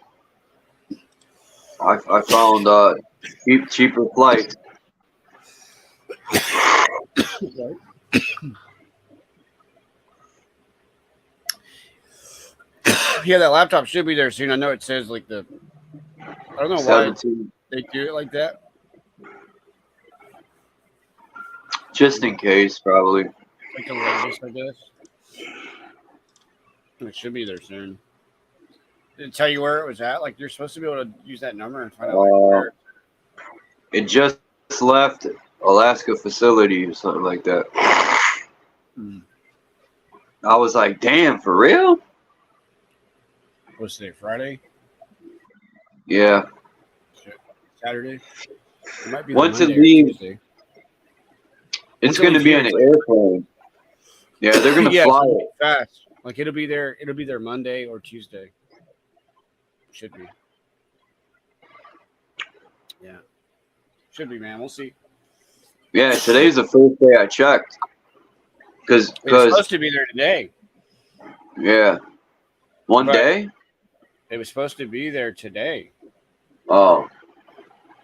I found cheaper flights. Yeah, that laptop should be there soon. I know it says like I don't know 17. why they do it like that. Just in case, probably. Like the latest, I guess. It should be there soon. Did it tell you where it was at? Like you're supposed to be able to use that number and find out where. It just left Alaska facility or something like that. I was like, damn, for real? What's today? Friday? Yeah. Saturday? It might be once it Monday or leaves, Tuesday. it's going to be on an airplane. Yeah, they're going to fly it fast. Like it'll be there Monday or Tuesday. Should be. Yeah. Should be, man. We'll see. Yeah, today's the first day I checked. Because it was supposed to be there today. Yeah. One day? It was supposed to be there today. Oh.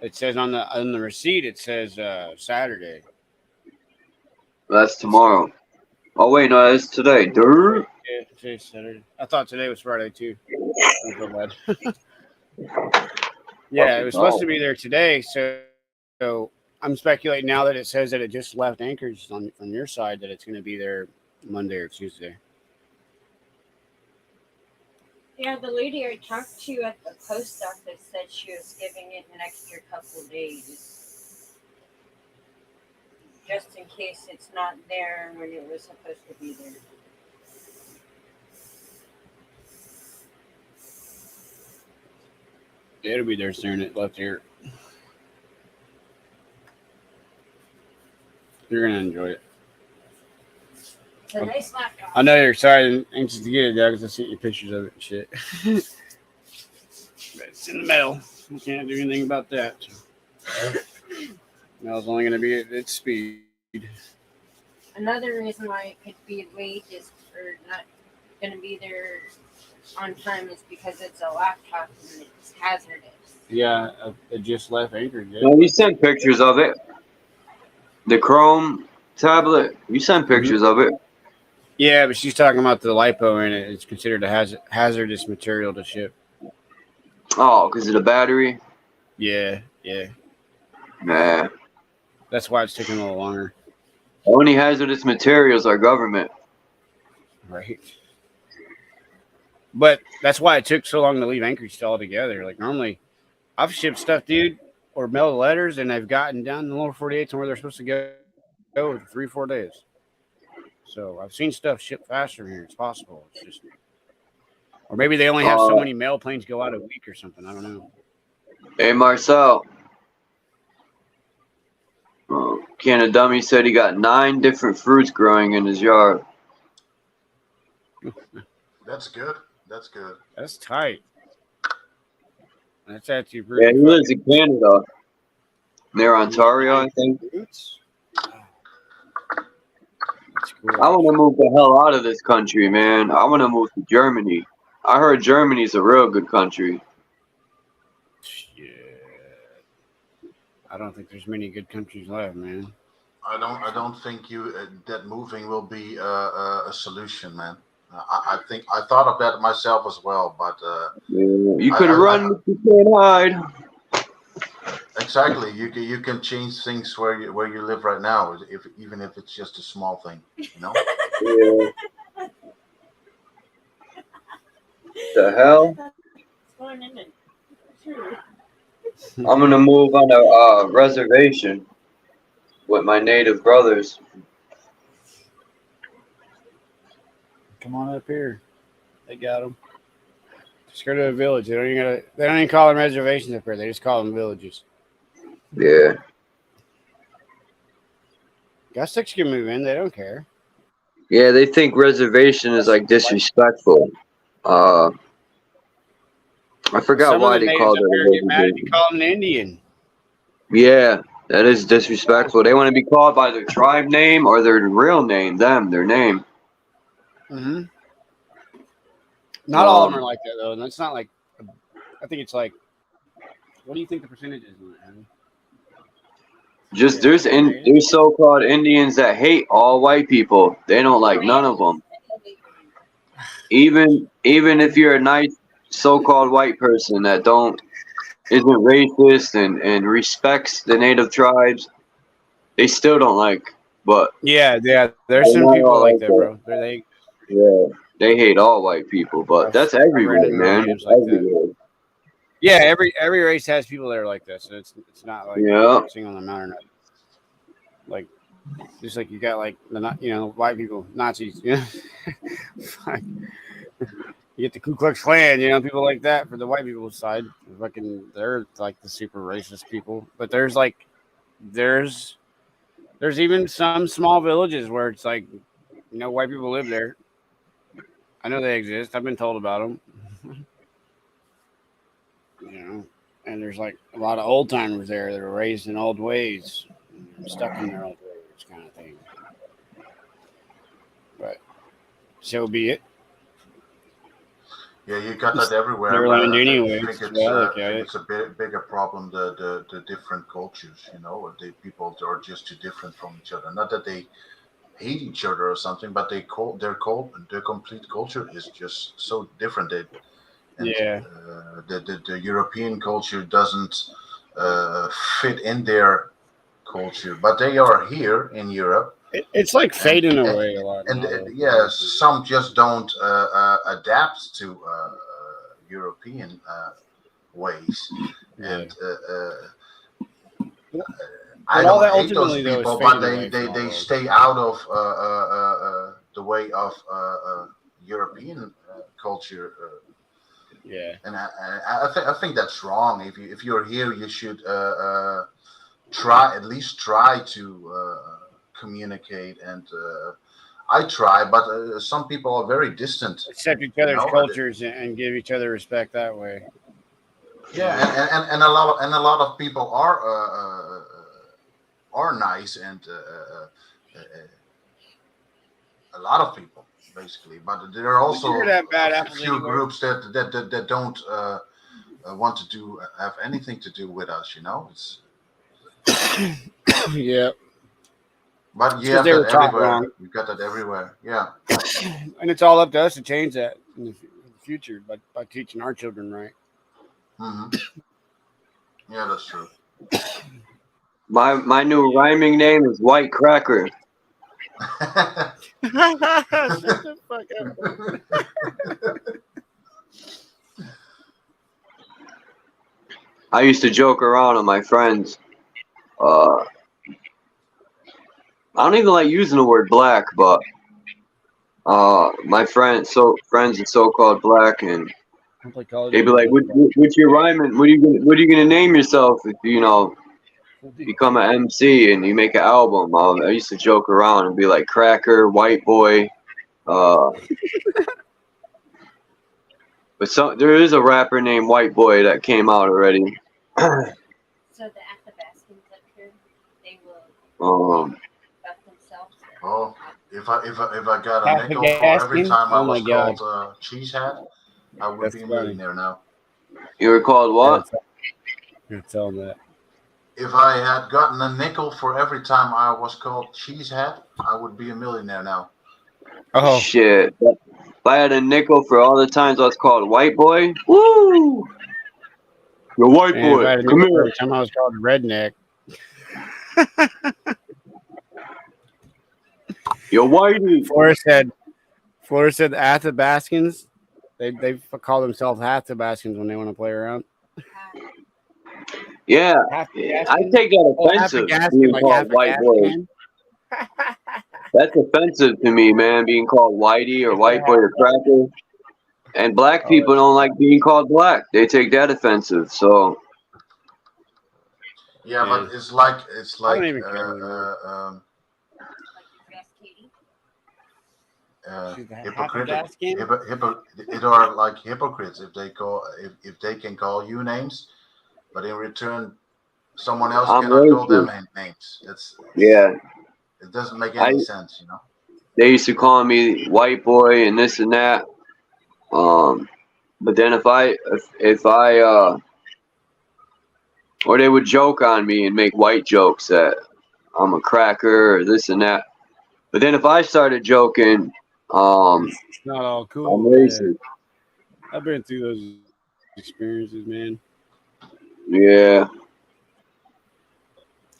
It says on the receipt, it says Saturday. That's tomorrow. Oh wait, no, it's today. Durr. Yeah, today's Saturday. I thought today was Friday too. I'm so bad. Yeah, it was supposed to be there today. So I'm speculating now that it says that it just left Anchorage on your side that it's going to be there Monday or Tuesday. Yeah, the lady I talked to at the post office said she was giving it an extra couple days, just in case it's not there when it was supposed to be there. It'll be there soon. It left here. You're gonna enjoy it. It's a nice laptop. I know you're excited and anxious to get it, Doug, because I sent you pictures of it and shit. But it's in the mail. You can't do anything about that. So. Mail's only going to be at its speed. Another reason why it could be late is or not going to be there on time is because it's a laptop and it's hazardous. Yeah, it just left Anchor. No, you sent pictures of it. The Chrome tablet. You sent pictures of it. Yeah, but she's talking about the lipo in it. It's considered a hazardous material to ship. Oh, because of the battery? Yeah. Nah. That's why it's taking a little longer. Only hazardous materials are government. Right. But that's why it took so long to leave Anchorage altogether. Like, normally, I've shipped stuff, dude, or mailed letters, and they've gotten down in the lower 48 to where they're supposed to go in 3-4 days. So I've seen stuff shipped faster here. It's possible. It's just, or maybe they only have so many mail planes go out a week or something. I don't know. Hey, Marcel. Can of Dummy said he got 9 different fruits growing in his yard. That's good. That's good. That's tight. That's actually pretty. Yeah, he lives in Canada. Near Ontario, I think. Cool. I want to move the hell out of this country, man. I want to move to Germany. I heard Germany's a real good country. Yeah. I don't think there's many good countries left, man. I don't think that moving will be a solution, man. I think I thought of that myself as well, but you could run, but you can't hide. Exactly, you can change things where you live right now, even if it's just a small thing, you know. Yeah. The hell? I'm gonna move on a reservation with my native brothers. Come on up here. They got them. Just go to a village. They don't even call them reservations up here. They just call them villages. Yeah. Gustics can move in. They don't care. Yeah, they think reservation is like disrespectful. I forgot why they called it a reservation. You call them an Indian. Yeah, that is disrespectful. They want to be called by their tribe name or their real name, their name. Mm-hmm. Not all of them are like that, though. And it's not like, I think it's like, what do you think the percentage is on it, Just there's so-called Indians that hate all white people. They don't like none of them. Even if you're a nice so-called white person that isn't racist and respects the native tribes, they still don't like. But yeah, there's some people like that, bro. They hate all white people, but that's everywhere, man. It's everywhere. Yeah, every race has people that are like this. So it's not like single them out or not. Like just like you got like the white people, Nazis, you know. You get the Ku Klux Klan, people like that for the white people's side. They're like the super racist people. But there's even some small villages where it's like, white people live there. I know they exist. I've been told about them. And there's like a lot of old timers there that are raised in old ways, stuck in their old ways, kind of thing. But so be it. Yeah, you got that everywhere. Never learned anyway. I think it's a bigger problem. The different cultures, the people are just too different from each other. Not that they hate each other or something, but their complete culture is just so different. The European culture doesn't fit in their culture, but they are here in Europe. It's like fading away a lot. And some just don't adapt to European ways, and I all don't that hate those ultimately, though, is people, but fading away they from all those. stay out of the way of European culture. Yeah. And I think that's wrong. If you're here, you should at least try to communicate. And I try, but some people are very distant. Accept each other's cultures and give each other respect that way. Yeah, and a lot of people are nice, and a lot of people basically, but there are also a few groups that don't want to have anything to do with us. It's yeah. But you have that everywhere. You got that everywhere. Yeah. And it's all up to us to change that in the future by teaching our children right. Mm-hmm. Yeah, that's true. My new rhyming name is White Cracker. Shut the fuck up. I used to joke around with my friends. I don't even like using the word black, but my friends are so-called black, and they'd be like, "What's your rhyming? What are you gonna name yourself if you become an MC and you make an album?" I used to joke around and be like, "Cracker, White Boy." But there is a rapper named White Boy that came out already. So the Athabascans up here, they will buff themselves. Oh, if I got a nickel for every time I was called Cheesehead, I would be a millionaire now. You were called what? You're telling that. If I had gotten a nickel for every time I was called Cheesehead, I would be a millionaire now. Oh shit! If I had a nickel for all the times I was called White Boy, woo! You're White Boy. If I had a Come nickel here. every time I was called a redneck. You're Whitey. Flores said the Athabascans. They call themselves Athabascans when they want to play around. Yeah, I take that offensive. Being called White Boy. That's offensive to me, man. Being called Whitey or White Boy or Cracker. And black people don't like being called black. They take that offensive. So. Yeah, but it's like hypocritic. It are like hypocrites if they can call you names, but in return, someone else cannot call them names. It doesn't make any sense, They used to call me White Boy and this and that. But then if I or they would joke on me and make white jokes that I'm a cracker or this and that. But then if I started joking, it's not all cool. I'm racist. I've been through those experiences, man. Yeah.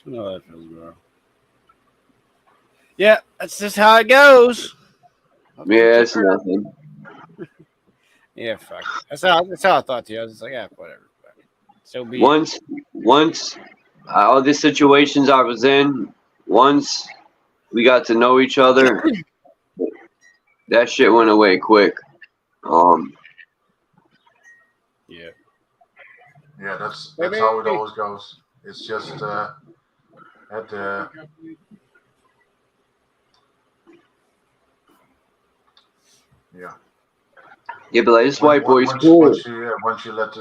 I know how that feels, bro. Yeah, that's just how it goes. Yeah, it's nothing. Yeah, fuck. That's how I thought too. I was just like, yeah, whatever. So be once all the situations I was in, once we got to know each other, that shit went away quick. Yeah. Yeah, that's how it always goes. It's just yeah. Yeah, but like, this white boy's cool. Once you let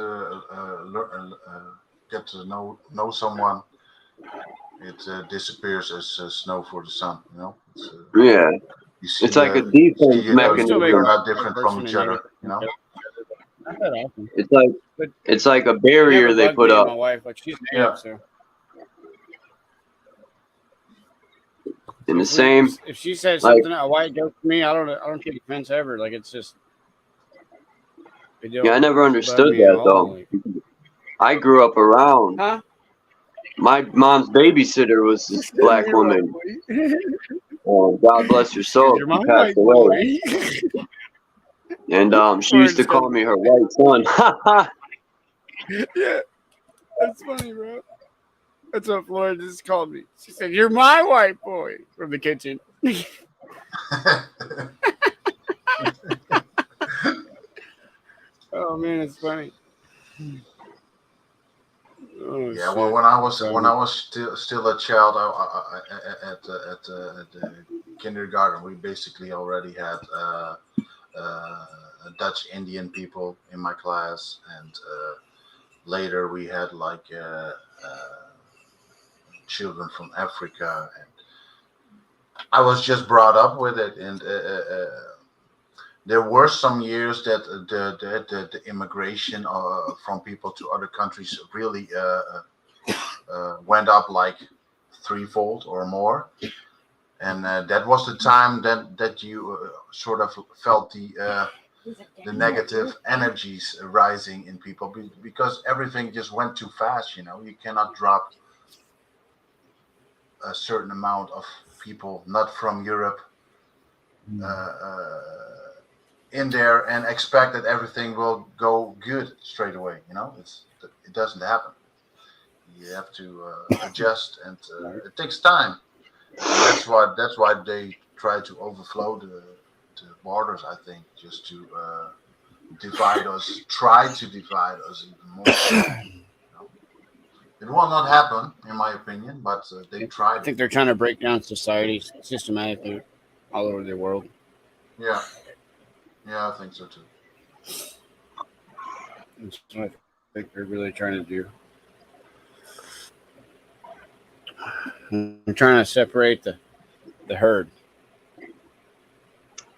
get to know someone, it disappears as snow for the sun. Yeah. It's like a defense mechanism. You're not different from each other. It's like a barrier they put up. My wife, like she's native, so. In the same. If she says something a white joke to me, I don't take offense ever. Like it's just. Yeah, I never understood that though. I grew up around. Huh? My mom's babysitter was this black woman. God bless her soul. She passed away. And she Florida used to just called call me her white son. Yeah, that's funny, bro. That's what Florida just called me. She said, "You're my white boy," from the kitchen. Oh man, it's funny. Oh, Yeah, well, shit. when I was still a child, at the kindergarten, we basically already had Dutch Indian people in my class, and later we had like children from Africa, and I was just brought up with it, and there were some years that the immigration from people to other countries really went up like threefold or more, and that was the time that you sort of felt the negative energies rising in people, because everything just went too fast. You know, you cannot drop a certain amount of people not from Europe in there and expect that everything will go good straight away. You know, it doesn't happen. You have to adjust, and it takes time. And that's why they try to overflow the borders. I think just to divide us, try to divide us even more. It will not happen, in my opinion, but they tried. I think they're trying to break down society systematically all over the world. Yeah, I think so too. That's what I think they're really trying to do. They're trying to separate the herd.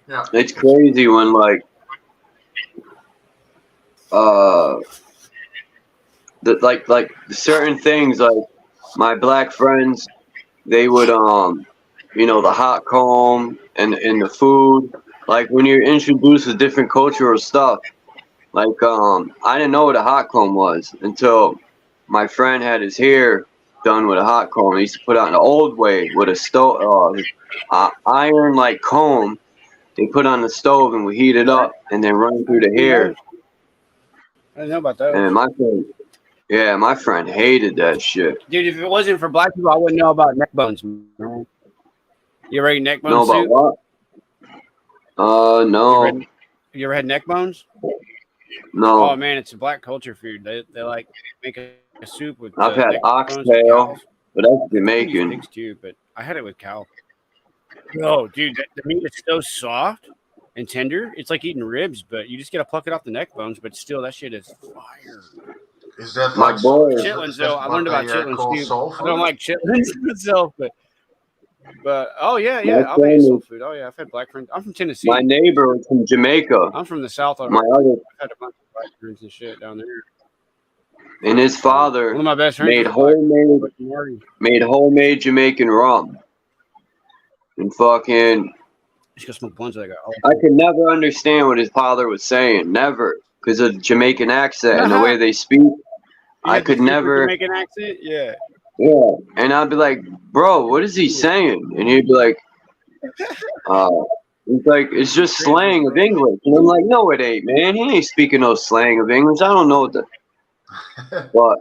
Yeah, It's crazy when like like certain things, like my black friends, they would the hot comb and the food, like when you're introduced to different cultural stuff, like I didn't know what a hot comb was until my friend had his hair done with a hot comb. He used to put out an old way with a stove, iron like comb. They put on the stove and we heat it up and then run through the hair. I didn't know about those. And my friend hated that shit. Dude, if it wasn't for black people, I wouldn't know about neck bones, man. You ever eat neck bones? Know about soup? what? No. You ever had neck bones? No. Oh man, it's a black culture food. They like make a soup with. I've had neck bones with oxtail, cows. but that's I use Jamaican. pigs too, but I had it with cow. Oh, dude, the meat is so soft and tender. It's like eating ribs, but you just gotta pluck it off the neck bones. But still, that shit is fire. Is that My like boy. Chitlins, though. I learned about chitlins call too. soul I food? don't like chitlins myself, but oh yeah, My I've had soul friend, food. Oh yeah, I've had black friends. I'm from Tennessee. my neighbor was from Jamaica. I'm from the South My already. other I've had a bunch of black friends and shit down there. and his One father of my best friends made was black. made homemade Jamaican rum. And fucking, Just go smoke blunts. I got. I could never understand what his father was saying. Never, because of the Jamaican accent and the way they speak. I could never. Jamaican accent. Yeah. Yeah, and I'd be like, bro, what is he saying? And he'd be like, he's like, it's just slang of English. And I'm like, no, it ain't, man. He ain't speaking no slang of English. I don't know what the. But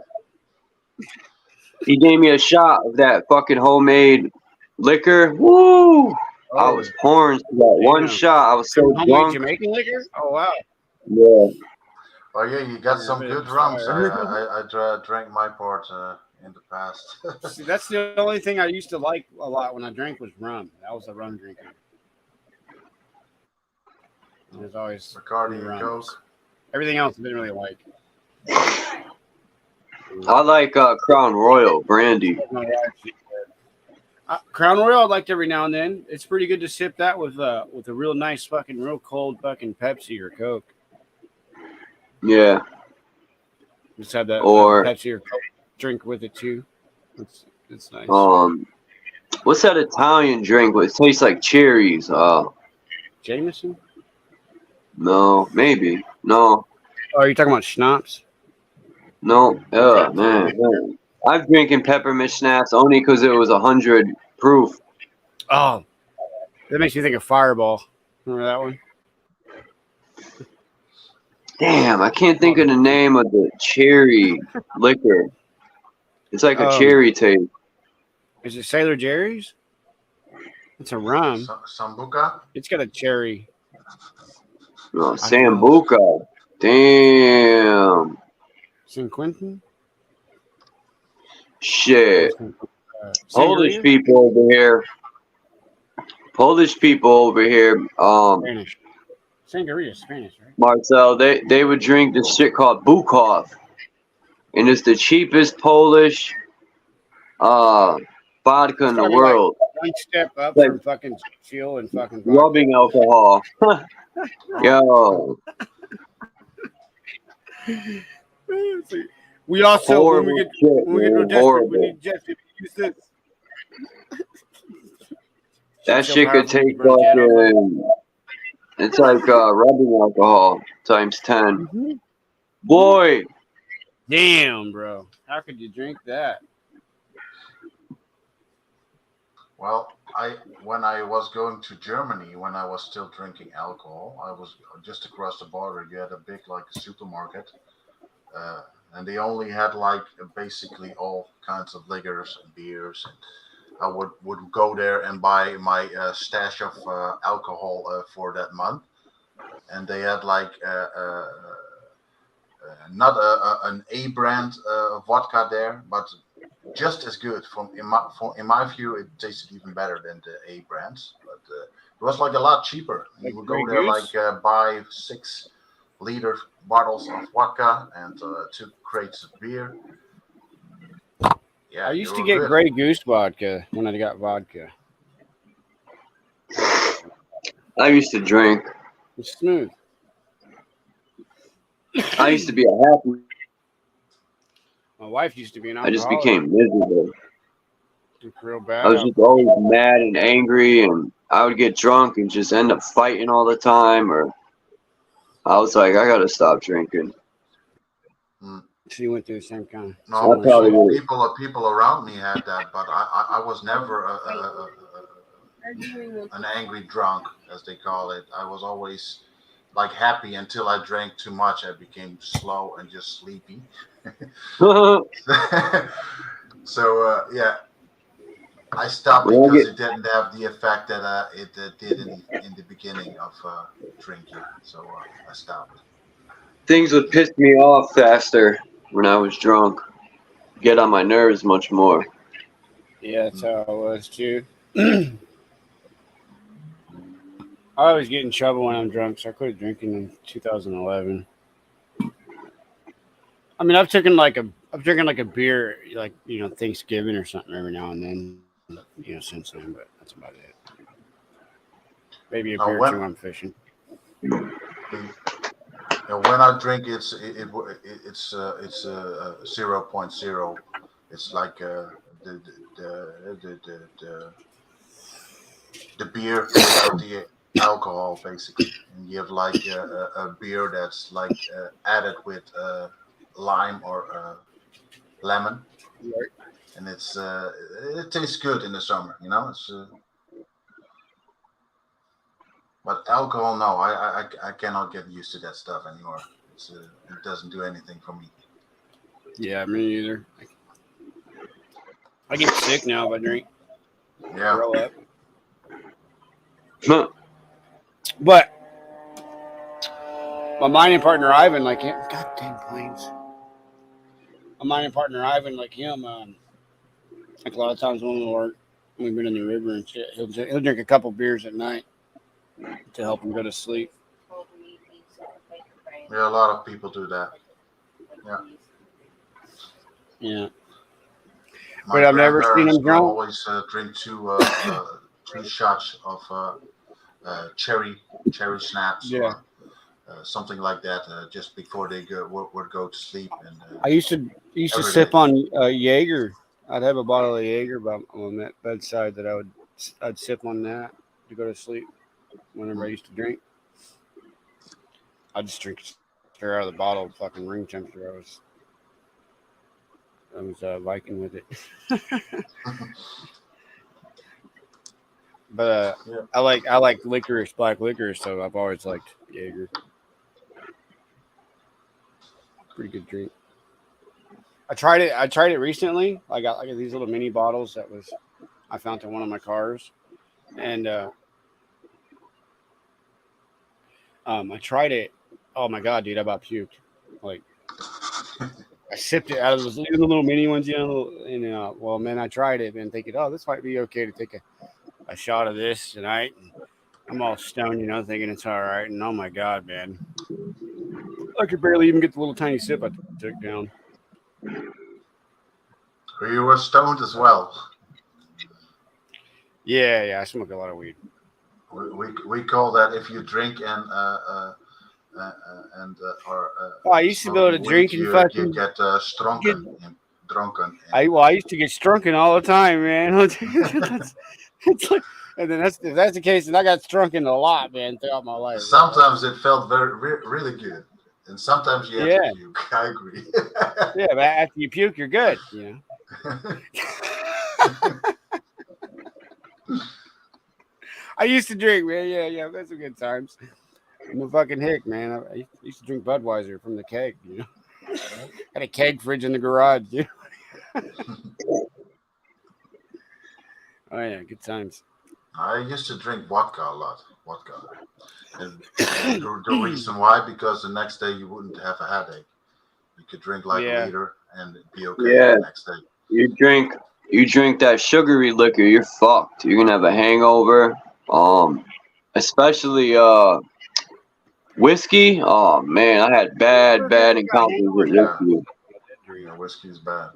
he gave me a shot of that fucking homemade liquor. Woo! I was pouring that one shot. I was so Homemade drunk. Jamaican liquor. Oh wow. Yeah. Oh yeah, you got some but good it's drums. fire. I drank my part in the past. See, that's the only thing I used to like a lot when I drank was rum. That was a rum drinker. It was always Bacardi and rums. Coke. Everything else I didn't really like. I like Crown Royal brandy. Crown Royal I liked every now and then. It's pretty good to sip that with a real nice fucking real cold fucking Pepsi or Coke. Yeah. Just have that Or Pepsi or Coke drink with it too. It's nice. what's that Italian drink? It tastes like cherries. Jameson? No, maybe. No. Oh, are you talking about schnapps? No. Man. I'm drinking peppermint schnapps only because it was 100 proof. Oh, that makes me think of Fireball. Remember that one? Damn, I can't think of the name of the cherry liquor. It's like a cherry taste. Is it Sailor Jerry's? It's a rum. Sambuca? It's got a cherry. Oh, Sambuca. Damn. San Quentin? Shit. Polish Sangria? people over here. Spanish. Sangria is Spanish, right? Marcel, they would drink this shit called Bukov. And it's the cheapest Polish vodka in the Probably world. Like one step up Like from fucking fuel and fucking vodka. rubbing alcohol. Yo. We also when Horrible we get shit, when we get real man. desperate, Horrible. we need Jesse to use this. That So shit could powerful, taste bro, Chad, over. fucking. It's like rubbing alcohol times 10. Boy, Damn, bro. How could you drink that? Well, when I was going to Germany, when I was still drinking alcohol, I was just across the border. You had a big like supermarket, and they only had like basically all kinds of liquors and beers. And I would go there and buy my stash of alcohol for that month, and they had like not an A brand vodka there, but just as good. In my view, it tasted even better than the A brands, but it was like a lot cheaper. Like You would go Grey there Goose? like buy 6-liter bottles of vodka and 2 crates of beer. Yeah, I used they to were get good. Grey Goose vodka when I got vodka. I used to drink. It's smooth. I used to be a happy. My wife used to be an I just alcoholic. became miserable. Real I bad. was just always mad and angry, and I would get drunk and just end up fighting all the time. Or I was like, I gotta stop drinking. She went through the same kind of. No, I probably would. people around me had that, but I was never Arguing with an angry drunk, as they call it. I was always like happy until I drank too much. I became slow and just sleepy. So yeah, I stopped Well, because it didn't have the effect that it did in the beginning of drinking. So I stopped. Things would piss me off faster when I was drunk. Get on my nerves much more. Yeah, that's how it was too. I always get in trouble when I'm drunk, so I quit drinking in 2011. I mean, I've drinking like a beer, like Thanksgiving or something every now and then, since then. But that's about it. Maybe a Now, beer or when- two. I'm fishing. When I drink, it's 0.0. It's like the beer without the alcohol, basically. And you have like a beer that's like added with lime or lemon, and it tastes good in the summer. It's. But alcohol, no, I cannot get used to that stuff anymore. It doesn't do anything for me. Yeah, me either. I get sick now if I drink. Yeah. Grow up. Huh. But my mining partner Ivan, like him, goddamn planes. My mining partner Ivan, like him, like a lot of times when we've been in the river and shit, he'll drink a couple beers at night to help him go to sleep. Yeah, a lot of people do that. Yeah. Yeah. My But I've never seen grandparents him drunk. always drink two shots of cherry snaps Yeah. or something like that just before they would go to sleep. And I used to every sip day. on Jaeger. I'd have a bottle of Jaeger on that bedside that I'd sip on that to go to sleep whenever I used to drink. I'd just drink straight out of the bottle, fucking room temperature. I was Viking with it. But Yeah. I like licorice, black licorice, so I've always liked Jaeger. Pretty good drink. I tried it recently. I got these little mini bottles I found in one of my cars, and I tried it. Oh my god, dude! I about puked. Like I sipped it out of those little mini ones, and well, man, I tried it and thinking, oh, this might be okay to take a shot of this tonight. And I'm all stoned, thinking it's all right. And oh my god, man, I could barely even get the little tiny sip I took down. You were stoned as well. Yeah, I smoke a lot of weed. We call that if you drink and I used to be able to drink and fucking you get drunken. I used to get strunken all the time, man. It's like, and then if that's the case, then I got strunken a lot, man, throughout my life. Sometimes it felt really good, and sometimes you have to puke. I agree. Yeah, but after you puke, you're good. I used to drink, man. Yeah, that's some good times. I'm a fucking hick, man. I used to drink Budweiser from the keg, Had a keg fridge in the garage, dude. Oh yeah, good times. I used to drink vodka a lot. And the reason why, because the next day you wouldn't have a headache. You could drink like a liter and it'd be okay the next day. You drink that sugary liquor, you're fucked. You're gonna have a hangover. Especially whiskey. Oh man, I had bad encounters with whiskey. Yeah, whiskey's bad.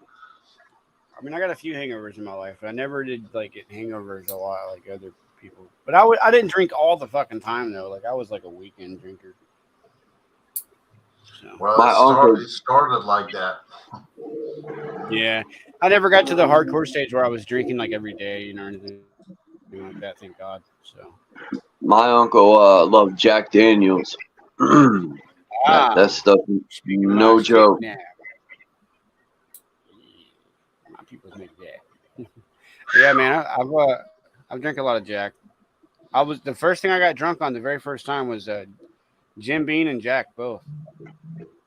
I mean, I got a few hangovers in my life, but I never did get hangovers a lot like other people. But I didn't drink all the fucking time though. Like I was like a weekend drinker. So. Well, it started like that. Yeah, I never got to the hardcore stage where I was drinking like every day, or anything like that. Thank God. So. My uncle loved Jack Daniels. That stuff, no joke. Now. My people make that. Yeah, man, I've drank a lot of Jack. The first thing I got drunk on the very first time was Jim Beam and Jack both,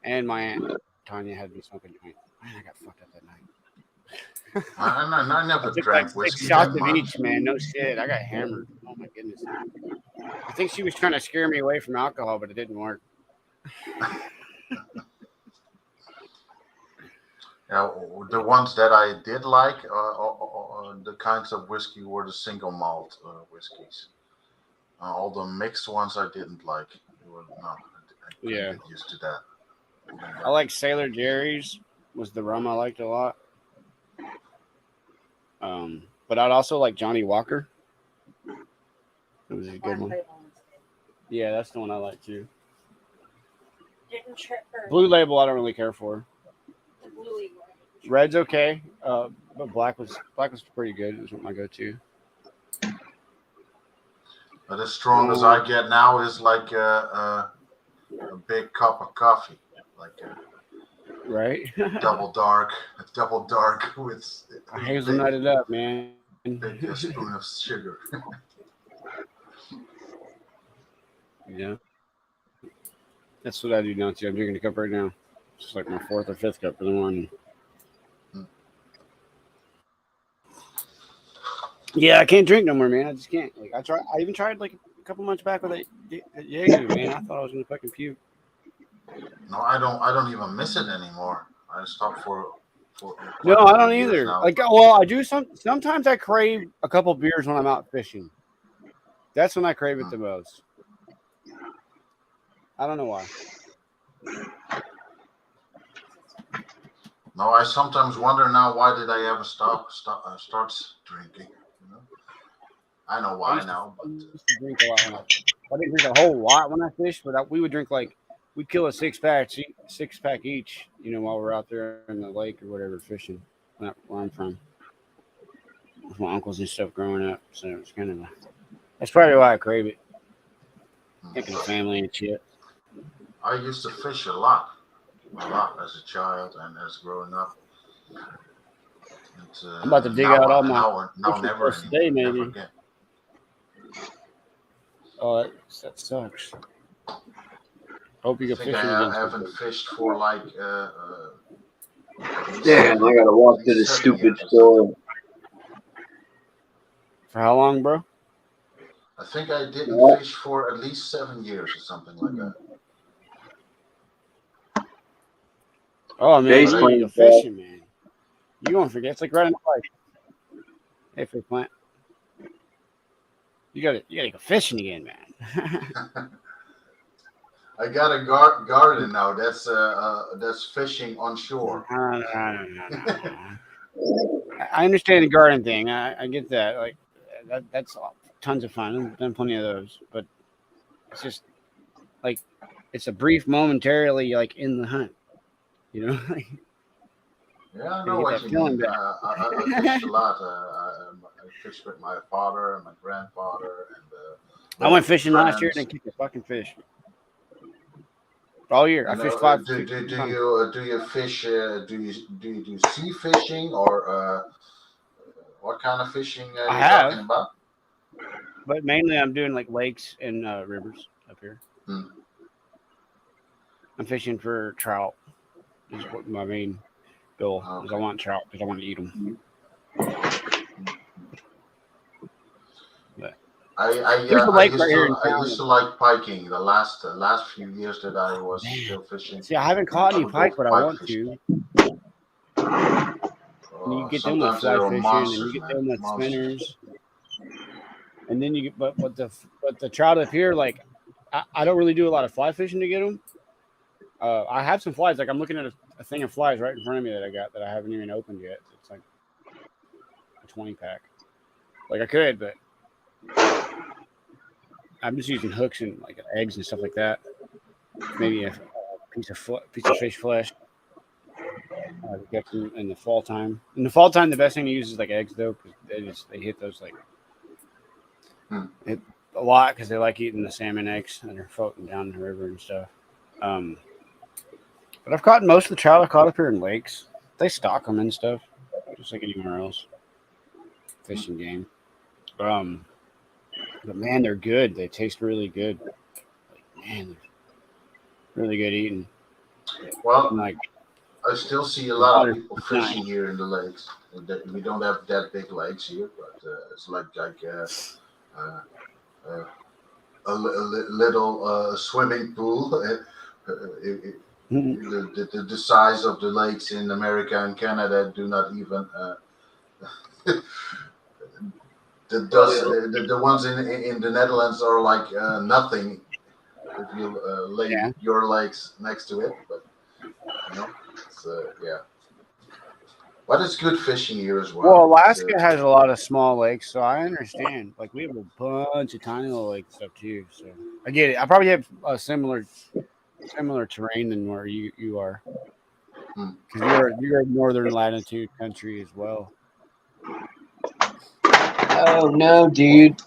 and my aunt Tanya had me smoking joint. Man, I got fucked up that night. I never drank whiskey. 6 shots of each, man. No shit. I got hammered. Oh my goodness. I think she was trying to scare me away from alcohol, but it didn't work. Now, the ones that I did like, the kinds of whiskey were the single malt whiskeys. All the mixed ones I didn't like. I couldn't get used to that. I like Sailor Jerry's. Was the rum I liked a lot. But I'd also like Johnny Walker. It was a good one. Yeah, that's the one I like too. Blue Label, I don't really care for. Red's okay, but black was pretty good. It was my go-to. But as strong as I get now is like a big cup of coffee, like right. double dark with hazelnut it up, man. Big spoon of sugar. Yeah, that's what I do now too. I'm drinking a cup right now. It's like my 4th or 5th cup in the morning. Yeah, I can't drink no more, man. I just can't. Like I even tried like a couple months back with that Jaeger, man. I thought I was gonna fucking puke. No, I don't even miss it anymore. I stopped for no, I don't either. Now. Like, well, I do sometimes I crave a couple beers when I'm out fishing. That's when I crave it the most. I don't know why. No, I sometimes wonder now, why did I ever start drinking? I know why now. But I drink a lot. I didn't drink a whole lot when I fished, but we would drink we'd kill a 6-pack each, while we're out there in the lake or whatever fishing. Where I'm from, with my uncles and stuff growing up, so it's kind of that's probably why I crave it. Thinking of family and shit. I used to fish a lot as a child and as growing up. I'm about to dig out all my never today, maybe. Never Oh, that sucks. Hope you I go think fishing again. I haven't fished for like at least Damn, I gotta walk to the 7 stupid years or store. For how long, bro? I think I didn't What? fish for at least 7 years or something like that. Oh man, Face you But gotta go plant, bro. fishing, man. You won't forget. It's like riding a bike. Hey, fish plant. You gotta go fishing again, man. I got a garden now. That's fishing on shore. No. I understand the garden thing. I get that. Like that's tons of fun. I've done plenty of those, but it's just like it's a brief, momentarily like in the hunt. You know, Yeah, I you know get what that you feeling mean. back. I fished a lot. I fished with my father and my grandfather and I went fishing last year friends. and didn't catch a fucking fish all year. I And fished 5 do six you times. do you fish? Do you do sea fishing or what kind of fishing are I you talking have, about? but mainly I'm doing like lakes and rivers up here. Hmm. I'm fishing for trout. Is what my main goal is. I Okay. want trout because I want to eat them. But there's a lake right here in I used town. to like piking. The last few years that I was Man, still fishing, see, I haven't caught I any would go pike, for but I pike want fishing. to. And you get them with Sometimes fly there are fishing, and you monsters, get man, them with monsters. spinners, and then you get but the trout up here, like I don't really do a lot of fly fishing to get them. I have some flies. Like I'm looking at a thing of flies right in front of me that I got that I haven't even opened yet. It's like a 20 pack. Like I could, but I'm just using hooks and like eggs and stuff like that. Maybe a piece of fish flesh. Get them in the fall time. In the fall time, the best thing to use is like eggs though, because they hit those like hit a lot because they like eating the salmon eggs and they're floating down the river and stuff. But I've caught most of the trout I caught up here in lakes. They stock them and stuff, just like anywhere else. Fishing game. But man, they're good. They taste really good. Like, man, they're really good eating. Well, Like I still see a lot of people 100%. fishing here in the lakes. We don't have that big lakes here, but it's like little swimming pool. The size of the lakes in America and Canada do not even the ones in the Netherlands are like nothing if you lay your lakes next to it, but you know, it's yeah. But it's good fishing here as well. Well, Alaska has a lot of small lakes, so I understand. Like we have a bunch of tiny little lakes stuff too. So I get it. I probably have a similar terrain than where you are, because you're a northern latitude country as well. Oh no, dude.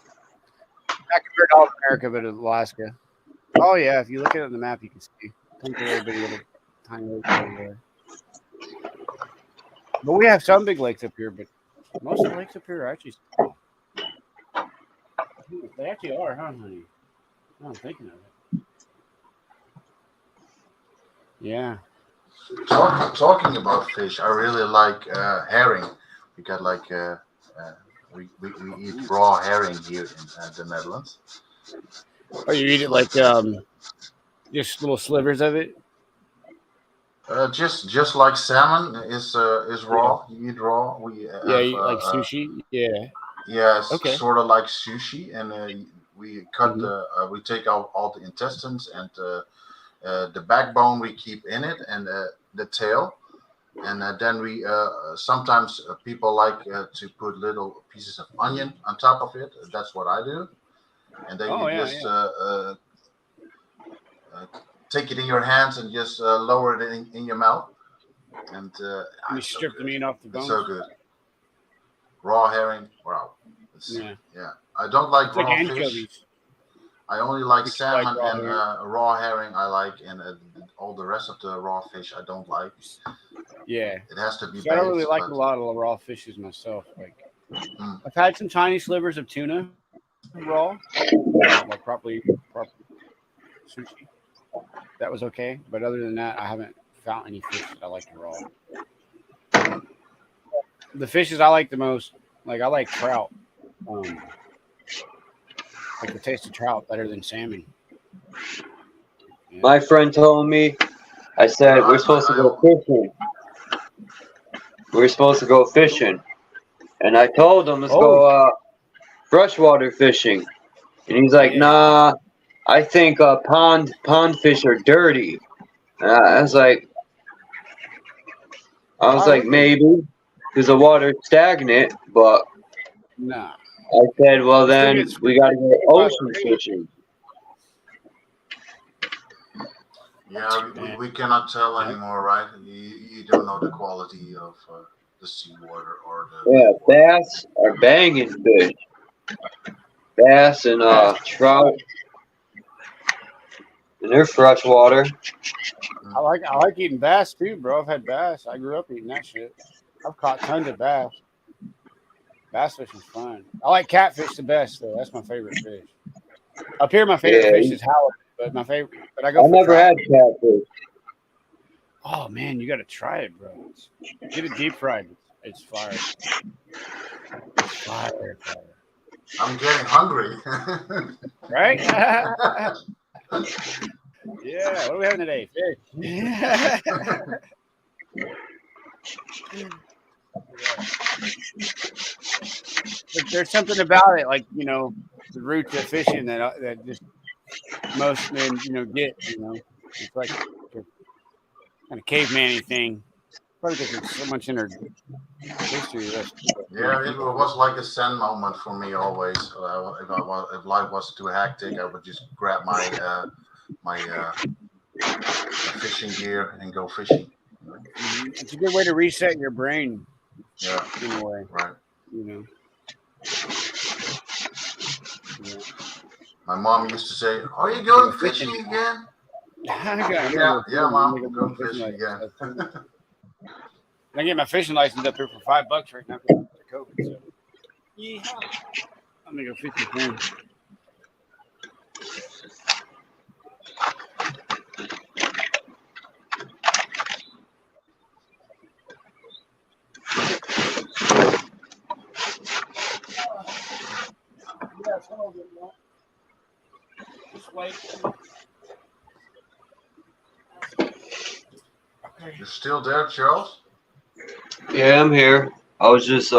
Not compared to all of America, but Alaska. Oh yeah, if you look at it on the map, you can see tons of little tiny lakes everywhere. But we have some big lakes up here, but most of the lakes up here are actually small. They actually are, huh, honey? No, I'm thinking of it. Yeah. Talking about fish, I really like herring. We got like we eat raw herring here in the Netherlands. Oh, you eat it like just little slivers of it? Just like salmon is raw. You eat raw. We have, like sushi. Yeah. Yeah, Okay. sort of like sushi, and we cut we take out all the intestines and the backbone we keep in it, and the tail, and then we sometimes people like to put little pieces of onion on top of it. That's what I do, and then you just take it in your hands and just lower it in your mouth, and you strip the meat off the bone. It's so good. Raw herring, wow. Yeah. I don't like raw like fish. anchovies. I only like salmon raw and raw herring. I like, and all the rest of the raw fish I don't like. Yeah, it has to be. So I don't really like a lot of raw fishes myself. Like I've had some tiny slivers of tuna raw, like properly sushi. that was okay. But other than that, I haven't found any fish that I like raw. The fishes I like the most, like I like trout. Like the taste of trout better than salmon. Yeah. My friend told me, I said, we're supposed to go fishing. We're supposed to go fishing. And I told him, let's go freshwater fishing. And he's like, nah, I think pond fish are dirty. I was like, maybe, because the water's stagnant, but nah. I said, well, then we got to go ocean fishing. Yeah, we cannot tell anymore, right? You don't know the quality of the seawater or the bass are banging fish. Bass and trout, and they're freshwater. I like eating bass too, bro. I've had bass. I grew up eating that shit. I've caught tons of bass. Bass fishing's fun. I like catfish the best though. That's my favorite fish. Up here, my favorite fish is halibut, but my favorite. But I never had catfish. Oh man, you got to try it, bro. Get it deep fried. It's fire. Fire. I'm getting hungry. Right? Yeah. What are we having today? Fish. There's something about it, like the roots of fishing that just most men get. It's like a kind of caveman-y thing. Probably because it's so much in our history. Yeah, it was like a zen moment for me always. If life was too hectic, I would just grab my fishing gear and go fishing. It's a good way to reset your brain. Yeah, in a way. Right. Yeah. My mom used to say, "Are you going fishing again?" Yeah, Mom, I'm going fishing again. I get my fishing license up here for $5 right now because of COVID. So. Yeah. I'm gonna go fishing soon. Just wait. You're still there, Charles? Yeah, I'm here. I was just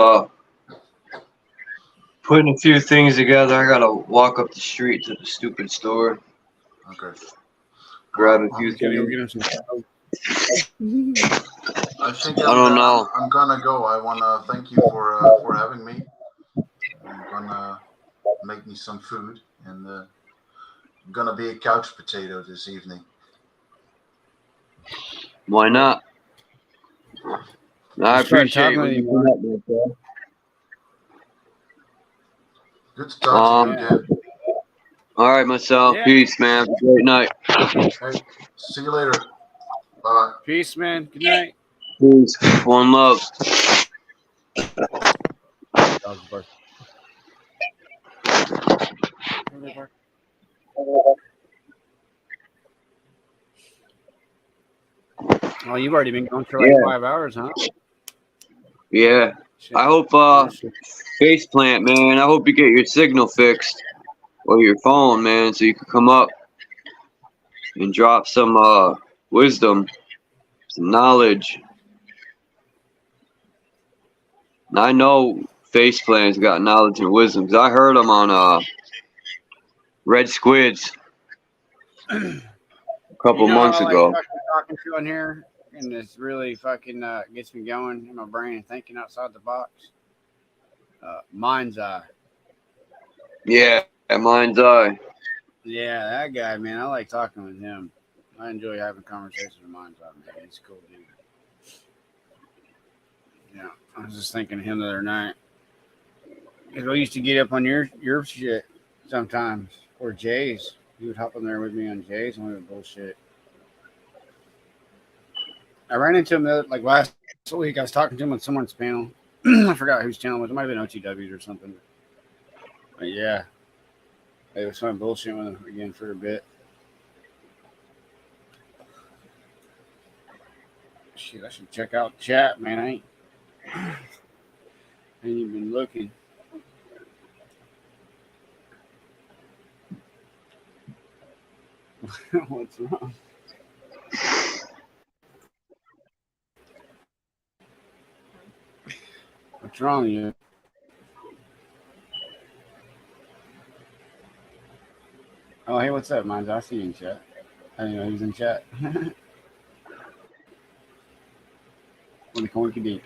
putting a few things together. I gotta walk up the street to the stupid store. Okay. Grab a few things. I think I don't know. I'm gonna go. I wanna thank you for having me. I'm gonna make me some food, and I'm gonna be a couch potato this evening. Why not? I appreciate you. Good to talk to you again. All right, myself. Yeah. Peace, man. Have a great night. Hey, see you later. Bye. Peace, man. Good night. Peace. One love. Oh, you've already been going for like 5 hours, huh? Yeah. Shit. I hope faceplant, man. I hope you get your signal fixed or your phone, man, so you can come up and drop some wisdom, some knowledge. And I know Faceplant's got knowledge and wisdom because I heard him on Red Squids a couple months ago. Like talking to on here, and this really fucking gets me going in my brain and thinking outside the box. Mind's Eye. Yeah, Mind's Eye. Yeah, that guy, man. I like talking with him. I enjoy having conversations with Mind's Eye, man. He's a cool dude. Yeah, I was just thinking of him the other night. Because I used to get up on your shit sometimes, or Jay's. He would hop on there with me on Jay's and we would bullshit. I ran into him last week. I was talking to him on someone's panel. I forgot whose channel it was. It might have been OTW's or something. But yeah, it was some bullshit with him again for a bit. Shit, I should check out chat, man. I ain't even looking. What's wrong? What's wrong, you? Oh, hey, what's up, Mines? I see you in chat. I didn't know he was in chat. What the coin could be.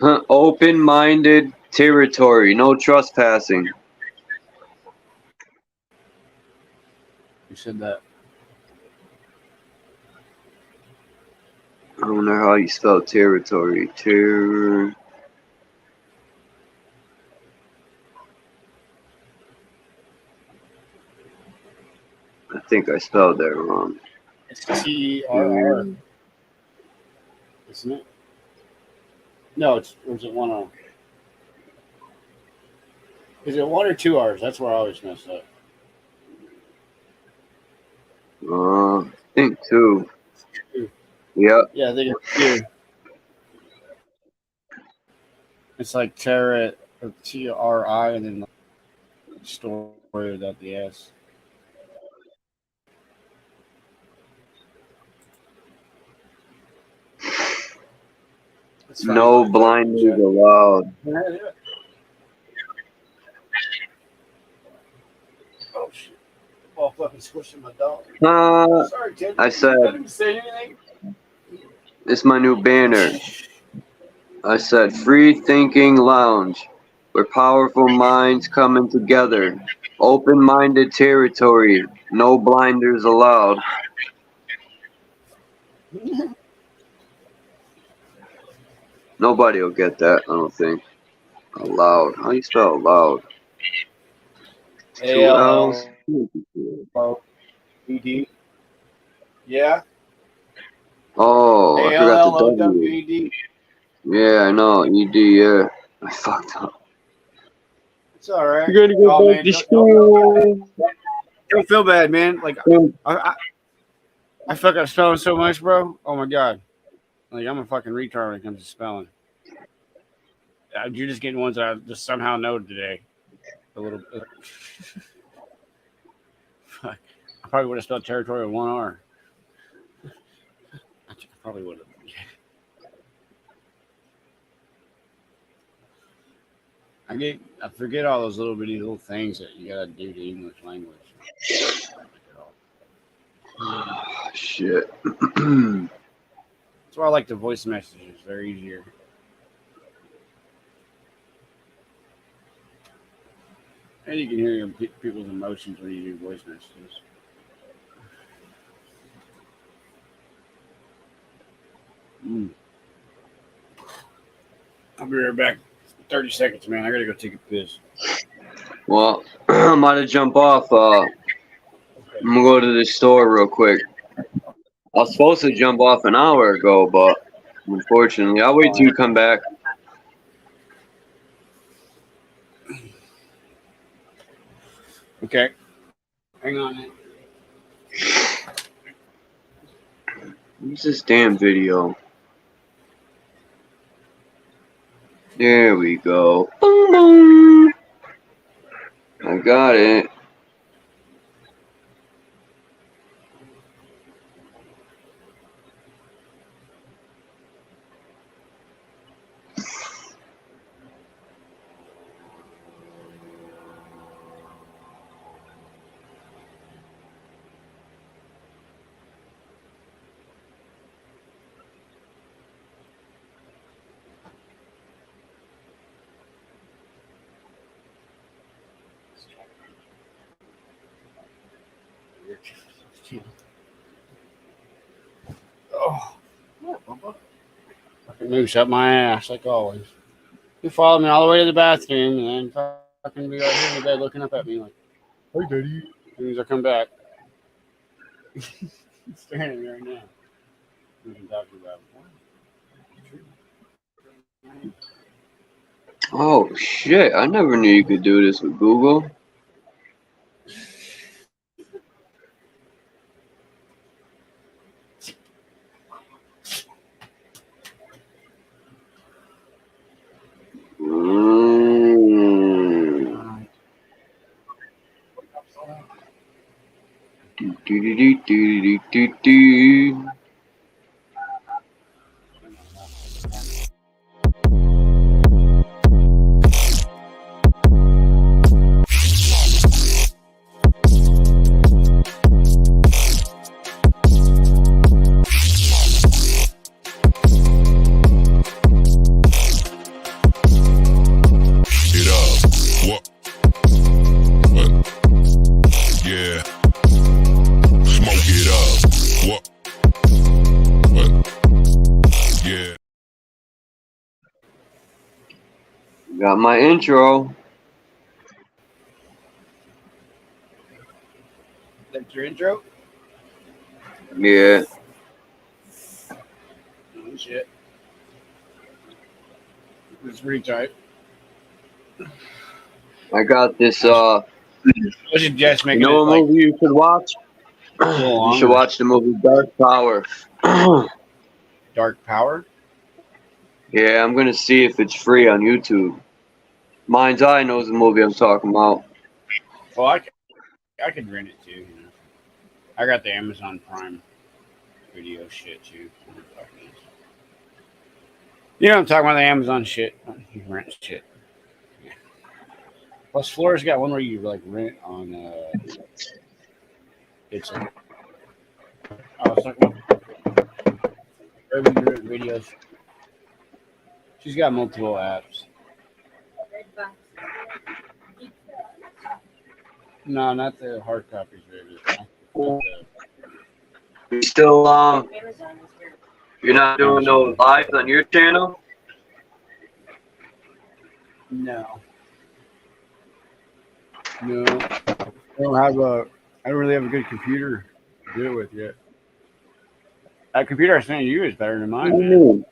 Open-minded territory, no trespassing. You said that. I don't know how you spell territory. I think I spelled that wrong. It's TRR, isn't it? No, or is it one R? Is it one or two R's? That's where I always mess up. I think two. Yeah. Yeah, I think it's two. It's like Terra, or TRI, and then the story without the S. No blinders allowed. Oh shit! Oh, fucking squishing my dog. Sorry, Ted. I said, I didn't say anything. it's my new banner. I said, free thinking lounge, where powerful minds coming together. Open-minded territory, no blinders allowed. Nobody will get that, I don't think. Allowed. How do you spell allowed? Two L's? A-L-L-O-W-E-D. Yeah. Oh, I forgot the W. A-L-L-O-W-E-D. Yeah, I know. ED, yeah. I fucked up. It's all right. You gotta go back to school. Don't feel bad, man. Like, I fuck up spelling so much, bro. Oh, my God. Like, I'm a fucking retard when it comes to spelling. You're just getting ones that I just somehow know today. A little bit. Fuck. I probably would have spelled territory with one R. I probably would have. I forget all those little bitty little things that you gotta do to English language. Shit. That's why I like the voice messages. They're easier. And you can hear your people's emotions when you do voice messages. I'll be right back. 30 seconds, man. I gotta go take a piss. Well, I'm about to jump off. I'm gonna go to the store real quick. I was supposed to jump off an hour ago, but unfortunately, I'll wait till you come back. Okay. Hang on. What's this damn video? There we go. Boom, boom. I got it. Oh, fucking moose up my ass like always. You followed me all the way to the bathroom and then fucking be right here in the bed looking up at me like, "Hey, Daddy." As soon as I come back, staring at me right now. We've been talking about Oh shit! I never knew you could do this with Google. do, do, do. It up. What? Yeah. Smoke it up. What? Yeah. Got my intro. That's your intro? Yeah. Oh, shit. It's pretty tight. I got this. I should just make You know it a like movie you should watch? a little You should longer. watch the movie Dark Power. Dark Power? Yeah, I'm gonna see if it's free on YouTube. Mind's Eye knows the movie I'm talking about. Well, I could rent it too. You know, I got the Amazon Prime video shit too. You know what I'm talking about, the Amazon shit. You can rent shit. Yeah. Plus, Florida's got one where you like rent on. It's. I was talking about wherever you rent videos. She's got multiple apps. No, not the hard copies, baby. You still you're not doing no lives on your channel? No. No. I don't really have a good computer to do it with yet. That computer I sent you is better than mine, man.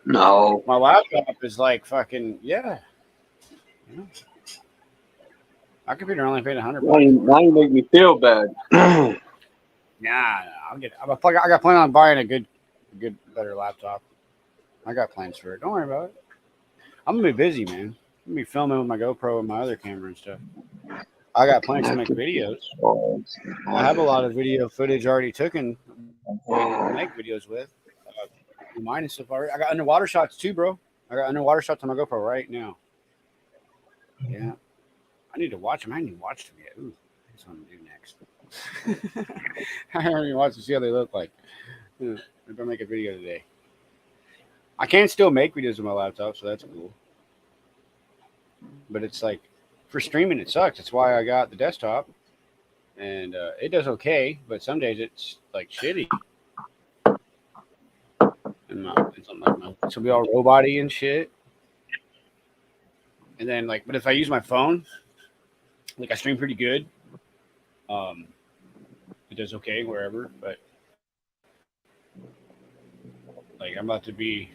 No. My laptop is like fucking yeah. My computer only paid $100. Now you make me feel bad. Nah, I'll get. I got planned on buying a good, better laptop. I got plans for it. Don't worry about it. I'm gonna be busy, man. I'm gonna be filming with my GoPro and my other camera and stuff. I got plans to make videos. I have a lot of video footage already taken to make videos with. Mine and stuff already. I got underwater shots too, bro. I got underwater shots on my GoPro right now. Yeah, I need to watch them. I haven't even watched them yet. Ooh, that's what I'm gonna do next. I haven't even watched to see how they look like. Maybe I'll make a video today. I can still make videos on my laptop, so that's cool. But it's like, for streaming, it sucks. That's why I got the desktop. And it does okay, but some days it's like shitty. And it's gonna be all robot-y and shit. And then like, but if I use my phone, like I stream pretty good. It does okay wherever, but like I'm about to be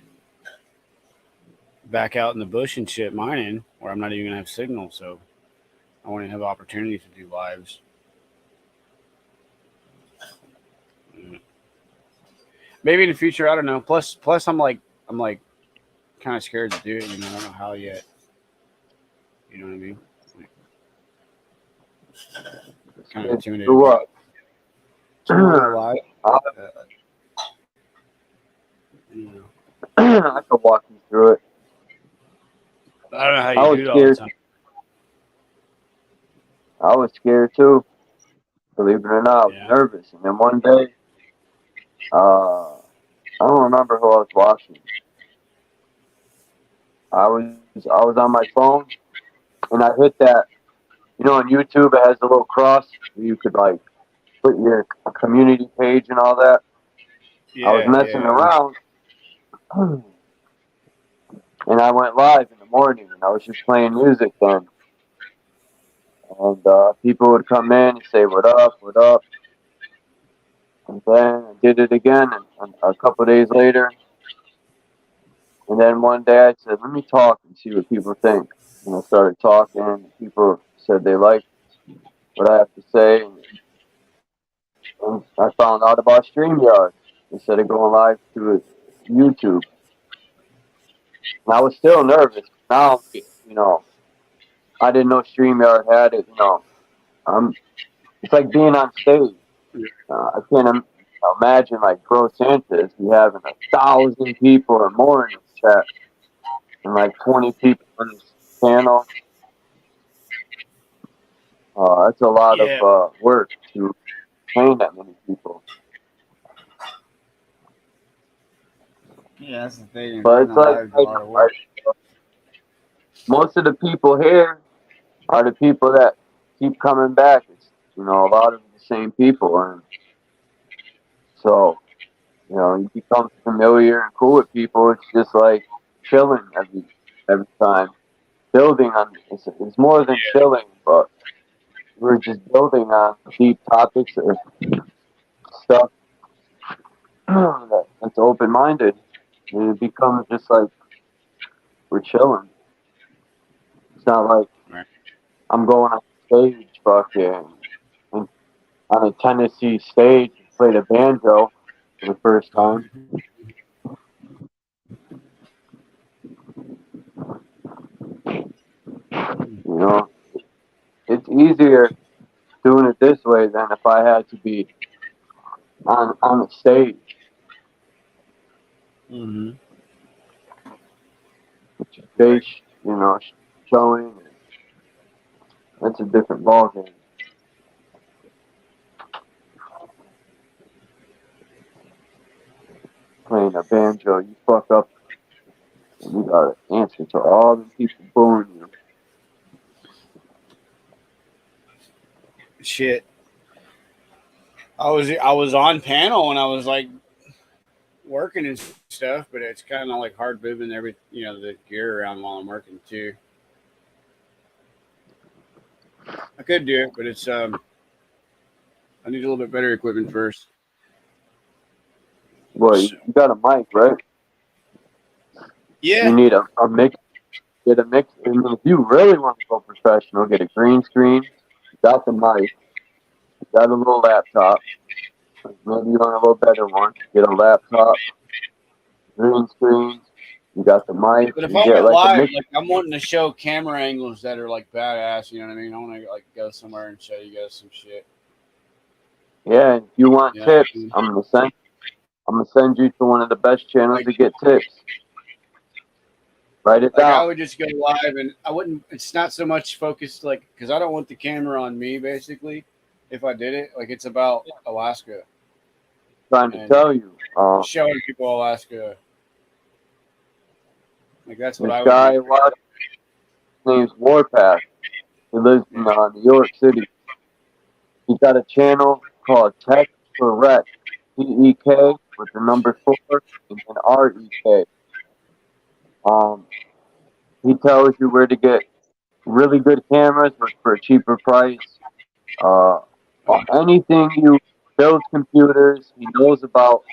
back out in the bush and shit mining where I'm not even gonna have signal, so I want to have opportunity to do lives. Maybe in the future, I don't know. Plus I'm like kind of scared to do it, you know, I don't know how yet. You know what I mean? Kind of intimidated. Do what? I could walk you through it. I don't know how you do it all the time. I was scared too. Believe it or not, I was nervous. And then one day, I don't remember who I was watching. I was on my phone, and I hit that. You know, on YouTube, it has a little cross where you could like put your community page and all that. Yeah, I was messing around, and I went live in the morning, and I was just playing music then. And people would come in and say, "What up? What up?" And then I did it again, and a couple of days later. And then one day I said, "Let me talk and see what people think." And I started talking, and people said they liked what I have to say. And I found out about StreamYard instead of going live through YouTube. And I was still nervous. Now, you know, I didn't know StreamYard had it. You know, it's like being on stage. I can't imagine like Bro Santos, you having 1,000 people or more in his chat and like 20 people on his channel. That's a lot Yeah. of work to train that many people. Yeah, that's the thing. But Running it's a like, live is a lot of work. most of the people here are the people that keep coming back. It's, a lot of the same people, and so you become familiar and cool with people. It's just like chilling every time. Building on it's more than chilling, but we're just building on deep topics or stuff that's open minded. And it becomes just like we're chilling. It's not like I'm going on stage fucking and on a Tennessee stage and played a banjo for the first time. It's easier doing it this way than if I had to be on the stage. Mm-hmm. Which is face, showing. That's a different ballgame. Playing a banjo, you fuck up, and you gotta answer to all the people booing you. Shit. I was on panel and I was like working and stuff, but it's kind of like hard moving the gear around while I'm working too. I could do it, but it's I need a little bit better equipment first. Boy, you got a mic, right? Yeah. You need a mix. Get a mix. And if you really want to go professional, get a green screen. You got the mic. You got a little laptop. Maybe you want a little better one. Get a laptop, green screen. You got the mic. But if You I get went like a live, mix. like I'm wanting to show camera angles that are like badass. You know what I mean? I want to like go somewhere and show you guys some shit. Yeah, if you want Yeah. tips, I'm gonna send you to one of the best channels to get tips. Write it Like I down. would just go live, and I wouldn't. It's not so much focused because I don't want the camera on me. Basically, if I did it, like it's about Alaska. Trying to tell you. Showing people Alaska. Like that's what This I would guy, do. his name's Warpath. He lives in New York City. He's got a channel called Tech for Rec. TEK with the number 4 and then REK. He tells you where to get really good cameras, but for a cheaper price. Anything you builds computers, he knows about.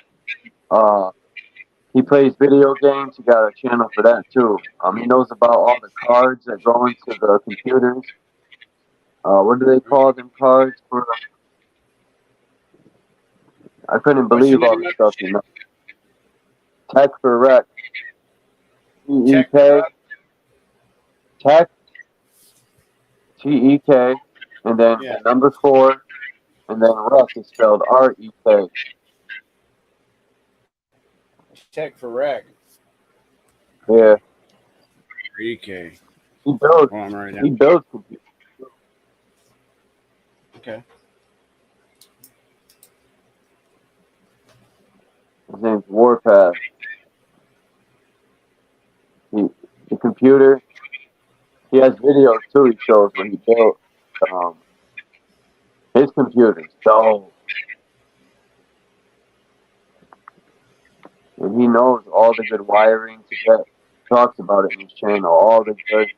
He plays video games. He got a channel for that too. He knows about all the cards that go into the computers. What do they call them cards for? I couldn't believe all the stuff you know. Tech for Rec. TEK. Tech. TEK. And then the number 4. And then Rec is spelled REK. Tech for Rec. Yeah. REK. He builds. He builds computers. Okay. His name's Warpath. The computer. He has videos too. He shows when he built his computers. So, and he knows all the good wiring to get. Talks about it in his channel. All the good.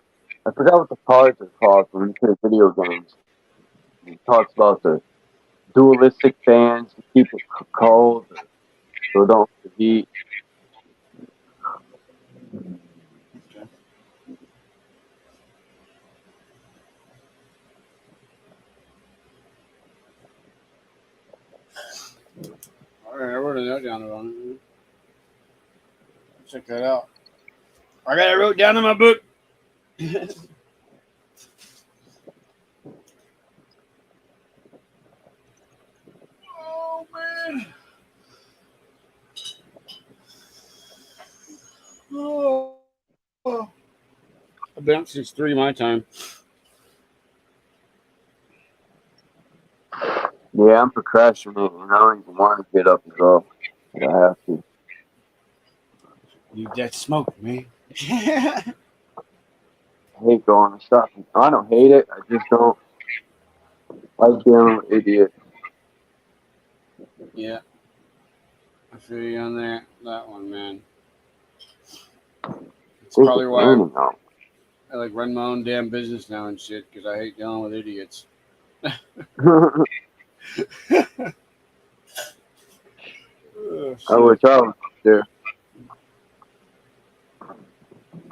I forgot what the cards are called when you play video games. He talks about the dualistic fans to keep it cold, so don't heat. All right, I wrote a note down on it. Check that out. I got it wrote down in my book. Oh. I've been up since 3 my time. Yeah, I'm procrastinating. I don't even want to get up and go. But I have to. Leave that smoke, man. I hate going to stop. I don't hate it. I just don't like dealing with idiots. Yeah. I feel you on that one, man. It's This probably is why raining now. I like run my own damn business now and shit, because I hate dealing with idiots. Oh, I wish I was there.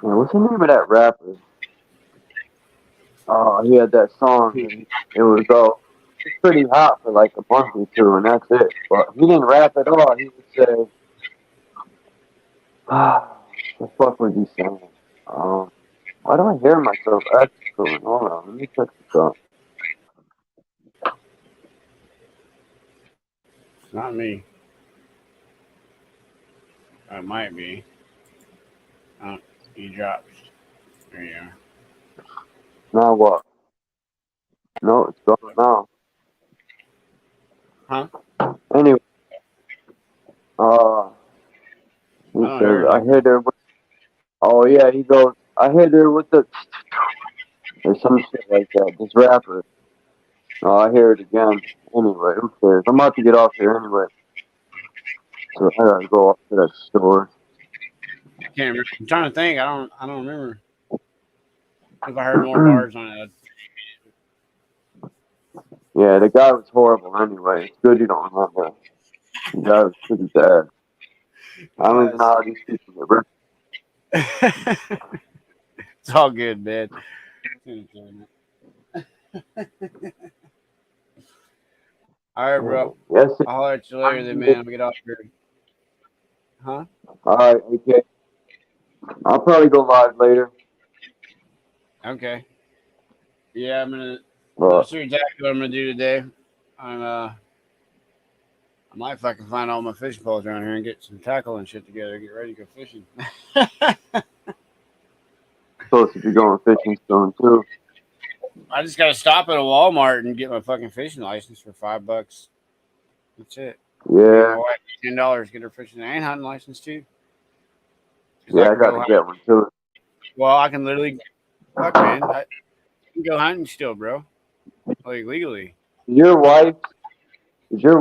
Man, what's the name of that rapper? Oh, he had that song, and it was it's pretty hot for like a month or two, and that's it. But he didn't rap at all. He would say, the fuck was he saying? Why do I hear myself echoing? Hold on, let me check this out. It's not me. It might be. Oh, he dropped. There you are. Now what? No, it's gone now. Huh? Anyway, he I don't says, hear I it. hit her with, oh yeah, he goes, I hit her with the, or some shit like that, this rapper. Oh, I hear it again. Anyway, who cares? I'm about to get off here anyway. So I gotta go up to that store. I can't remember. I'm trying to think. I don't remember. If I heard more bars on it. Yeah, the guy was horrible anyway. It's good you don't remember. The guy was pretty bad. I don't even know how these people get rich. It's all good, man. All right, bro. Yes. I'll holler at you later then, man. I'm gonna get off here. Huh? Alright, okay. I'll probably go live later. Okay. Yeah, I'm gonna see exactly what I'm gonna do today. I might fucking find all my fishing poles around here and get some tackle and shit together. Get ready to go fishing. Supposed to be going fishing soon too. I just gotta stop at a Walmart and get my fucking fishing license for $5. That's it. Yeah. $10. Get her fishing and hunting license too. Yeah, I gotta get one too. Well, I can literally, fuck man, I can go hunting still, bro. Like legally. Is your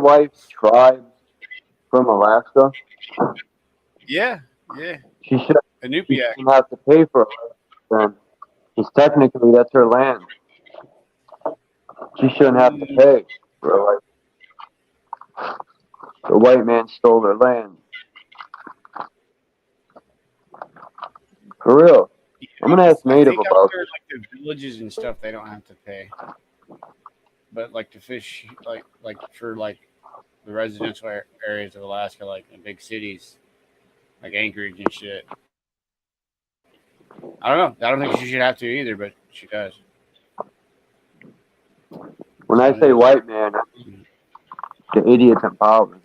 wife's tribe from Alaska? Yeah. She shouldn't Inupiaq. have to pay for it then. Because technically that's her land. She shouldn't have to pay, bro. Like, the white man stole her land. For real. I'm gonna ask Native about this. Like the villages and stuff, they don't have to pay. But like to fish, like for like the residential areas of Alaska, like the big cities, like Anchorage and shit. I don't know. I don't think she should have to either, but she does. When I say white man, the idiots in power.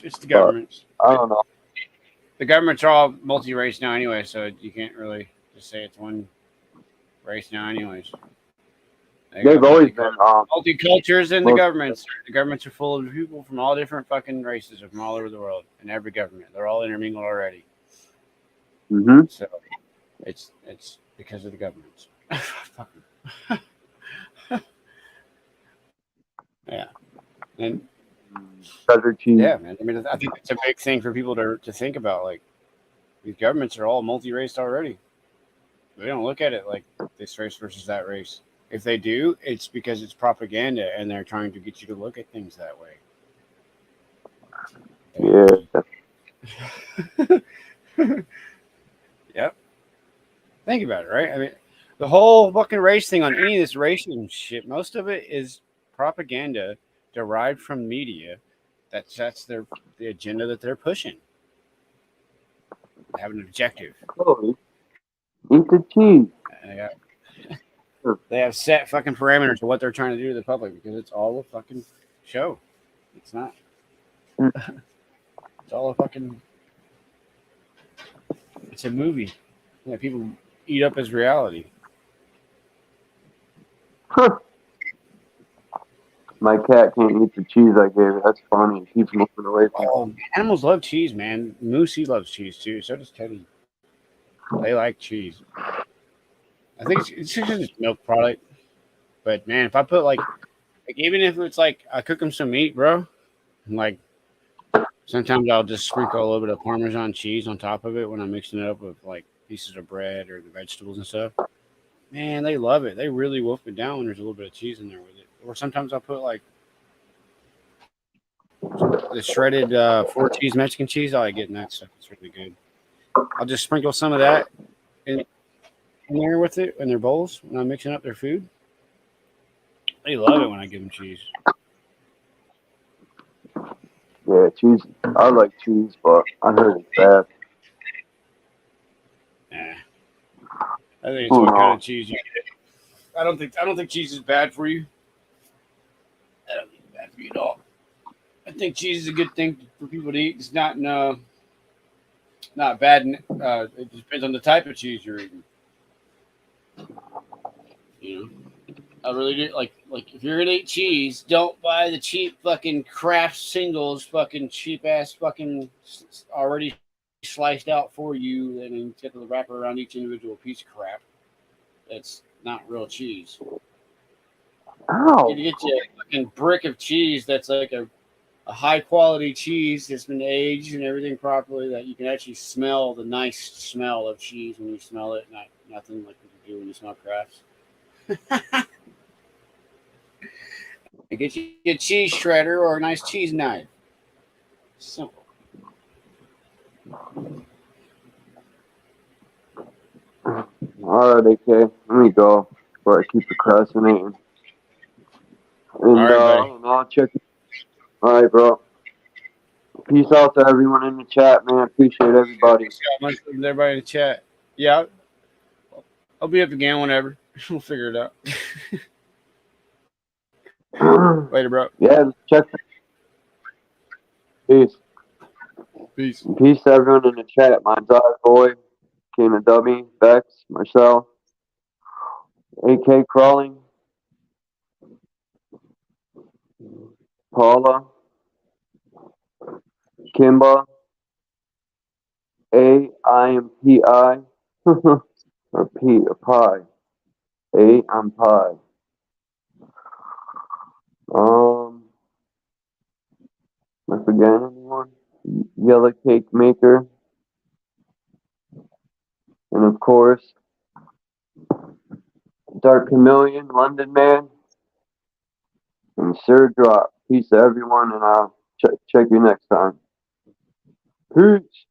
It's the governments. I don't know. The governments are all multi-race now anyway, so you can't really just say it's one race now anyways. They've always been multicultures in the governments. The governments are full of people from all different fucking races from all over the world in every government. They're all intermingled already. Mm-hmm. So it's because of the governments. Yeah. And yeah, man. I mean, I think it's a big thing for people to think about. Like, these governments are all multi-raced already. They don't look at it like this race versus that race. If they do, it's because it's propaganda, and they're trying to get you to look at things that way. Yeah. Yep. Think about it, right? I mean, the whole fucking race thing on any of this racing shit, most of it is propaganda derived from media. That's the agenda that they're pushing. They have an objective. Oh, eat the cheese. They have set fucking parameters of what they're trying to do to the public because it's all a fucking show. It's not. It's all a fucking. It's a movie that people eat up as reality. My cat can't eat the cheese I gave it. That's funny. It keeps moving away from Oh, animals love cheese, man. Moosey loves cheese too. So does Teddy. They like cheese. I think it's just a milk product. But man, if I put like even if it's like I cook them some meat, bro, and like sometimes I'll just sprinkle a little bit of Parmesan cheese on top of it when I'm mixing it up with like pieces of bread or the vegetables and stuff. Man, they love it. They really wolf it down when there's a little bit of cheese in there with it. Or sometimes I'll put like the shredded 4-cheese Mexican cheese. I like getting that stuff. It's really good. I'll just sprinkle some of that in there with it in their bowls when I'm mixing up their food. They love it when I give them cheese. Yeah, cheese. I like cheese, but I heard it's bad. Nah. I think it's what kind of cheese you get. I don't think cheese is bad for you. I don't think it's bad for you at all. I think cheese is a good thing for people to eat. It's not bad. It depends on the type of cheese you're eating. You know, I really do. Like if you're gonna eat cheese, don't buy the cheap fucking Kraft singles, fucking cheap ass fucking already sliced out for you, and then get the wrapper around each individual piece of crap. That's not real cheese. Ow. You get you a fucking brick of cheese that's like a high quality cheese that's been aged and everything properly, that you can actually smell the nice smell of cheese when you smell it, nothing like you do when you smell Kraft. You get you a cheese shredder or a nice cheese knife. Simple. All right, AK. Let me go before I keep procrastinating. And All right, buddy. I'll check. All right, bro. Peace out to everyone in the chat, man. Appreciate everybody. Thanks so much for everybody in the chat. Yeah, I'll be up again whenever. We'll figure it out. Later, bro. Yeah, check. Peace. Peace. Peace to everyone in the chat. Mine's Boy, Kena Dubby, Bex, Marcel, AK Crawling, Paula, Kimba, AIMPI, or P, or Pi. I'm Pi. Am I forgetting anyone? Yellow Cake Maker. And of course, Dark Chameleon, London Man, and Sir Drop. Peace to everyone, and I'll check you next time. Peace.